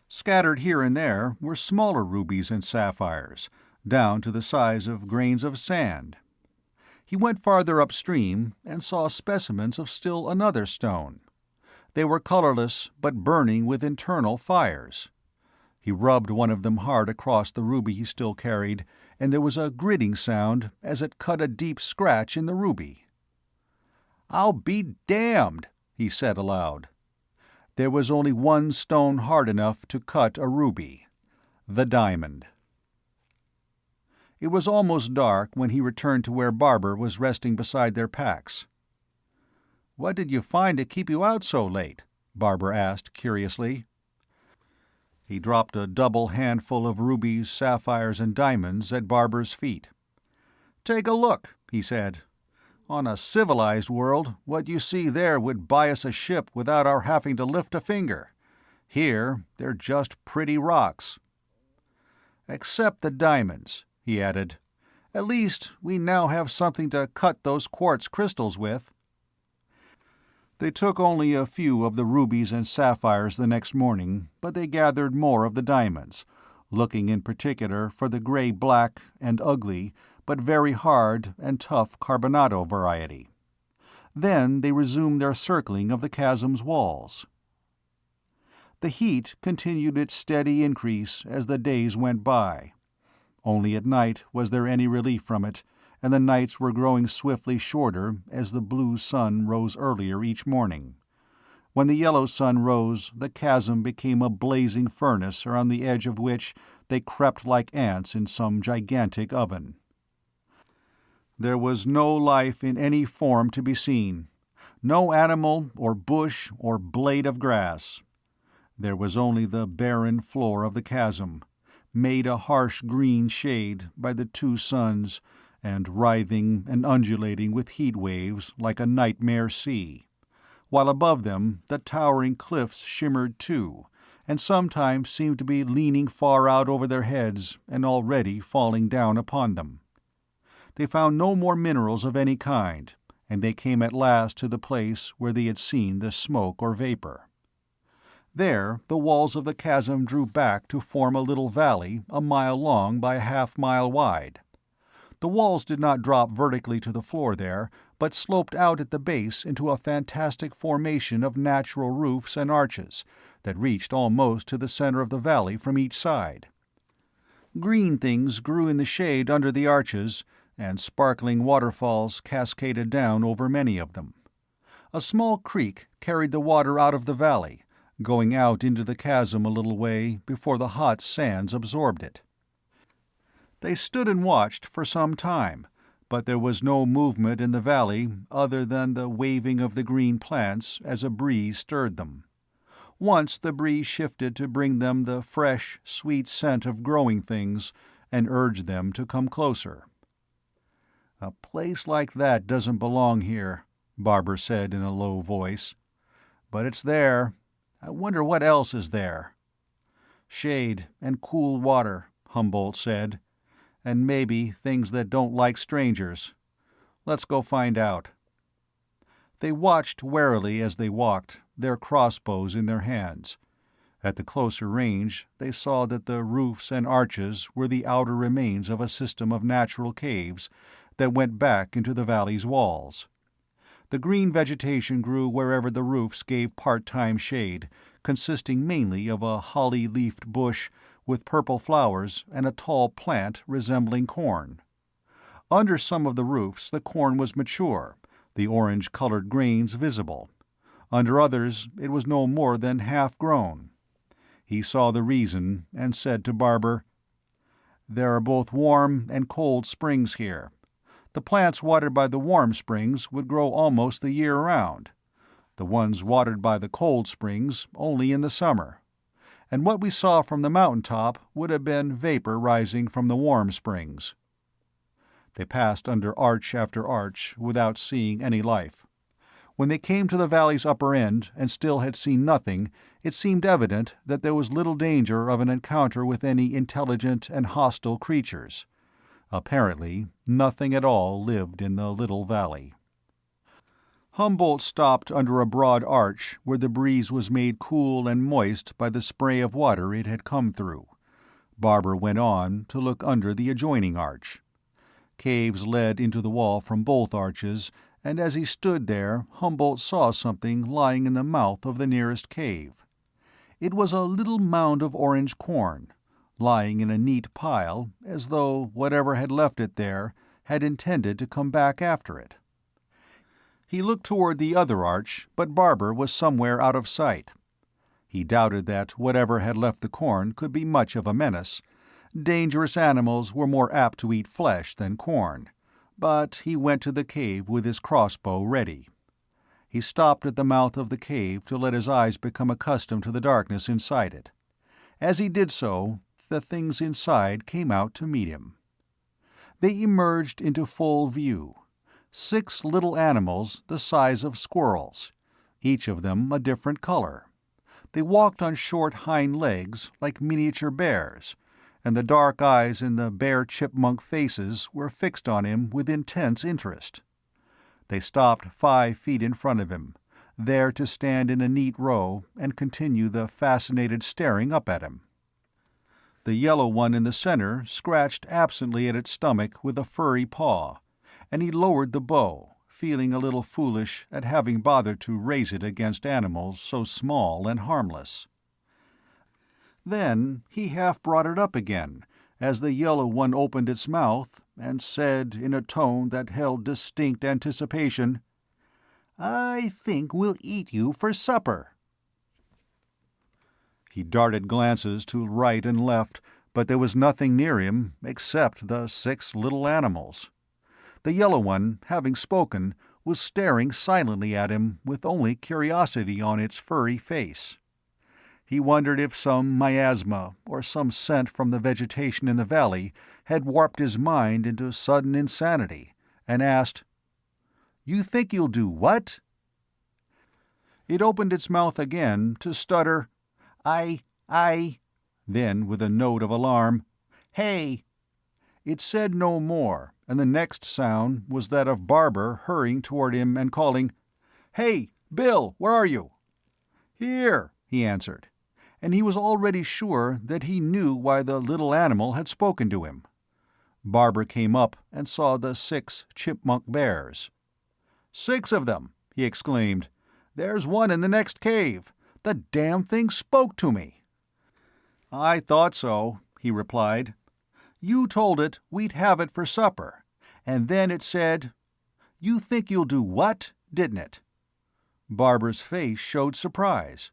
Scattered here and there were smaller rubies and sapphires, down to the size of grains of sand. He went farther upstream and saw specimens of still another stone. They were colorless but burning with internal fires. He rubbed one of them hard across the ruby he still carried, and there was a gritting sound as it cut a deep scratch in the ruby. "I'll be damned," he said aloud. There was only one stone hard enough to cut a ruby: the diamond. It was almost dark when he returned to where Barber was resting beside their packs. "What did you find to keep you out so late?" Barber asked curiously. He dropped a double handful of rubies, sapphires, and diamonds at Barber's feet. "Take a look," he said. "On a civilized world, what you see there would buy us a ship without our having to lift a finger. Here, they're just pretty rocks." "Except the diamonds," he added. "At least we now have something to cut those quartz crystals with." They took only a few of the rubies and sapphires the next morning, but they gathered more of the diamonds, looking in particular for the gray-black and ugly, but very hard and tough carbonado variety. Then they resumed their circling of the chasm's walls. The heat continued its steady increase as the days went by. Only at night was there any relief from it, and the nights were growing swiftly shorter as the blue sun rose earlier each morning. When the yellow sun rose, the chasm became a blazing furnace around the edge of which they crept like ants in some gigantic oven. There was no life in any form to be seen, no animal or bush or blade of grass. There was only the barren floor of the chasm, made a harsh green shade by the two suns, and writhing and undulating with heat waves like a nightmare sea, while above them the towering cliffs shimmered too, and sometimes seemed to be leaning far out over their heads and already falling down upon them. They found no more minerals of any kind, and they came at last to the place where they had seen the smoke or vapor. There the walls of the chasm drew back to form a little valley a mile long by a half-mile wide. The walls did not drop vertically to the floor there, but sloped out at the base into a fantastic formation of natural roofs and arches that reached almost to the center of the valley from each side. Green things grew in the shade under the arches, and sparkling waterfalls cascaded down over many of them. A small creek carried the water out of the valley, going out into the chasm a little way before the hot sands absorbed it. They stood and watched for some time, but there was no movement in the valley other than the waving of the green plants as a breeze stirred them. Once the breeze shifted to bring them the fresh, sweet scent of growing things and urged them to come closer. "A place like that doesn't belong here," Barber said in a low voice. "But it's there. I wonder what else is there." "Shade and cool water," Humboldt said. "And maybe things that don't like strangers. Let's go find out." They watched warily as they walked, their crossbows in their hands. At the closer range, they saw that the roofs and arches were the outer remains of a system of natural caves that went back into the valley's walls. The green vegetation grew wherever the roofs gave part-time shade, consisting mainly of a holly-leafed bush with purple flowers and a tall plant resembling corn. Under some of the roofs the corn was mature, the orange-colored grains visible. Under others it was no more than half-grown. He saw the reason and said to Barber, "There are both warm and cold springs here. The plants watered by the warm springs would grow almost the year round. The ones watered by the cold springs only in the summer. And what we saw from the mountain top would have been vapor rising from the warm springs." They passed under arch after arch without seeing any life. When they came to the valley's upper end and still had seen nothing, it seemed evident that there was little danger of an encounter with any intelligent and hostile creatures. Apparently, nothing at all lived in the little valley. Humboldt stopped under a broad arch where the breeze was made cool and moist by the spray of water it had come through. Barber went on to look under the adjoining arch. Caves led into the wall from both arches, and as he stood there, Humboldt saw something lying in the mouth of the nearest cave. It was a little mound of orange corn, lying in a neat pile, as though whatever had left it there had intended to come back after it. He looked toward the other arch, but Barber was somewhere out of sight. He doubted that whatever had left the corn could be much of a menace. Dangerous animals were more apt to eat flesh than corn, but he went to the cave with his crossbow ready. He stopped at the mouth of the cave to let his eyes become accustomed to the darkness inside it. As he did so, the things inside came out to meet him. They emerged into full view. 6 little animals the size of squirrels, each of them a different color. They walked on short hind legs like miniature bears, and the dark eyes in the bear chipmunk faces were fixed on him with intense interest. They stopped 5 feet in front of him, there to stand in a neat row and continue the fascinated staring up at him. The yellow one in the center scratched absently at its stomach with a furry paw, and he lowered the bow, feeling a little foolish at having bothered to raise it against animals so small and harmless. Then he half brought it up again, as the yellow one opened its mouth and said in a tone that held distinct anticipation, "I think we'll eat you for supper." He darted glances to right and left, but there was nothing near him except the 6 little animals. The yellow one, having spoken, was staring silently at him with only curiosity on its furry face. He wondered if some miasma or some scent from the vegetation in the valley had warped his mind into sudden insanity, and asked, "You think you'll do what?" It opened its mouth again to stutter, I, then, with a note of alarm, "Hey!" It said no more, and the next sound was that of Barber hurrying toward him and calling, "Hey, Bill, where are you?" "Here," he answered, and he was already sure that he knew why the little animal had spoken to him. Barber came up and saw the 6 chipmunk bears. "6 of them!" he exclaimed. "There's one in the next cave. The damn thing spoke to me." "I thought so," he replied. "You told it we'd have it for supper, and then it said, 'You think you'll do what?' didn't it?" Barber's face showed surprise.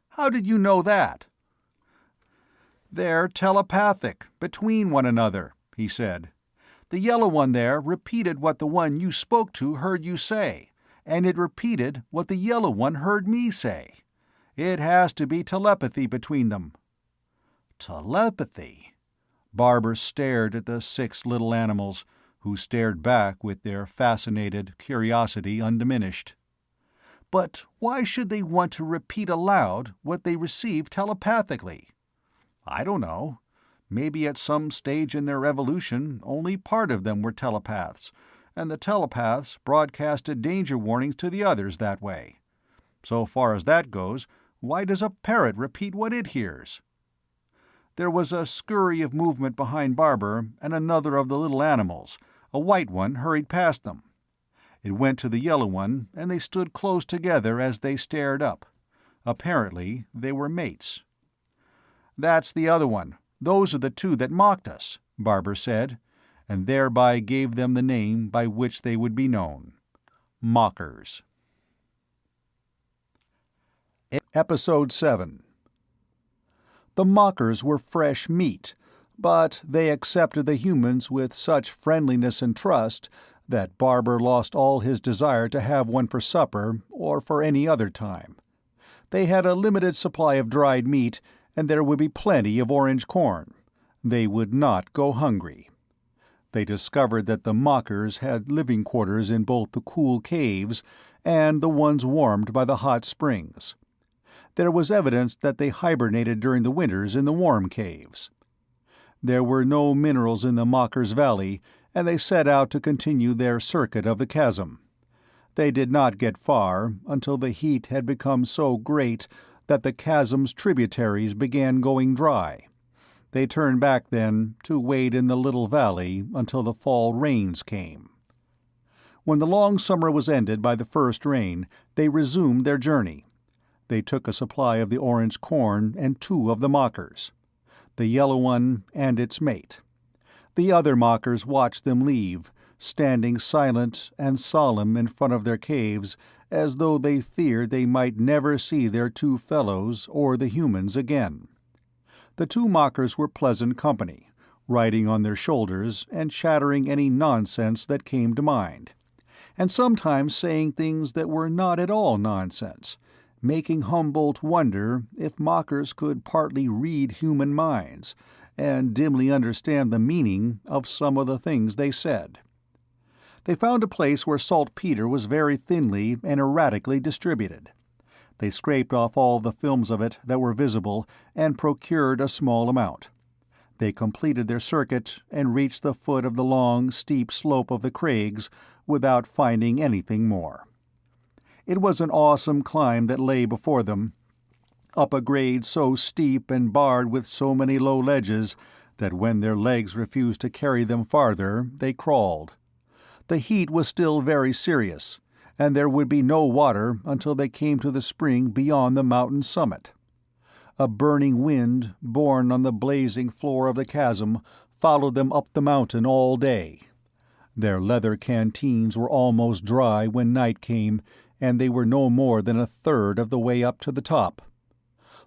"How did you know that?" "They're telepathic, between one another," he said. "The yellow one there repeated what the one you spoke to heard you say, and it repeated what the yellow one heard me say. It has to be telepathy between them." Telepathy? Barber stared at the 6 little animals, who stared back with their fascinated curiosity undiminished. But why should they want to repeat aloud what they received telepathically? I don't know. Maybe at some stage in their evolution only part of them were telepaths, and the telepaths broadcasted danger warnings to the others that way. So far as that goes, Why does a parrot repeat what it hears?" There was a scurry of movement behind Barber, and another of the little animals, a white one, hurried past them. It went to the yellow one, and they stood close together as they stared up. Apparently they were mates. "That's the other one. Those are the two that mocked us," Barber said, and thereby gave them the name by which they would be known. Mockers. Episode 7. The mockers were fresh meat, but they accepted the humans with such friendliness and trust that Barber lost all his desire to have one for supper or for any other time. They had a limited supply of dried meat, and there would be plenty of orange corn. They would not go hungry. They discovered that the mockers had living quarters in both the cool caves and the ones warmed by the hot springs. There was evidence that they hibernated during the winters in the warm caves. There were no minerals in the Mockers' Valley, and they set out to continue their circuit of the chasm. They did not get far until the heat had become so great that the chasm's tributaries began going dry. They turned back then to wade in the little valley until the fall rains came. When the long summer was ended by the first rain, they resumed their journey. They took a supply of the orange corn and 2 of the mockers, the yellow one and its mate. The other mockers watched them leave, standing silent and solemn in front of their caves, as though they feared they might never see their 2 fellows or the humans again. The 2 mockers were pleasant company, riding on their shoulders and chattering any nonsense that came to mind, and sometimes saying things that were not at all nonsense, making Humboldt wonder if mockers could partly read human minds and dimly understand the meaning of some of the things they said. They found a place where saltpeter was very thinly and erratically distributed. They scraped off all the films of it that were visible and procured a small amount. They completed their circuit and reached the foot of the long, steep slope of the crags without finding anything more. It was an awesome climb that lay before them, up a grade so steep and barred with so many low ledges that when their legs refused to carry them farther, they crawled. The heat was still very serious, and there would be no water until they came to the spring beyond the mountain summit. A burning wind, borne on the blazing floor of the chasm, followed them up the mountain all day. Their leather canteens were almost dry when night came, and they were no more than a third of the way up to the top.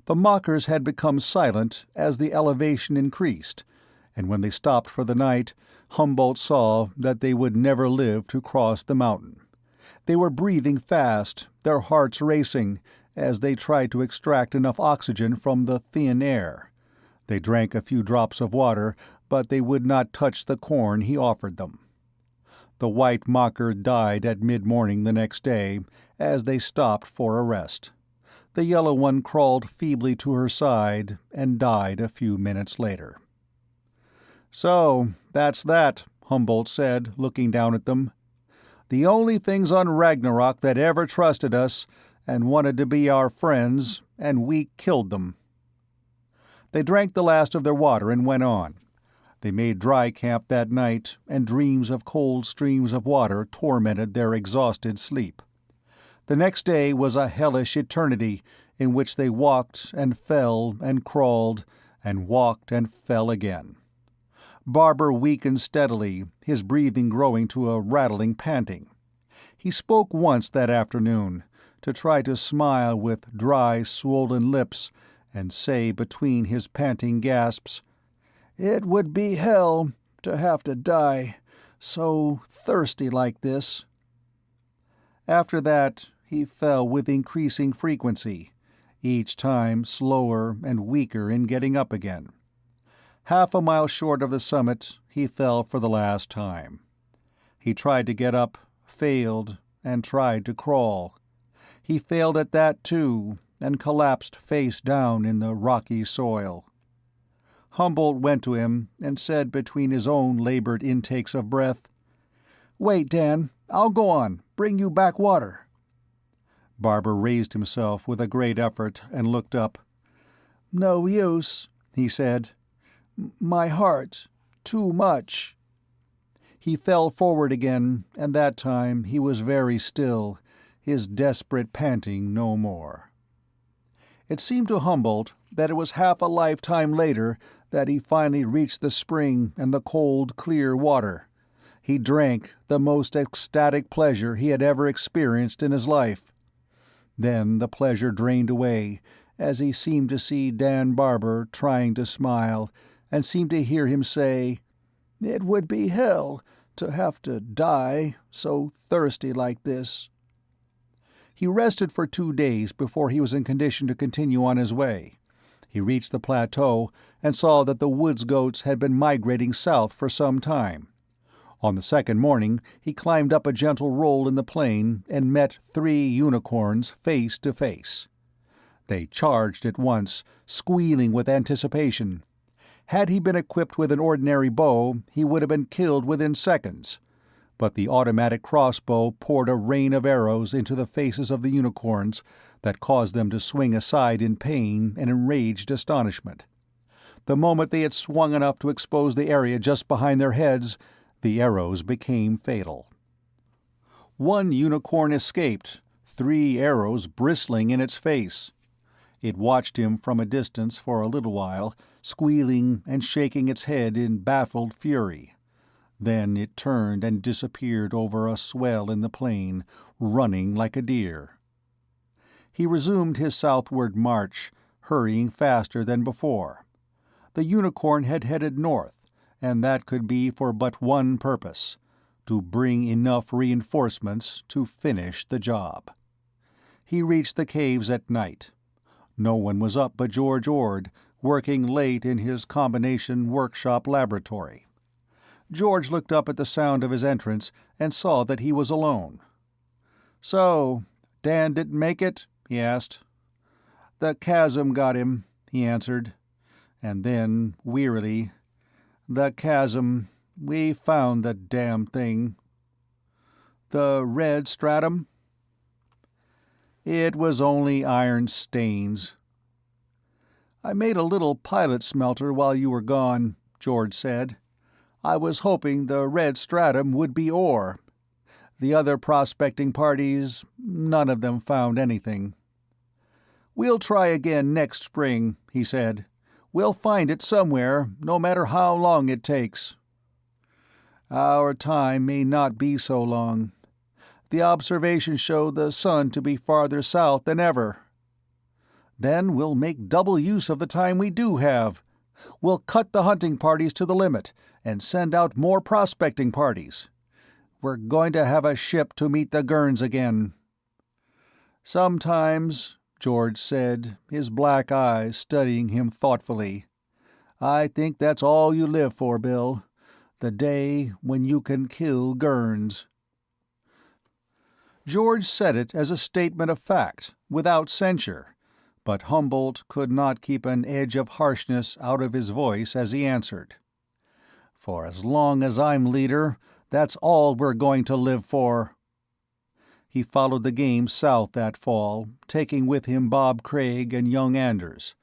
The mockers had become silent as the elevation increased, and when they stopped for the night, Humboldt saw that they would never live to cross the mountain. They were breathing fast, their hearts racing, as they tried to extract enough oxygen from the thin air. They drank a few drops of water, but they would not touch the corn he offered them. The white mocker died at mid-morning the next day, as they stopped for a rest. The yellow one crawled feebly to her side and died a few minutes later. "So, that's that," Humboldt said, looking down at them. "The only things on Ragnarok that ever trusted us and wanted to be our friends, and we killed them." They drank the last of their water and went on. They made dry camp that night, and dreams of cold streams of water tormented their exhausted sleep. The next day was a hellish eternity in which they walked and fell and crawled and walked and fell again. Barber weakened steadily, his breathing growing to a rattling panting. He spoke once that afternoon, to try to smile with dry, swollen lips, and say between his panting gasps, "It would be hell to have to die so thirsty like this." After that, he fell with increasing frequency, each time slower and weaker in getting up again. Half a mile short of the summit, he fell for the last time. He tried to get up, failed, and tried to crawl. He failed at that too, and collapsed face down in the rocky soil. Humboldt went to him and said between his own labored intakes of breath, "Wait, Dan, I'll go on, bring you back water." Barber raised himself with a great effort and looked up. "No use," he said. "My heart. Too much." He fell forward again, and that time he was very still, his desperate panting no more. It seemed to Humboldt that it was half a lifetime later that he finally reached the spring and the cold, clear water. He drank the most ecstatic pleasure he had ever experienced in his life. Then the pleasure drained away, as he seemed to see Dan Barber trying to smile, and seemed to hear him say, "It would be hell to have to die so thirsty like this." He rested for 2 days before he was in condition to continue on his way. He reached the plateau and saw that the woods goats had been migrating south for some time. On the second morning he climbed up a gentle roll in the plain and met 3 unicorns face to face. They charged at once, squealing with anticipation. Had he been equipped with an ordinary bow, he would have been killed within seconds. But the automatic crossbow poured a rain of arrows into the faces of the unicorns that caused them to swing aside in pain and enraged astonishment. The moment they had swung enough to expose the area just behind their heads, the arrows became fatal. One unicorn escaped, 3 arrows bristling in its face. It watched him from a distance for a little while, squealing and shaking its head in baffled fury. Then it turned and disappeared over a swell in the plain, running like a deer. He resumed his southward march, hurrying faster than before. The unicorn had headed north, and that could be for but one purpose: to bring enough reinforcements to finish the job. He reached the caves at night. No one was up but George Ord, working late in his combination workshop laboratory. George looked up at the sound of his entrance and saw that he was alone. "So, Dan didn't make it?" he asked. "The chasm got him," he answered. And then, wearily, "The chasm. We found the damn thing." "The red stratum?" "It was only iron stains." "I made a little pilot smelter while you were gone," George said. "I was hoping the red stratum would be ore. The other prospecting parties, none of them found anything." "We'll try again next spring," he said. "We'll find it somewhere, no matter how long it takes." "Our time may not be so long. The observations show the sun to be farther south than ever." "Then we'll make double use of the time we do have. We'll cut the hunting parties to the limit, and send out more prospecting parties. We're going to have a ship to meet the Gurns again." "Sometimes," George said, his black eyes studying him thoughtfully, "I think that's all you live for, Bill. The day when you can kill Gurns." George said it as a statement of fact, without censure, but Humboldt could not keep an edge of harshness out of his voice as he answered. "For as long as I'm leader, that's all we're going to live for." He followed the game south that fall, taking with him Bob Craig and young Anders.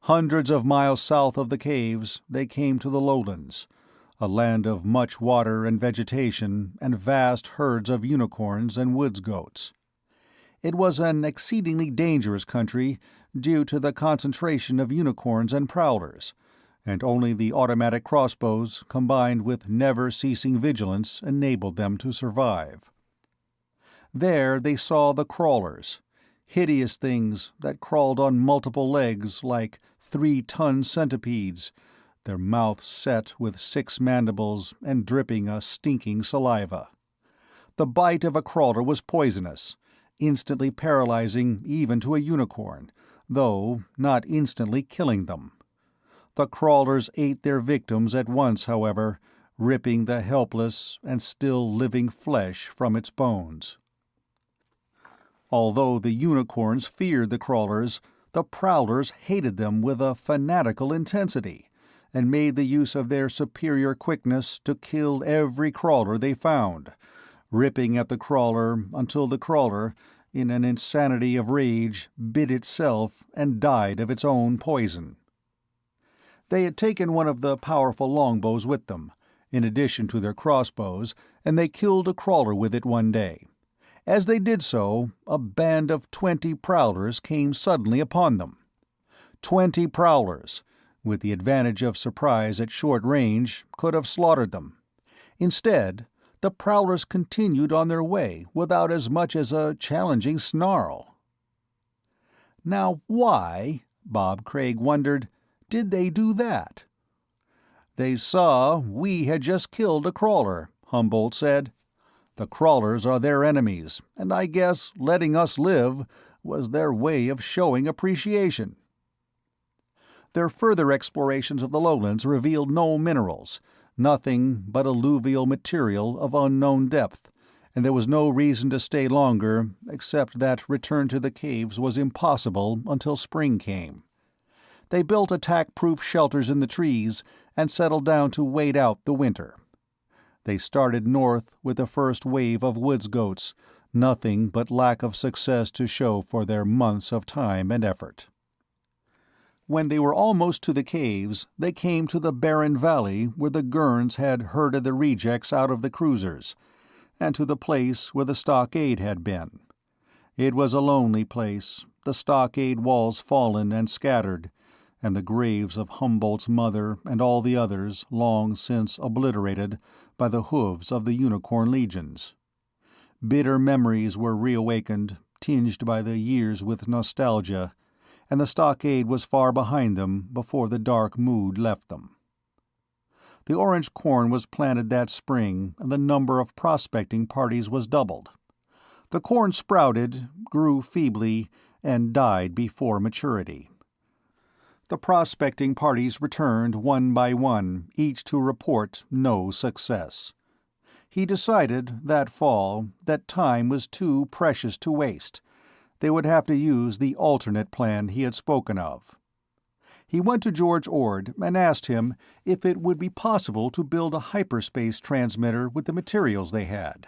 Hundreds of miles south of the caves, they came to the lowlands, a land of much water and vegetation and vast herds of unicorns and woods goats. It was an exceedingly dangerous country due to the concentration of unicorns and prowlers, and only the automatic crossbows combined with never-ceasing vigilance enabled them to survive. There they saw the crawlers, hideous things that crawled on multiple legs like 3-ton centipedes, their mouths set with 6 mandibles and dripping a stinking saliva. The bite of a crawler was poisonous, instantly paralyzing even to a unicorn, though not instantly killing them. The crawlers ate their victims at once, however, ripping the helpless and still living flesh from its bones. Although the unicorns feared the crawlers, the prowlers hated them with a fanatical intensity, and made the use of their superior quickness to kill every crawler they found, ripping at the crawler until the crawler, in an insanity of rage, bit itself and died of its own poison. They had taken one of the powerful longbows with them, in addition to their crossbows, and they killed a crawler with it one day. As they did so, a band of 20 prowlers came suddenly upon them. 20 prowlers, with the advantage of surprise at short range, could have slaughtered them. Instead, the prowlers continued on their way without as much as a challenging snarl. Now why, Bob Craig wondered, did they do that? They saw we had just killed a crawler, Humboldt said. The crawlers are their enemies, and I guess letting us live was their way of showing appreciation. Their further explorations of the lowlands revealed no minerals, nothing but alluvial material of unknown depth, and there was no reason to stay longer except that return to the caves was impossible until spring came. They built attack-proof shelters in the trees and settled down to wait out the winter. They started north with the first wave of woods goats, nothing but lack of success to show for their months of time and effort. When they were almost to the caves, they came to the barren valley where the Gurns had herded the rejects out of the cruisers, and to the place where the stockade had been. It was a lonely place, the stockade walls fallen and scattered, and the graves of Humboldt's mother and all the others long since obliterated by the hooves of the Unicorn Legions. Bitter memories were reawakened, tinged by the years with nostalgia, and the stockade was far behind them before the dark mood left them. The orange corn was planted that spring, and the number of prospecting parties was doubled. The corn sprouted, grew feebly, and died before maturity. The prospecting parties returned one by one, each to report no success. He decided, that fall, that time was too precious to waste. They would have to use the alternate plan he had spoken of. He went to George Ord and asked him if it would be possible to build a hyperspace transmitter with the materials they had.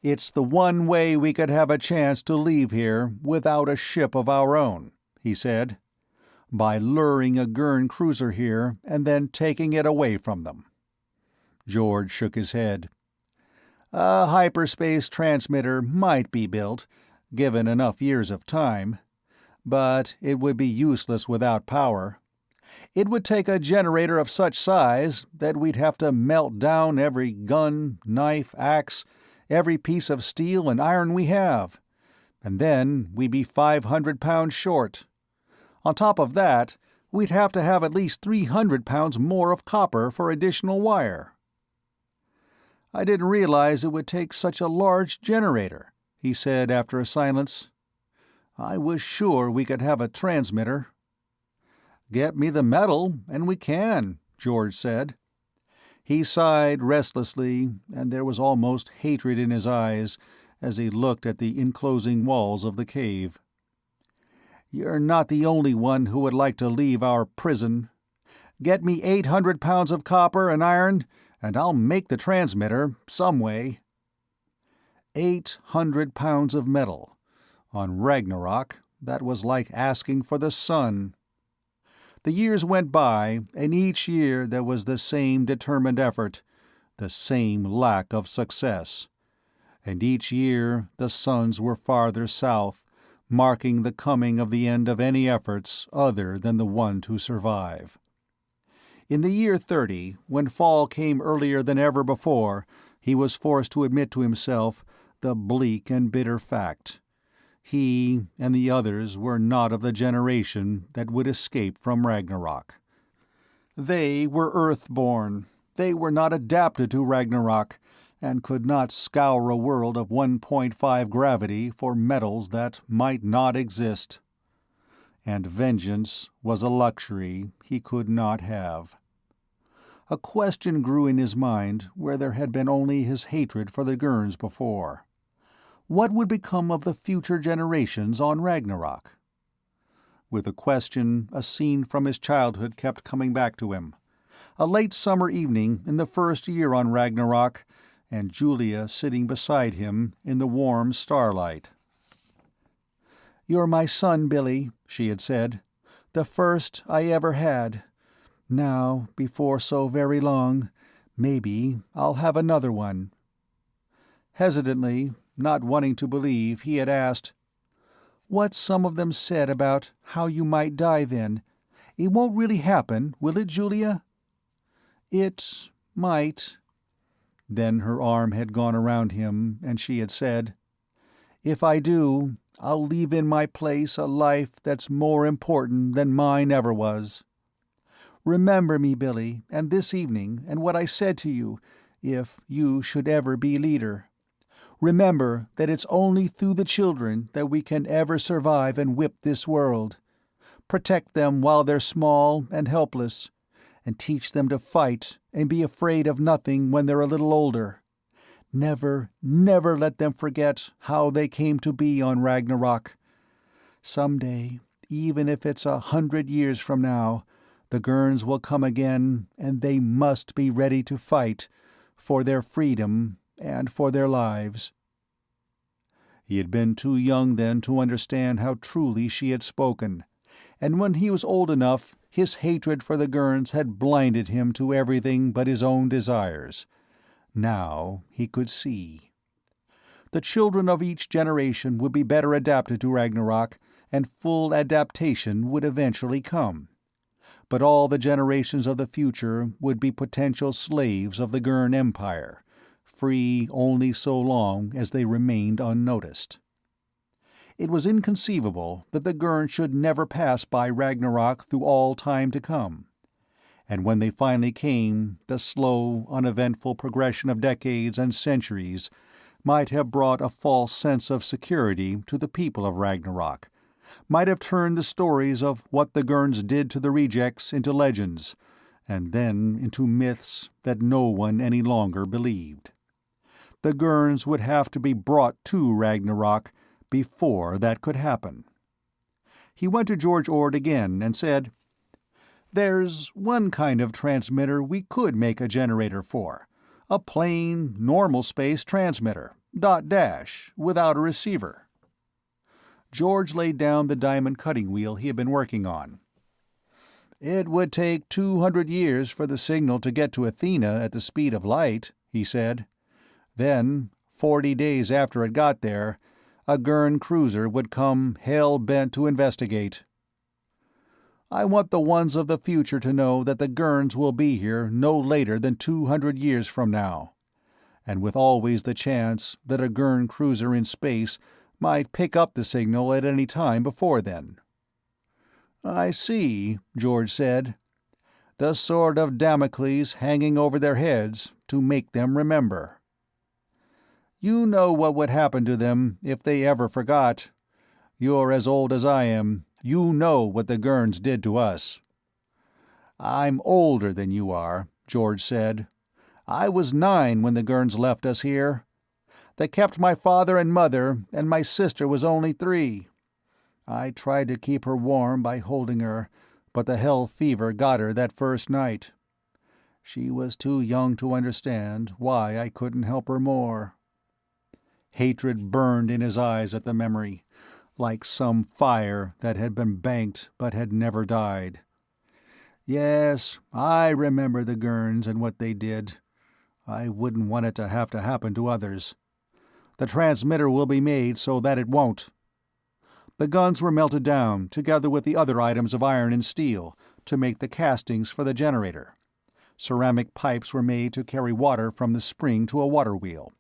"It's the one way we could have a chance to leave here without a ship of our own," he said. "By luring a Gurn cruiser here and then taking it away from them." George shook his head. "A hyperspace transmitter might be built, given enough years of time, but it would be useless without power. It would take a generator of such size that we'd have to melt down every gun, knife, axe, every piece of steel and iron we have, and then we'd be 500 pounds short. On top of that, we'd have to have at least 300 pounds more of copper for additional wire." "I didn't realize it would take such a large generator," he said after a silence. "I was sure we could have a transmitter." "Get me the metal, and we can," George said. He sighed restlessly, and there was almost hatred in his eyes as he looked at the enclosing walls of the cave. "You're not the only one who would like to leave our prison. Get me 800 pounds of copper and iron, and I'll make the transmitter, some way." 800 pounds of metal. On Ragnarok, that was like asking for the sun. The years went by, and each year there was the same determined effort, the same lack of success. And each year the suns were farther south, marking the coming of the end of any efforts other than the one to survive. In the year 30, when fall came earlier than ever before, he was forced to admit to himself the bleak and bitter fact. He and the others were not of the generation that would escape from Ragnarok. They were Earth-born. They were not adapted to Ragnarok, and could not scour a world of 1.5 gravity for metals that might not exist. And vengeance was a luxury he could not have. A question grew in his mind where there had been only his hatred for the Gurns before. What would become of the future generations on Ragnarok? With the question, a scene from his childhood kept coming back to him. A late summer evening in the first year on Ragnarok, and Julia sitting beside him in the warm starlight. "You're my son, Billy," she had said. "The first I ever had. Now, before so very long, maybe I'll have another one." Hesitantly, not wanting to believe, he had asked, "What some of them said about how you might die then. It won't really happen, will it, Julia?" "It might." Then her arm had gone around him, and she had said, "If I do, I'll leave in my place a life that's more important than mine ever was. Remember me, Billy, and this evening, and what I said to you, if you should ever be leader. Remember that it's only through the children that we can ever survive and whip this world. Protect them while they're small and helpless, and teach them to fight and be afraid of nothing when they're a little older. Never, never let them forget how they came to be on Ragnarok. Someday, even if it's 100 years from now, the Gurns will come again, and they must be ready to fight for their freedom and for their lives." He had been too young then to understand how truly she had spoken, and when he was old enough, his hatred for the Gurns had blinded him to everything but his own desires. Now he could see. The children of each generation would be better adapted to Ragnarok, and full adaptation would eventually come. But all the generations of the future would be potential slaves of the Gurn Empire, free only so long as they remained unnoticed. It was inconceivable that the Gurn should never pass by Ragnarok through all time to come. And when they finally came, the slow, uneventful progression of decades and centuries might have brought a false sense of security to the people of Ragnarok, might have turned the stories of what the Gurns did to the rejects into legends, and then into myths that no one any longer believed. The Gurns would have to be brought to Ragnarok before that could happen. He went to George Ord again and said, "There's one kind of transmitter we could make a generator for. A plain, normal-space transmitter, dot dash, without a receiver." George laid down the diamond cutting wheel he had been working on. "It would take 200 years for the signal to get to Athena at the speed of light," he said. "Then, 40 days after it got there, a Gurn cruiser would come hell-bent to investigate. I want the ones of the future to know that the Gurns will be here no later than 200 years from now, and with always the chance that a Gurn cruiser in space might pick up the signal at any time before then." "I see," George said. "The sword of Damocles hanging over their heads to make them remember. You know what would happen to them if they ever forgot. You're as old as I am. You know what the Gurns did to us." "I'm older than you are," George said. "I was 9 when the Gurns left us here. They kept my father and mother, and my sister was only 3. I tried to keep her warm by holding her, but the hell fever got her that first night. She was too young to understand why I couldn't help her more." Hatred burned in his eyes at the memory, like some fire that had been banked but had never died. "Yes, I remember the Gurns and what they did. I wouldn't want it to happen to others. The transmitter will be made so that it won't." The guns were melted down, together with the other items of iron and steel, to make the castings for the generator. Ceramic pipes were made to carry water from the spring to a water wheel.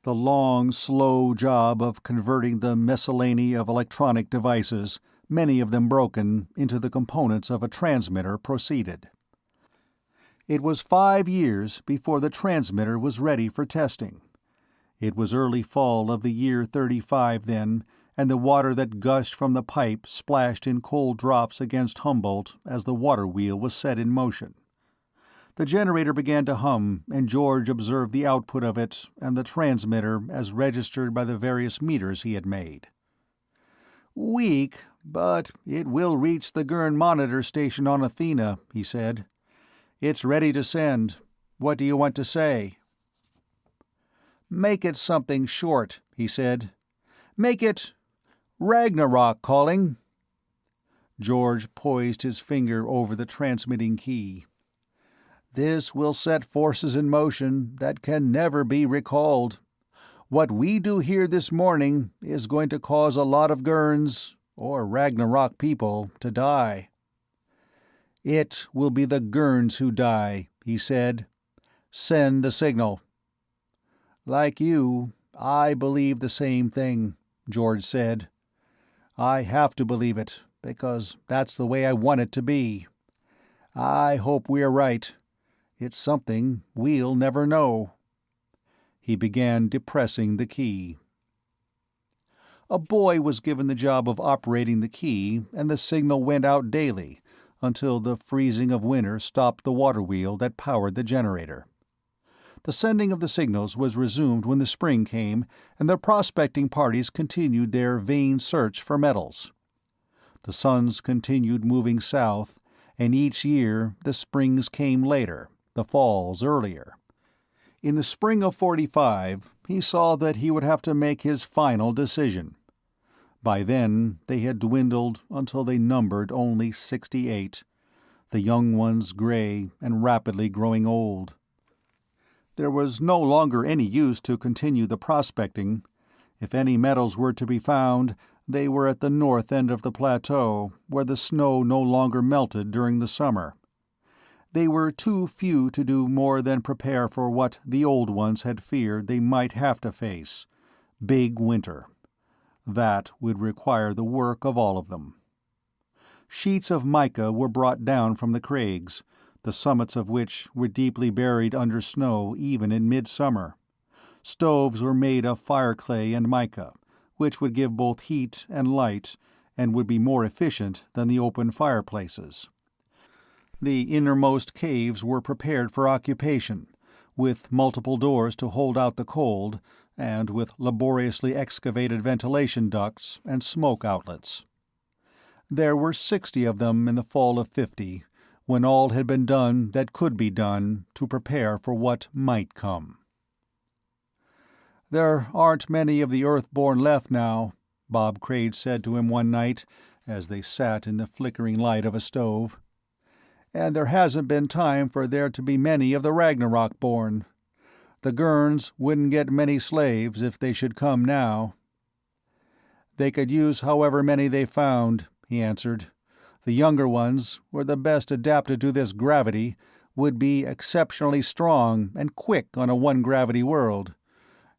The long, slow job of converting the miscellany of electronic devices, many of them broken, into the components of a transmitter proceeded. It was 5 years before the transmitter was ready for testing. It was early fall of the year 35 then, and the water that gushed from the pipe splashed in cold drops against Humboldt as the water wheel was set in motion. The generator began to hum, and George observed the output of it and the transmitter as registered by the various meters he had made. "Weak, but it will reach the Gurn monitor station on Athena," he said. "It's ready to send. What do you want to say?" "Make it something short," he said. "Make it, Ragnarok calling." George poised his finger over the transmitting key. "This will set forces in motion that can never be recalled. What we do here this morning is going to cause a lot of Gurns, or Ragnarok people, to die." "It will be the Gurns who die," he said. "Send the signal." "Like you, I believe the same thing," George said. "I have to believe it, because that's the way I want it to be. I hope we're right. It's something we'll never know." He began depressing the key. A boy was given the job of operating the key, and the signal went out daily, until the freezing of winter stopped the water wheel that powered the generator. The sending of the signals was resumed when the spring came, and the prospecting parties continued their vain search for metals. The suns continued moving south, and each year the springs came later, the falls earlier. In the spring of '45, he saw that he would have to make his final decision. By then, they had dwindled until they numbered only 68, the young ones gray and rapidly growing old. There was no longer any use to continue the prospecting. If any metals were to be found, they were at the north end of the plateau, where the snow no longer melted during the summer. They were too few to do more than prepare for what the old ones had feared they might have to face: big winter. That would require the work of all of them. Sheets of mica were brought down from the crags, the summits of which were deeply buried under snow even in midsummer. Stoves were made of fire-clay and mica, which would give both heat and light, and would be more efficient than the open fireplaces. The innermost caves were prepared for occupation, with multiple doors to hold out the cold, and with laboriously excavated ventilation ducts and smoke outlets. There were 60 of them in the fall of '50, when all had been done that could be done to prepare for what might come. "There aren't many of the Earth-born left now," Bob Crade said to him one night, as they sat in the flickering light of a stove. "And there hasn't been time for there to be many of the Ragnarok-born. The Gurns wouldn't get many slaves if they should come now." "They could use however many they found," he answered. "The younger ones, were the best adapted to this gravity, would be exceptionally strong and quick on a one-gravity world.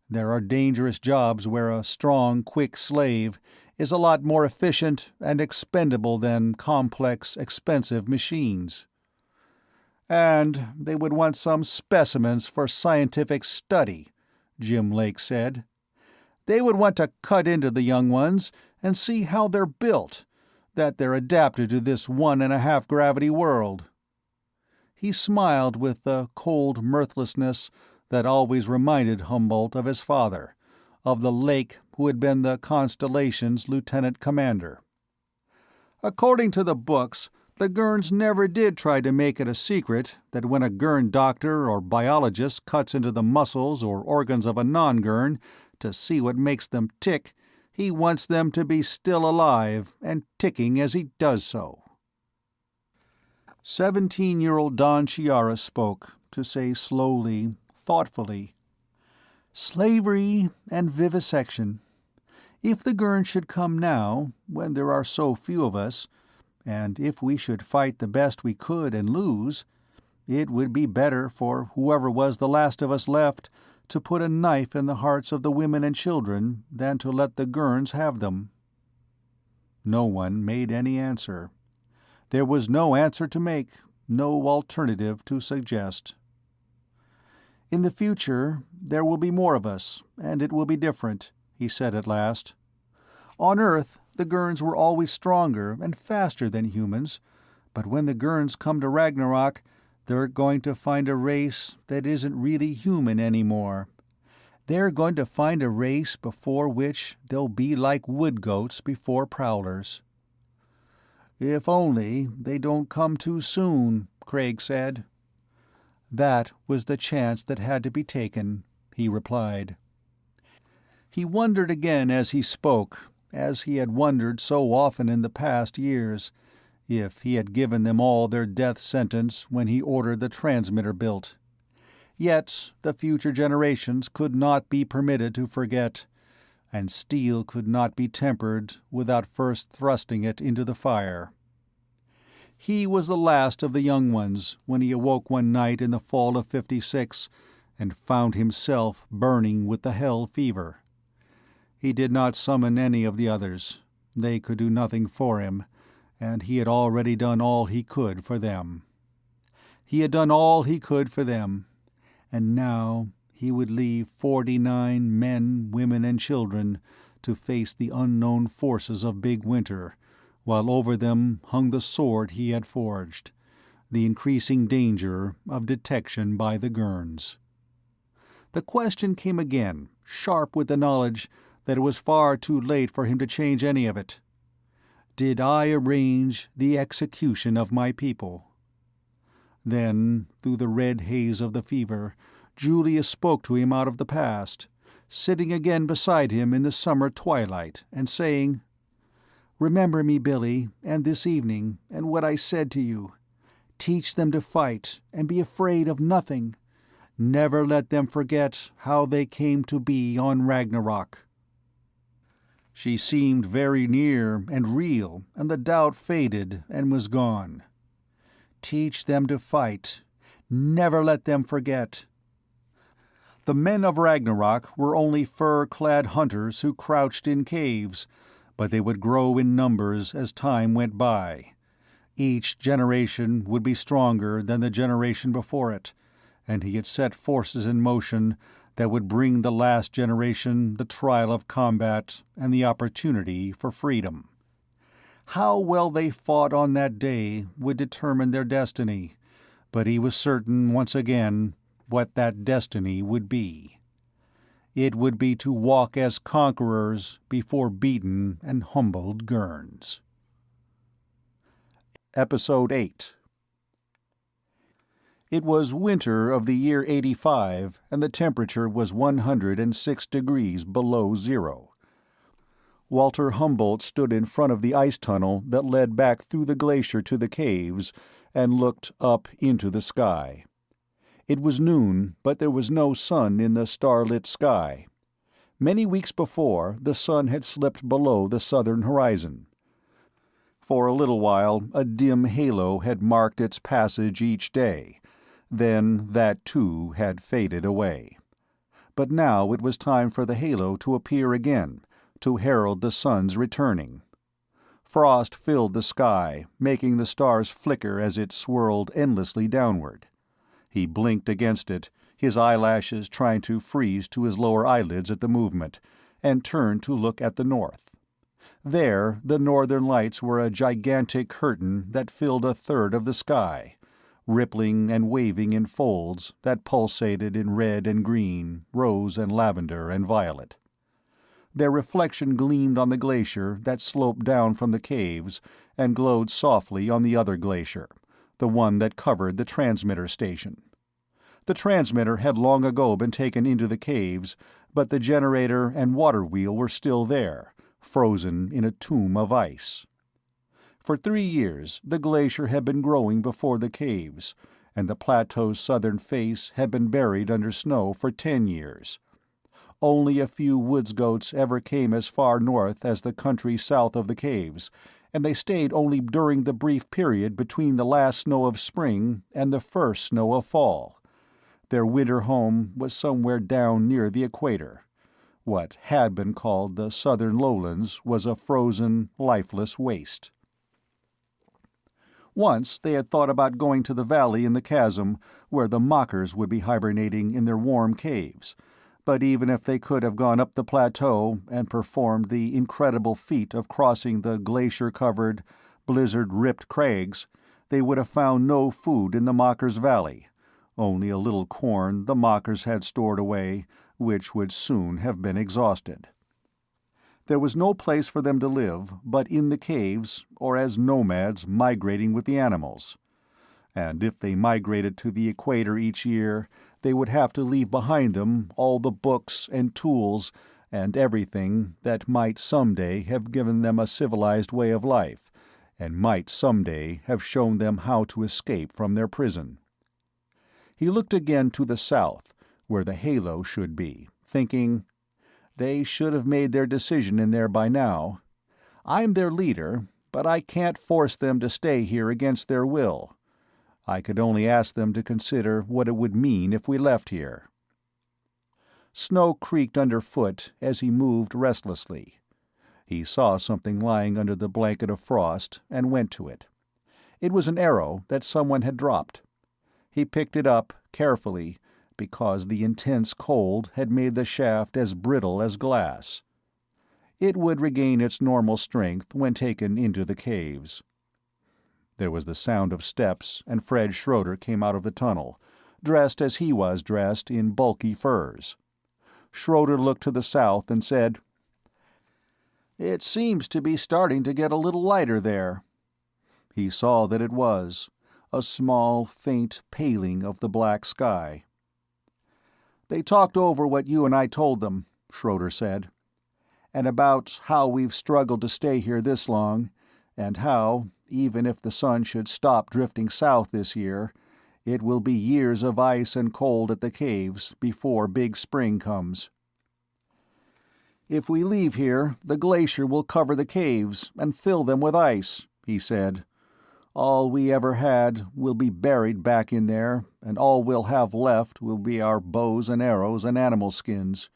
There are dangerous jobs where a strong, quick slave is a lot more efficient and expendable than complex, expensive machines." "And they would want some specimens for scientific study," Jim Lake said. "They would want to cut into the young ones and see how they're built, that they're adapted to this 1.5 gravity world." He smiled with the cold mirthlessness that always reminded Humboldt of his father, of the Lake who had been the Constellation's lieutenant commander. "According to the books, the Gurns never did try to make it a secret that when a Gurn doctor or biologist cuts into the muscles or organs of a non-Gurn to see what makes them tick, he wants them to be still alive and ticking as he does so." 17-year-old Don Chiara spoke, to say slowly, thoughtfully, "Slavery and vivisection. If the Gurns should come now, when there are so few of us, and if we should fight the best we could and lose, it would be better for whoever was the last of us left to put a knife in the hearts of the women and children than to let the Gurns have them." No one made any answer. There was no answer to make, no alternative to suggest. "In the future, there will be more of us, and it will be different," he said at last. "On Earth, the Gurns were always stronger and faster than humans, but when the Gurns come to Ragnarok, they're going to find a race that isn't really human anymore. They're going to find a race before which they'll be like wood goats before prowlers." "If only they don't come too soon," Craig said. "That was the chance that had to be taken," he replied. He wondered again as he spoke as he had wondered so often in the past years, if he had given them all their death sentence when he ordered the transmitter built. Yet the future generations could not be permitted to forget, and steel could not be tempered without first thrusting it into the fire. He was the last of the young ones when he awoke one night in the fall of '56 and found himself burning with the hell fever. He did not summon any of the others. They could do nothing for him, and he had already done all he could for them. He had done all he could for them, and now he would leave 49 men, women, and children to face the unknown forces of Big Winter, while over them hung the sword he had forged, the increasing danger of detection by the Gurns. The question came again, sharp with the knowledge that it was far too late for him to change any of it. Did I arrange the execution of my people? Then, through the red haze of the fever, Julia spoke to him out of the past, sitting again beside him in the summer twilight, and saying, "Remember me, Billy, and this evening, and what I said to you. Teach them to fight, and be afraid of nothing. Never let them forget how they came to be on Ragnarok." She seemed very near and real, and the doubt faded and was gone. Teach them to fight. Never let them forget. The men of Ragnarok were only fur-clad hunters who crouched in caves, but they would grow in numbers as time went by. Each generation would be stronger than the generation before it, and he had set forces in motion that would bring the last generation the trial of combat and the opportunity for freedom. How well they fought on that day would determine their destiny, but he was certain once again what that destiny would be. It would be to walk as conquerors before beaten and humbled Gurns. Episode 8. It was winter of the year 85, and the temperature was 106 degrees below zero. Walter Humboldt stood in front of the ice tunnel that led back through the glacier to the caves and looked up into the sky. It was noon, but there was no sun in the starlit sky. Many weeks before, the sun had slipped below the southern horizon. For a little while, a dim halo had marked its passage each day. Then that too had faded away. But now it was time for the halo to appear again, to herald the sun's returning. Frost filled the sky, making the stars flicker as it swirled endlessly downward. He blinked against it, his eyelashes trying to freeze to his lower eyelids at the movement, and turned to look at the north. There, the northern lights were a gigantic curtain that filled a third of the sky, rippling and waving in folds that pulsated in red and green, rose and lavender and violet. Their reflection gleamed on the glacier that sloped down from the caves and glowed softly on the other glacier, the one that covered the transmitter station. The transmitter had long ago been taken into the caves, but the generator and water wheel were still there, frozen in a tomb of ice. For 3 years the glacier had been growing before the caves, and the plateau's southern face had been buried under snow for 10 years. Only a few woods goats ever came as far north as the country south of the caves, and they stayed only during the brief period between the last snow of spring and the first snow of fall. Their winter home was somewhere down near the equator. What had been called the southern lowlands was a frozen, lifeless waste. Once they had thought about going to the valley in the chasm where the mockers would be hibernating in their warm caves, but even if they could have gone up the plateau and performed the incredible feat of crossing the glacier-covered, blizzard-ripped crags, they would have found no food in the mockers' valley, only a little corn the mockers had stored away, which would soon have been exhausted. There was no place for them to live but in the caves or as nomads migrating with the animals. And if they migrated to the equator each year, they would have to leave behind them all the books and tools and everything that might someday have given them a civilized way of life, and might someday have shown them how to escape from their prison. He looked again to the south, where the halo should be, thinking, they should have made their decision in there by now. I'm their leader, but I can't force them to stay here against their will. I could only ask them to consider what it would mean if we left here. Snow creaked underfoot as he moved restlessly. He saw something lying under the blanket of frost and went to it. It was an arrow that someone had dropped. He picked it up carefully, because the intense cold had made the shaft as brittle as glass. It would regain its normal strength when taken into the caves. There was the sound of steps, and Fred Schroeder came out of the tunnel, dressed as he was dressed in bulky furs. Schroeder looked to the south and said, "It seems to be starting to get a little lighter there." He saw that it was, a small, faint paling of the black sky. "They talked over what you and I told them," Schroeder said, "and about how we've struggled to stay here this long, and how, even if the sun should stop drifting south this year, it will be years of ice and cold at the caves before big spring comes. If we leave here, the glacier will cover the caves and fill them with ice," he said. "All we ever had will be buried back in there, and all we'll have left will be our bows and arrows and animal skins.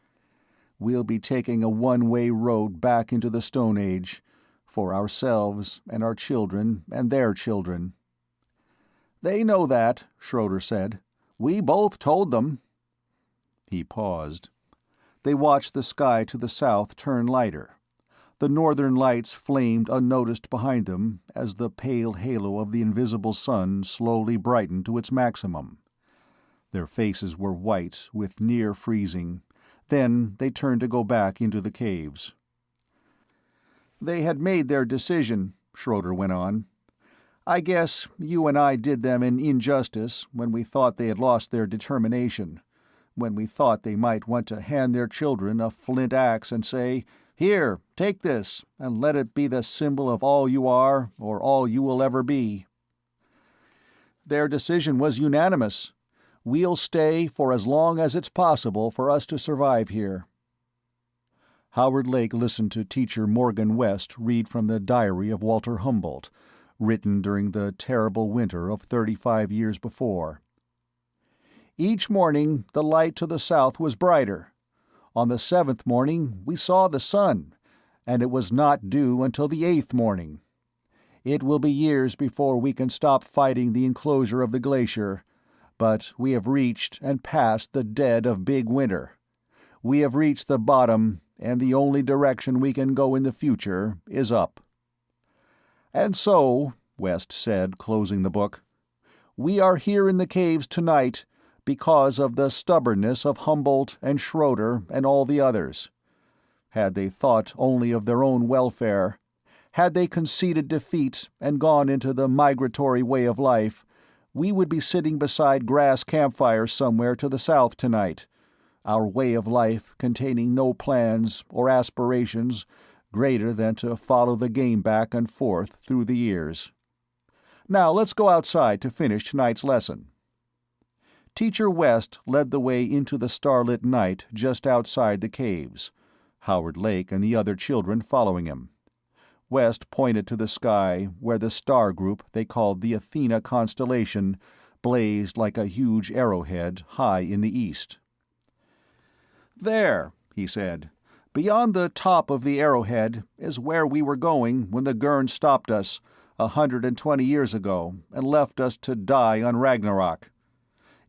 We'll be taking a one-way road back into the Stone Age, for ourselves and our children and their children." "They know that," Schroeder said. "We both told them." He paused. They watched the sky to the south turn lighter. The northern lights flamed unnoticed behind them as the pale halo of the invisible sun slowly brightened to its maximum. Their faces were white with near freezing. Then they turned to go back into the caves. "They had made their decision," Schroeder went on. "I guess you and I did them an injustice when we thought they had lost their determination, when we thought they might want to hand their children a flint axe and say, 'Here, take this, and let it be the symbol of all you are or all you will ever be.' Their decision was unanimous. We'll stay for as long as it's possible for us to survive here." Howard Lake listened to Teacher Morgan West read from the diary of Walter Humboldt, written during the terrible winter of 35 years before. "Each morning the light to the south was brighter. On the 7th morning we saw the sun, and it was not due until the 8th morning. It will be years before we can stop fighting the enclosure of the glacier, but we have reached and passed the dead of big winter. We have reached the bottom, and the only direction we can go in the future is up." "And so," West said, closing the book, "we are here in the caves tonight because of the stubbornness of Humboldt and Schroeder and all the others. Had they thought only of their own welfare, had they conceded defeat and gone into the migratory way of life, we would be sitting beside grass campfires somewhere to the south tonight, our way of life containing no plans or aspirations greater than to follow the game back and forth through the years. Now let's go outside to finish tonight's lesson." Teacher West led the way into the starlit night just outside the caves, Howard Lake and the other children following him. West pointed to the sky, where the star group they called the Athena constellation blazed like a huge arrowhead high in the east. "There," he said, "beyond the top of the arrowhead is where we were going when the Gurn stopped us 120 years ago and left us to die on Ragnarok.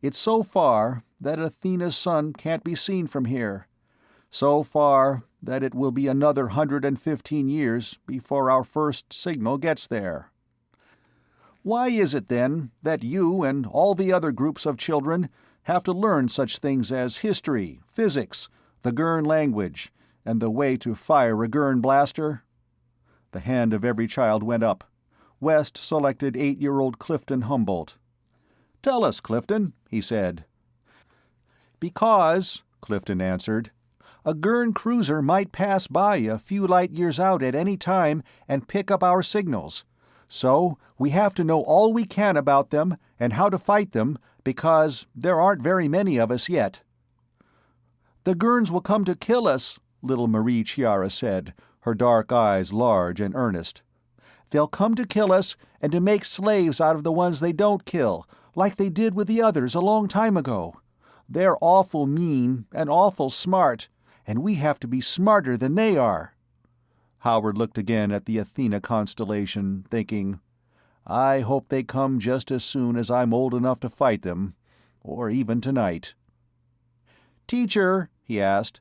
It's so far that Athena's sun can't be seen from here, so far that it will be another 115 years before our first signal gets there. Why is it, then, that you and all the other groups of children have to learn such things as history, physics, the Gurn language, and the way to fire a Gurn blaster?" The hand of every child went up. West selected 8-year-old Clifton Humboldt. "Tell us, Clifton," he said. "Because," Clifton answered, A Gurn cruiser might pass by a few light years out at any time and pick up our signals. So we have to know all we can about them and how to fight them, because there aren't very many of us yet." "The Gurns will come to kill us," little Marie Chiara said, her dark eyes large and earnest. "They'll come to kill us and to make slaves out of the ones they don't kill, like they did with the others a long time ago. They're awful mean and awful smart, and we have to be smarter than they are." Howard looked again at the Athena constellation, thinking, "I hope they come just as soon as I'm old enough to fight them, or even tonight." "Teacher," he asked,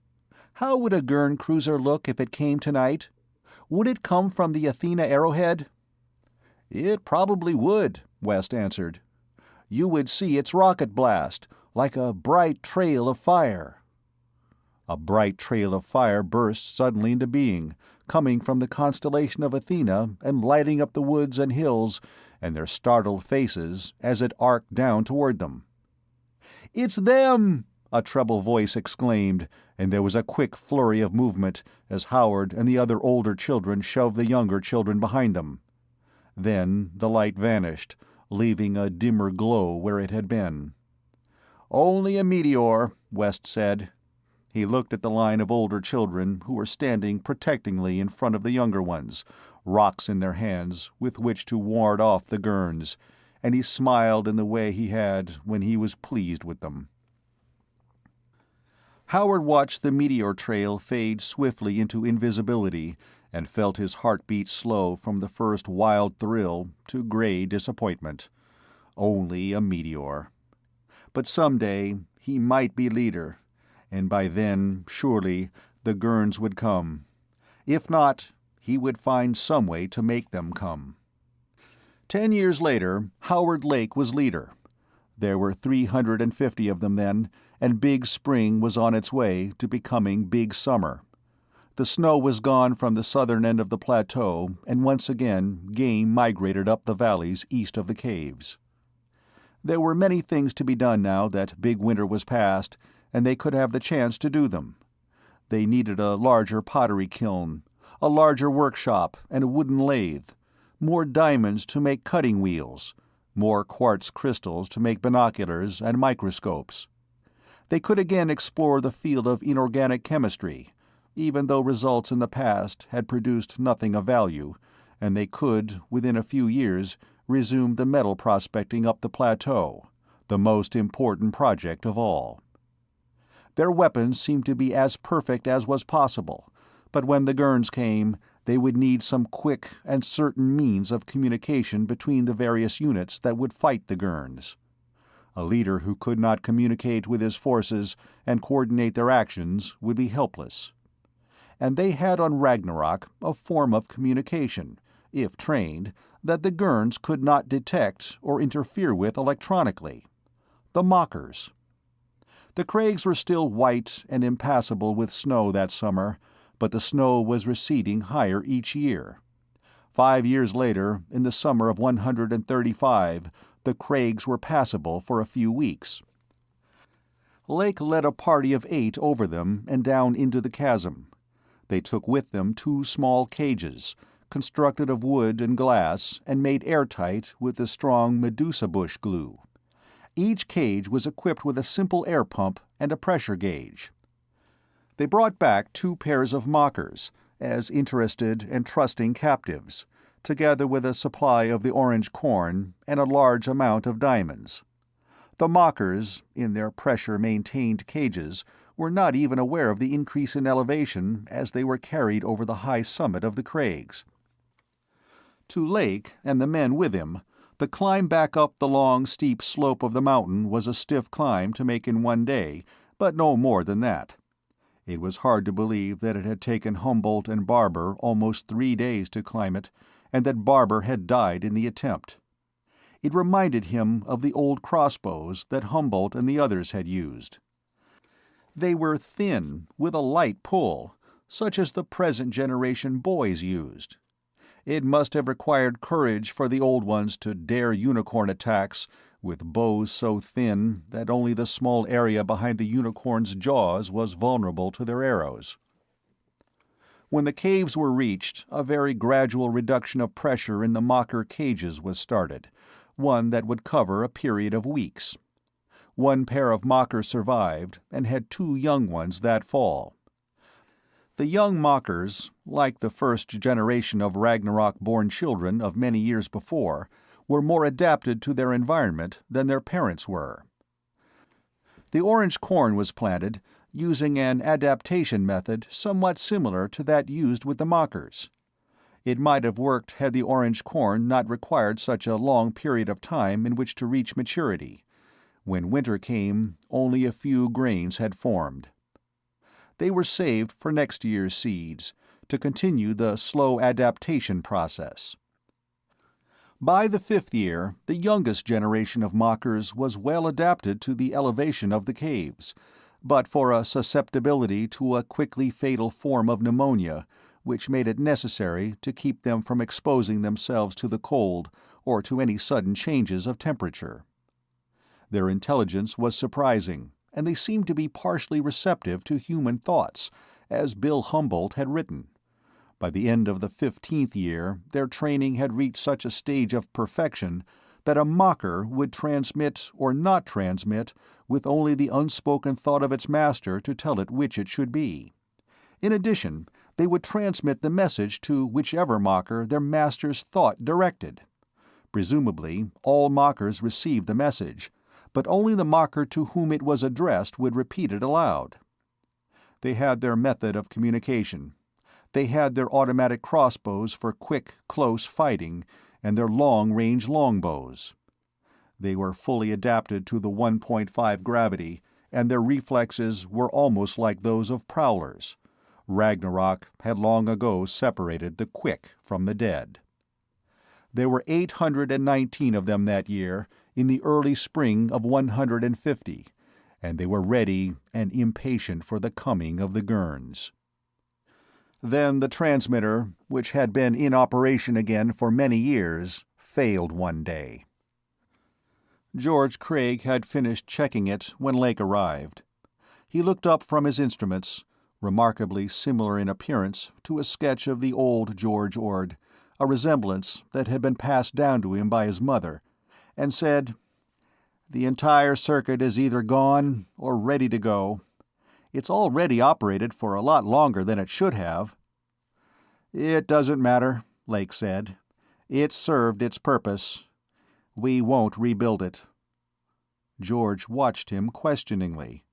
"how would a Gurn cruiser look if it came tonight? Would it come from the Athena arrowhead?" "It probably would," West answered. "You would see its rocket blast, like a bright trail of fire." A bright trail of fire burst suddenly into being, coming from the constellation of Athena and lighting up the woods and hills and their startled faces as it arced down toward them. "It's them!" a treble voice exclaimed, and there was a quick flurry of movement as Howard and the other older children shoved the younger children behind them. Then the light vanished, leaving a dimmer glow where it had been. "Only a meteor," West said. He looked at the line of older children who were standing protectingly in front of the younger ones, rocks in their hands with which to ward off the Gurns, and he smiled in the way he had when he was pleased with them. Howard watched the meteor trail fade swiftly into invisibility and felt his heartbeat slow from the first wild thrill to gray disappointment. Only a meteor. But someday he might be leader, and by then, surely, the Gurns would come. If not, he would find some way to make them come. 10 years later, Howard Lake was leader. There were 350 of them then, and Big Spring was on its way to becoming Big Summer. The snow was gone from the southern end of the plateau, and once again game migrated up the valleys east of the caves. There were many things to be done now that Big Winter was past, and they could have the chance to do them. They needed a larger pottery kiln, a larger workshop and a wooden lathe, more diamonds to make cutting wheels, more quartz crystals to make binoculars and microscopes. They could again explore the field of inorganic chemistry, even though results in the past had produced nothing of value, and they could, within a few years, resume the metal prospecting up the plateau, the most important project of all. Their weapons seemed to be as perfect as was possible, but when the Gurns came, they would need some quick and certain means of communication between the various units that would fight the Gurns. A leader who could not communicate with his forces and coordinate their actions would be helpless. And they had on Ragnarok a form of communication, if trained, that the Gurns could not detect or interfere with electronically. The Mockers. The crags were still white and impassable with snow that summer, but the snow was receding higher each year. 5 years later, in the summer of 135, the crags were passable for a few weeks. Lake led a party of 8 over them and down into the chasm. They took with them 2 small cages, constructed of wood and glass and made airtight with the strong Medusa bush glue. Each cage was equipped with a simple air pump and a pressure gauge. They brought back 2 pairs of mockers, as interested and trusting captives, together with a supply of the orange corn and a large amount of diamonds. The mockers, in their pressure-maintained cages, were not even aware of the increase in elevation as they were carried over the high summit of the crags. To Lake, and the men with him, the climb back up the long, steep slope of the mountain was a stiff climb to make in 1 day, but no more than that. It was hard to believe that it had taken Humboldt and Barber almost 3 days to climb it, and that Barber had died in the attempt. It reminded him of the old crossbows that Humboldt and the others had used. They were thin, with a light pull, such as the present generation boys used. It must have required courage for the old ones to dare unicorn attacks, with bows so thin that only the small area behind the unicorn's jaws was vulnerable to their arrows. When the caves were reached, a very gradual reduction of pressure in the mocker cages was started, one that would cover a period of weeks. One pair of mockers survived, and had 2 young ones that fall. The young mockers, like the first generation of Ragnarok-born children of many years before, were more adapted to their environment than their parents were. The orange corn was planted using an adaptation method somewhat similar to that used with the mockers. It might have worked had the orange corn not required such a long period of time in which to reach maturity. When winter came, only a few grains had formed. They were saved for next year's seeds, to continue the slow adaptation process. By the 5th year, the youngest generation of mockers was well adapted to the elevation of the caves, but for a susceptibility to a quickly fatal form of pneumonia, which made it necessary to keep them from exposing themselves to the cold or to any sudden changes of temperature. Their intelligence was surprising, and they seemed to be partially receptive to human thoughts, as Bill Humboldt had written. By the end of the 15th year, their training had reached such a stage of perfection that a mocker would transmit or not transmit with only the unspoken thought of its master to tell it which it should be. In addition, they would transmit the message to whichever mocker their master's thought directed. Presumably, all mockers received the message, but only the mocker to whom it was addressed would repeat it aloud. They had their method of communication. They had their automatic crossbows for quick, close fighting, and their long-range longbows. They were fully adapted to the 1.5 gravity, and their reflexes were almost like those of prowlers. Ragnarok had long ago separated the quick from the dead. There were 819 of them that year, in the early spring of 150, and they were ready and impatient for the coming of the Gurns. Then the transmitter, which had been in operation again for many years, failed one day. George Craig had finished checking it when Lake arrived. He looked up from his instruments, remarkably similar in appearance to a sketch of the old George Ord, a resemblance that had been passed down to him by his mother, and said, "The entire circuit is either gone or ready to go. It's already operated for a lot longer than it should have." "It doesn't matter," Lake said. "It served its purpose. We won't rebuild it." George watched him questioningly.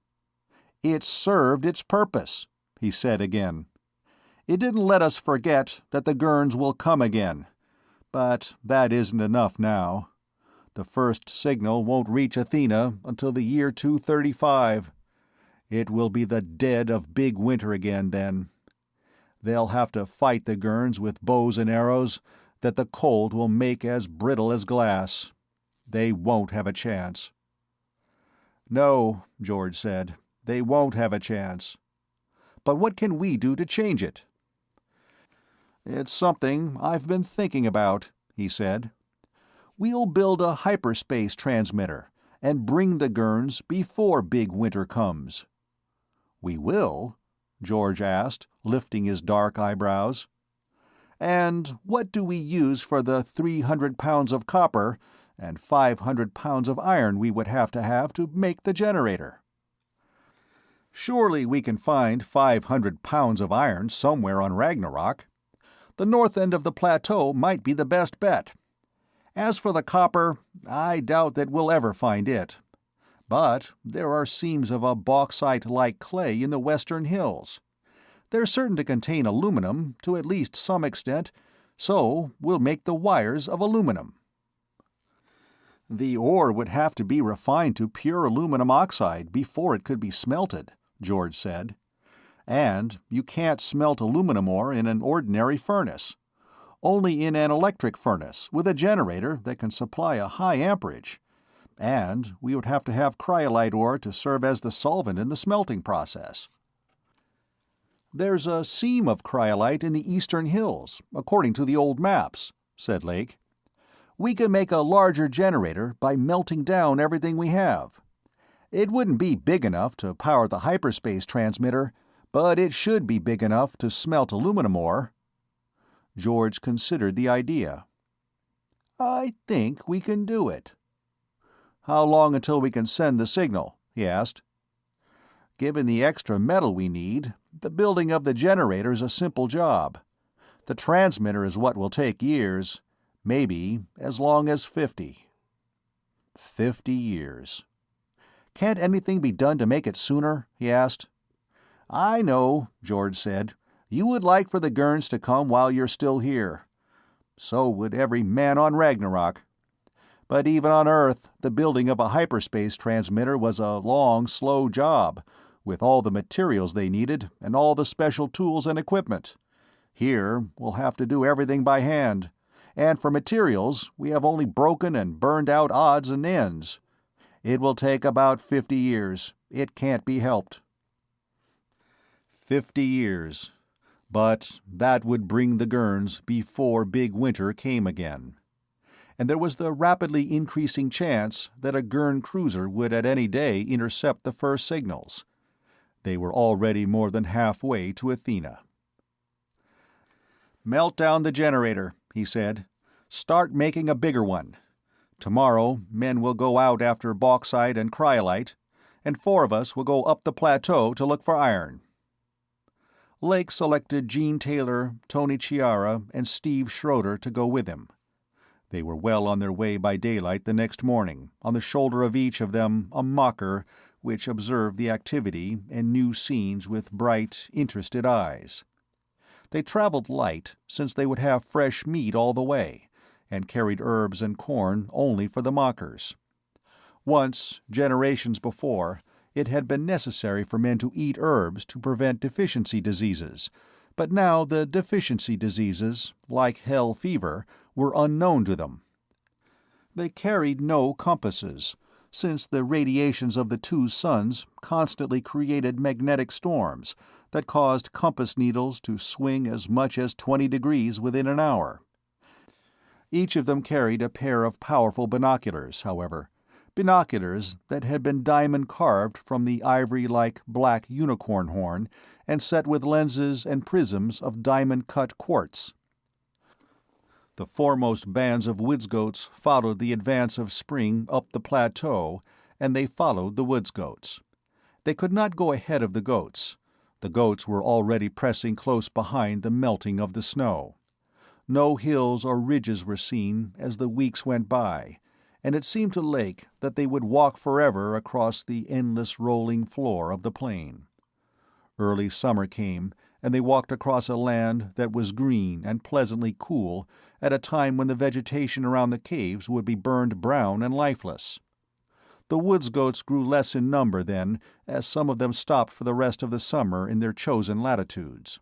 "It served its purpose," he said again. "It didn't let us forget that the Gurns will come again. But that isn't enough now. The first signal won't reach Athena until the year 235. It will be the dead of big winter again then. They'll have to fight the Gurns with bows and arrows that the cold will make as brittle as glass. They won't have a chance." "No," George said, "they won't have a chance. But what can we do to change it?" "It's something I've been thinking about," he said. "We'll build a hyperspace transmitter and bring the Gurns before big winter comes." "We will?" George asked, lifting his dark eyebrows. "And what do we use for the 300 pounds of copper and 500 pounds of iron we would have to make the generator?" "Surely we can find 500 pounds of iron somewhere on Ragnarok. The north end of the plateau might be the best bet. As for the copper, I doubt that we'll ever find it. But there are seams of a bauxite-like clay in the western hills. They're certain to contain aluminum, to at least some extent, so we'll make the wires of aluminum." "The ore would have to be refined to pure aluminum oxide before it could be smelted," George said. "And you can't smelt aluminum ore in an ordinary furnace. Only in an electric furnace with a generator that can supply a high amperage. And we would have to have cryolite ore to serve as the solvent in the smelting process." "There's a seam of cryolite in the eastern hills, according to the old maps," said Lake. "We can make a larger generator by melting down everything we have. It wouldn't be big enough to power the hyperspace transmitter, but it should be big enough to smelt aluminum ore." George considered the idea. "I think we can do it." "How long until we can send the signal?" he asked. "Given the extra metal we need, the building of the generator is a simple job. The transmitter is what will take years, maybe as long as 50. 50 years. "Can't anything be done to make it sooner?" he asked. "I know," George said. "You would like for the Gurns to come while you're still here. So would every man on Ragnarok. But even on Earth, the building of a hyperspace transmitter was a long, slow job, with all the materials they needed and all the special tools and equipment. Here, we'll have to do everything by hand. And for materials, we have only broken and burned out odds and ends. It will take about 50 years. It can't be helped." 50 years. But that would bring the Gurns before Big Winter came again. And there was the rapidly increasing chance that a Gurn cruiser would at any day intercept the first signals. They were already more than halfway to Athena. "Melt down the generator," he said. "Start making a bigger one. Tomorrow, men will go out after bauxite and cryolite, and 4 of us will go up the plateau to look for iron." Lake selected Gene Taylor, Tony Chiara, and Steve Schroeder to go with him. They were well on their way by daylight the next morning, on the shoulder of each of them a mocker which observed the activity and new scenes with bright, interested eyes. They traveled light, since they would have fresh meat all the way, and carried herbs and corn only for the mockers. Once, generations before, it had been necessary for men to eat herbs to prevent deficiency diseases, but now the deficiency diseases, like hell fever, were unknown to them. They carried no compasses, since the radiations of the 2 suns constantly created magnetic storms that caused compass needles to swing as much as 20 degrees within an hour. Each of them carried a pair of powerful binoculars, however, binoculars that had been diamond-carved from the ivory-like black unicorn horn and set with lenses and prisms of diamond-cut quartz. The foremost bands of woods goats followed the advance of spring up the plateau, and they followed the woods goats. They could not go ahead of the goats. The goats were already pressing close behind the melting of the snow. No hills or ridges were seen as the weeks went by, and it seemed to Lake that they would walk forever across the endless rolling floor of the plain. Early summer came, and they walked across a land that was green and pleasantly cool at a time when the vegetation around the caves would be burned brown and lifeless. The woods goats grew less in number then, as some of them stopped for the rest of the summer in their chosen latitudes.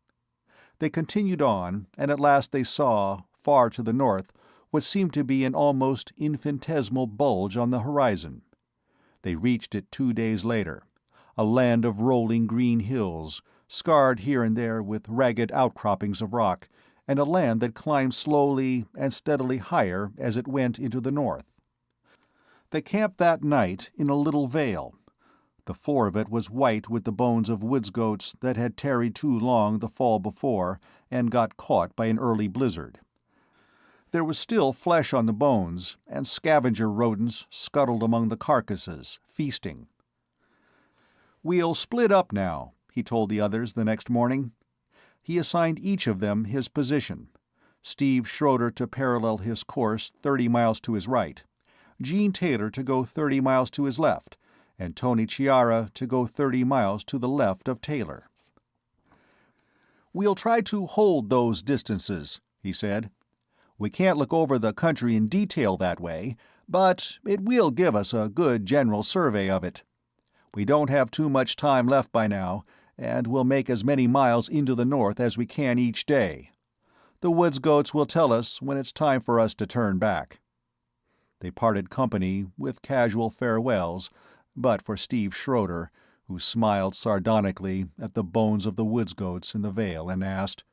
They continued on, and at last they saw, far to the north, what seemed to be an almost infinitesimal bulge on the horizon. They reached it 2 days later, a land of rolling green hills, scarred here and there with ragged outcroppings of rock, and a land that climbed slowly and steadily higher as it went into the north. They camped that night in a little vale. The floor of it was white with the bones of woods goats that had tarried too long the fall before and got caught by an early blizzard. There was still flesh on the bones, and scavenger rodents scuttled among the carcasses, feasting. "We'll split up now," he told the others the next morning. He assigned each of them his position. Steve Schroeder to parallel his course 30 miles to his right, Gene Taylor to go 30 miles to his left, and Tony Chiara to go 30 miles to the left of Taylor. "We'll try to hold those distances," he said. "We can't look over the country in detail that way, but it will give us a good general survey of it. We don't have too much time left by now, and we'll make as many miles into the north as we can each day. The woods goats will tell us when it's time for us to turn back." They parted company with casual farewells, but for Steve Schroeder, who smiled sardonically at the bones of the woods goats in the vale and asked,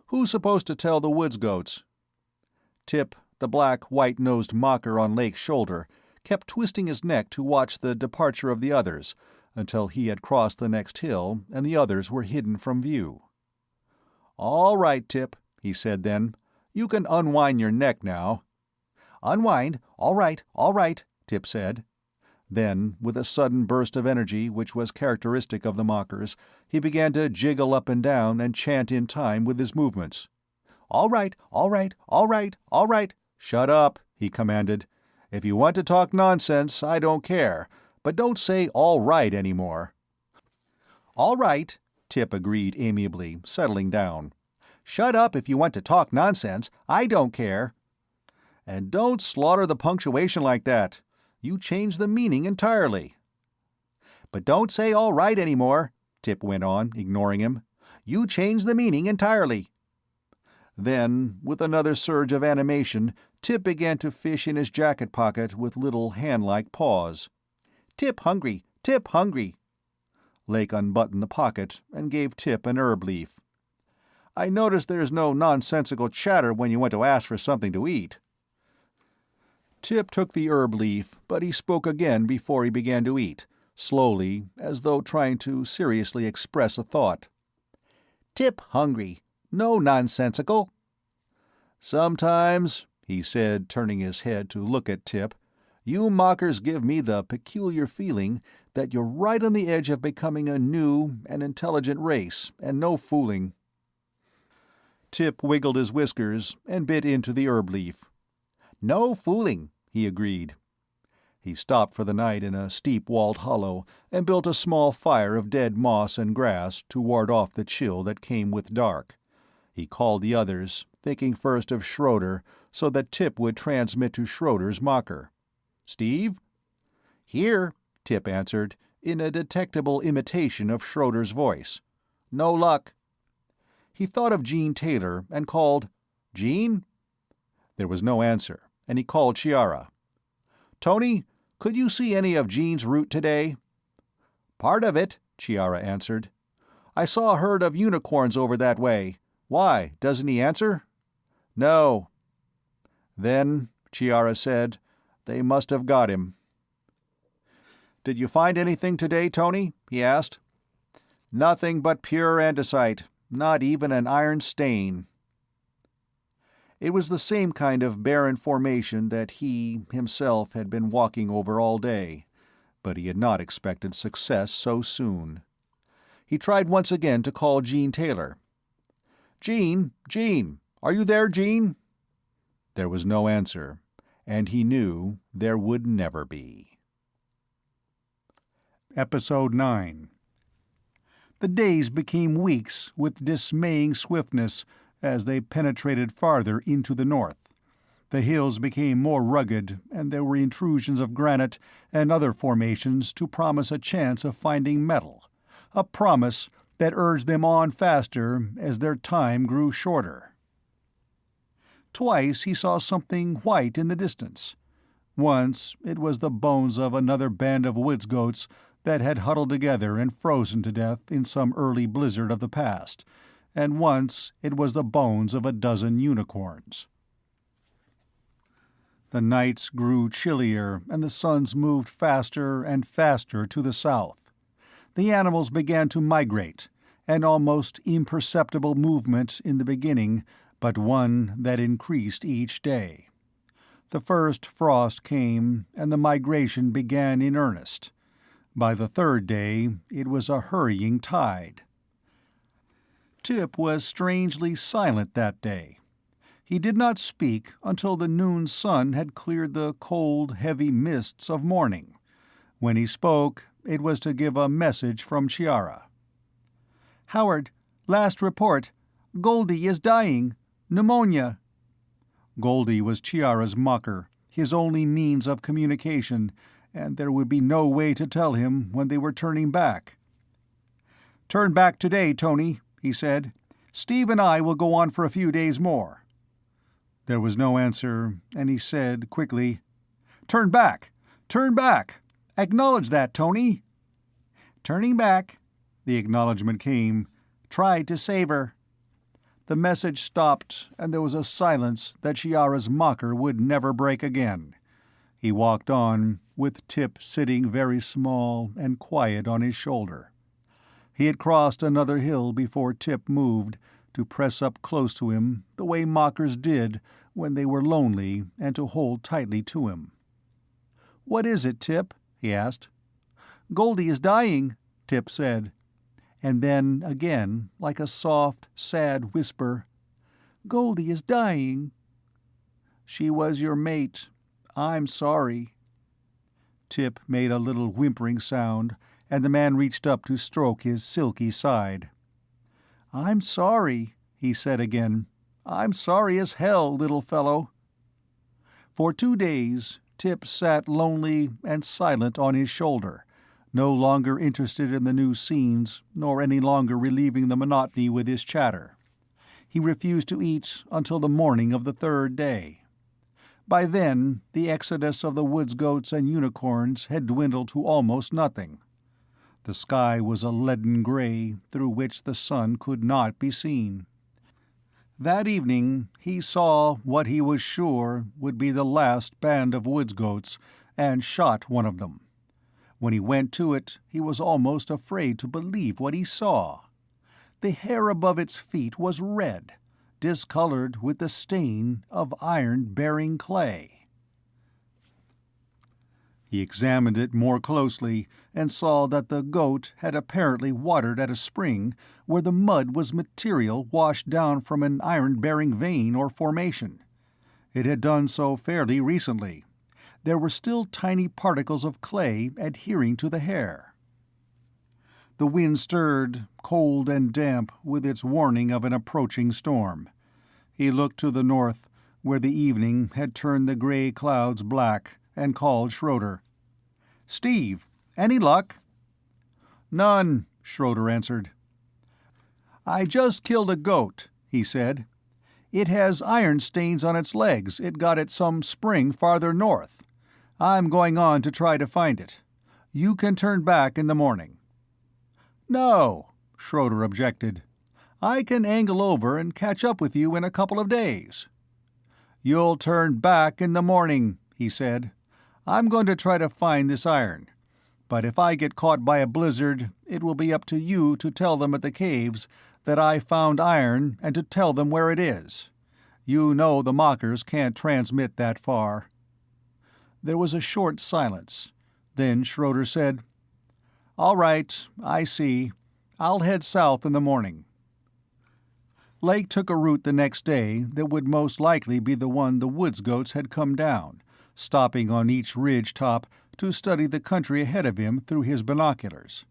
"Who's supposed to tell the woods goats?" Tip, the black, white-nosed mocker on Lake's shoulder, kept twisting his neck to watch the departure of the others until he had crossed the next hill and the others were hidden from view. "All right, Tip," he said then. "You can unwind your neck now." "Unwind? All right," Tip said. Then, with a sudden burst of energy which was characteristic of the mockers, he began to jiggle up and down and chant in time with his movements. "All right. "Shut up," he commanded. "If you want to talk nonsense, I don't care, but don't say 'all right' anymore." "All right," Tip agreed amiably, settling down. "Shut up if you want to talk nonsense. I don't care." "And don't slaughter the punctuation like that. You change the meaning entirely." "But don't say 'all right' anymore," Tip went on, ignoring him. "You change the meaning entirely." Then, with another surge of animation, Tip began to fish in his jacket pocket with little hand-like paws. "Tip hungry, Tip hungry." Lake unbuttoned the pocket and gave Tip an herb leaf. "I notice there's no nonsensical chatter when you want to ask for something to eat." Tip took the herb leaf, but he spoke again before he began to eat, slowly, as though trying to seriously express a thought. "Tip hungry. No nonsensical." "Sometimes," he said, turning his head to look at Tip, "you mockers give me the peculiar feeling that you're right on the edge of becoming a new and intelligent race, and no fooling." Tip wiggled his whiskers and bit into the herb leaf. "No fooling," he agreed. He stopped for the night in a steep-walled hollow and built a small fire of dead moss and grass to ward off the chill that came with dark. He called the others, thinking first of Schroeder, so that Tip would transmit to Schroeder's mocker. "Steve?" "Here," Tip answered, in a detectable imitation of Schroeder's voice. "No luck." He thought of Jean Taylor and called, "Jean?" There was no answer, and he called Chiara. "Tony, could you see any of Jean's route today?" "Part of it," Chiara answered. "I saw a herd of unicorns over that way. Why, doesn't he answer?" "No." "Then," Chiara said, "they must have got him." "Did you find anything today, Tony?" he asked. "Nothing but pure andesite. Not even an iron stain." It was the same kind of barren formation that he, himself, had been walking over all day, but he had not expected success so soon. He tried once again to call Jean Taylor. "Jean, Jean, are you there, Jean?" There was no answer, and he knew there would never be. Episode 9. The days became weeks with dismaying swiftness as they penetrated farther into the north. The hills became more rugged, and there were intrusions of granite and other formations to promise a chance of finding metal, a promise that urged them on faster as their time grew shorter. Twice he saw something white in the distance. Once it was the bones of another band of woods goats that had huddled together and frozen to death in some early blizzard of the past, and once it was the bones of a dozen unicorns. The nights grew chillier and the suns moved faster and faster to the south. The animals began to migrate, an almost imperceptible movement in the beginning, but one that increased each day. The first frost came, and the migration began in earnest. By the third day, it was a hurrying tide. Tip was strangely silent that day. He did not speak until the noon sun had cleared the cold, heavy mists of morning. When he spoke, it was to give a message from Chiara. "Howard, last report. Goldie is dying. Pneumonia." Goldie was Chiara's mocker, his only means of communication, and there would be no way to tell him when they were turning back. "Turn back today, Tony," he said. "Steve and I will go on for a few days more." There was no answer, and he said quickly, "Turn back! Turn back! Acknowledge that, Tony!" "Turning back," the acknowledgment came. "Tried to save her." The message stopped, and there was a silence that Chiara's mocker would never break again. He walked on, with Tip sitting very small and quiet on his shoulder. He had crossed another hill before Tip moved, to press up close to him the way mockers did when they were lonely, and to hold tightly to him. "What is it, Tip?" he asked. "Goldie is dying," Tip said. And then again, like a soft, sad whisper, "Goldie is dying." "She was your mate. I'm sorry." Tip made a little whimpering sound, and the man reached up to stroke his silky side. "I'm sorry," he said again. "I'm sorry as hell, little fellow." For 2 days Tip sat lonely and silent on his shoulder, no longer interested in the new scenes, nor any longer relieving the monotony with his chatter. He refused to eat until the morning of the 3rd day. By then, the exodus of the woods goats and unicorns had dwindled to almost nothing. The sky was a leaden gray through which the sun could not be seen. That evening he saw what he was sure would be the last band of woods goats, and shot one of them. When he went to it, he was almost afraid to believe what he saw. The hair above its feet was red, discolored with the stain of iron-bearing clay. He examined it more closely, and saw that the goat had apparently watered at a spring where the mud was material washed down from an iron-bearing vein or formation. It had done so fairly recently. There were still tiny particles of clay adhering to the hair. The wind stirred, cold and damp, with its warning of an approaching storm. He looked to the north, where the evening had turned the gray clouds black, and called Schroeder. "Steve, any luck?" "None," Schroeder answered. "I just killed a goat," he said. "It has iron stains on its legs it got at some spring farther north. I'm going on to try to find it. You can turn back in the morning." "No," Schroeder objected. "I can angle over and catch up with you in a couple of days." "You'll turn back in the morning," he said. "I'm going to try to find this iron. But if I get caught by a blizzard, it will be up to you to tell them at the caves that I found iron and to tell them where it is. You know the mockers can't transmit that far." There was a short silence. Then Schroeder said, "All right, I see. I'll head south in the morning." Lake took a route the next day that would most likely be the one the woods goats had come down, stopping on each ridge top to study the country ahead of him through his binoculars.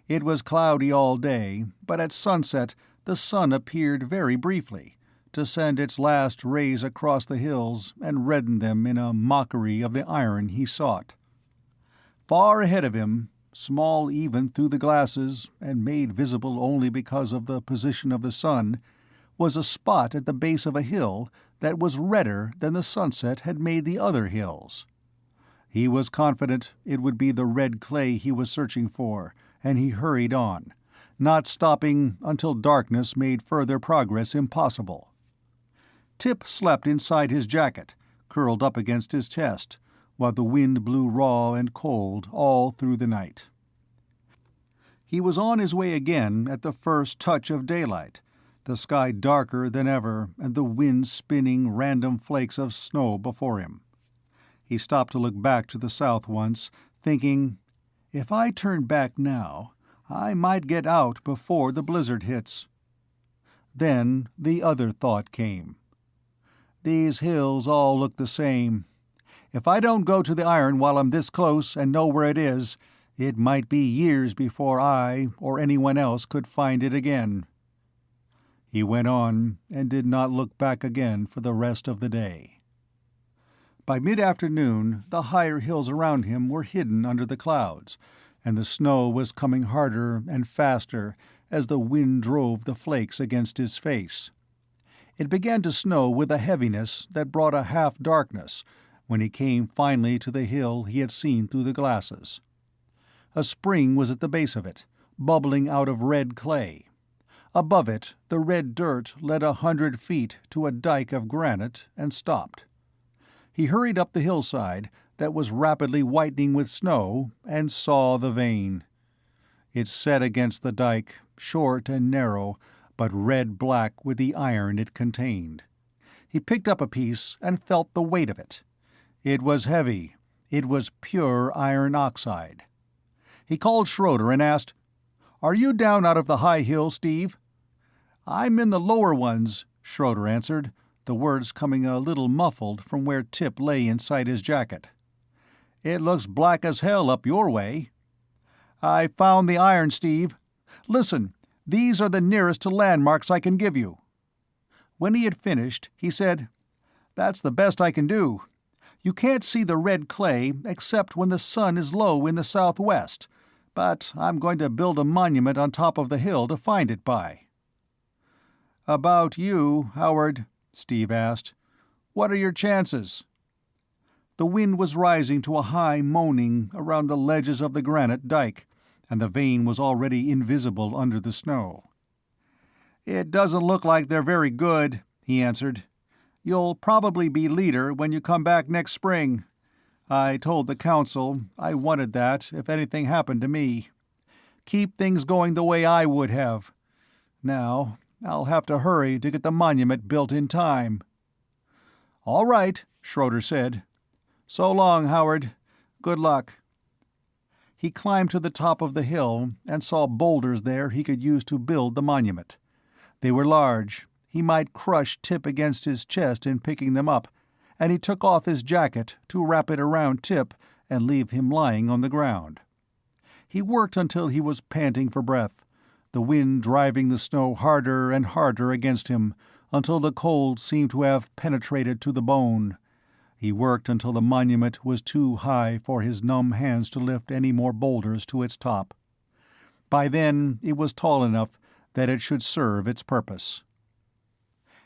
It was cloudy all day, but at sunset the sun appeared very briefly, to send its last rays across the hills and redden them in a mockery of the iron he sought. Far ahead of him, small even through the glasses and made visible only because of the position of the sun, was a spot at the base of a hill that was redder than the sunset had made the other hills. He was confident it would be the red clay he was searching for, and he hurried on, not stopping until darkness made further progress impossible. Tip slept inside his jacket, curled up against his chest, while the wind blew raw and cold all through the night. He was on his way again at the first touch of daylight, the sky darker than ever and the wind spinning random flakes of snow before him. He stopped to look back to the south once, thinking, "If I turn back now, I might get out before the blizzard hits." Then the other thought came. "These hills all look the same. If I don't go to the iron while I'm this close and know where it is, it might be years before I or anyone else could find it again." He went on, and did not look back again for the rest of the day. By mid-afternoon the higher hills around him were hidden under the clouds, and the snow was coming harder and faster as the wind drove the flakes against his face. It began to snow with a heaviness that brought a half-darkness when he came finally to the hill he had seen through the glasses. A spring was at the base of it, bubbling out of red clay. Above it, the red dirt led 100 feet to a dike of granite and stopped. He hurried up the hillside that was rapidly whitening with snow and saw the vein. It set against the dike, short and narrow, but red-black with the iron it contained. He picked up a piece and felt the weight of it. It was heavy. It was pure iron oxide. He called Schroeder and asked, "Are you down out of the high hill, Steve?" "I'm in the lower ones," Schroeder answered, the words coming a little muffled from where Tip lay inside his jacket. "It looks black as hell up your way." "I found the iron, Steve. Listen, these are the nearest to landmarks I can give you." When he had finished, he said, "That's the best I can do. You can't see the red clay except when the sun is low in the southwest, but I'm going to build a monument on top of the hill to find it by." "About you, Howard?" Steve asked. "What are your chances?" The wind was rising to a high moaning around the ledges of the granite dike, and the vein was already invisible under the snow. "It doesn't look like they're very good," he answered. "You'll probably be leader when you come back next spring. I told the council I wanted that if anything happened to me. Keep things going the way I would have. Now, I'll have to hurry to get the monument built in time." "All right," Schroeder said. "So long, Howard. Good luck." He climbed to the top of the hill and saw boulders there he could use to build the monument. They were large. He might crush Tip against his chest in picking them up, and he took off his jacket to wrap it around Tip and leave him lying on the ground. He worked until he was panting for breath, the wind driving the snow harder and harder against him, until the cold seemed to have penetrated to the bone. He worked until the monument was too high for his numb hands to lift any more boulders to its top. By then it was tall enough that it should serve its purpose.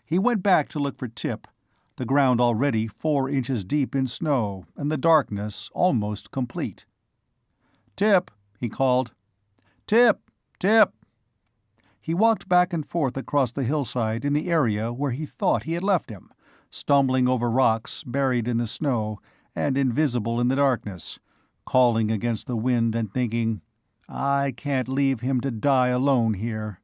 He went back to look for Tip, the ground already 4 inches deep in snow and the darkness almost complete. "Tip," he called. "Tip! Tip!" He walked back and forth across the hillside in the area where he thought he had left him, stumbling over rocks buried in the snow and invisible in the darkness, calling against the wind and thinking, "I can't leave him to die alone here."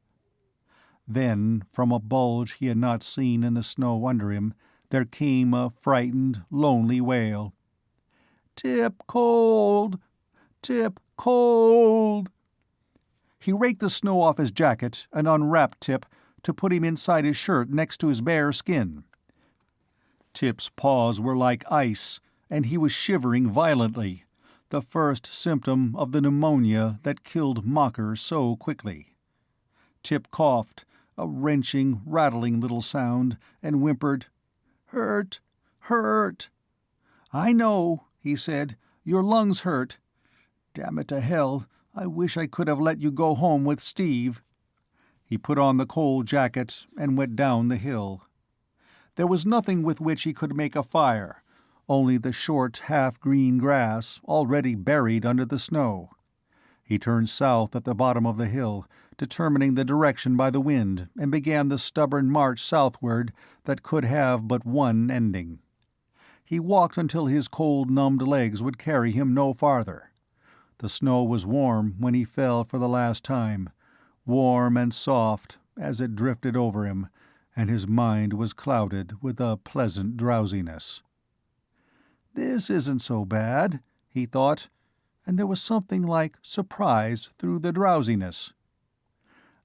Then, from a bulge he had not seen in the snow under him, there came a frightened, lonely wail. "Tip cold! Tip cold!" He raked the snow off his jacket and unwrapped Tip to put him inside his shirt next to his bare skin. Tip's paws were like ice, and he was shivering violently, the first symptom of the pneumonia that killed Mocker so quickly. Tip coughed, a wrenching, rattling little sound, and whimpered, "Hurt, hurt." "I know," he said. "Your lungs hurt. Damn it to hell, I wish I could have let you go home with Steve." He put on the cold jacket and went down the hill. There was nothing with which he could make a fire, only the short, half-green grass already buried under the snow. He turned south at the bottom of the hill, determining the direction by the wind, and began the stubborn march southward that could have but one ending. He walked until his cold, numbed legs would carry him no farther. The snow was warm when he fell for the last time, warm and soft as it drifted over him, and his mind was clouded with a pleasant drowsiness. "This isn't so bad," he thought, and there was something like surprise through the drowsiness.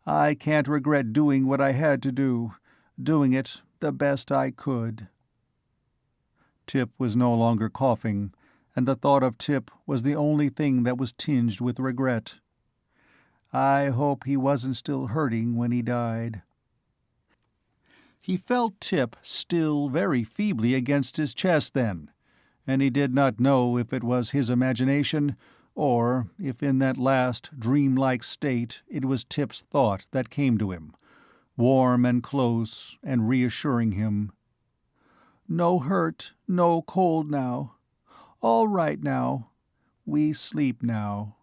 "I can't regret doing what I had to do, doing it the best I could." Tip was no longer coughing, and the thought of Tip was the only thing that was tinged with regret. I hope he wasn't still hurting when he died. He felt Tip still very feebly against his chest then, and he did not know if it was his imagination, or if in that last dreamlike state it was Tip's thought that came to him, warm and close and reassuring him. "No hurt, no cold now. All right now. We sleep now."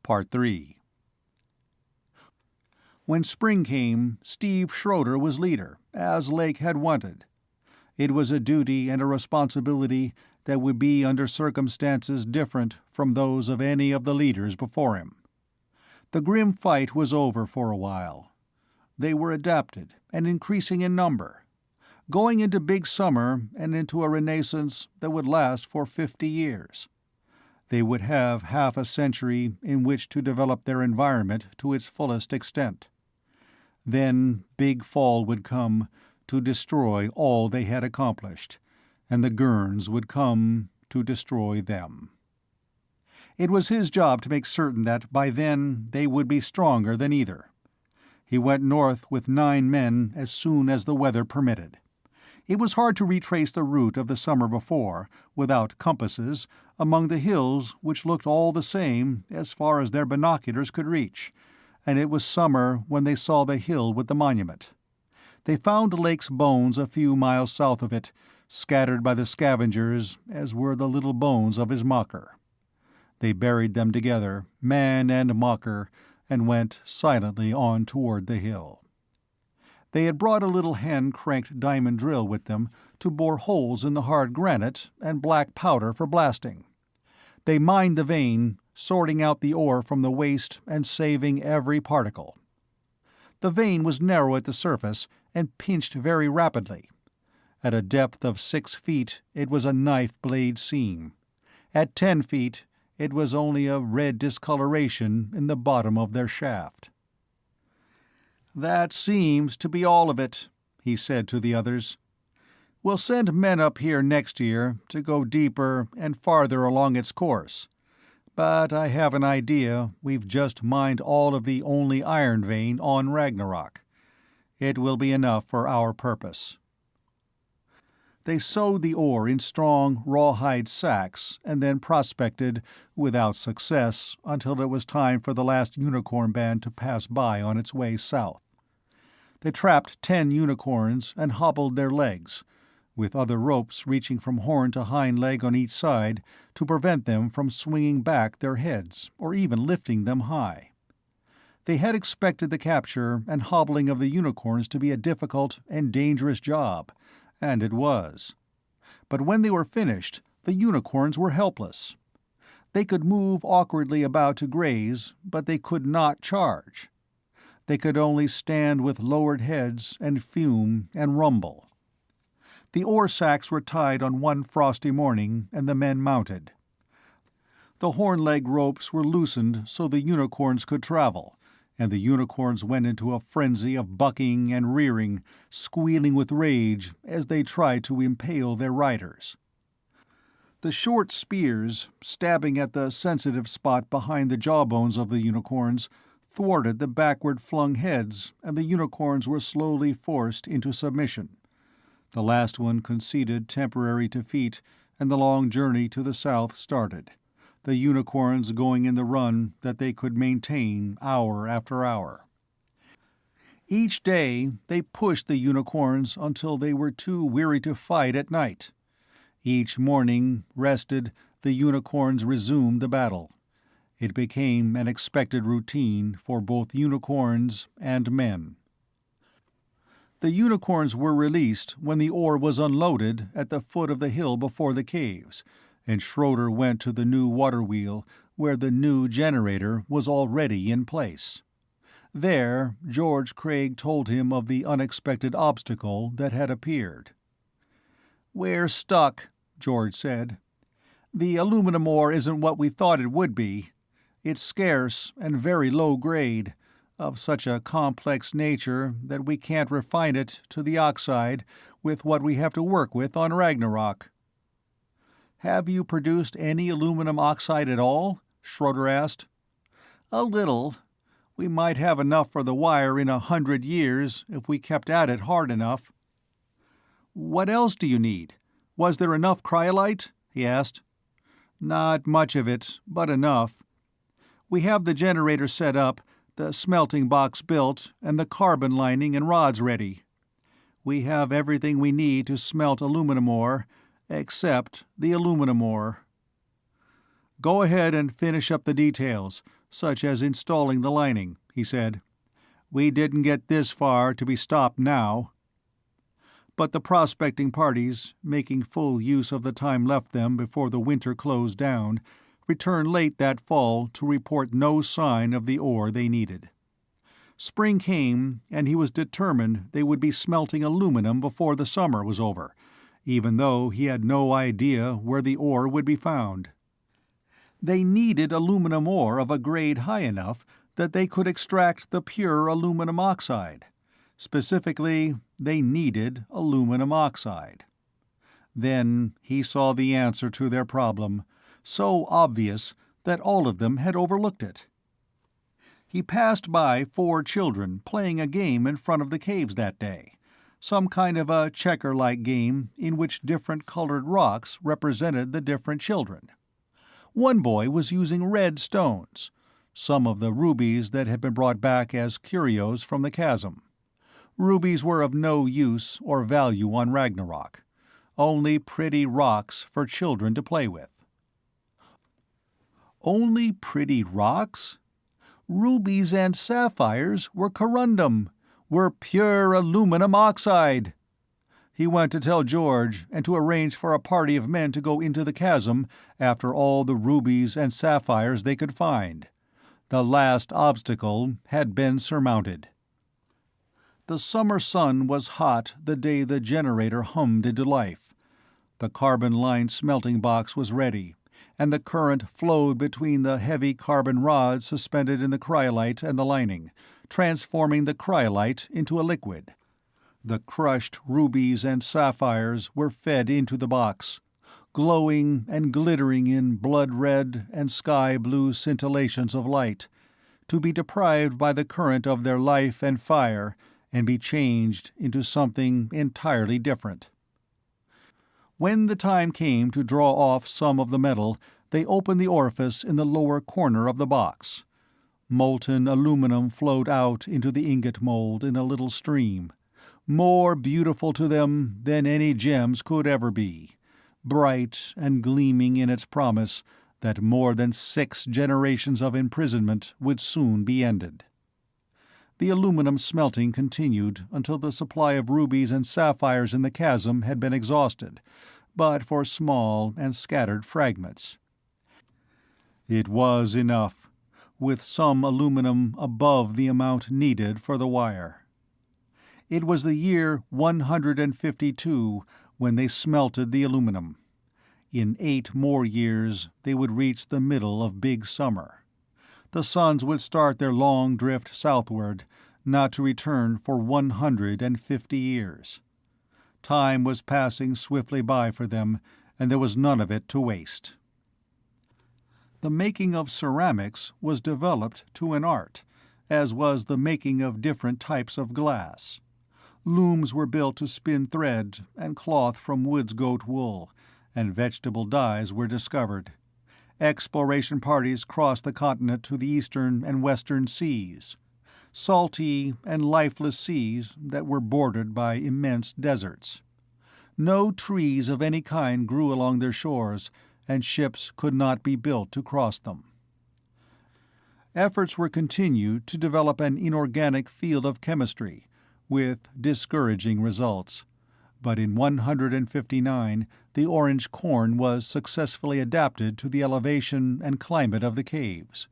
Part 3. When spring came, Steve Schroeder was leader, as Lake had wanted. It was a duty and a responsibility that would be under circumstances different from those of any of the leaders before him. The grim fight was over for a while. They were adapted and increasing in number, going into big summer and into a renaissance that would last for 50 years. They would have half a century in which to develop their environment to its fullest extent. Then Big Fall would come to destroy all they had accomplished, and the Gurns would come to destroy them. It was his job to make certain that by then they would be stronger than either. He went north with 9 men as soon as the weather permitted. It was hard to retrace the route of the summer before, without compasses, among the hills which looked all the same as far as their binoculars could reach, and it was summer when they saw the hill with the monument. They found Lake's bones a few miles south of it, scattered by the scavengers, as were the little bones of his mocker. They buried them together, man and mocker, and went silently on toward the hill. They had brought a little hand-cranked diamond drill with them to bore holes in the hard granite and black powder for blasting. They mined the vein, sorting out the ore from the waste and saving every particle. The vein was narrow at the surface and pinched very rapidly. At a depth of 6 feet, it was a knife-blade seam. At 10 feet, it was only a red discoloration in the bottom of their shaft. "That seems to be all of it," he said to the others. "We'll send men up here next year to go deeper and farther along its course. But I have an idea we've just mined all of the only iron vein on Ragnarok. It will be enough for our purpose." They sewed the ore in strong, rawhide sacks and then prospected, without success, until it was time for the last unicorn band to pass by on its way south. They trapped 10 unicorns and hobbled their legs, with other ropes reaching from horn to hind leg on each side to prevent them from swinging back their heads or even lifting them high. They had expected the capture and hobbling of the unicorns to be a difficult and dangerous job, and it was. But when they were finished, the unicorns were helpless. They could move awkwardly about to graze, but they could not charge. They could only stand with lowered heads and fume and rumble. The ore sacks were tied on one frosty morning, and the men mounted. The horn-leg ropes were loosened so the unicorns could travel, and the unicorns went into a frenzy of bucking and rearing, squealing with rage as they tried to impale their riders. The short spears, stabbing at the sensitive spot behind the jawbones of the unicorns, thwarted the backward-flung heads, and the unicorns were slowly forced into submission. The last one conceded temporary defeat, and the long journey to the south started, the unicorns going in the run that they could maintain hour after hour. Each day they pushed the unicorns until they were too weary to fight at night. Each morning, rested, the unicorns resumed the battle. It became an expected routine for both unicorns and men. The unicorns were released when the ore was unloaded at the foot of the hill before the caves, and Schroeder went to the new water wheel where the new generator was already in place. There, George Craig told him of the unexpected obstacle that had appeared. "We're stuck," George said. "The aluminum ore isn't what we thought it would be. It's scarce and very low grade, of such a complex nature that we can't refine it to the oxide with what we have to work with on Ragnarok." "Have you produced any aluminum oxide at all?" Schroeder asked. "A little. We might have enough for the wire in 100 years if we kept at it hard enough." "What else do you need? Was there enough cryolite?" he asked. "Not much of it, but enough. We have the generator set up, the smelting box built, and the carbon lining and rods ready. We have everything we need to smelt aluminum ore, except the aluminum ore." "Go ahead and finish up the details. such as installing the lining, he said. We didn't get this far to be stopped now. But the prospecting parties, making full use of the time left them before the winter closed down, returned late that fall to report no sign of the ore they needed. Spring came, and he was determined they would be smelting aluminum before the summer was over, even though he had no idea where the ore would be found. They needed aluminum ore of a grade high enough that they could extract the pure aluminum oxide. Specifically, they needed aluminum oxide. Then he saw the answer to their problem, so obvious that all of them had overlooked it. He passed by 4 children playing a game in front of the caves that day, some kind of a checker-like game in which different colored rocks represented the different children. One boy was using red stones, some of the rubies that had been brought back as curios from the chasm. Rubies were of no use or value on Ragnarok, only pretty rocks for children to play with. Only pretty rocks? Rubies and sapphires were corundum, were pure aluminum oxide. He went to tell George and to arrange for a party of men to go into the chasm after all the rubies and sapphires they could find. The last obstacle had been surmounted. The summer sun was hot the day the generator hummed into life. The carbon-lined smelting box was ready, and the current flowed between the heavy carbon rods suspended in the cryolite and the lining, transforming the cryolite into a liquid. The crushed rubies and sapphires were fed into the box, glowing and glittering in blood-red and sky-blue scintillations of light, to be deprived by the current of their life and fire and be changed into something entirely different. When the time came to draw off some of the metal, they opened the orifice in the lower corner of the box. Molten aluminum flowed out into the ingot mold in a little stream, more beautiful to them than any gems could ever be, bright and gleaming in its promise that more than 6 generations of imprisonment would soon be ended. The aluminum smelting continued until the supply of rubies and sapphires in the chasm had been exhausted, but for small and scattered fragments. It was enough, with some aluminum above the amount needed for the wire. It was the year 152 when they smelted the aluminum. In 8 more years they would reach the middle of Big Summer. The suns would start their long drift southward, not to return for 150 years. Time was passing swiftly by for them, and there was none of it to waste. The making of ceramics was developed to an art, as was the making of different types of glass. Looms were built to spin thread and cloth from wood's goat wool, and vegetable dyes were discovered. Exploration parties crossed the continent to the eastern and western seas, salty and lifeless seas that were bordered by immense deserts. No trees of any kind grew along their shores, and ships could not be built to cross them. Efforts were continued to develop an inorganic field of chemistry, with discouraging results. But in 159, the orange corn was successfully adapted to the elevation and climate of the caves.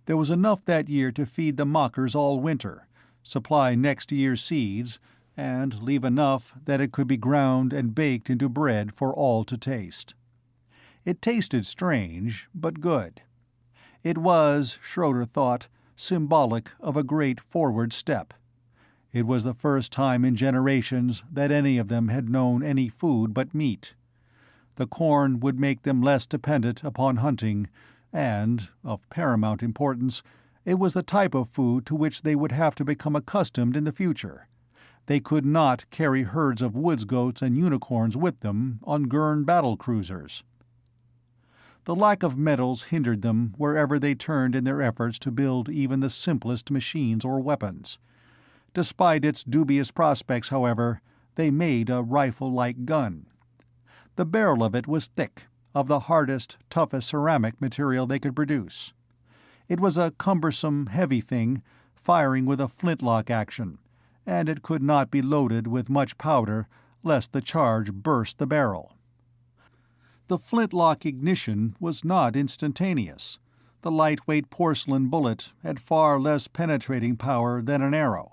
There was enough that year to feed the mockers all winter, supply next year's seeds, and leave enough that it could be ground and baked into bread for all to taste. It tasted strange, but good. It was, Schroeder thought, symbolic of a great forward step. It was the first time in generations that any of them had known any food but meat. The corn would make them less dependent upon hunting, and, of paramount importance, it was the type of food to which they would have to become accustomed in the future. They could not carry herds of woods goats and unicorns with them on Gurn battle cruisers. The lack of metals hindered them wherever they turned in their efforts to build even the simplest machines or weapons. Despite its dubious prospects, however, they made a rifle-like gun. The barrel of it was thick, of the hardest, toughest ceramic material they could produce. It was a cumbersome, heavy thing, firing with a flintlock action, and it could not be loaded with much powder lest the charge burst the barrel. The flintlock ignition was not instantaneous. The lightweight porcelain bullet had far less penetrating power than an arrow,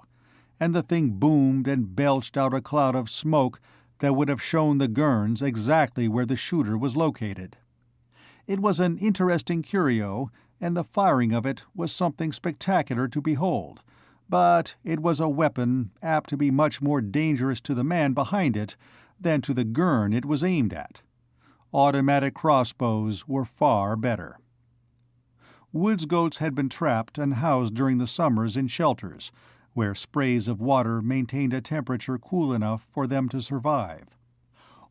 and the thing boomed and belched out a cloud of smoke that would have shown the Gurns exactly where the shooter was located. It was an interesting curio, and the firing of it was something spectacular to behold, but it was a weapon apt to be much more dangerous to the man behind it than to the Gurn it was aimed at. Automatic crossbows were far better. Woods goats had been trapped and housed during the summers in shelters, where sprays of water maintained a temperature cool enough for them to survive.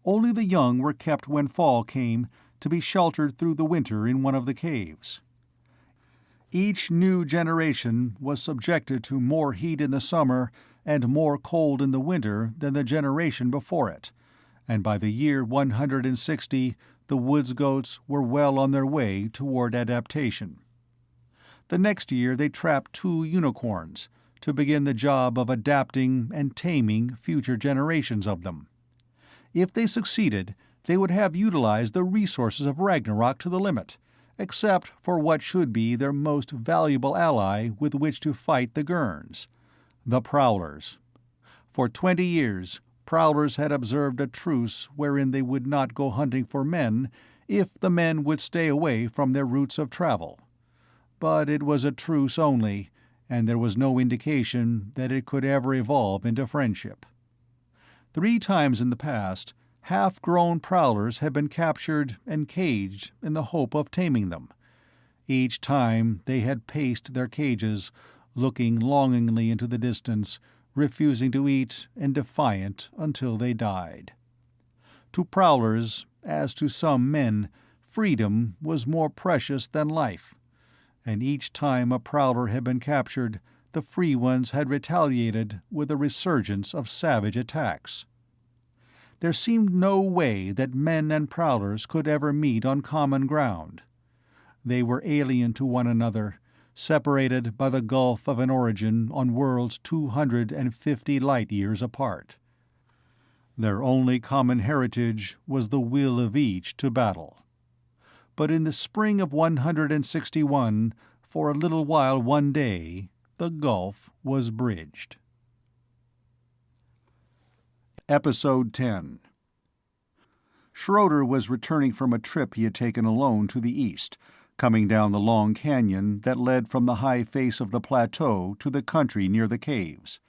Only the young were kept when fall came to be sheltered through the winter in one of the caves. Each new generation was subjected to more heat in the summer and more cold in the winter than the generation before it, and by the year 160 the woods goats were well on their way toward adaptation. The next year they trapped 2 unicorns to begin the job of adapting and taming future generations of them. If they succeeded, they would have utilized the resources of Ragnarok to the limit, except for what should be their most valuable ally with which to fight the Gurns, the Prowlers. For 20 years, Prowlers had observed a truce wherein they would not go hunting for men if the men would stay away from their routes of travel. But it was a truce only, and there was no indication that it could ever evolve into friendship. 3 times in the past, half-grown Prowlers had been captured and caged in the hope of taming them. Each time they had paced their cages, looking longingly into the distance, refusing to eat and defiant until they died. To Prowlers, as to some men, freedom was more precious than life, and each time a Prowler had been captured, the free ones had retaliated with a resurgence of savage attacks. There seemed no way that men and Prowlers could ever meet on common ground. They were alien to one another, separated by the gulf of an origin on worlds 250 light-years apart. Their only common heritage was the will of each to battle. But in the spring of 161, for a little while one day, the gulf was bridged. Episode 10. Schroeder was returning from a trip he had taken alone to the east, coming down the long canyon that led from the high face of the plateau to the country near the caves.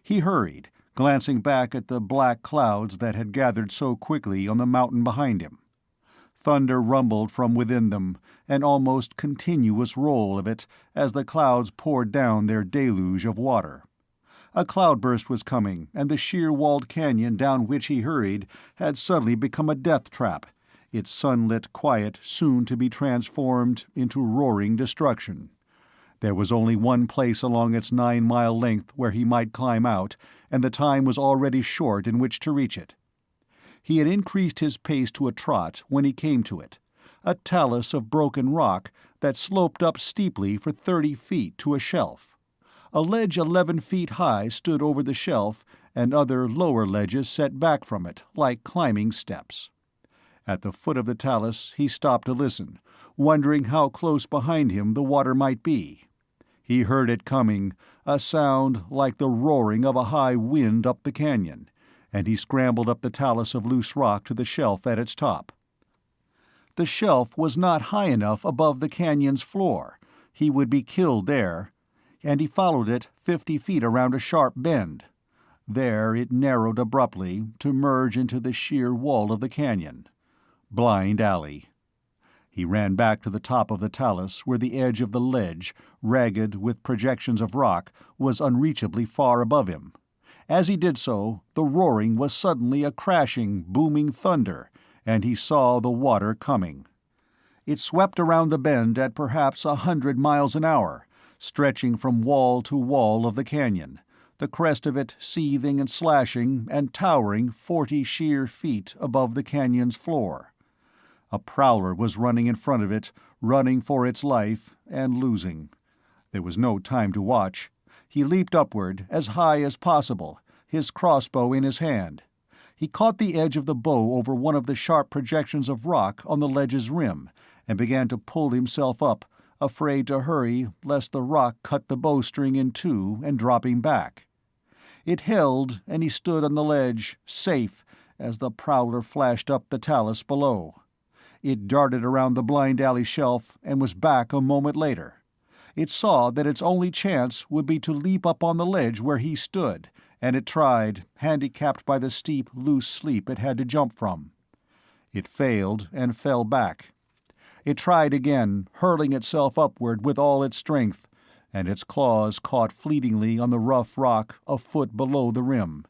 He hurried, glancing back at the black clouds that had gathered so quickly on the mountain behind him. Thunder rumbled from within them, an almost continuous roll of it as the clouds poured down their deluge of water. A cloudburst was coming, and the sheer-walled canyon down which he hurried had suddenly become a death trap, its sunlit quiet soon to be transformed into roaring destruction. There was only one place along its 9-mile length where he might climb out, and the time was already short in which to reach it. He had increased his pace to a trot when he came to it, a talus of broken rock that sloped up steeply for 30 feet to a shelf. A ledge 11 feet high stood over the shelf, and other lower ledges set back from it, like climbing steps. At the foot of the talus he stopped to listen, wondering how close behind him the water might be. He heard it coming, a sound like the roaring of a high wind up the canyon, and he scrambled up the talus of loose rock to the shelf at its top. The shelf was not high enough above the canyon's floor. He would be killed there, and he followed it 50 feet around a sharp bend. There it narrowed abruptly to merge into the sheer wall of the canyon. Blind alley. He ran back to the top of the talus where the edge of the ledge, ragged with projections of rock, was unreachably far above him. As he did so, the roaring was suddenly a crashing, booming thunder, and he saw the water coming. It swept around the bend at perhaps 100 miles an hour, stretching from wall to wall of the canyon, the crest of it seething and slashing and towering 40 sheer feet above the canyon's floor. A prowler was running in front of it, running for its life, and losing. There was no time to watch. He leaped upward, as high as possible, his crossbow in his hand. He caught the edge of the bow over one of the sharp projections of rock on the ledge's rim, and began to pull himself up, afraid to hurry lest the rock cut the bowstring in two and drop him back. It held, and he stood on the ledge, safe, as the prowler flashed up the talus below. It darted around the blind alley shelf and was back a moment later. It saw that its only chance would be to leap up on the ledge where he stood, and it tried, handicapped by the steep, loose sleep it had to jump from. It failed and fell back. It tried again, hurling itself upward with all its strength, and its claws caught fleetingly on the rough rock a foot below the rim.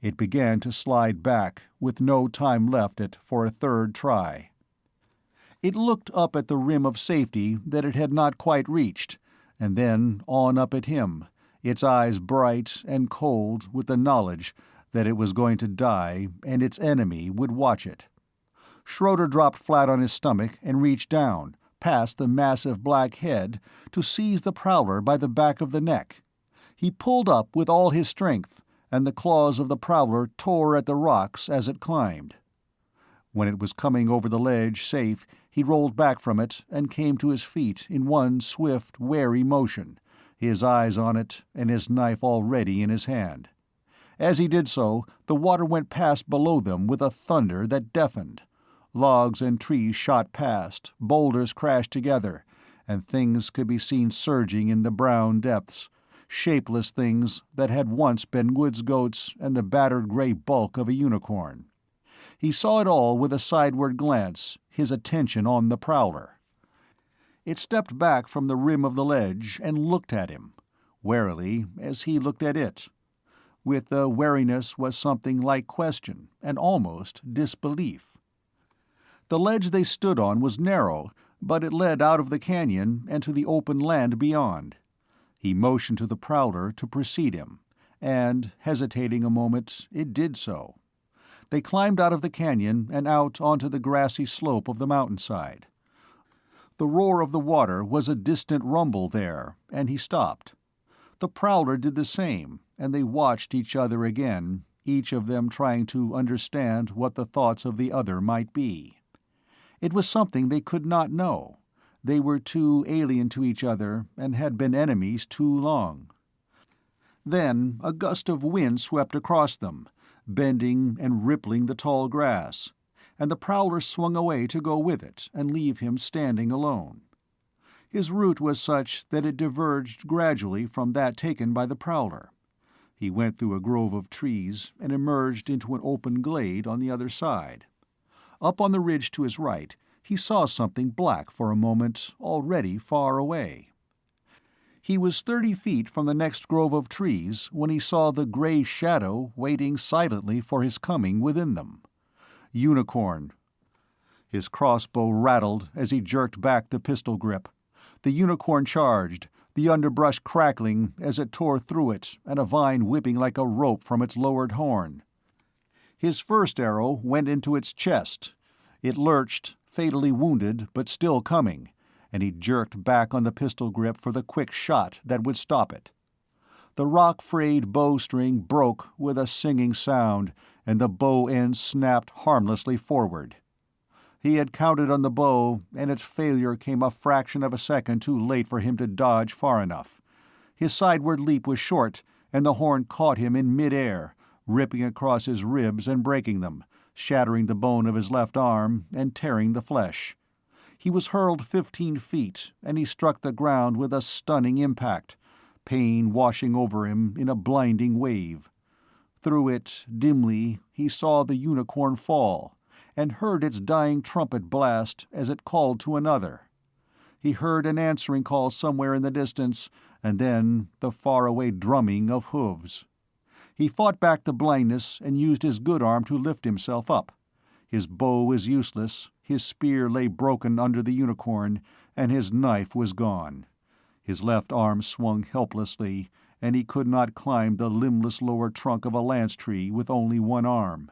It began to slide back, with no time left it for a third try. It looked up at the rim of safety that it had not quite reached, and then on up at him, its eyes bright and cold with the knowledge that it was going to die and its enemy would watch it. Schroeder dropped flat on his stomach and reached down, past the massive black head, to seize the prowler by the back of the neck. He pulled up with all his strength, and the claws of the prowler tore at the rocks as it climbed. When it was coming over the ledge safe, he rolled back from it and came to his feet in one swift, wary motion, his eyes on it and his knife already in his hand. As he did so, the water went past below them with a thunder that deafened. Logs and trees shot past, boulders crashed together, and things could be seen surging in the brown depths, shapeless things that had once been woods goats and the battered gray bulk of a unicorn. He saw it all with a sideward glance, his attention on the prowler. It stepped back from the rim of the ledge and looked at him, warily as he looked at it. With the wariness was something like question and almost disbelief. The ledge they stood on was narrow, but it led out of the canyon and to the open land beyond. He motioned to the prowler to precede him, and, hesitating a moment, it did so. They climbed out of the canyon and out onto the grassy slope of the mountainside. The roar of the water was a distant rumble there, and he stopped. The prowler did the same, and they watched each other again, each of them trying to understand what the thoughts of the other might be. It was something they could not know. They were too alien to each other and had been enemies too long. Then a gust of wind swept across them, bending and rippling the tall grass, and the prowler swung away to go with it and leave him standing alone. His route was such that it diverged gradually from that taken by the prowler. He went through a grove of trees and emerged into an open glade on the other side. Up on the ridge to his right, he saw something black for a moment, already far away. He was 30 feet from the next grove of trees when he saw the gray shadow waiting silently for his coming within them. Unicorn. His crossbow rattled as he jerked back the pistol grip. The unicorn charged, the underbrush crackling as it tore through it and a vine whipping like a rope from its lowered horn. His first arrow went into its chest. It lurched, fatally wounded but still coming, and he jerked back on the pistol grip for the quick shot that would stop it. The rock-frayed bowstring broke with a singing sound, and the bow end snapped harmlessly forward. He had counted on the bow, and its failure came a fraction of a second too late for him to dodge far enough. His sideward leap was short, and the horn caught him in mid-air, ripping across his ribs and breaking them, shattering the bone of his left arm and tearing the flesh. He was hurled 15 feet, and he struck the ground with a stunning impact, pain washing over him in a blinding wave. Through it, dimly, he saw the unicorn fall, and heard its dying trumpet blast as it called to another. He heard an answering call somewhere in the distance, and then the faraway drumming of hooves. He fought back the blindness and used his good arm to lift himself up. His bow was useless, his spear lay broken under the unicorn, and his knife was gone. His left arm swung helplessly, and he could not climb the limbless lower trunk of a lance tree with only one arm.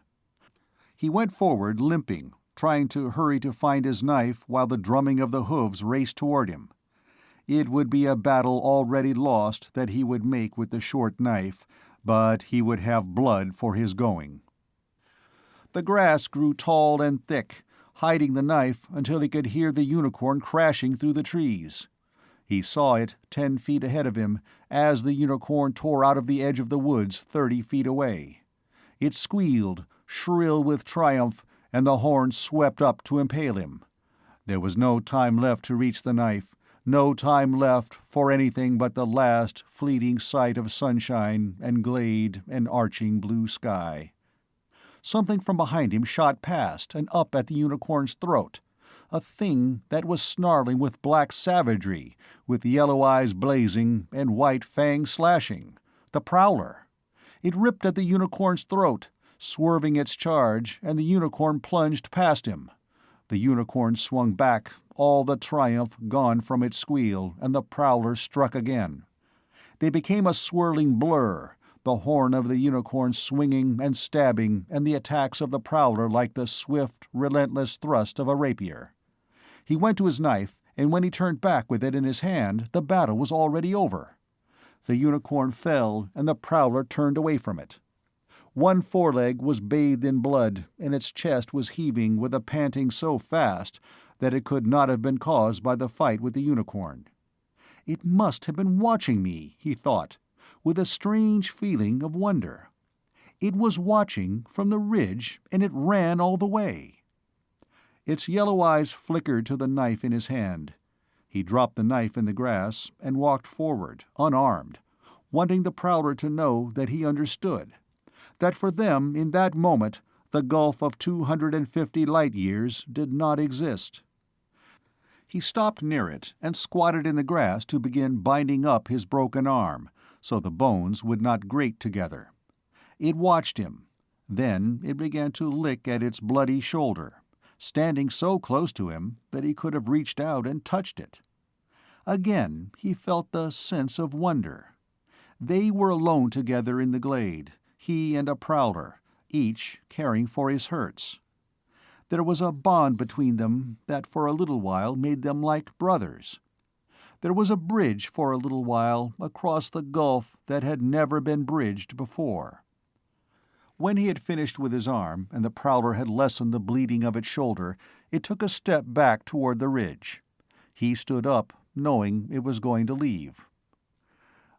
He went forward limping, trying to hurry to find his knife while the drumming of the hooves raced toward him. It would be a battle already lost that he would make with the short knife, but he would have blood for his going. The grass grew tall and thick, hiding the knife until he could hear the unicorn crashing through the trees. He saw it 10 feet ahead of him as the unicorn tore out of the edge of the woods 30 feet away. It squealed, shrill with triumph, and the horn swept up to impale him. There was no time left to reach the knife, no time left for anything but the last fleeting sight of sunshine and glade and arching blue sky. Something from behind him shot past and up at the unicorn's throat, a thing that was snarling with black savagery, with yellow eyes blazing and white fangs slashing. The prowler. It ripped at the unicorn's throat, swerving its charge, and the unicorn plunged past him. The unicorn swung back, all the triumph gone from its squeal, and the prowler struck again. They became a swirling blur, the horn of the unicorn swinging and stabbing, and the attacks of the prowler like the swift, relentless thrust of a rapier. He went to his knife, and when he turned back with it in his hand, the battle was already over. The unicorn fell, and the prowler turned away from it. One foreleg was bathed in blood, and its chest was heaving with a panting so fast that it could not have been caused by the fight with the unicorn. It must have been watching me, he thought, with a strange feeling of wonder. It was watching from the ridge, and it ran all the way. Its yellow eyes flickered to the knife in his hand. He dropped the knife in the grass and walked forward, unarmed, wanting the prowler to know that he understood, that for them in that moment the gulf of 250 light-years did not exist. He stopped near it and squatted in the grass to begin binding up his broken arm, so the bones would not grate together. It watched him. Then it began to lick at its bloody shoulder, standing so close to him that he could have reached out and touched it. Again he felt the sense of wonder. They were alone together in the glade, he and a prowler, each caring for his hurts. There was a bond between them that for a little while made them like brothers. There was a bridge for a little while across the gulf that had never been bridged before. When he had finished with his arm and the prowler had lessened the bleeding of its shoulder, it took a step back toward the ridge. He stood up, knowing it was going to leave.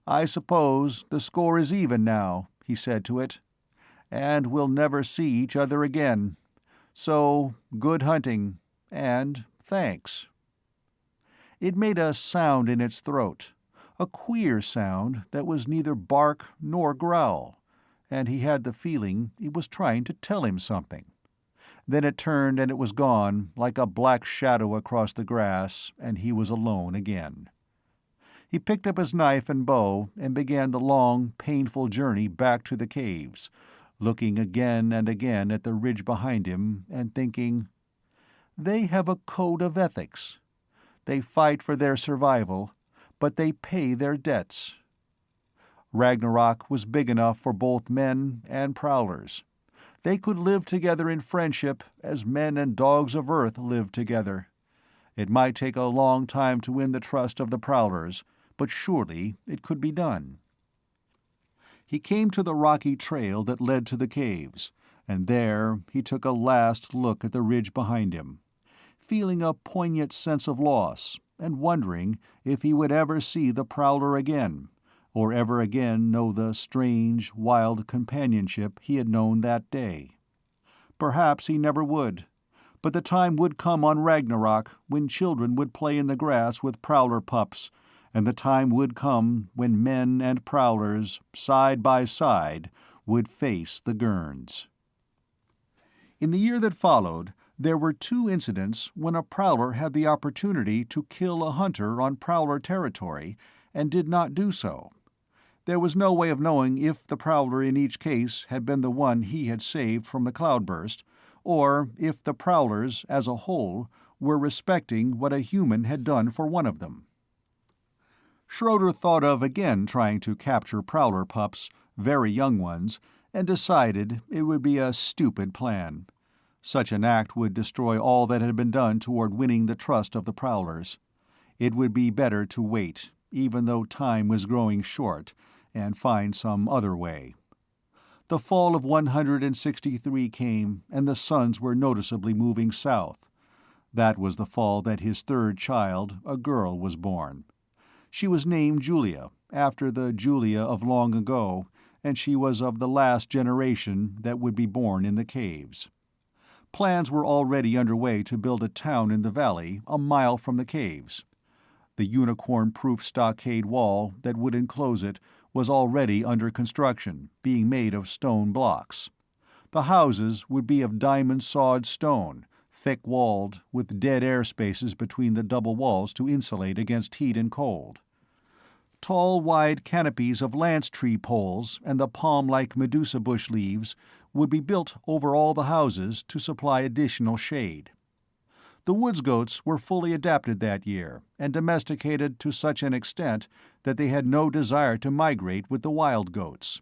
"I suppose the score is even now," he said to it, "and we'll never see each other again. So, good hunting, and thanks." It made a sound in its throat, a queer sound that was neither bark nor growl, and he had the feeling it was trying to tell him something. Then it turned and it was gone, like a black shadow across the grass, and he was alone again. He picked up his knife and bow and began the long, painful journey back to the caves, looking again and again at the ridge behind him and thinking, "They have a code of ethics. They fight for their survival, but they pay their debts." Ragnarok was big enough for both men and prowlers. They could live together in friendship as men and dogs of Earth lived together. It might take a long time to win the trust of the prowlers, but surely it could be done. He came to the rocky trail that led to the caves, and there he took a last look at the ridge behind him, feeling a poignant sense of loss, and wondering if he would ever see the prowler again, or ever again know the strange, wild companionship he had known that day. Perhaps he never would, but the time would come on Ragnarok when children would play in the grass with prowler pups, and the time would come when men and prowlers, side by side, would face the Gurns. In the year that followed, there were 2 incidents when a prowler had the opportunity to kill a hunter on prowler territory and did not do so. There was no way of knowing if the prowler in each case had been the one he had saved from the cloudburst, or if the prowlers, as a whole, were respecting what a human had done for one of them. Schroeder thought of again trying to capture prowler pups, very young ones, and decided it would be a stupid plan. Such an act would destroy all that had been done toward winning the trust of the Prowlers. It would be better to wait, even though time was growing short, and find some other way. The fall of 163 came, and the suns were noticeably moving south. That was the fall that his third child, a girl, was born. She was named Julia, after the Julia of long ago, and she was of the last generation that would be born in the caves. Plans were already underway to build a town in the valley, a mile from the caves. The unicorn-proof stockade wall that would enclose it was already under construction, being made of stone blocks. The houses would be of diamond-sawed stone, thick-walled, with dead air spaces between the double walls to insulate against heat and cold. Tall, wide canopies of lance-tree poles and the palm-like Medusa bush leaves would be built over all the houses to supply additional shade. The woods goats were fully adapted that year, and domesticated to such an extent that they had no desire to migrate with the wild goats.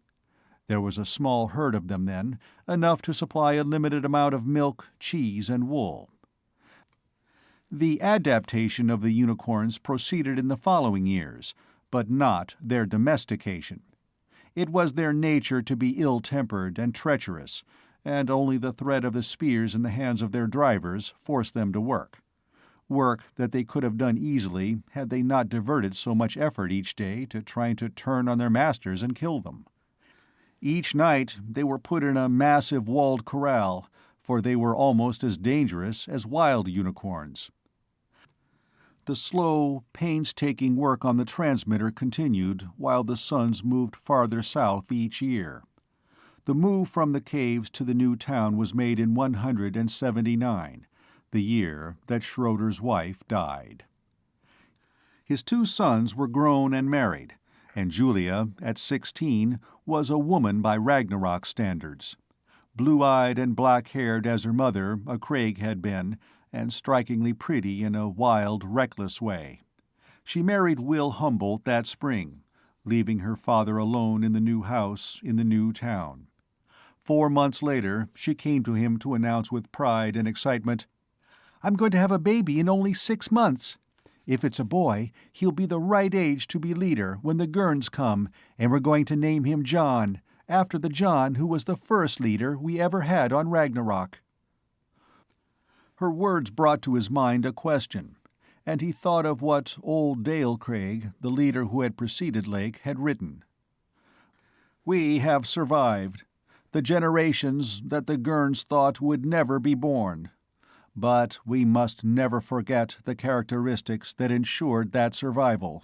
There was a small herd of them then, enough to supply a limited amount of milk, cheese, and wool. The adaptation of the unicorns proceeded in the following years, but not their domestication. It was their nature to be ill-tempered and treacherous, and only the threat of the spears in the hands of their drivers forced them to work that they could have done easily had they not diverted so much effort each day to trying to turn on their masters and kill them. Each night they were put in a massive walled corral, for they were almost as dangerous as wild unicorns. The slow, painstaking work on the transmitter continued while the suns moved farther south each year. The move from the caves to the new town was made in 179, the year that Schroeder's wife died. His two sons were grown and married, and Julia, at 16, was a woman by Ragnarok standards. Blue-eyed and black-haired as her mother, a Craig, had been, and strikingly pretty in a wild, reckless way. She married Will Humboldt that spring, leaving her father alone in the new house in the new town. 4 months later, she came to him to announce with pride and excitement, "I'm going to have a baby in only 6 months. If it's a boy, he'll be the right age to be leader when the Gurns come, and we're going to name him John, after the John who was the first leader we ever had on Ragnarok." Her words brought to his mind a question, and he thought of what old Dale Craig, the leader who had preceded Lake, had written. "We have survived. The generations that the Gurns thought would never be born. But we must never forget the characteristics that ensured that survival,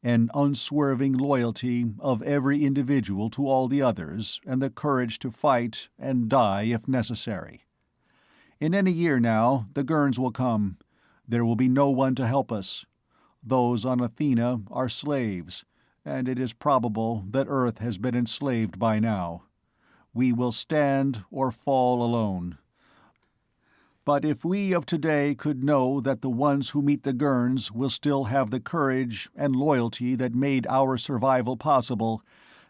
an unswerving loyalty of every individual to all the others, and the courage to fight and die if necessary. In any year now, the Gurns will come. There will be no one to help us. Those on Athena are slaves, and it is probable that Earth has been enslaved by now. We will stand or fall alone. But if we of today could know that the ones who meet the Gurns will still have the courage and loyalty that made our survival possible,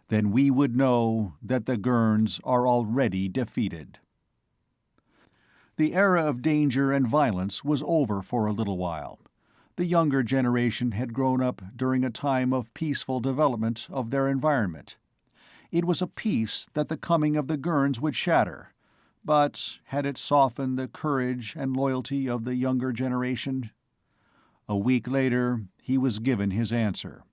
then we would know that the Gurns are already defeated." The era of danger and violence was over for a little while. The younger generation had grown up during a time of peaceful development of their environment. It was a peace that the coming of the Gurns would shatter, but had it softened the courage and loyalty of the younger generation? A week later, he was given his answer.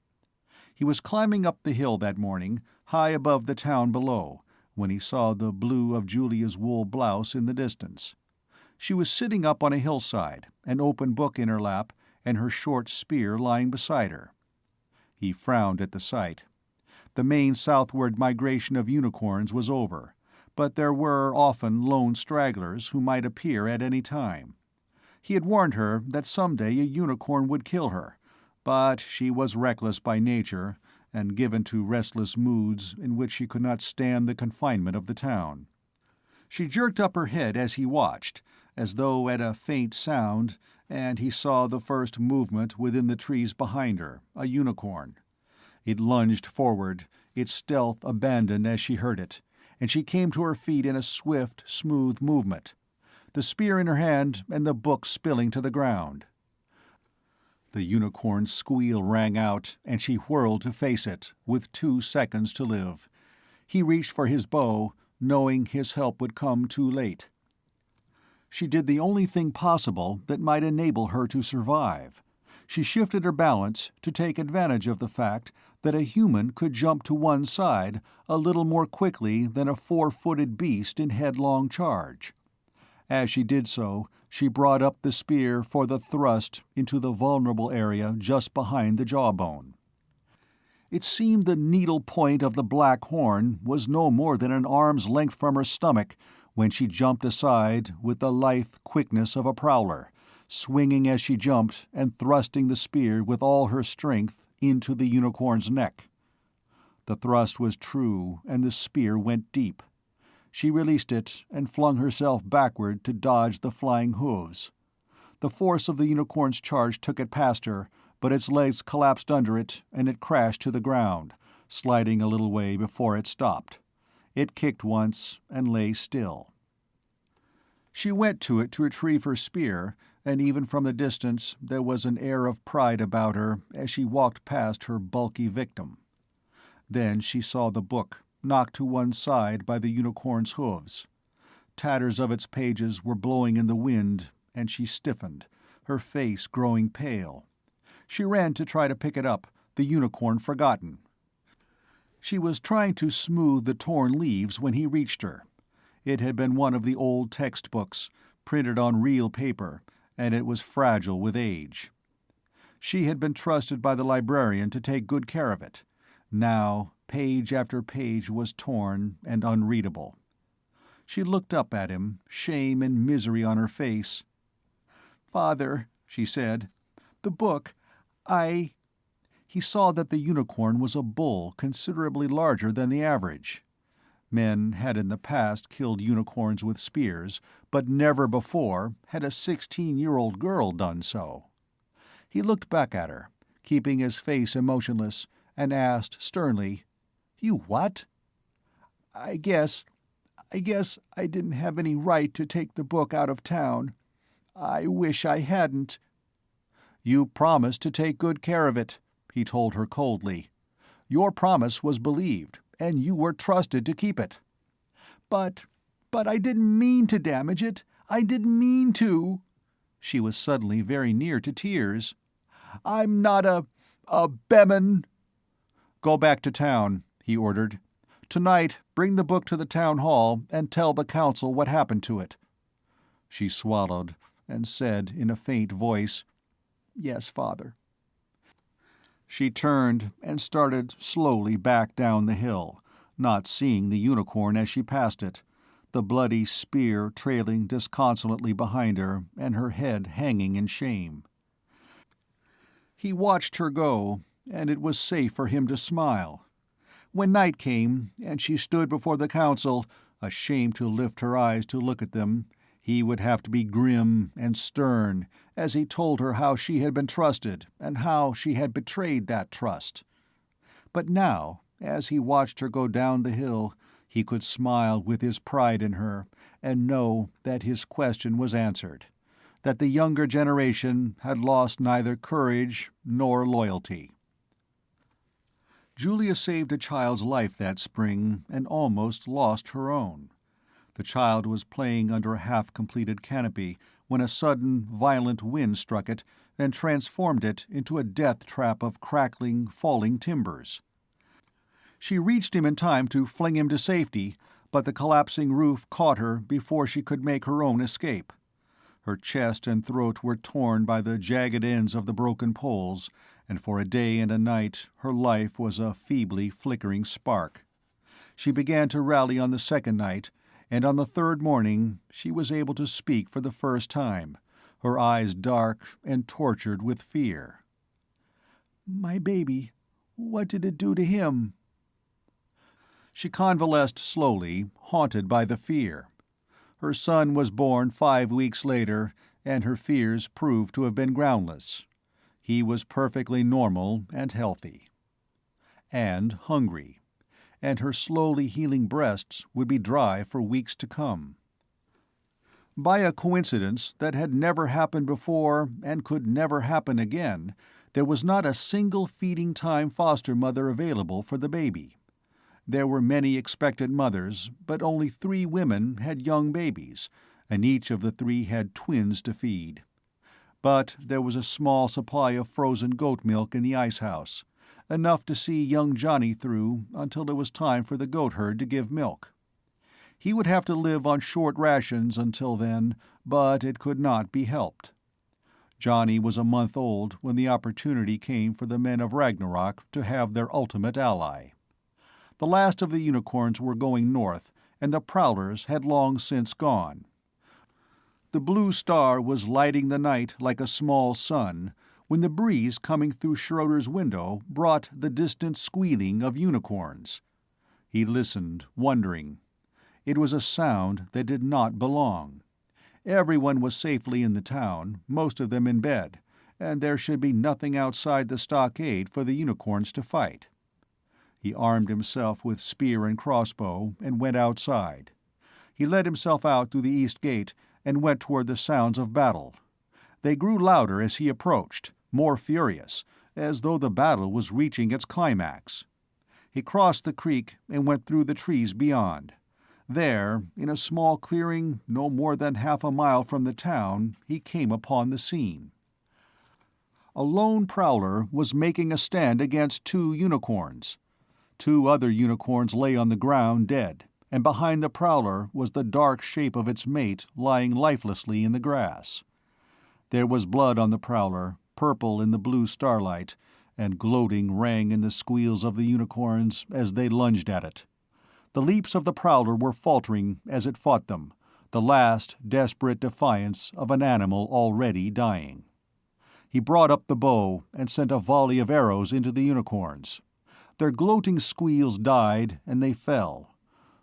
He was climbing up the hill that morning, high above the town below, when he saw the blue of Julia's wool blouse in the distance. She was sitting up on a hillside, an open book in her lap, and her short spear lying beside her. He frowned at the sight. The main southward migration of unicorns was over, but there were often lone stragglers who might appear at any time. He had warned her that someday a unicorn would kill her, but she was reckless by nature, and given to restless moods in which she could not stand the confinement of the town. She jerked up her head as he watched, as though at a faint sound, and he saw the first movement within the trees behind her, a unicorn. It lunged forward, its stealth abandoned as she heard it, and she came to her feet in a swift, smooth movement. the spear in her hand and the book spilling to the ground. The unicorn's squeal rang out, and she whirled to face it, with 2 seconds to live. He reached for his bow, knowing his help would come too late. She did the only thing possible that might enable her to survive. She shifted her balance to take advantage of the fact that a human could jump to one side a little more quickly than a 4-footed beast in headlong charge. As she did so, she brought up the spear for the thrust into the vulnerable area just behind the jawbone. It seemed the needle point of the black horn was no more than an arm's length from her stomach when she jumped aside with the lithe quickness of a prowler, swinging as she jumped and thrusting the spear with all her strength into the unicorn's neck. The thrust was true, and the spear went deep. She released it and flung herself backward to dodge the flying hooves. The force of the unicorn's charge took it past her, but its legs collapsed under it, and it crashed to the ground, sliding a little way before it stopped. It kicked once and lay still. She went to it to retrieve her spear, and even from the distance there was an air of pride about her as she walked past her bulky victim. Then she saw the book, knocked to one side by the unicorn's hooves. Tatters of its pages were blowing in the wind, and she stiffened, her face growing pale. She ran to try to pick it up, the unicorn forgotten. She was trying to smooth the torn leaves when he reached her. It had been one of the old textbooks, printed on real paper, and it was fragile with age. She had been trusted by the librarian to take good care of it. Now, page after page was torn and unreadable. She looked up at him, shame and misery on her face. "Father," she said, "the book, He saw that the unicorn was a bull considerably larger than the average. Men had in the past killed unicorns with spears, but never before had a 16-year-old girl done so. He looked back at her, keeping his face emotionless, and asked sternly, "You what?" I guess I didn't have any right to take the book out of town. I wish I hadn't." "You promised to take good care of it," he told her coldly. "Your promise was believed, and you were trusted to keep it." But I didn't mean to damage it. I didn't mean to." She was suddenly very near to tears. "I'm not a bemin." "Go back to town," he ordered. "Tonight, bring the book to the town hall and tell the council what happened to it." She swallowed and said in a faint voice, "Yes, Father." She turned and started slowly back down the hill, not seeing the unicorn as she passed it, the bloody spear trailing disconsolately behind her and her head hanging in shame. He watched her go, and it was safe for him to smile. When night came, and she stood before the council, ashamed to lift her eyes to look at them, he would have to be grim and stern as he told her how she had been trusted and how she had betrayed that trust. But now, as he watched her go down the hill, he could smile with his pride in her and know that his question was answered, that the younger generation had lost neither courage nor loyalty. Julia saved a child's life that spring and almost lost her own. The child was playing under a half-completed canopy when a sudden, violent wind struck it and transformed it into a death trap of crackling, falling timbers. She reached him in time to fling him to safety, but the collapsing roof caught her before she could make her own escape. Her chest and throat were torn by the jagged ends of the broken poles, and for a day and a night her life was a feebly flickering spark. She began to rally on the second night, and on the third morning she was able to speak for the first time, her eyes dark and tortured with fear. "My baby, what did it do to him?" She convalesced slowly, haunted by the fear. Her son was born 5 weeks later, and her fears proved to have been groundless. He was perfectly normal and healthy. And hungry. And her slowly healing breasts would be dry for weeks to come. By a coincidence that had never happened before and could never happen again, there was not a single feeding-time foster mother available for the baby. There were many expectant mothers, but only 3 women had young babies, and each of the 3 had twins to feed. But there was a small supply of frozen goat milk in the ice house, enough to see young Johnny through until it was time for the goat herd to give milk. He would have to live on short rations until then, but it could not be helped. Johnny was a month old when the opportunity came for the men of Ragnarok to have their ultimate ally. The last of the unicorns were going north, and the prowlers had long since gone. The blue star was lighting the night like a small sun when the breeze coming through Schroeder's window brought the distant squealing of unicorns. He listened, wondering. It was a sound that did not belong. Everyone was safely in the town, most of them in bed, and there should be nothing outside the stockade for the unicorns to fight. He armed himself with spear and crossbow and went outside. He let himself out through the east gate and went toward the sounds of battle. They grew louder as he approached, more furious, as though the battle was reaching its climax. He crossed the creek and went through the trees beyond. There, in a small clearing no more than half a mile from the town, he came upon the scene. A lone prowler was making a stand against 2 unicorns. 2 other unicorns lay on the ground dead, and behind the prowler was the dark shape of its mate lying lifelessly in the grass. There was blood on the prowler, purple in the blue starlight, and gloating rang in the squeals of the unicorns as they lunged at it. The leaps of the prowler were faltering as it fought them, the last desperate defiance of an animal already dying. He brought up the bow and sent a volley of arrows into the unicorns. Their gloating squeals died, and they fell.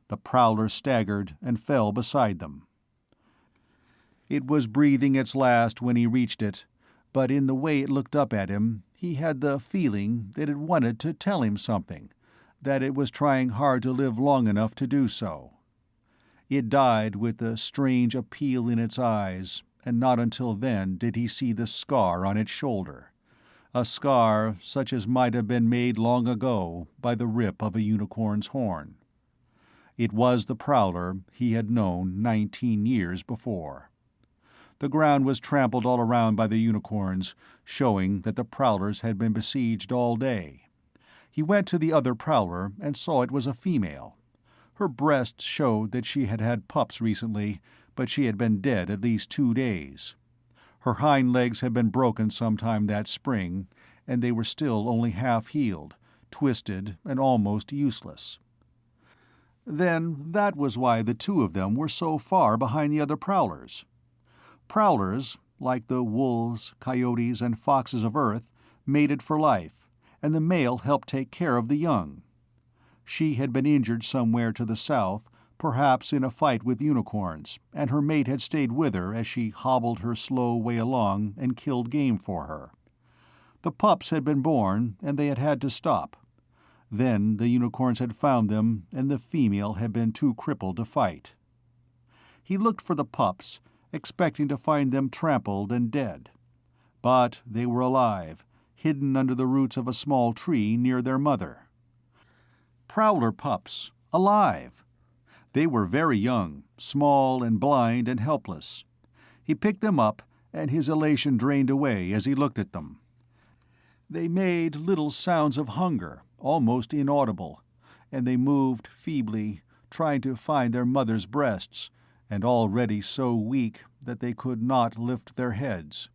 The prowler staggered and fell beside them. It was breathing its last when he reached it, but in the way it looked up at him, he had the feeling that it wanted to tell him something, that it was trying hard to live long enough to do so. It died with a strange appeal in its eyes, and not until then did he see the scar on its shoulder, a scar such as might have been made long ago by the rip of a unicorn's horn. It was the prowler he had known 19 years before. The ground was trampled all around by the unicorns, showing that the prowlers had been besieged all day. He went to the other prowler and saw it was a female. Her breasts showed that she had had pups recently, but she had been dead at least 2 days. Her hind legs had been broken sometime that spring, and they were still only half healed, twisted and almost useless. Then that was why the 2 of them were so far behind the other prowlers. Prowlers, like the wolves, coyotes, and foxes of Earth, mated for life, and the male helped take care of the young. She had been injured somewhere to the south, perhaps in a fight with unicorns, and her mate had stayed with her as she hobbled her slow way along and killed game for her. The pups had been born, and they had had to stop. Then the unicorns had found them, and the female had been too crippled to fight. He looked for the pups, expecting to find them trampled and dead. But they were alive, hidden under the roots of a small tree near their mother. Prowler pups, alive! They were very young, small and blind and helpless. He picked them up, and his elation drained away as he looked at them. They made little sounds of hunger, almost inaudible, and they moved feebly, trying to find their mother's breasts, and already so weak that they could not lift their heads.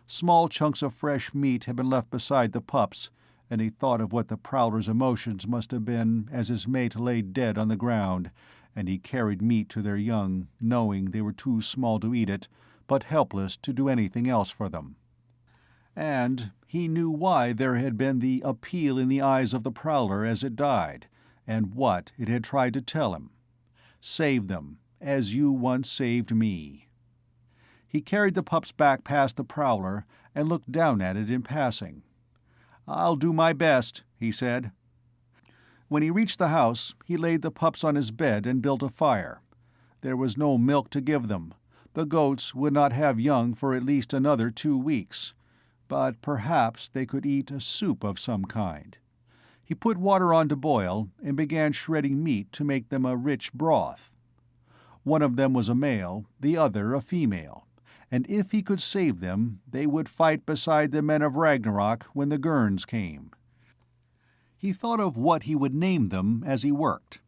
Small chunks of fresh meat had been left beside the pups, and he thought of what the prowler's emotions must have been as his mate lay dead on the ground, and he carried meat to their young, knowing they were too small to eat it, but helpless to do anything else for them. And he knew why there had been the appeal in the eyes of the prowler as it died, and what it had tried to tell him. Save them, as you once saved me. He carried the pups back past the prowler and looked down at it in passing. "I'll do my best," he said. When he reached the house, he laid the pups on his bed and built a fire. There was no milk to give them. The goats would not have young for at least another 2 weeks, but perhaps they could eat a soup of some kind. He put water on to boil and began shredding meat to make them a rich broth. One of them was a male, the other a female, and if he could save them, they would fight beside the men of Ragnarok when the Gurns came. He thought of what he would name them as he worked.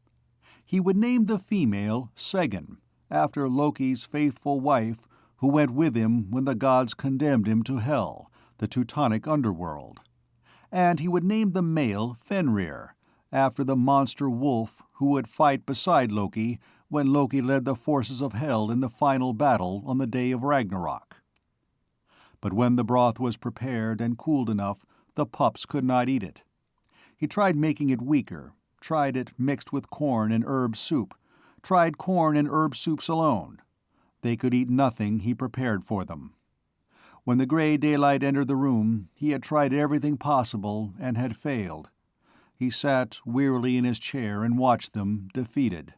He would name the female Segin, after Loki's faithful wife who went with him when the gods condemned him to Hel, the Teutonic underworld. And he would name the male Fenrir, after the monster wolf who would fight beside Loki when Loki led the forces of Hel in the final battle on the day of Ragnarok. But when the broth was prepared and cooled enough, the pups could not eat it. He tried making it weaker, tried it mixed with corn and herb soup, tried corn and herb soups alone. They could eat nothing he prepared for them. When the gray daylight entered the room, he had tried everything possible and had failed. He sat wearily in his chair and watched them, defeated.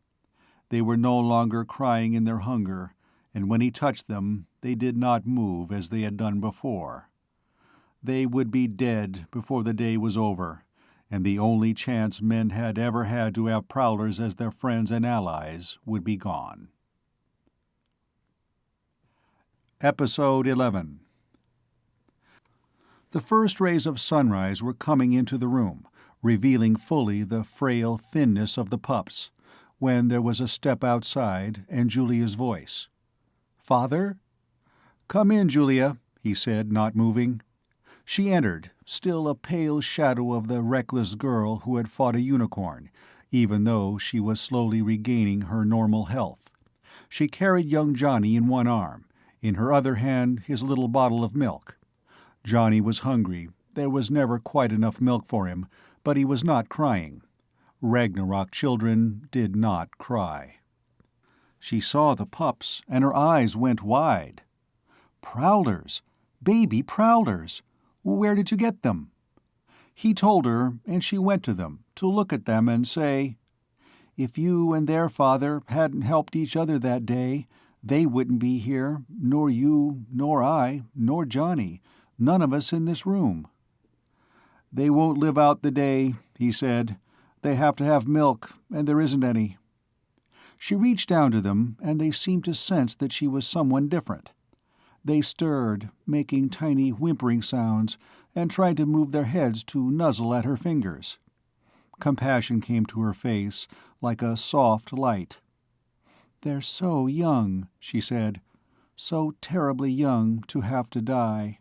They were no longer crying in their hunger, and when he touched them, they did not move as they had done before. They would be dead before the day was over, and the only chance men had ever had to have prowlers as their friends and allies would be gone. Episode 11. The first rays of sunrise were coming into the room, revealing fully the frail thinness of the pups, when there was a step outside and Julia's voice. "Father?" "Come in, Julia," he said, not moving. She entered, still a pale shadow of the reckless girl who had fought a unicorn, even though she was slowly regaining her normal health. She carried young Johnny in one arm, in her other hand his little bottle of milk. Johnny was hungry. There was never quite enough milk for him, but he was not crying. Ragnarok children did not cry. She saw the pups, and her eyes went wide. "Prowlers! Baby prowlers! Where did you get them?" He told her, and she went to them, to look at them and say, "If you and their father hadn't helped each other that day, they wouldn't be here, nor you, nor I, nor Johnny, none of us in this room." "They won't live out the day," he said. "They have to have milk, and there isn't any." She reached down to them, and they seemed to sense that she was someone different. They stirred, making tiny whimpering sounds, and tried to move their heads to nuzzle at her fingers. Compassion came to her face, like a soft light. "They're so young," she said. "So terribly young to have to die."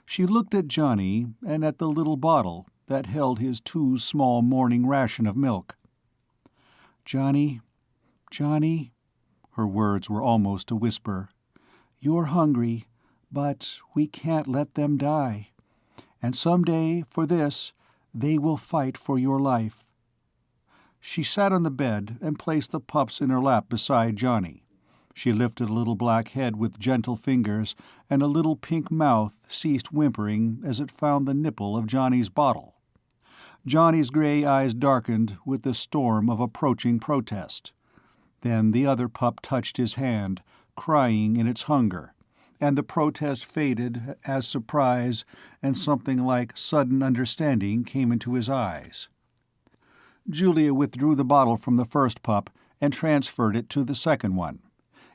She looked at Johnny and at the little bottle that held his 2 small morning ration of milk. "Johnny, Johnny," her words were almost a whisper, "you're hungry, but we can't let them die. And someday, for this, they will fight for your life." She sat on the bed and placed the pups in her lap beside Johnny. She lifted a little black head with gentle fingers, and a little pink mouth ceased whimpering as it found the nipple of Johnny's bottle. Johnny's gray eyes darkened with the storm of approaching protest. Then the other pup touched his hand, crying in its hunger, and the protest faded as surprise and something like sudden understanding came into his eyes. Julia withdrew the bottle from the first pup and transferred it to the second one.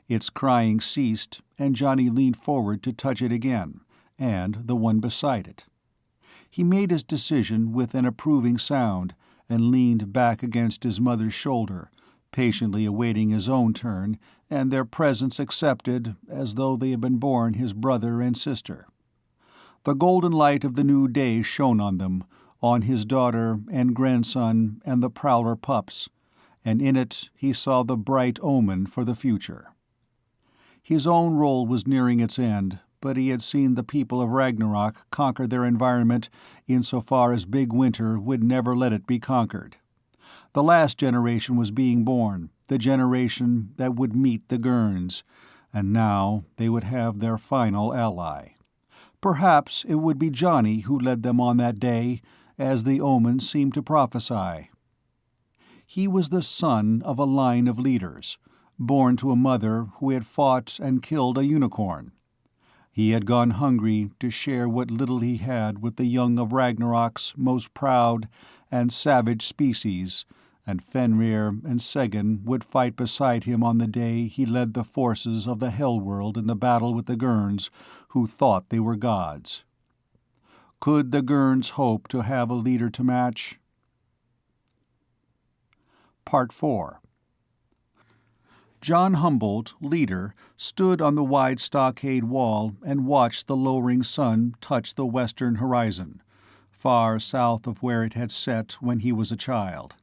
Its crying ceased, and Johnny leaned forward to touch it again, and the one beside it. He made his decision with an approving sound and leaned back against his mother's shoulder, patiently awaiting his own turn, and their presence accepted as though they had been born his brother and sister. The golden light of the new day shone on them, on his daughter and grandson and the prowler pups, and in it he saw the bright omen for the future. His own role was nearing its end, but he had seen the people of Ragnarok conquer their environment insofar as Big Winter would never let it be conquered. The last generation was being born, the generation that would meet the Gurns, and now they would have their final ally. Perhaps it would be Johnny who led them on that day, as the omens seemed to prophesy. He was the son of a line of leaders, born to a mother who had fought and killed a unicorn. He had gone hungry to share what little he had with the young of Ragnarok's most proud and savage species, and Fenrir and Segin would fight beside him on the day he led the forces of the Hell World in the battle with the Gurns, who thought they were gods. Could the Gurns hope to have a leader to match? Part 4. John Humboldt, leader, stood on the wide stockade wall and watched the lowering sun touch the western horizon, far south of where it had set when he was a child.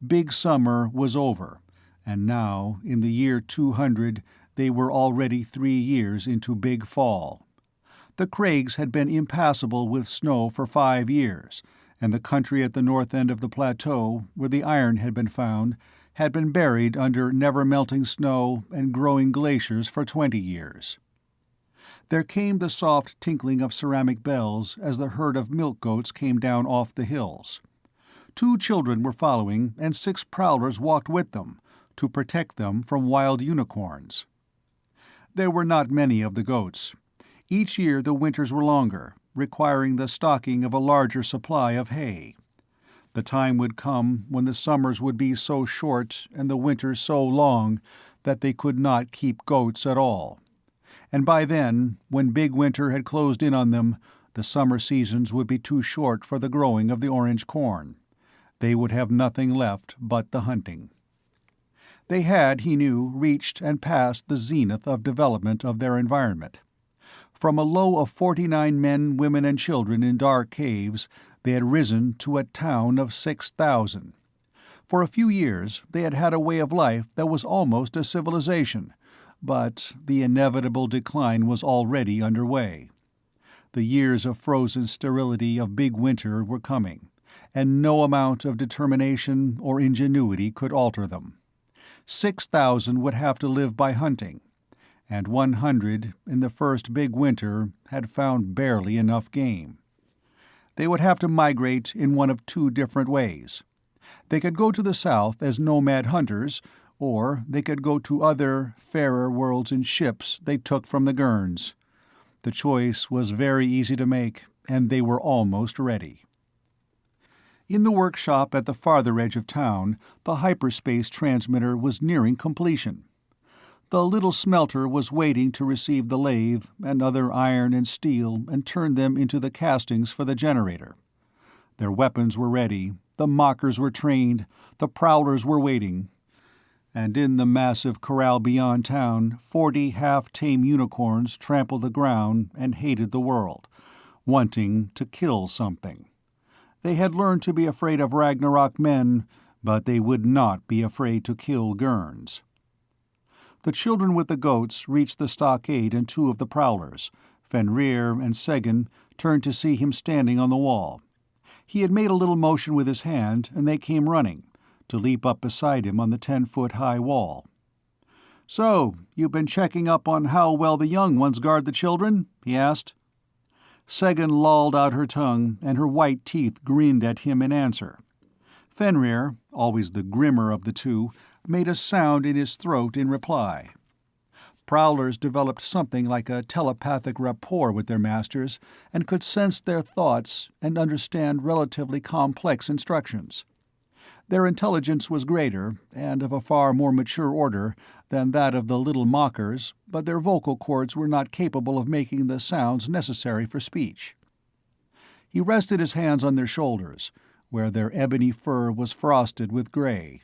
Big Summer was over, and now, in the year 200, they were already 3 years into Big Fall. The crags had been impassable with snow for 5 years, and the country at the north end of the plateau, where the iron had been found, had been buried under never-melting snow and growing glaciers for 20 years. There came the soft tinkling of ceramic bells as the herd of milk goats came down off the hills. 2 children were following, and 6 prowlers walked with them, to protect them from wild unicorns. There were not many of the goats. Each year the winters were longer, requiring the stocking of a larger supply of hay. The time would come when the summers would be so short and the winters so long that they could not keep goats at all. And by then, when Big Winter had closed in on them, the summer seasons would be too short for the growing of the orange corn. They would have nothing left but the hunting. They had, he knew, reached and passed the zenith of development of their environment. From a low of 49 men, women, and children in dark caves, they had risen to a town of 6,000. For a few years they had had a way of life that was almost a civilization, but the inevitable decline was already underway. The years of frozen sterility of Big Winter were coming, and no amount of determination or ingenuity could alter them. 6,000 would have to live by hunting, and 100 in the first Big Winter had found barely enough game. They would have to migrate in one of 2 different ways. They could go to the south as nomad hunters, or they could go to other, fairer worlds in ships they took from the Gurns. The choice was very easy to make, and they were almost ready. In the workshop at the farther edge of town, the hyperspace transmitter was nearing completion. The little smelter was waiting to receive the lathe and other iron and steel and turn them into the castings for the generator. Their weapons were ready, the mockers were trained, the prowlers were waiting. And in the massive corral beyond town, 40 half-tame unicorns trampled the ground and hated the world, wanting to kill something. They had learned to be afraid of Ragnarok men, but they would not be afraid to kill Gurns. The children with the goats reached the stockade and 2 of the prowlers. Fenrir and Segin turned to see him standing on the wall. He had made a little motion with his hand, and they came running, to leap up beside him on the 10-foot-high wall. "So, you've been checking up on how well the young ones guard the children?" he asked. Segin lolled out her tongue, and her white teeth grinned at him in answer. Fenrir, always the grimmer of the 2, made a sound in his throat in reply. Prowlers developed something like a telepathic rapport with their masters, and could sense their thoughts and understand relatively complex instructions. Their intelligence was greater, and of a far more mature order, than that of the little mockers, but their vocal cords were not capable of making the sounds necessary for speech. He rested his hands on their shoulders, where their ebony fur was frosted with gray.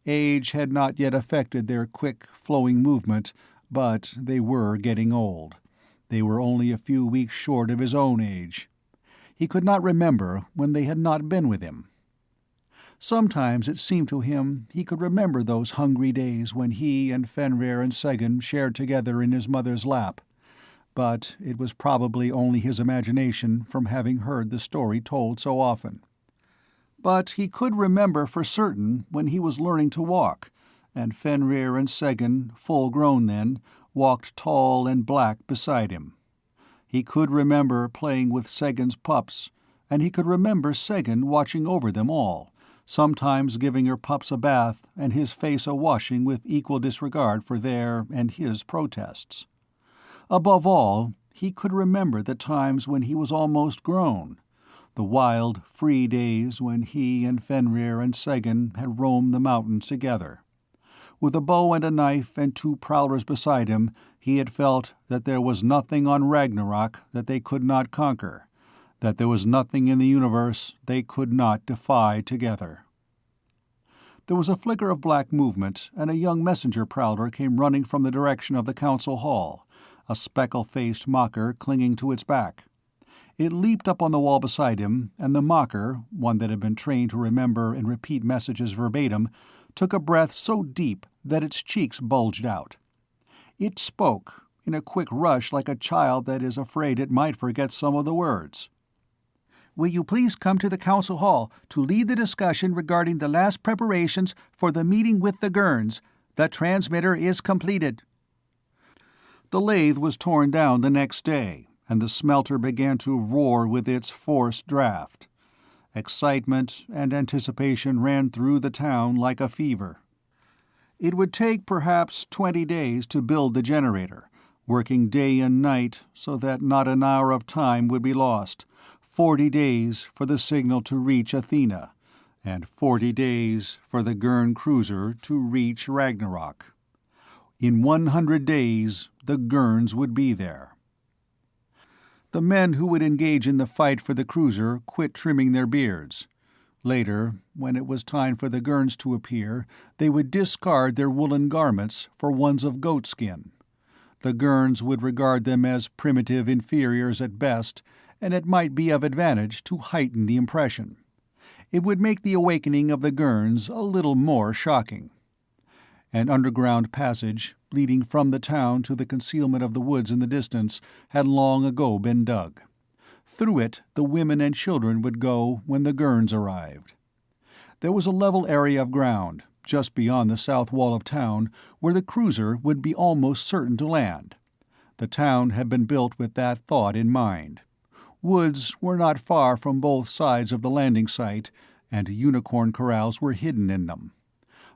Age had not yet affected their quick, flowing movement, but they were getting old. They were only a few weeks short of his own age. He could not remember when they had not been with him. Sometimes it seemed to him he could remember those hungry days when he and Fenrir and Segin shared together in his mother's lap, but it was probably only his imagination from having heard the story told so often. But he could remember for certain when he was learning to walk, and Fenrir and Segin, full grown then, walked tall and black beside him. He could remember playing with Segin's pups, and he could remember Segin watching over them all, sometimes giving her pups a bath and his face a washing with equal disregard for their and his protests. Above all, he could remember the times when he was almost grown, the wild, free days when he and Fenrir and Segin had roamed the mountains together. With a bow and a knife and 2 prowlers beside him, he had felt that there was nothing on Ragnarok that they could not conquer, that there was nothing in the universe they could not defy together. There was a flicker of black movement, and a young messenger prowler came running from the direction of the council hall, a speckle-faced mocker clinging to its back. It leaped up on the wall beside him, and the mocker, one that had been trained to remember and repeat messages verbatim, took a breath so deep that its cheeks bulged out. It spoke, in a quick rush like a child that is afraid it might forget some of the words. "Will you please come to the council hall to lead the discussion regarding the last preparations for the meeting with the Gurns? The transmitter is completed." The lathe was torn down the next day, and the smelter began to roar with its forced draft. Excitement and anticipation ran through the town like a fever. It would take perhaps 20 days to build the generator, working day and night so that not an hour of time would be lost, 40 days for the signal to reach Athena, and 40 days for the Gurn cruiser to reach Ragnarok. In 100 days, the Gurns would be there. The men who would engage in the fight for the cruiser quit trimming their beards. Later, when it was time for the Gurns to appear, they would discard their woolen garments for ones of goatskin. The Gurns would regard them as primitive inferiors at best, and it might be of advantage to heighten the impression. It would make the awakening of the Gurns a little more shocking. An underground passage, leading from the town to the concealment of the woods in the distance, had long ago been dug. Through it the women and children would go when the Gurns arrived. There was a level area of ground, just beyond the south wall of town, where the cruiser would be almost certain to land. The town had been built with that thought in mind. Woods were not far from both sides of the landing site, and unicorn corrals were hidden in them.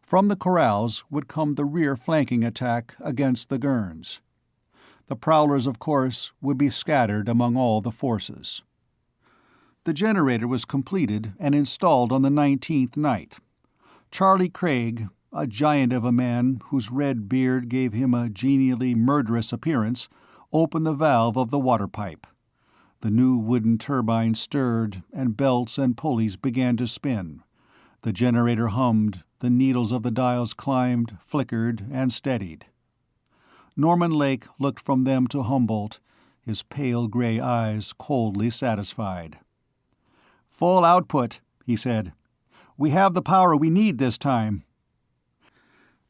From the corrals would come the rear flanking attack against the Gurns. The prowlers, of course, would be scattered among all the forces. The generator was completed and installed on the 19th night. Charlie Craig, a giant of a man whose red beard gave him a genially murderous appearance, opened the valve of the water pipe. The new wooden turbine stirred, and belts and pulleys began to spin. The generator hummed, the needles of the dials climbed, flickered, and steadied. Norman Lake looked from them to Humboldt, his pale gray eyes coldly satisfied. "Full output," he said. "We have the power we need this time."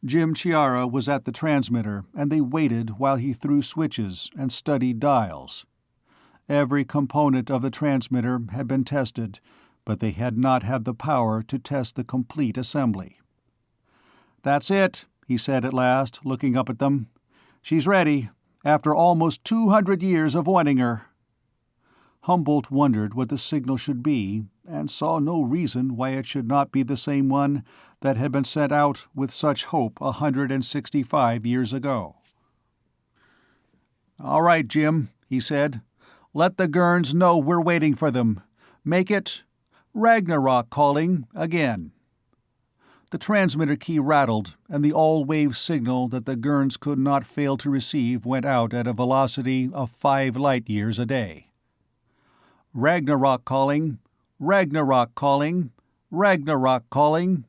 Jim Chiara was at the transmitter, and they waited while he threw switches and studied dials. Every component of the transmitter had been tested, but they had not had the power to test the complete assembly. "That's it," he said at last, looking up at them. "She's ready, after almost 200 years of wanting her." Humboldt wondered what the signal should be, and saw no reason why it should not be the same one that had been sent out with such hope 165 years ago. "All right, Jim," he said. "Let the Gurns know we're waiting for them. Make it Ragnarok calling again." The transmitter key rattled, and the all-wave signal that the Gurns could not fail to receive went out at a velocity of 5 light-years a day. "Ragnarok calling, Ragnarok calling, Ragnarok calling."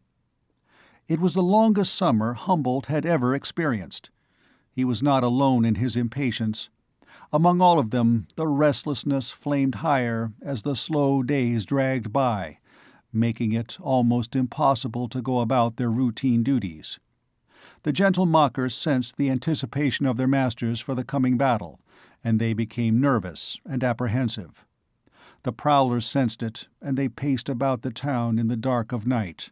It was the longest summer Humboldt had ever experienced. He was not alone in his impatience. Among all of them, the restlessness flamed higher as the slow days dragged by, making it almost impossible to go about their routine duties. The gentle mockers sensed the anticipation of their masters for the coming battle, and they became nervous and apprehensive. The prowlers sensed it, and they paced about the town in the dark of night,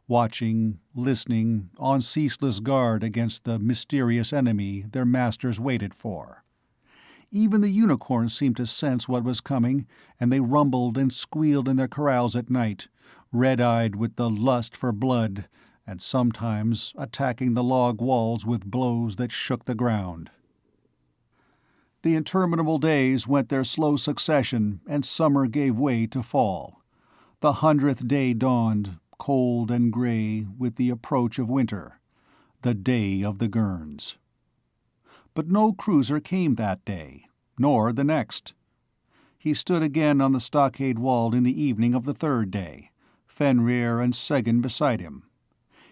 watching, listening, on ceaseless guard against the mysterious enemy their masters waited for. Even the unicorns seemed to sense what was coming, and they rumbled and squealed in their corrals at night, red-eyed with the lust for blood, and sometimes attacking the log walls with blows that shook the ground. The interminable days went their slow succession, and summer gave way to fall. The 100th day dawned, cold and gray with the approach of winter, the day of the Gurns. But no cruiser came that day, nor the next. He stood again on the stockade wall in the evening of the 3rd day, Fenrir and Seguin beside him.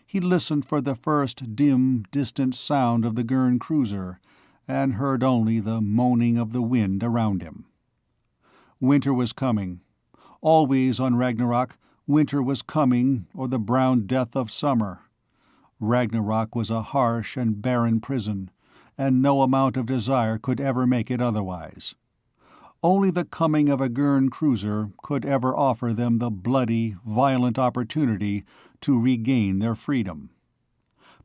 He listened for the first dim, distant sound of the Gurn cruiser, and heard only the moaning of the wind around him. Winter was coming. Always on Ragnarok, winter was coming, or the brown death of summer. Ragnarok was a harsh and barren prison, and no amount of desire could ever make it otherwise. Only the coming of a Gurn cruiser could ever offer them the bloody, violent opportunity to regain their freedom.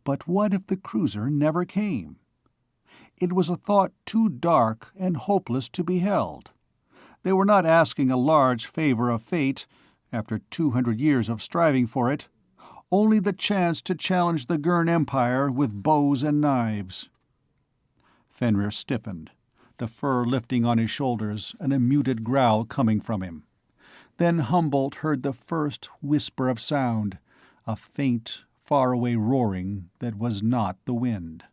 But what if the cruiser never came? It was a thought too dark and hopeless to be held. They were not asking a large favor of fate, after 200 years of striving for it, only the chance to challenge the Gurn Empire with bows and knives. Fenrir stiffened, the fur lifting on his shoulders and a muted growl coming from him. Then Humboldt heard the first whisper of sound, a faint, faraway roaring that was not the wind.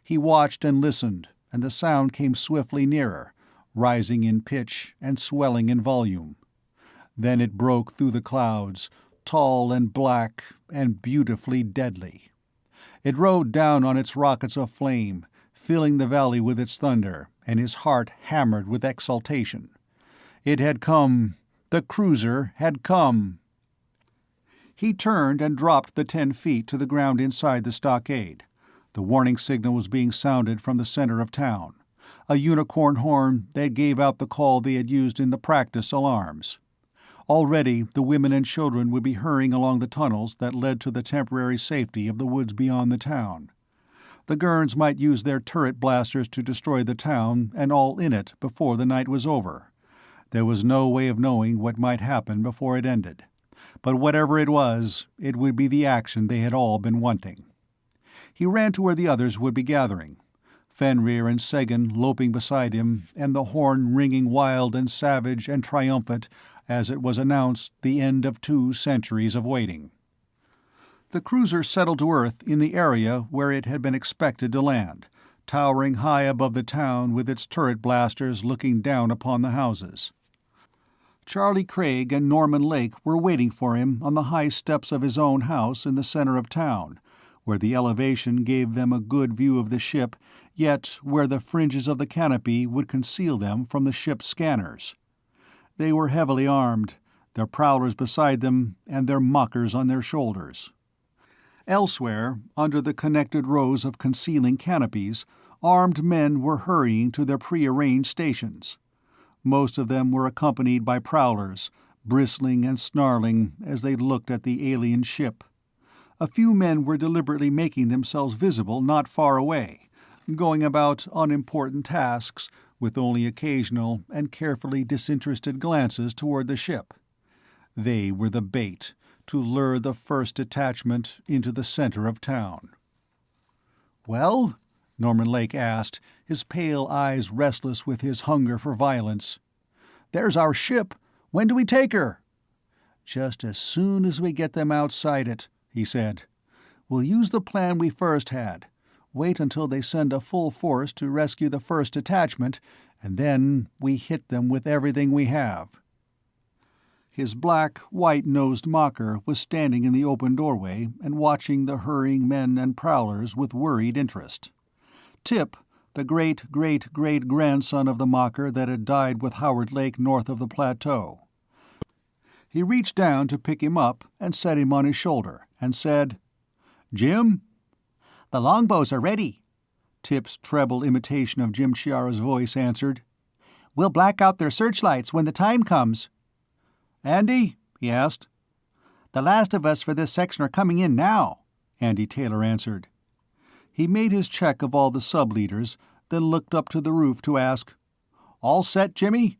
He watched and listened, and the sound came swiftly nearer, rising in pitch and swelling in volume. Then it broke through the clouds, tall and black and beautifully deadly. It rode down on its rockets of flame, filling the valley with its thunder, and his heart hammered with exultation. It had come. The cruiser had come. He turned and dropped the 10 feet to the ground inside the stockade. The warning signal was being sounded from the center of town, a unicorn horn that gave out the call they had used in the practice alarms. Already the women and children would be hurrying along the tunnels that led to the temporary safety of the woods beyond the town. The Gurns might use their turret blasters to destroy the town and all in it before the night was over. There was no way of knowing what might happen before it ended. But whatever it was, it would be the action they had all been wanting. He ran to where the others would be gathering, Fenrir and Seguin loping beside him, and the horn ringing wild and savage and triumphant as it was announced the end of 2 centuries of waiting. The cruiser settled to Earth in the area where it had been expected to land, towering high above the town with its turret blasters looking down upon the houses. Charlie Craig and Norman Lake were waiting for him on the high steps of his own house in the center of town, where the elevation gave them a good view of the ship, yet where the fringes of the canopy would conceal them from the ship's scanners. They were heavily armed, their prowlers beside them and their mockers on their shoulders. Elsewhere, under the connected rows of concealing canopies, armed men were hurrying to their prearranged stations. Most of them were accompanied by prowlers, bristling and snarling as they looked at the alien ship. A few men were deliberately making themselves visible not far away, going about unimportant tasks with only occasional and carefully disinterested glances toward the ship. They were the bait to lure the first detachment into the center of town. "Well?" Norman Lake asked, his pale eyes restless with his hunger for violence. "There's our ship. When do we take her?" "Just as soon as we get them outside it," he said. "We'll use the plan we first had. Wait until they send a full force to rescue the first detachment, and then we hit them with everything we have." His black, white-nosed mocker was standing in the open doorway and watching the hurrying men and prowlers with worried interest. Tip, the great-great-great-grandson of the mocker that had died with Howard Lake north of the plateau. He reached down to pick him up and set him on his shoulder, and said, "Jim?" "The longbows are ready," Tip's treble imitation of Jim Chiara's voice answered. "We'll black out their searchlights when the time comes." "Andy?" he asked. "The last of us for this section are coming in now," Andy Taylor answered. He made his check of all the sub-leaders, then looked up to the roof to ask, "All set, Jimmy?"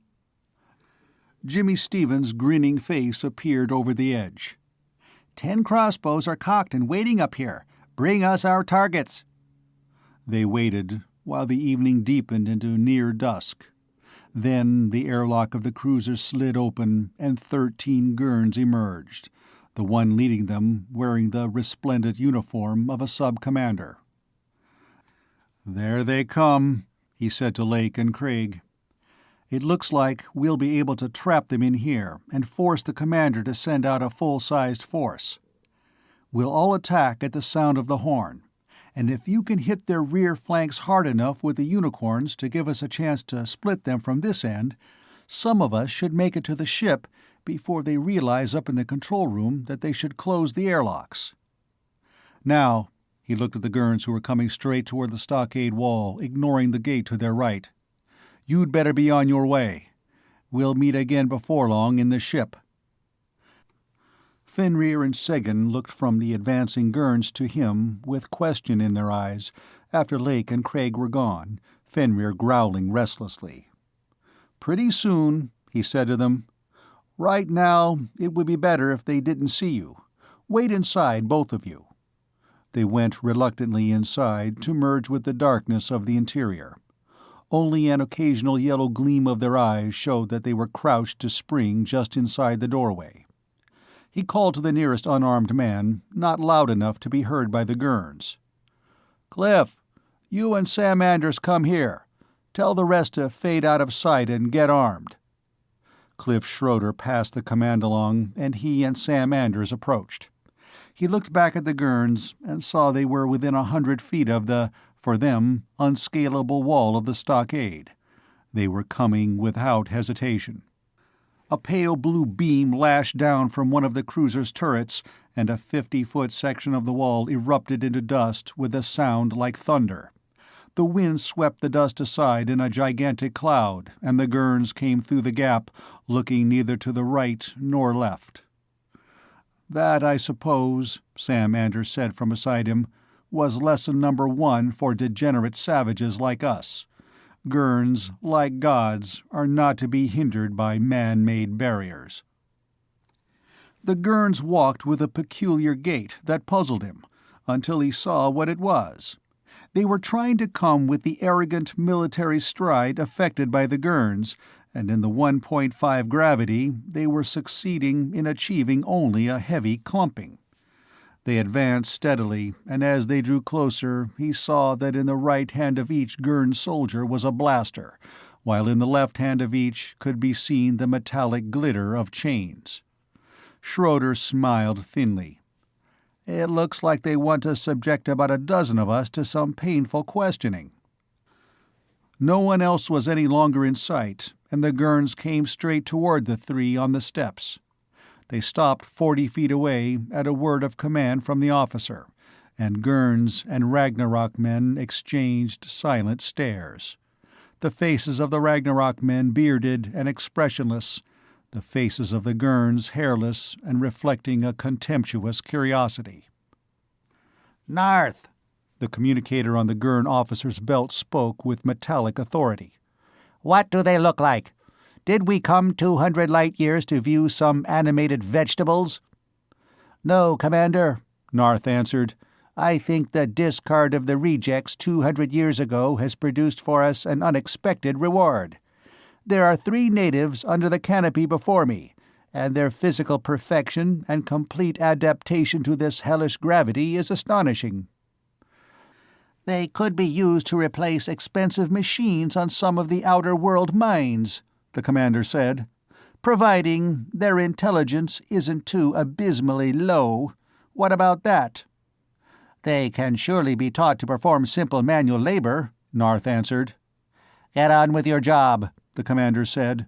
Jimmy Stevens' grinning face appeared over the edge. 10 crossbows are cocked and waiting up here. Bring us our targets. They waited while the evening deepened into near dusk. Then the airlock of the cruiser slid open and 13 Gurns emerged, the one leading them wearing the resplendent uniform of a sub-commander. "There they come," he said to Lake and Craig. "It looks like we'll be able to trap them in here and force the commander to send out a full-sized force. We'll all attack at the sound of the horn, and if you can hit their rear flanks hard enough with the unicorns to give us a chance to split them from this end, some of us should make it to the ship before they realize up in the control room that they should close the airlocks. Now," he looked at the Gurns who were coming straight toward the stockade wall, ignoring the gate to their right, "you'd better be on your way. We'll meet again before long in the ship." Fenrir and Seguin looked from the advancing Gurns to him with question in their eyes after Lake and Craig were gone, Fenrir growling restlessly. "Pretty soon," he said to them. "Right now, it would be better if they didn't see you. Wait inside, both of you." They went reluctantly inside to merge with the darkness of the interior. Only an occasional yellow gleam of their eyes showed that they were crouched to spring just inside the doorway. He called to the nearest unarmed man, not loud enough to be heard by the Gurns. "Cliff, you and Sam Anders come here. Tell the rest to fade out of sight and get armed." Cliff Schroeder passed the command along, and he and Sam Anders approached. He looked back at the Gurns and saw they were within 100 feet of the, for them, unscalable wall of the stockade. They were coming without hesitation. A pale blue beam lashed down from one of the cruiser's turrets, and a 50-foot section of the wall erupted into dust with a sound like thunder. The wind swept the dust aside in a gigantic cloud, and the Gurns came through the gap, looking neither to the right nor left. "That, I suppose," Sam Anders said from beside him, "was lesson number 1 for degenerate savages like us. Gurns, like gods, are not to be hindered by man-made barriers." The Gurns walked with a peculiar gait that puzzled him, until he saw what it was. They were trying to come with the arrogant military stride affected by the Gurns, and in the 1.5 gravity they were succeeding in achieving only a heavy clumping. They advanced steadily, and as they drew closer he saw that in the right hand of each Gurn soldier was a blaster, while in the left hand of each could be seen the metallic glitter of chains. Schroeder smiled thinly. "It looks like they want to subject about a dozen of us to some painful questioning." No one else was any longer in sight, and the Gurns came straight toward the three on the steps. They stopped 40 feet away at a word of command from the officer, and Gurns and Ragnarok men exchanged silent stares. The faces of the Ragnarok men bearded and expressionless, the faces of the Gurns hairless and reflecting a contemptuous curiosity. "Narth," the communicator on the Gurn officer's belt spoke with metallic authority. "What do they look like? Did we come 200 light-years to view some animated vegetables?" "No, Commander," Narth answered. "I think the discard of the rejects 200 years ago has produced for us an unexpected reward. There are 3 natives under the canopy before me, and their physical perfection and complete adaptation to this hellish gravity is astonishing. They could be used to replace expensive machines on some of the outer world mines," the commander said, "providing their intelligence isn't too abysmally low. What about that?" "They can surely be taught to perform simple manual labor," Narth answered. "Get on with your job," the commander said.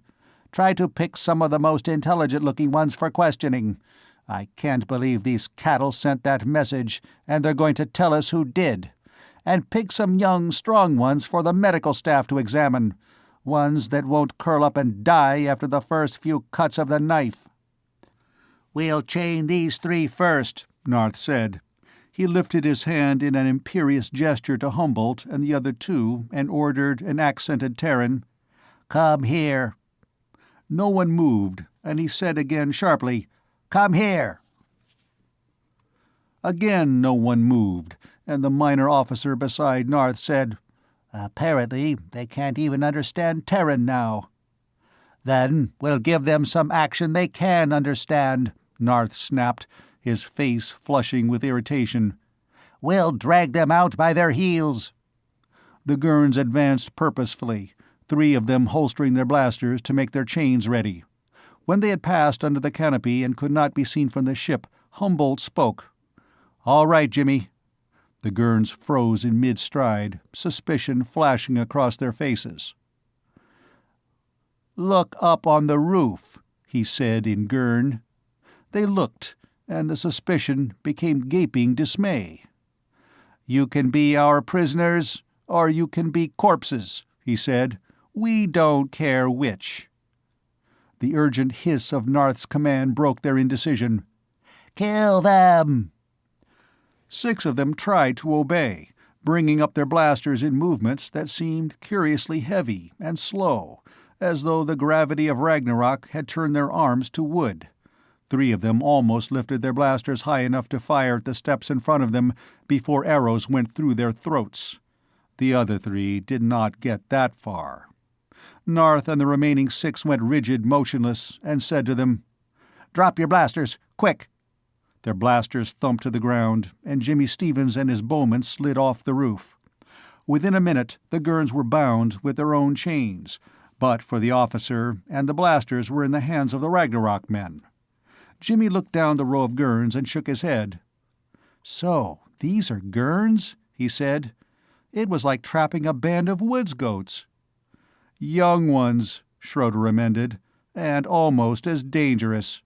"Try to pick some of the most intelligent-looking ones for questioning. I can't believe these cattle sent that message, and they're going to tell us who did. And pick some young, strong ones for the medical staff to examine. Ones that won't curl up and die after the first few cuts of the knife." "We'll chain these 3 first," Narth said. He lifted his hand in an imperious gesture to Humboldt and the other 2 and ordered in accented Terran, "Come here." No one moved, and he said again sharply, "Come here." Again no one moved, and the minor officer beside Narth said, "Apparently they can't even understand Terran now." "Then we'll give them some action they can understand," Narth snapped, his face flushing with irritation. "We'll drag them out by their heels." The Gurns advanced purposefully, 3 of them holstering their blasters to make their chains ready. When they had passed under the canopy and could not be seen from the ship, Humboldt spoke. "All right, Jimmy." The Gurns froze in mid-stride, suspicion flashing across their faces. "Look up on the roof," he said in Gurn. They looked, and the suspicion became gaping dismay. "You can be our prisoners, or you can be corpses," he said. "We don't care which." The urgent hiss of Narth's command broke their indecision. "Kill them!" 6 of them tried to obey, bringing up their blasters in movements that seemed curiously heavy and slow, as though the gravity of Ragnarok had turned their arms to wood. 3 of them almost lifted their blasters high enough to fire at the steps in front of them before arrows went through their throats. The other 3 did not get that far. Narth and the remaining 6 went rigid, motionless, and said to them, "Drop your blasters, quick!" Their blasters thumped to the ground, and Jimmy Stevens and his bowmen slid off the roof. Within a minute, the Gurns were bound with their own chains, but for the officer, and the blasters were in the hands of the Ragnarok men. Jimmy looked down the row of Gurns and shook his head. "So, these are Gurns?" he said. "It was like trapping a band of woods goats." "Young ones," Schroeder amended, "and almost as dangerous."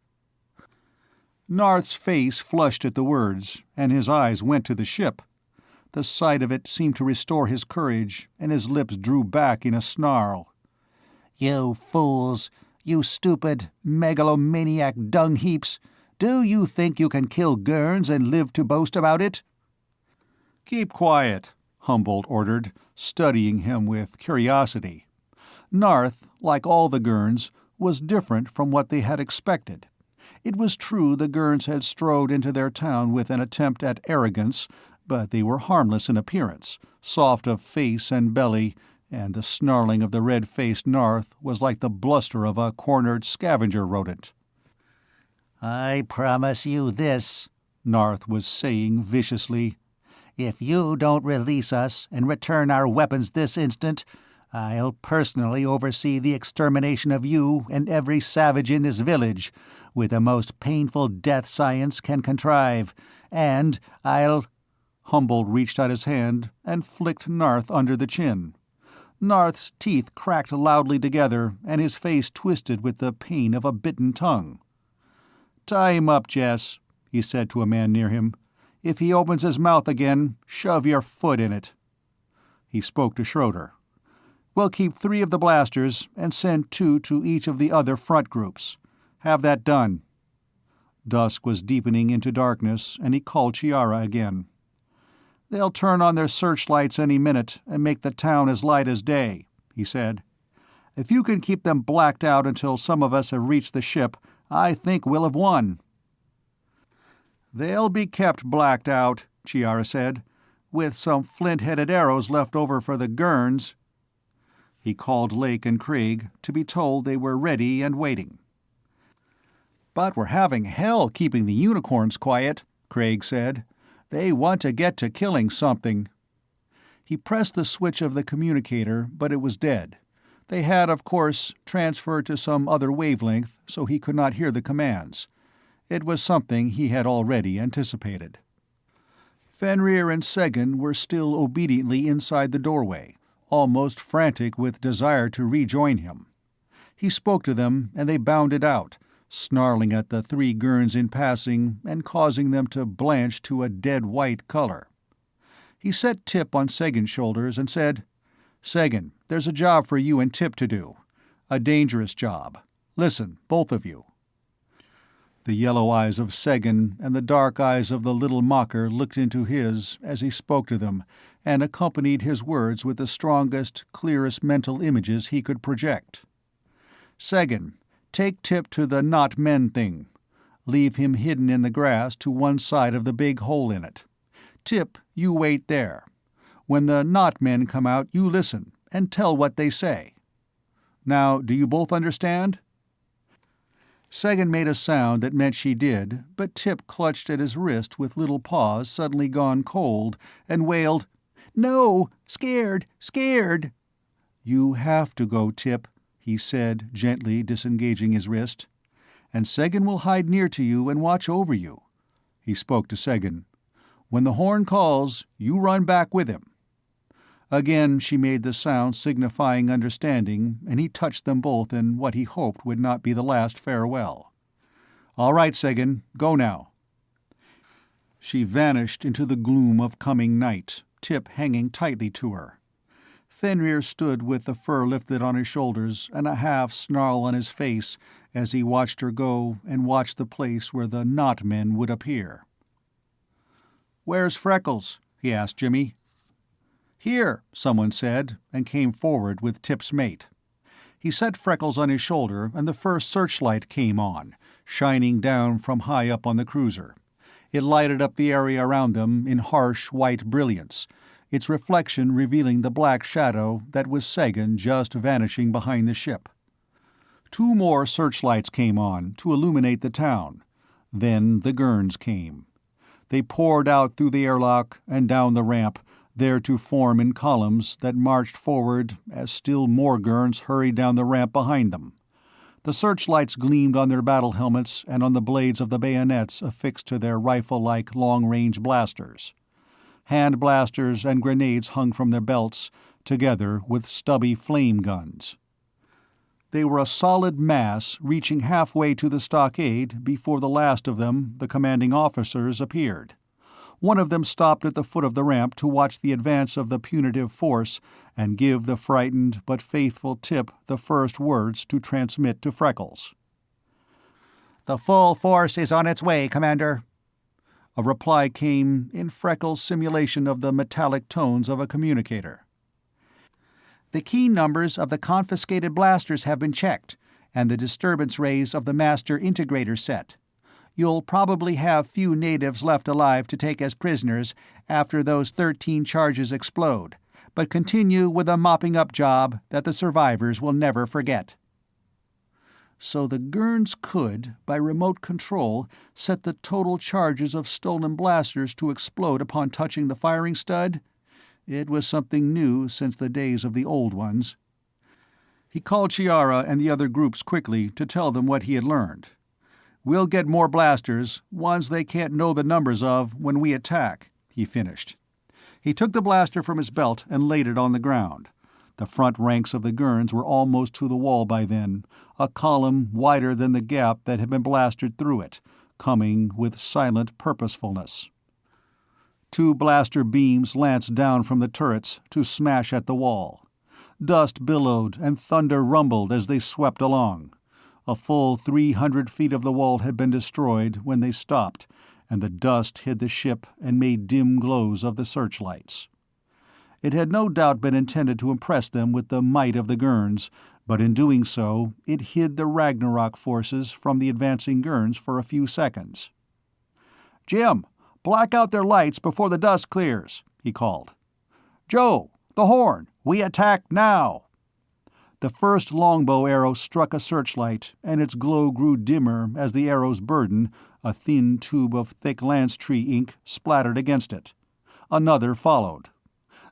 Narth's face flushed at the words, and his eyes went to the ship. The sight of it seemed to restore his courage, and his lips drew back in a snarl. "You fools! You stupid, megalomaniac dung-heaps! Do you think you can kill Gurns and live to boast about it?" "Keep quiet," Humboldt ordered, studying him with curiosity. Narth, like all the Gurns, was different from what they had expected. It was true the Gurns had strode into their town with an attempt at arrogance, but they were harmless in appearance, soft of face and belly, and the snarling of the red-faced Narth was like the bluster of a cornered scavenger rodent. "I promise you this," Narth was saying viciously. "If you don't release us and return our weapons this instant, I'll personally oversee the extermination of you and every savage in this village, with the most painful death science can contrive, and I'll—" Humboldt reached out his hand and flicked Narth under the chin. Narth's teeth cracked loudly together, and his face twisted with the pain of a bitten tongue. "Tie him up, Jess," he said to a man near him. "If he opens his mouth again, shove your foot in it." He spoke to Schroeder. "We'll keep 3 of the blasters and send 2 to each of the other front groups. Have that done." Dusk was deepening into darkness, and he called Chiara again. "They'll turn on their searchlights any minute and make the town as light as day," he said. "If you can keep them blacked out until some of us have reached the ship, I think we'll have won." "They'll be kept blacked out," Chiara said, "with some flint-headed arrows left over for the Gurns." He called Lake and Craig to be told they were ready and waiting. "But we're having hell keeping the unicorns quiet," Craig said. "They want to get to killing something." He pressed the switch of the communicator, but it was dead. They had, of course, transferred to some other wavelength, so he could not hear the commands. It was something he had already anticipated. Fenrir and Segan were still obediently inside the doorway, almost frantic with desire to rejoin him. He spoke to them, and they bounded out, snarling at the 3 Gurns in passing and causing them to blanch to a dead white color. He set Tip on Segan's shoulders and said, "Segan, there's a job for you and Tip to do. A dangerous job. Listen, both of you." The yellow eyes of Segan and the dark eyes of the little mocker looked into his as he spoke to them, and accompanied his words with the strongest, clearest mental images he could project. "Segan, Take Tip to the not men thing. Leave him hidden in the grass to one side of the big hole in it. Tip, you wait there. When the not men come out, you listen, and tell what they say. Now, do you both understand?" Sagan made a sound that meant she did, but Tip clutched at his wrist with little paws suddenly gone cold, and wailed, "No! Scared! Scared!" "You have to go, Tip," he said, gently disengaging his wrist. "And Sagan will hide near to you and watch over you." He spoke to Sagan. "When the horn calls, you run back with him." Again she made the sound signifying understanding, and he touched them both in what he hoped would not be the last farewell. "All right, Sagan, go now." She vanished into the gloom of coming night, Tip hanging tightly to her. Fenrir stood with the fur lifted on his shoulders and a half-snarl on his face as he watched her go and watched the place where the not-men would appear. "Where's Freckles?" he asked Jimmy. "Here," someone said, and came forward with Tip's mate. He set Freckles on his shoulder, and the first searchlight came on, shining down from high up on the cruiser. It lighted up the area around them in harsh white brilliance, its reflection revealing the black shadow that was Sagan just vanishing behind the ship. 2 more searchlights came on to illuminate the town. Then the Gurns came. They poured out through the airlock and down the ramp, there to form in columns that marched forward as still more Gurns hurried down the ramp behind them. The searchlights gleamed on their battle helmets and on the blades of the bayonets affixed to their rifle-like long-range blasters. Hand blasters and grenades hung from their belts, together with stubby flame guns. They were a solid mass reaching halfway to the stockade before the last of them, the commanding officers, appeared. One of them stopped at the foot of the ramp to watch the advance of the punitive force and give the frightened but faithful Tip the first words to transmit to Freckles. "The full force is on its way, Commander." A reply came in Freckles' simulation of the metallic tones of a communicator. "The key numbers of the confiscated blasters have been checked, and the disturbance rays of the master integrator set. You'll probably have few natives left alive to take as prisoners after those 13 charges explode, but continue with a mopping-up job that the survivors will never forget." So the Gurns could, by remote control, set the total charges of stolen blasters to explode upon touching the firing stud? It was something new since the days of the old ones. He called Chiara and the other groups quickly to tell them what he had learned. "We'll get more blasters, ones they can't know the numbers of, when we attack," he finished. He took the blaster from his belt and laid it on the ground. The front ranks of the Gurns were almost to the wall by then, a column wider than the gap that had been blasted through it, coming with silent purposefulness. 2 blaster beams lanced down from the turrets to smash at the wall. Dust billowed and thunder rumbled as they swept along. A full 300 feet of the wall had been destroyed when they stopped, and the dust hid the ship and made dim glows of the searchlights. It had no doubt been intended to impress them with the might of the Gurns, but in doing so, it hid the Ragnarok forces from the advancing Gurns for a few seconds. "Jim, black out their lights before the dust clears," he called. "Joe, the horn, we attack now!" The first longbow arrow struck a searchlight, and its glow grew dimmer as the arrow's burden, a thin tube of thick lance-tree ink, splattered against it. Another followed.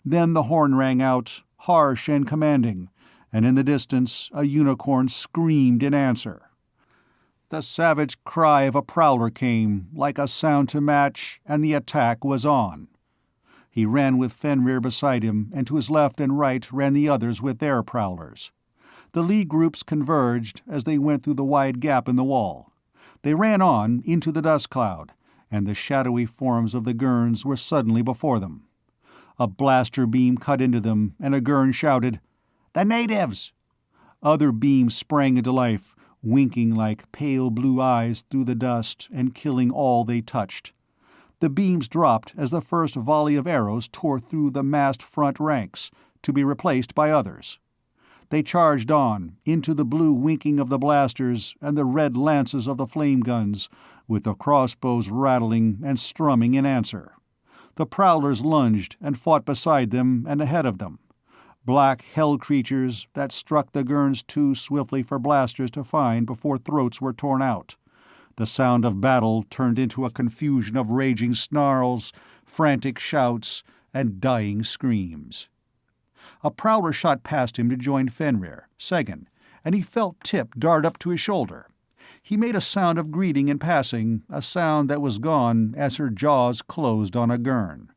Then the horn rang out, harsh and commanding, and in the distance a unicorn screamed in answer. The savage cry of a prowler came, like a sound to match, and the attack was on. He ran with Fenrir beside him, and to his left and right ran the others with their prowlers. The lead groups converged as they went through the wide gap in the wall. They ran on into the dust cloud, and the shadowy forms of the Gurns were suddenly before them. A blaster beam cut into them, and a Gurn shouted, "The natives!" Other beams sprang into life, winking like pale blue eyes through the dust and killing all they touched. The beams dropped as the first volley of arrows tore through the massed front ranks, to be replaced by others. They charged on, into the blue winking of the blasters and the red lances of the flame guns, with the crossbows rattling and strumming in answer. The prowlers lunged and fought beside them and ahead of them. Black hell creatures that struck the Gurns too swiftly for blasters to find before throats were torn out. The sound of battle turned into a confusion of raging snarls, frantic shouts, and dying screams. A prowler shot past him to join Fenrir, Segan, and he felt Tip dart up to his shoulder. He made a sound of greeting in passing, a sound that was gone as her jaws closed on a Gurn.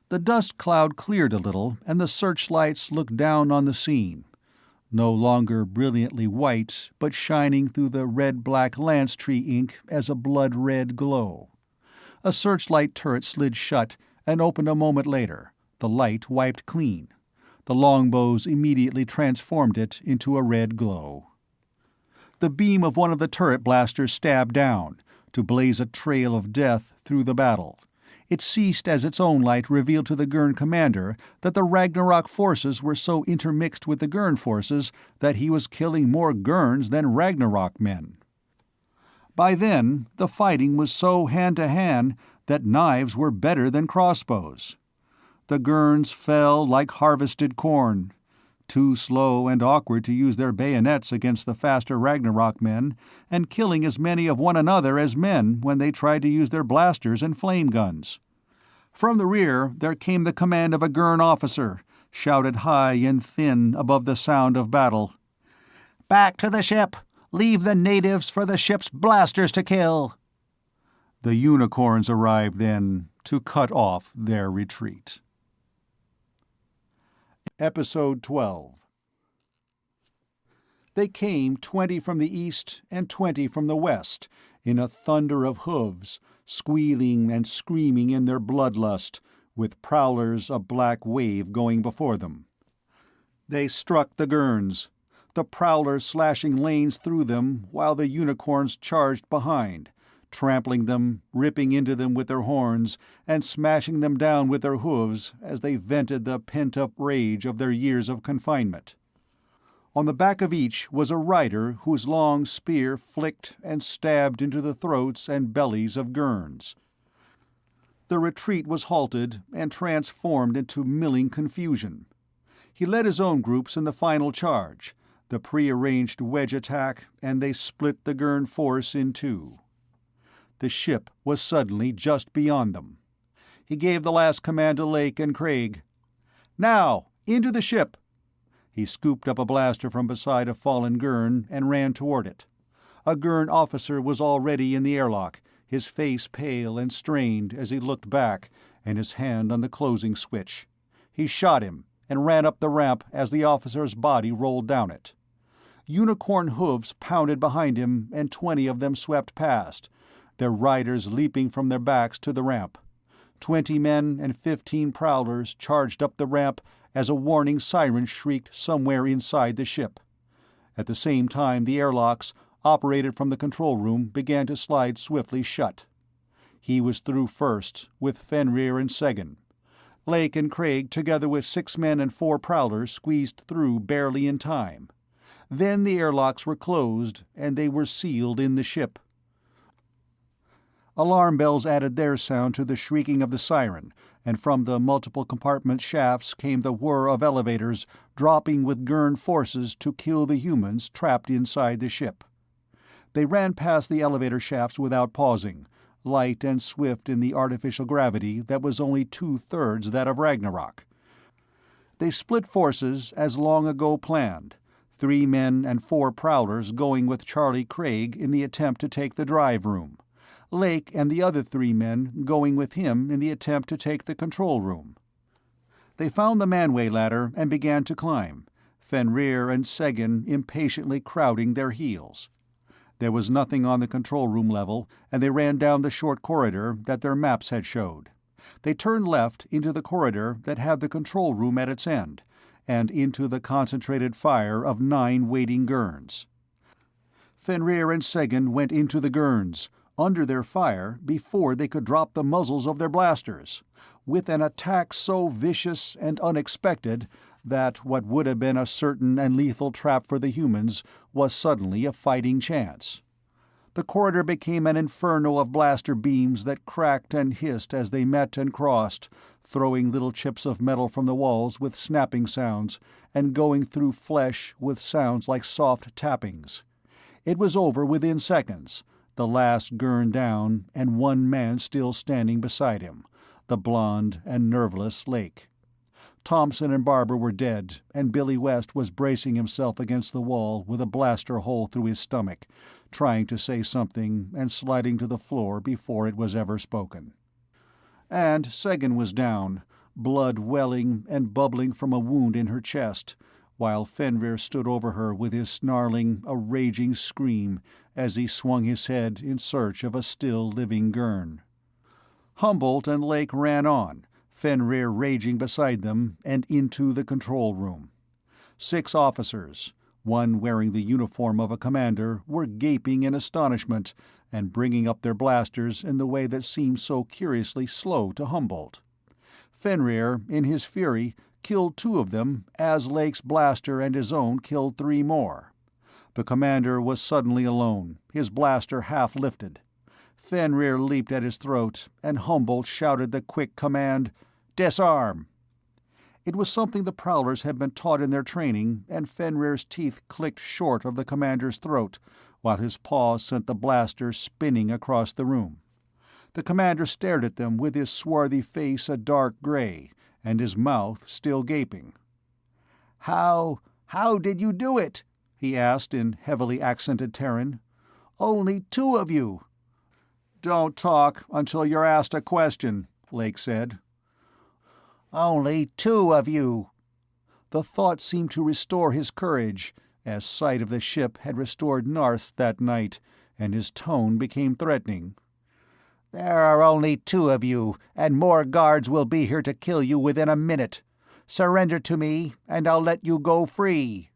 The dust cloud cleared a little, and the searchlights looked down on the scene, no longer brilliantly white, but shining through the red-black lance tree ink as a blood-red glow. A searchlight turret slid shut and opened a moment later, the light wiped clean. The longbows immediately transformed it into a red glow. The beam of one of the turret blasters stabbed down, to blaze a trail of death through the battle. It ceased as its own light revealed to the Gurn commander that the Ragnarok forces were so intermixed with the Gurn forces that he was killing more Gurns than Ragnarok men. By then, the fighting was so hand-to-hand that knives were better than crossbows. The Gurns fell like harvested corn, too slow and awkward to use their bayonets against the faster Ragnarok men, and killing as many of one another as men when they tried to use their blasters and flame guns. From the rear there came the command of a Gurn officer, shouted high and thin above the sound of battle. "Back to the ship! Leave the natives for the ship's blasters to kill!" The unicorns arrived then to cut off their retreat. Episode 12. They came 20 from the east and 20 from the west, in a thunder of hooves, squealing and screaming in their bloodlust, with prowlers a black wave going before them. They struck the Gurns, the prowlers slashing lanes through them while the unicorns charged behind, trampling them, ripping into them with their horns, and smashing them down with their hooves as they vented the pent-up rage of their years of confinement. On the back of each was a rider whose long spear flicked and stabbed into the throats and bellies of Gurns. The retreat was halted and transformed into milling confusion. He led his own groups in the final charge, the prearranged wedge attack, and they split the Gurn force in two. The ship was suddenly just beyond them. He gave the last command to Lake and Craig. "Now, into the ship!" He scooped up a blaster from beside a fallen Gurn and ran toward it. A Gurn officer was already in the airlock, his face pale and strained as he looked back, and his hand on the closing switch. He shot him and ran up the ramp as the officer's body rolled down it. Unicorn hooves pounded behind him, and 20 of them swept past, their riders leaping from their backs to the ramp. 20 men and 15 prowlers charged up the ramp as a warning siren shrieked somewhere inside the ship. At the same time, the airlocks, operated from the control room, began to slide swiftly shut. He was through first, with Fenrir and Segan. Lake and Craig, together with 6 men and 4 prowlers, squeezed through barely in time. Then the airlocks were closed, and they were sealed in the ship. Alarm bells added their sound to the shrieking of the siren, and from the multiple compartment shafts came the whir of elevators dropping with Gurn forces to kill the humans trapped inside the ship. They ran past the elevator shafts without pausing, light and swift in the artificial gravity that was only 2/3 that of Ragnarok. They split forces as long ago planned, 3 men and 4 prowlers going with Charlie Craig in the attempt to take the drive room, Lake and the other 3 men going with him in the attempt to take the control room. They found the manway ladder and began to climb, Fenrir and Segan impatiently crowding their heels. There was nothing on the control room level, and they ran down the short corridor that their maps had showed. They turned left into the corridor that had the control room at its end, and into the concentrated fire of 9 waiting Gurns. Fenrir and Segan went into the Gurns, under their fire, before they could drop the muzzles of their blasters. With an attack so vicious and unexpected, that what would have been a certain and lethal trap for the humans was suddenly a fighting chance. The corridor became an inferno of blaster beams that cracked and hissed as they met and crossed, throwing little chips of metal from the walls with snapping sounds, and going through flesh with sounds like soft tappings. It was over within seconds, the last gurn down, and one man still standing beside him, the blond and nerveless Lake. Thompson and Barber were dead, and Billy West was bracing himself against the wall with a blaster hole through his stomach, trying to say something and sliding to the floor before it was ever spoken. And Sagan was down, blood welling and bubbling from a wound in her chest, while Fenrir stood over her with his snarling, a raging scream as he swung his head in search of a still living Gurn. Humboldt and Lake ran on, Fenrir raging beside them, and into the control room. 6 officers, one wearing the uniform of a commander, were gaping in astonishment and bringing up their blasters in the way that seemed so curiously slow to Humboldt. Fenrir, in his fury, killed 2 of them as Lake's blaster and his own killed 3 more. The commander was suddenly alone, his blaster half lifted. Fenrir leaped at his throat, and Humboldt shouted the quick command, "Disarm!" It was something the Prowlers had been taught in their training, and Fenrir's teeth clicked short of the commander's throat, while his paws sent the blaster spinning across the room. The commander stared at them with his swarthy face a dark gray, and his mouth still gaping. How did you do it?" he asked in heavily accented Terran. "Only 2 of you." "Don't talk until you're asked a question," Lake said. "Only 2 of you." The thought seemed to restore his courage, as sight of the ship had restored Narth's that night, and his tone became threatening. "There are only 2 of you, and more guards will be here to kill you within a minute. Surrender to me, and I'll let you go free."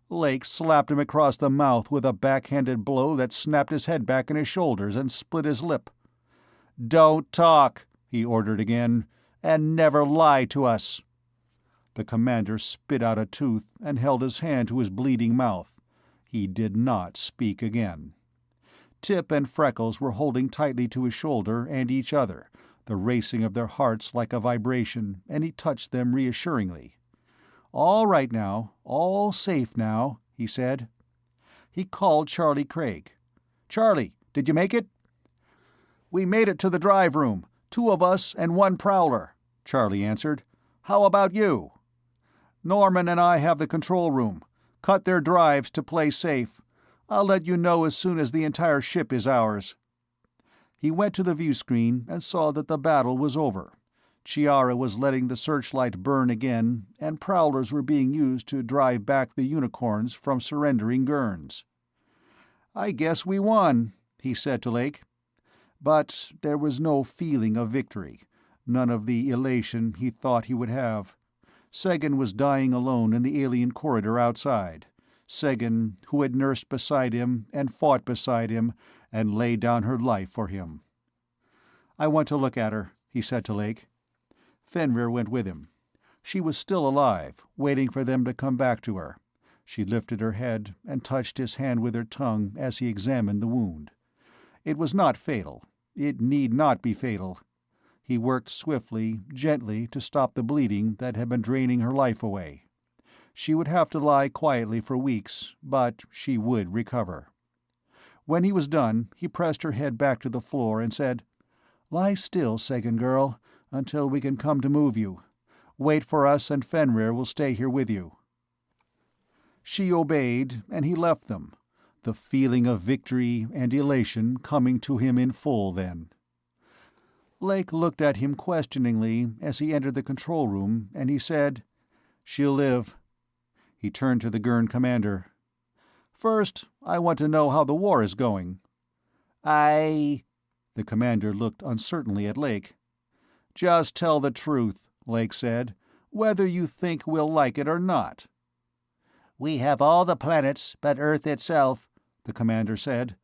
Lake slapped him across the mouth with a backhanded blow that snapped his head back on his shoulders and split his lip. "Don't talk," he ordered again, "and never lie to us." The commander spit out a tooth and held his hand to his bleeding mouth. He did not speak again. Tip and Freckles were holding tightly to his shoulder and each other, the racing of their hearts like a vibration, and he touched them reassuringly. "All right now, all safe now," he said. He called Charlie Craig. "Charlie, did you make it?" "We made it to the drive room, 2 of us and 1 Prowler," Charlie answered. "How about you?" "Norman and I have the control room. Cut their drives to play safe. I'll let you know as soon as the entire ship is ours." He went to the view screen and saw that the battle was over. Chiara was letting the searchlight burn again, and Prowlers were being used to drive back the unicorns from surrendering Gurns. "I guess we won," he said to Lake. But there was no feeling of victory, none of the elation he thought he would have. Sagan was dying alone in the alien corridor outside. Sagan, who had nursed beside him and fought beside him and laid down her life for him. "I want to look at her," he said to Lake. Fenrir went with him. She was still alive, waiting for them to come back to her. She lifted her head and touched his hand with her tongue as he examined the wound. It was not fatal. It need not be fatal. He worked swiftly, gently, to stop the bleeding that had been draining her life away. She would have to lie quietly for weeks, but she would recover. When he was done, he pressed her head back to the floor and said, "Lie still, Sagan girl, until we can come to move you. Wait for us, and Fenrir will stay here with you." She obeyed, and he left them, the feeling of victory and elation coming to him in full then. Lake looked at him questioningly as he entered the control room, and he said, "She'll live." He turned to the Gurn commander. "First, I want to know how the war is going." The commander looked uncertainly at Lake. "Just tell the truth," Lake said, "whether you think we'll like it or not." "We have all the planets but Earth itself," the commander said.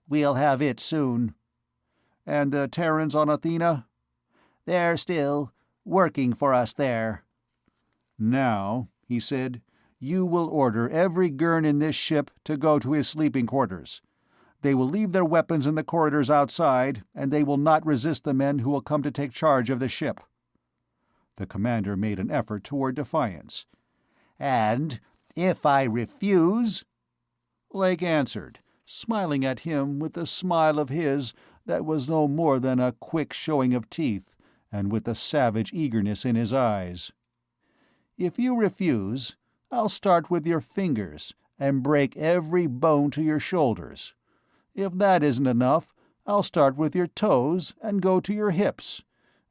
"We'll have it soon." "And the Terrans on Athena?" "They're still working for us there." Now, he said. "You will order every Gurn in this ship to go to his sleeping quarters. They will leave their weapons in the corridors outside, and they will not resist the men who will come to take charge of the ship." The commander made an effort toward defiance. "And if I refuse?" Lake answered, smiling at him with a smile of his that was no more than a quick showing of teeth, and with a savage eagerness in his eyes. "If you refuse, I'll start with your fingers and break every bone to your shoulders. If that isn't enough, I'll start with your toes and go to your hips,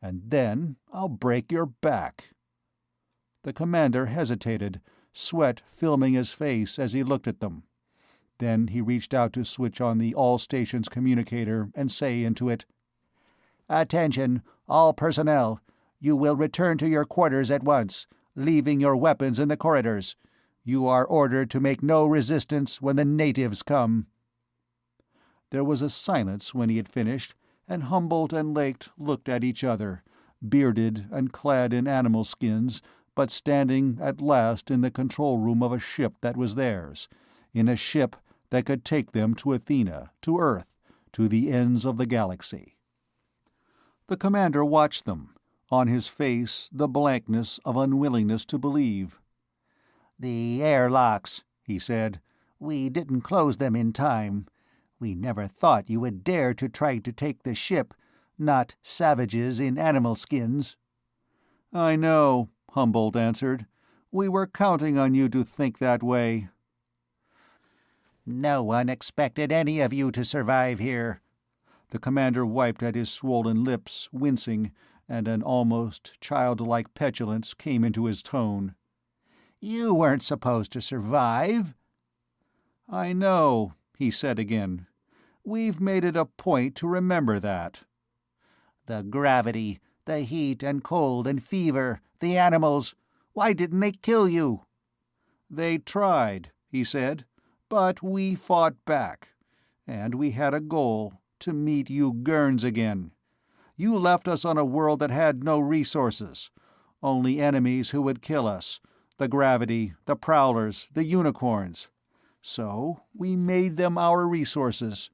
and then I'll break your back." The commander hesitated, sweat filming his face as he looked at them. Then he reached out to switch on the all-stations communicator and say into it, "Attention, all personnel. You will return to your quarters at once, leaving your weapons in the corridors. You are ordered to make no resistance when the natives come." There was a silence when he had finished, and Humboldt and Lake looked at each other, bearded and clad in animal skins, but standing at last in the control room of a ship that was theirs, in a ship that could take them to Athena, to Earth, to the ends of the galaxy. The commander watched them, on his face the blankness of unwillingness to believe. "The airlocks," he said. "We didn't close them in time. We never thought you would dare to try to take the ship, not savages in animal skins." "I know," Humboldt answered. "We were counting on you to think that way." "No one expected any of you to survive here." The commander wiped at his swollen lips, wincing, and an almost childlike petulance came into his tone. "You weren't supposed to survive." "I know," he said again. "We've made it a point to remember that." "The gravity, the heat and cold and fever, the animals. Why didn't they kill you?" "They tried," he said, "but we fought back. And we had a goal, to meet you Gurns again. You left us on a world that had no resources, only enemies who would kill us, the gravity, the prowlers, the unicorns. So we made them our resources.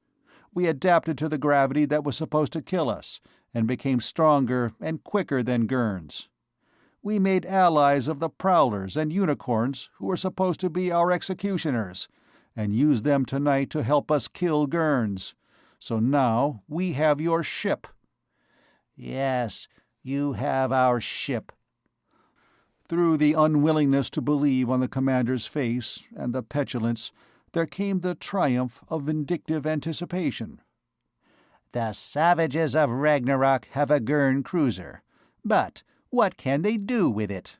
We adapted to the gravity that was supposed to kill us, and became stronger and quicker than Gurns. We made allies of the prowlers and unicorns who were supposed to be our executioners, and used them tonight to help us kill Gurns. So now we have your ship." "Yes, you have our ship." Through the unwillingness to believe on the commander's face and the petulance, there came the triumph of vindictive anticipation. "The savages of Ragnarok have a Gurn cruiser, but what can they do with it?"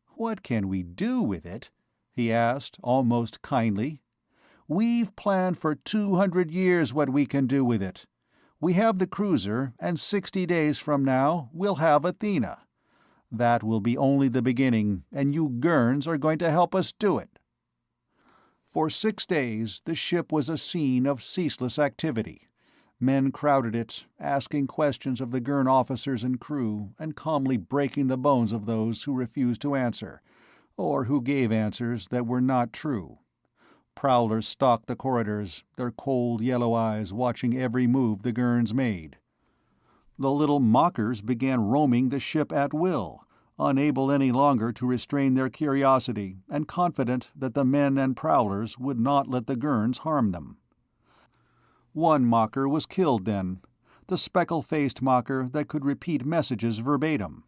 "What can we do with it?" he asked, almost kindly. "We've planned for 200 years what we can do with it. We have the cruiser, and 60 days from now we'll have Athena. That will be only the beginning, and you Gurns are going to help us do it." For 6 days the ship was a scene of ceaseless activity. Men crowded it, asking questions of the Gurn officers and crew, and calmly breaking the bones of those who refused to answer, or who gave answers that were not true. Prowlers stalked the corridors, their cold yellow eyes watching every move the Gurns made. The little mockers began roaming the ship at will, unable any longer to restrain their curiosity, and confident that the men and prowlers would not let the Gurns harm them. One mocker was killed then, the speckle-faced mocker that could repeat messages verbatim.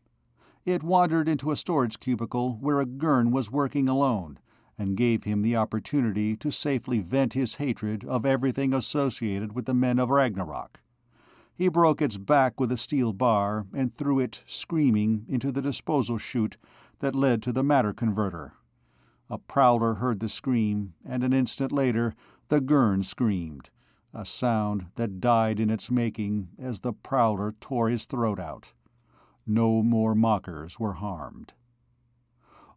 It wandered into a storage cubicle where a Gurn was working alone, and gave him the opportunity to safely vent his hatred of everything associated with the men of Ragnarok. He broke its back with a steel bar and threw it, screaming, into the disposal chute that led to the matter converter. A prowler heard the scream, and an instant later the Gurn screamed, a sound that died in its making as the prowler tore his throat out. No more mockers were harmed.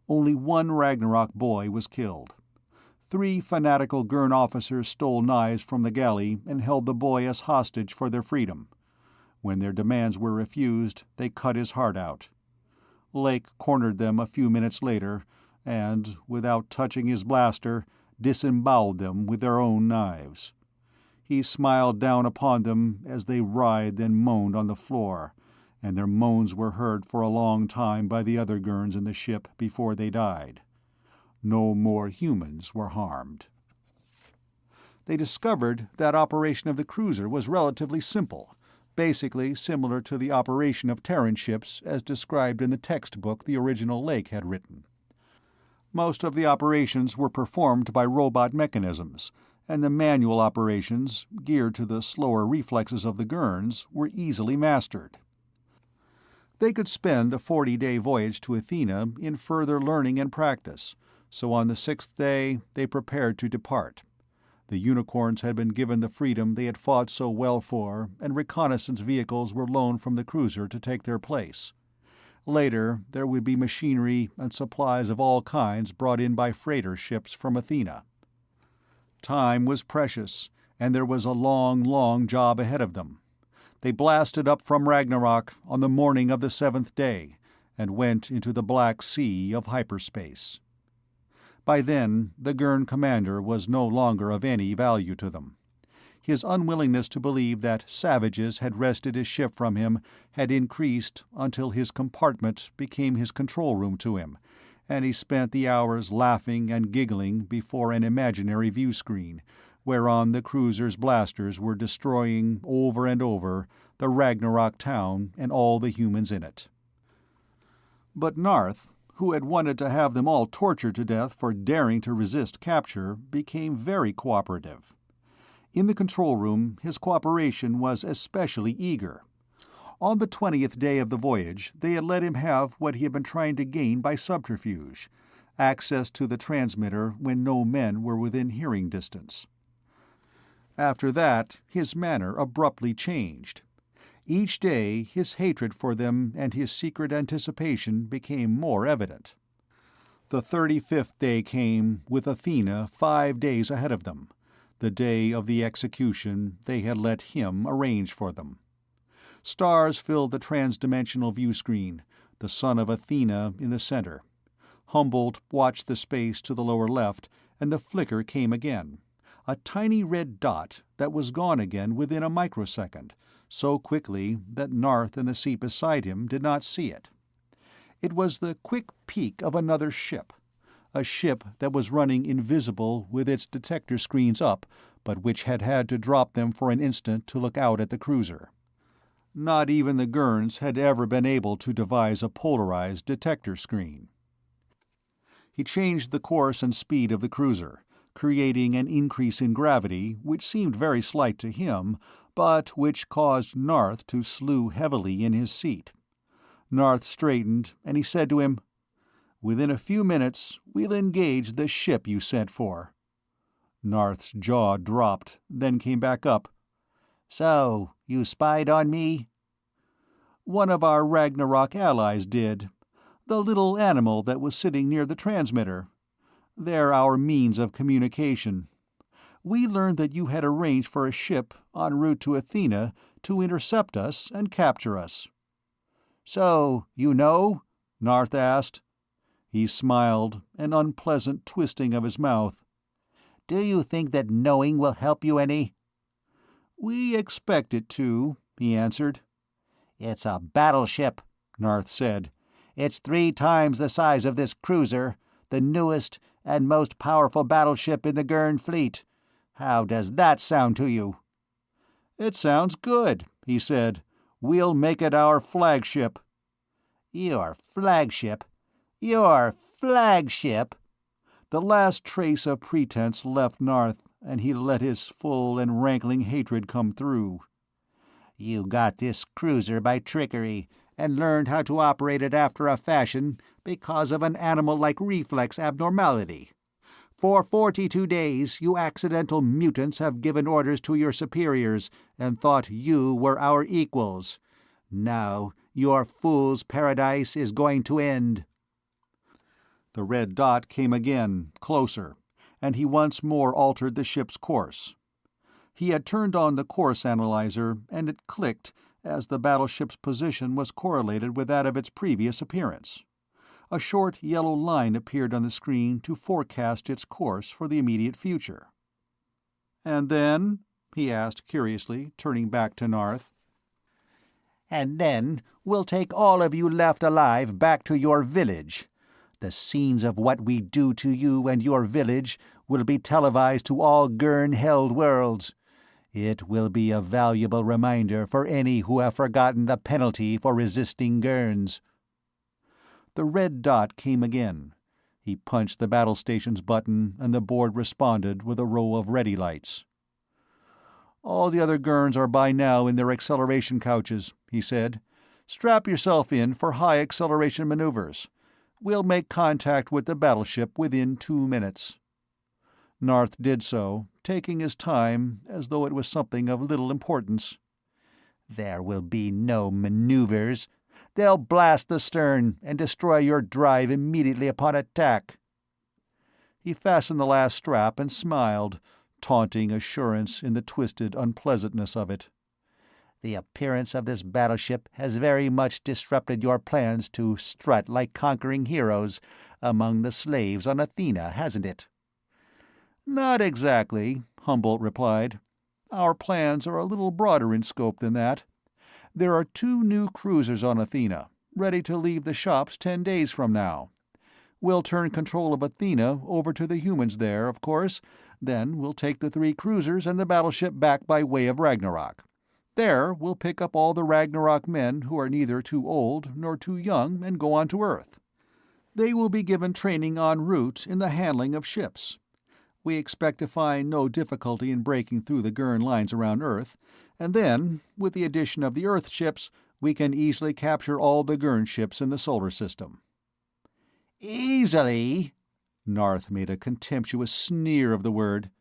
Only one Ragnarok boy was killed. 3 fanatical Gurn officers stole knives from the galley and held the boy as hostage for their freedom. When their demands were refused, they cut his heart out. Lake cornered them a few minutes later, and, without touching his blaster, disemboweled them with their own knives. He smiled down upon them as they writhed and moaned on the floor, and their moans were heard for a long time by the other Gurns in the ship before they died. No more humans were harmed. They discovered that operation of the cruiser was relatively simple, basically similar to the operation of Terran ships as described in the textbook the original Lake had written. Most of the operations were performed by robot mechanisms, and the manual operations, geared to the slower reflexes of the Gurns, were easily mastered. They could spend the 40-day voyage to Athena in further learning and practice, so on the 6th day they prepared to depart. The unicorns had been given the freedom they had fought so well for, and reconnaissance vehicles were loaned from the cruiser to take their place. Later, there would be machinery and supplies of all kinds brought in by freighter ships from Athena. Time was precious, and there was a long, long job ahead of them. They blasted up from Ragnarok on the morning of the 7th day, and went into the Black Sea of hyperspace. By then, the Gurn commander was no longer of any value to them. His unwillingness to believe that savages had wrested his ship from him had increased until his compartment became his control room to him, and he spent the hours laughing and giggling before an imaginary view-screen, whereon the cruiser's blasters were destroying, over and over, the Ragnarok town and all the humans in it. But Narth, who had wanted to have them all tortured to death for daring to resist capture, became very cooperative. In the control room, his cooperation was especially eager. On the 20th day of the voyage, they had let him have what he had been trying to gain by subterfuge, access to the transmitter when no men were within hearing distance. After that, his manner abruptly changed. Each day, his hatred for them and his secret anticipation became more evident. The 35th day came, with Athena 5 days ahead of them, the day of the execution they had let him arrange for them. Stars filled the trans-dimensional view-screen, the sun of Athena in the center. Humboldt watched the space to the lower left, and the flicker came again. A tiny red dot that was gone again within a microsecond, so quickly that Narth in the seat beside him did not see it. It was the quick peak of another ship, a ship that was running invisible with its detector screens up, but which had had to drop them for an instant to look out at the cruiser. Not even the Gurns had ever been able to devise a polarized detector screen. He changed the course and speed of the cruiser, creating an increase in gravity which seemed very slight to him, but which caused Narth to slew heavily in his seat. Narth straightened, and he said to him, "Within a few minutes, we'll engage the ship you sent for." Narth's jaw dropped, then came back up. "So, you spied on me?" "One of our Ragnarok allies did. The little animal that was sitting near the transmitter. They're our means of communication. We learned that you had arranged for a ship en route to Athena to intercept us and capture us." "So, you know?" Narth asked. He smiled, an unpleasant twisting of his mouth. "Do you think that knowing will help you any?" "We expect it to," he answered. "It's a battleship," Narth said. "It's 3 times the size of this cruiser, the newest and most powerful battleship in the Gurn fleet. How does that sound to you?" "It sounds good," he said. "We'll make it our flagship." "Your flagship? Your flagship?" The last trace of pretense left Narth, and he let his full and rankling hatred come through. "You got this cruiser by trickery, and learned how to operate it after a fashion because of an animal-like reflex abnormality. For 42 days you accidental mutants have given orders to your superiors and thought you were our equals. Now your fool's paradise is going to end." The red dot came again, closer, and he once more altered the ship's course. He had turned on the course analyzer, and it clicked as the battleship's position was correlated with that of its previous appearance. A short yellow line appeared on the screen to forecast its course for the immediate future. "And then?" he asked curiously, turning back to Narth. "And then we'll take all of you left alive back to your village. The scenes of what we do to you and your village will be televised to all Gurn-held worlds. It will be a valuable reminder for any who have forgotten the penalty for resisting Gurns." The red dot came again. He punched the battle station's button, and the board responded with a row of ready lights. "All the other Gurns are by now in their acceleration couches," he said. "Strap yourself in for high acceleration maneuvers. We'll make contact with the battleship within 2 minutes." Narth did so, taking his time as though it was something of little importance. "There will be no maneuvers. They'll blast the stern and destroy your drive immediately upon attack." He fastened the last strap and smiled, taunting assurance in the twisted unpleasantness of it. "The appearance of this battleship has very much disrupted your plans to strut like conquering heroes among the slaves on Athena, hasn't it?" "Not exactly," Humboldt replied. "Our plans are a little broader in scope than that. There are 2 new cruisers on Athena, ready to leave the shops 10 days from now. We'll turn control of Athena over to the humans there, of course. Then we'll take the 3 cruisers and the battleship back by way of Ragnarok. There we'll pick up all the Ragnarok men who are neither too old nor too young and go on to Earth. They will be given training en route in the handling of ships. We expect to find no difficulty in breaking through the Gurn lines around Earth, and then, with the addition of the Earth ships, we can easily capture all the Gurn ships in the solar system." "Easily?" Narth made a contemptuous sneer of the word.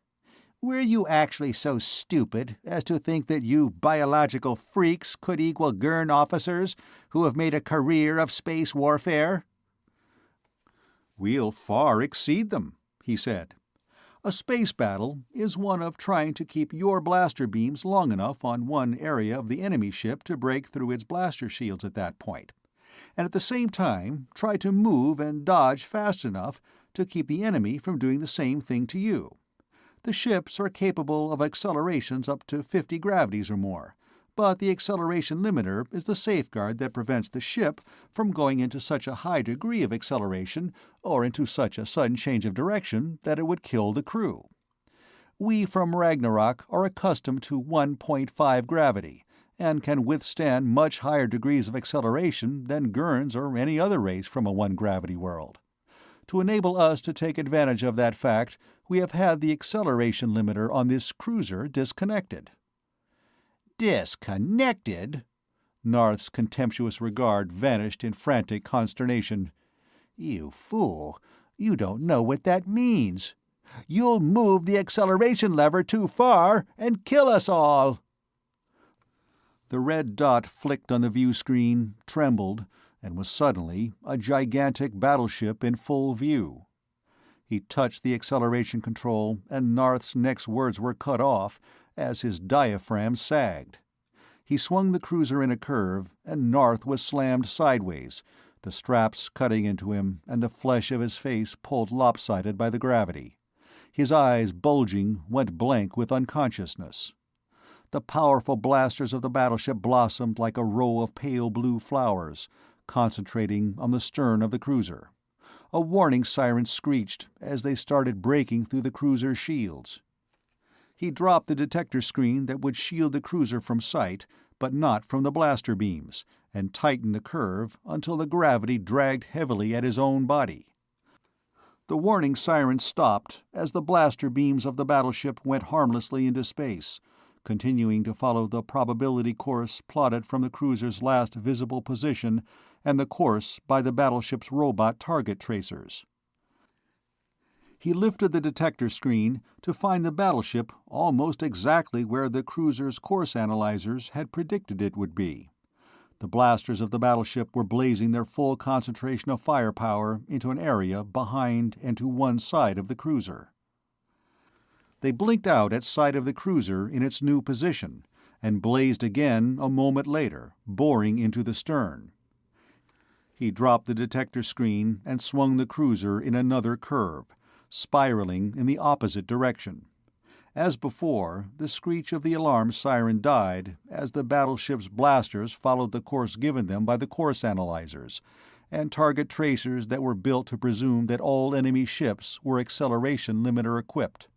"Were you actually so stupid as to think that you biological freaks could equal Gurn officers who have made a career of space warfare?" "We'll far exceed them," he said. "A space battle is one of trying to keep your blaster beams long enough on one area of the enemy ship to break through its blaster shields at that point, and at the same time try to move and dodge fast enough to keep the enemy from doing the same thing to you. The ships are capable of accelerations up to 50 gravities or more, but the acceleration limiter is the safeguard that prevents the ship from going into such a high degree of acceleration or into such a sudden change of direction that it would kill the crew. We from Ragnarok are accustomed to 1.5 gravity, and can withstand much higher degrees of acceleration than Gurns or any other race from a 1-gravity world. To enable us to take advantage of that fact, we have had the acceleration limiter on this cruiser disconnected." "Disconnected?" Narth's contemptuous regard vanished in frantic consternation. "You fool, you don't know what that means. You'll move the acceleration lever too far and kill us all." The red dot flicked on the view screen, trembled, and was suddenly a gigantic battleship in full view. He touched the acceleration control, and Narth's next words were cut off as his diaphragm sagged. He swung the cruiser in a curve, and Narth was slammed sideways, the straps cutting into him and the flesh of his face pulled lopsided by the gravity. His eyes, bulging, went blank with unconsciousness. The powerful blasters of the battleship blossomed like a row of pale blue flowers, concentrating on the stern of the cruiser. A warning siren screeched as they started breaking through the cruiser's shields. He dropped the detector screen that would shield the cruiser from sight, but not from the blaster beams, and tightened the curve until the gravity dragged heavily at his own body. The warning siren stopped as the blaster beams of the battleship went harmlessly into space, continuing to follow the probability course plotted from the cruiser's last visible position and the course by the battleship's robot target tracers. He lifted the detector screen to find the battleship almost exactly where the cruiser's course analyzers had predicted it would be. The blasters of the battleship were blazing their full concentration of firepower into an area behind and to one side of the cruiser. They blinked out at sight of the cruiser in its new position, and blazed again a moment later, boring into the stern. He dropped the detector screen and swung the cruiser in another curve, spiraling in the opposite direction. As before, the screech of the alarm siren died as the battleship's blasters followed the course given them by the course analyzers, and target tracers that were built to presume that all enemy ships were acceleration limiter equipped.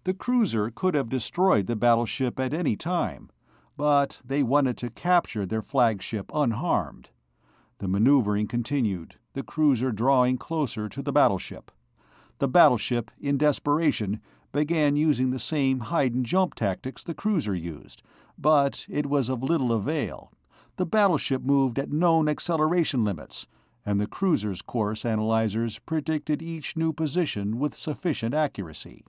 The cruiser could have destroyed the battleship at any time, but they wanted to capture their flagship unharmed. The maneuvering continued, the cruiser drawing closer to the battleship. The battleship, in desperation, began using the same hide-and-jump tactics the cruiser used, but it was of little avail. The battleship moved at known acceleration limits, and the cruiser's course analyzers predicted each new position with sufficient accuracy.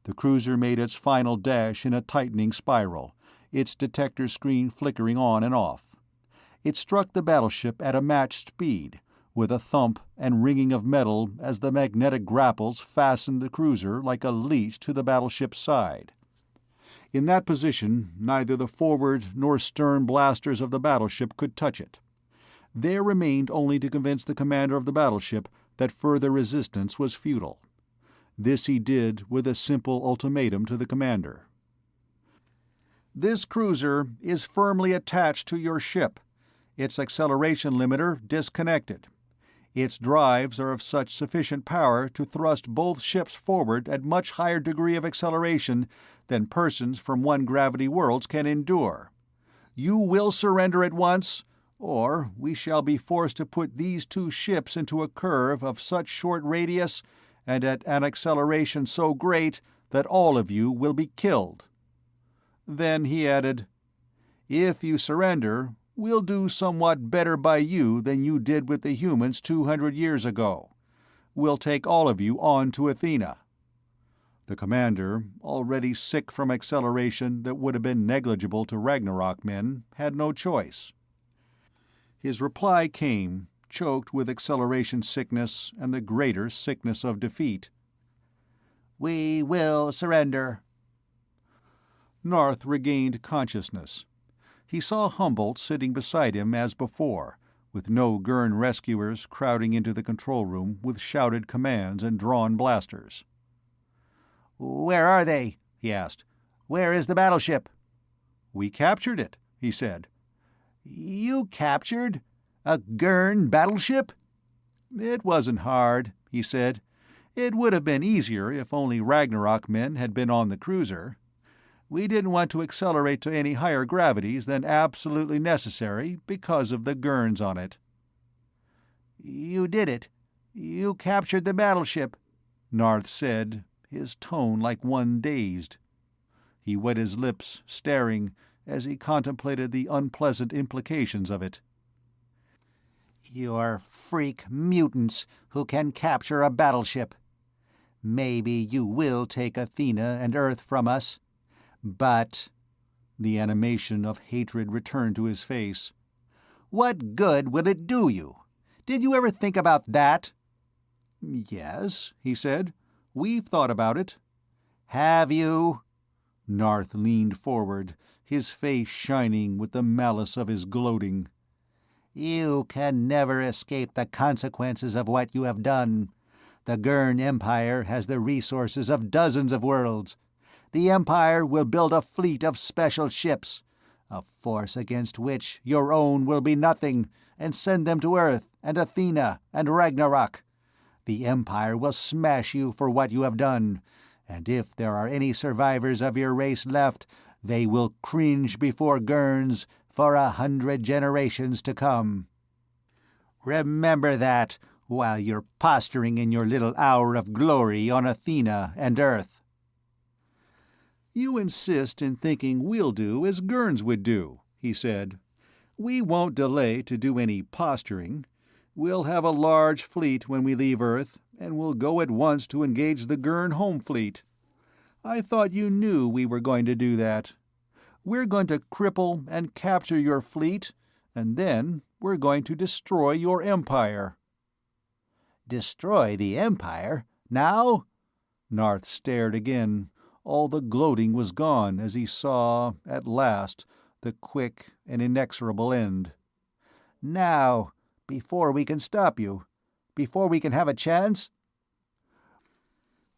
The cruiser made its final dash in a tightening spiral, its detector screen flickering on and off. It struck the battleship at a matched speed, with a thump and ringing of metal as the magnetic grapples fastened the cruiser like a leech to the battleship's side. In that position, neither the forward nor stern blasters of the battleship could touch it. There remained only to convince the commander of the battleship that further resistance was futile. This he did with a simple ultimatum to the commander. "This cruiser is firmly attached to your ship, its acceleration limiter disconnected. Its drives are of such sufficient power to thrust both ships forward at much higher degree of acceleration than persons from one gravity worlds can endure. You will surrender at once, or we shall be forced to put these two ships into a curve of such short radius and at an acceleration so great that all of you will be killed." Then he added, "If you surrender, we'll do somewhat better by you than you did with the humans 200 years ago. We'll take all of you on to Athena." The commander, already sick from acceleration that would have been negligible to Ragnarok men, had no choice. His reply came, choked with acceleration sickness and the greater sickness of defeat. "We will surrender." Narth regained consciousness. He saw Humboldt sitting beside him as before, with no Gurn rescuers crowding into the control room with shouted commands and drawn blasters. "Where are they?" he asked. "Where is the battleship?" "We captured it," he said. "You captured a Gurn battleship?" "It wasn't hard," he said. "It would have been easier if only Ragnarok men had been on the cruiser. We didn't want to accelerate to any higher gravities than absolutely necessary because of the Gurns on it." "You did it. You captured the battleship," Narth said, his tone like one dazed. He wet his lips, staring, as he contemplated the unpleasant implications of it. "You're freak mutants who can capture a battleship. Maybe you will take Athena and Earth from us. But," the animation of hatred returned to his face, "what good will it do you? Did you ever think about that?" "Yes," he said. "We've thought about it." "Have you?" Narth leaned forward, his face shining with the malice of his gloating. "You can never escape the consequences of what you have done. The Gurn Empire has the resources of dozens of worlds. The Empire will build a fleet of special ships, a force against which your own will be nothing, and send them to Earth and Athena and Ragnarok. The Empire will smash you for what you have done, and if there are any survivors of your race left, they will cringe before Gurns for 100 generations to come. Remember that while you're posturing in your little hour of glory on Athena and Earth." "You insist in thinking we'll do as Gurns would do," he said. "We won't delay to do any posturing. We'll have a large fleet when we leave Earth, and we'll go at once to engage the Gurn home fleet. I thought you knew we were going to do that. We're going to cripple and capture your fleet, and then we're going to destroy your empire." "Destroy the empire? Now?" Narth stared again. All the gloating was gone as he saw, at last, the quick and inexorable end. "Now, before we can stop you, before we can have a chance?"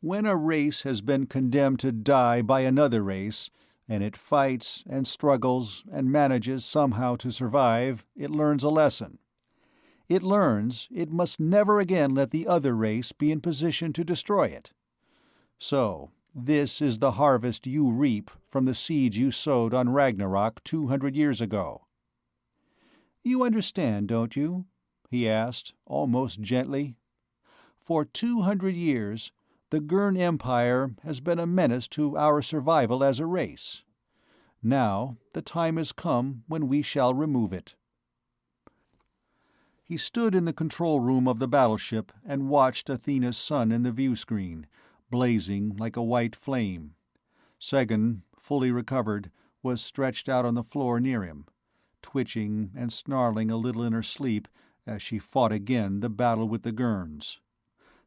When a race has been condemned to die by another race, and it fights and struggles and manages somehow to survive, it learns a lesson. It learns it must never again let the other race be in position to destroy it. So, this is the harvest you reap from the seeds you sowed on Ragnarok 200 years ago. "You understand, don't you?" he asked, almost gently. "For 200 years, the Gurn Empire has been a menace to our survival as a race. Now the time has come when we shall remove it." He stood in the control room of the battleship and watched Athena's sun in the view-screen, blazing like a white flame. Segan, fully recovered, was stretched out on the floor near him, twitching and snarling a little in her sleep as she fought again the battle with the Gurns.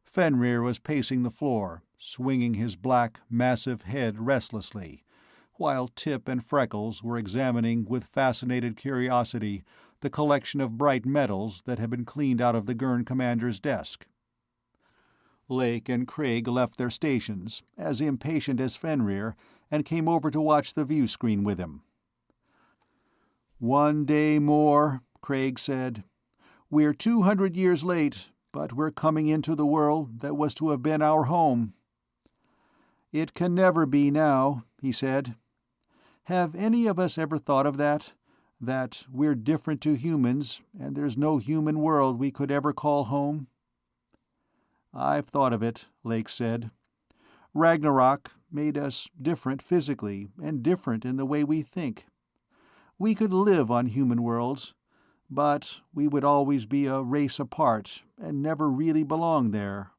Fenrir was pacing the floor, swinging his black, massive head restlessly, while Tip and Freckles were examining with fascinated curiosity the collection of bright metals that had been cleaned out of the Gurn commander's desk. Lake and Craig left their stations, as impatient as Fenrir, and came over to watch the view-screen with him. "One day more," Craig said. "We're 200 years late, but we're coming into the world that was to have been our home." "It can never be now," he said. "Have any of us ever thought of that? That we're different to humans, and there's no human world we could ever call home?" "I've thought of it," Lake said. "Ragnarok made us different physically and different in the way we think. We could live on human worlds, but we would always be a race apart and never really belong there."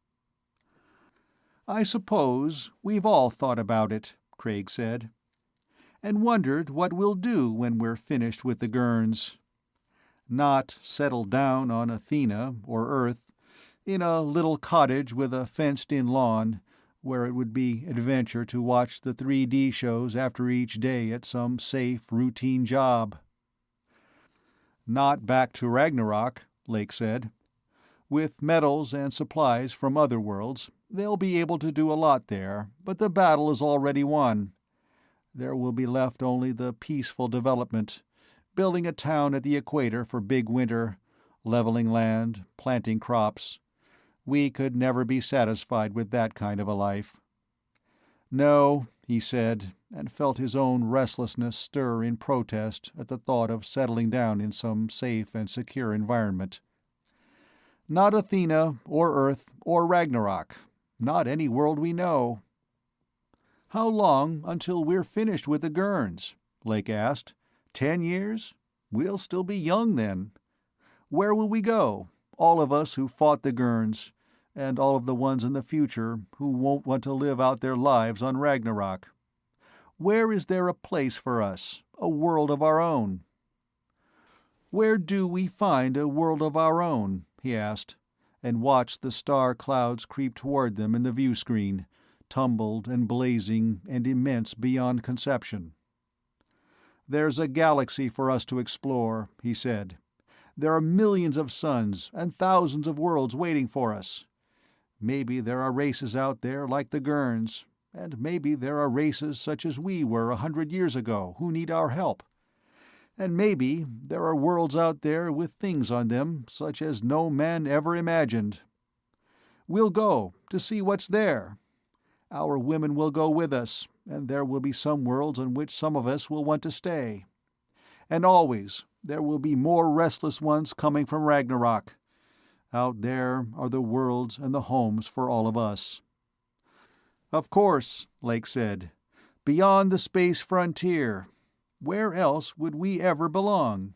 "I suppose we've all thought about it," Craig said, "and wondered what we'll do when we're finished with the Gurns. Not settle down on Athena or Earth, in a little cottage with a fenced-in lawn, where it would be adventure to watch the 3D shows after each day at some safe, routine job." "Not back to Ragnarok," Lake said. "With metals and supplies from other worlds, they'll be able to do a lot there, but the battle is already won. There will be left only the peaceful development, building a town at the equator for big winter, leveling land, planting crops. We could never be satisfied with that kind of a life." "No," he said, and felt his own restlessness stir in protest at the thought of settling down in some safe and secure environment. "Not Athena, or Earth, or Ragnarok. Not any world we know." "How long until we're finished with the Gurns?" Lake asked. 10 years? We'll still be young then. Where will we go, all of us who fought the Gurns, and all of the ones in the future who won't want to live out their lives on Ragnarok? Where is there a place for us, a world of our own?" "Where do we find a world of our own?" he asked, and watched the star clouds creep toward them in the view-screen, tumbled and blazing and immense beyond conception. "There's a galaxy for us to explore," he said. "There are millions of suns and thousands of worlds waiting for us. Maybe there are races out there like the Gurns, and maybe there are races such as we were 100 years ago who need our help. And maybe there are worlds out there with things on them such as no man ever imagined. We'll go to see what's there. Our women will go with us, and there will be some worlds on which some of us will want to stay. And always there will be more restless ones coming from Ragnarok. Out there are the worlds and the homes for all of us." "Of course," Lake said. "Beyond the space frontier. Where else would we ever belong?"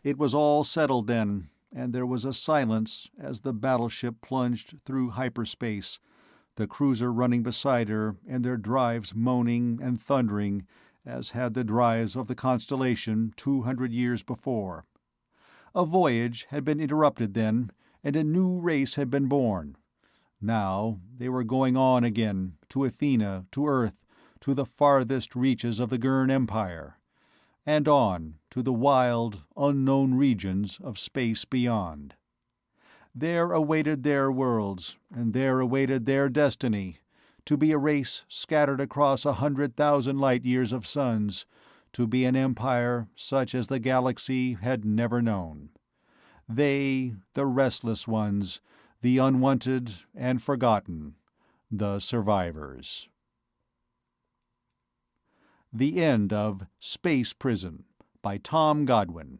It was all settled then, and there was a silence as the battleship plunged through hyperspace, the cruiser running beside her and their drives moaning and thundering as had the drives of the Constellation 200 years before. A voyage had been interrupted then, and a new race had been born. Now they were going on again, to Athena, to Earth, to the farthest reaches of the Gurn Empire. and on to the wild, unknown regions of space beyond. There awaited their worlds, and there awaited their destiny, to be a race scattered across 100,000 light-years of suns, to be an empire such as the galaxy had never known. They, the restless ones, the unwanted and forgotten, the survivors. The end of Space Prison by Tom Godwin.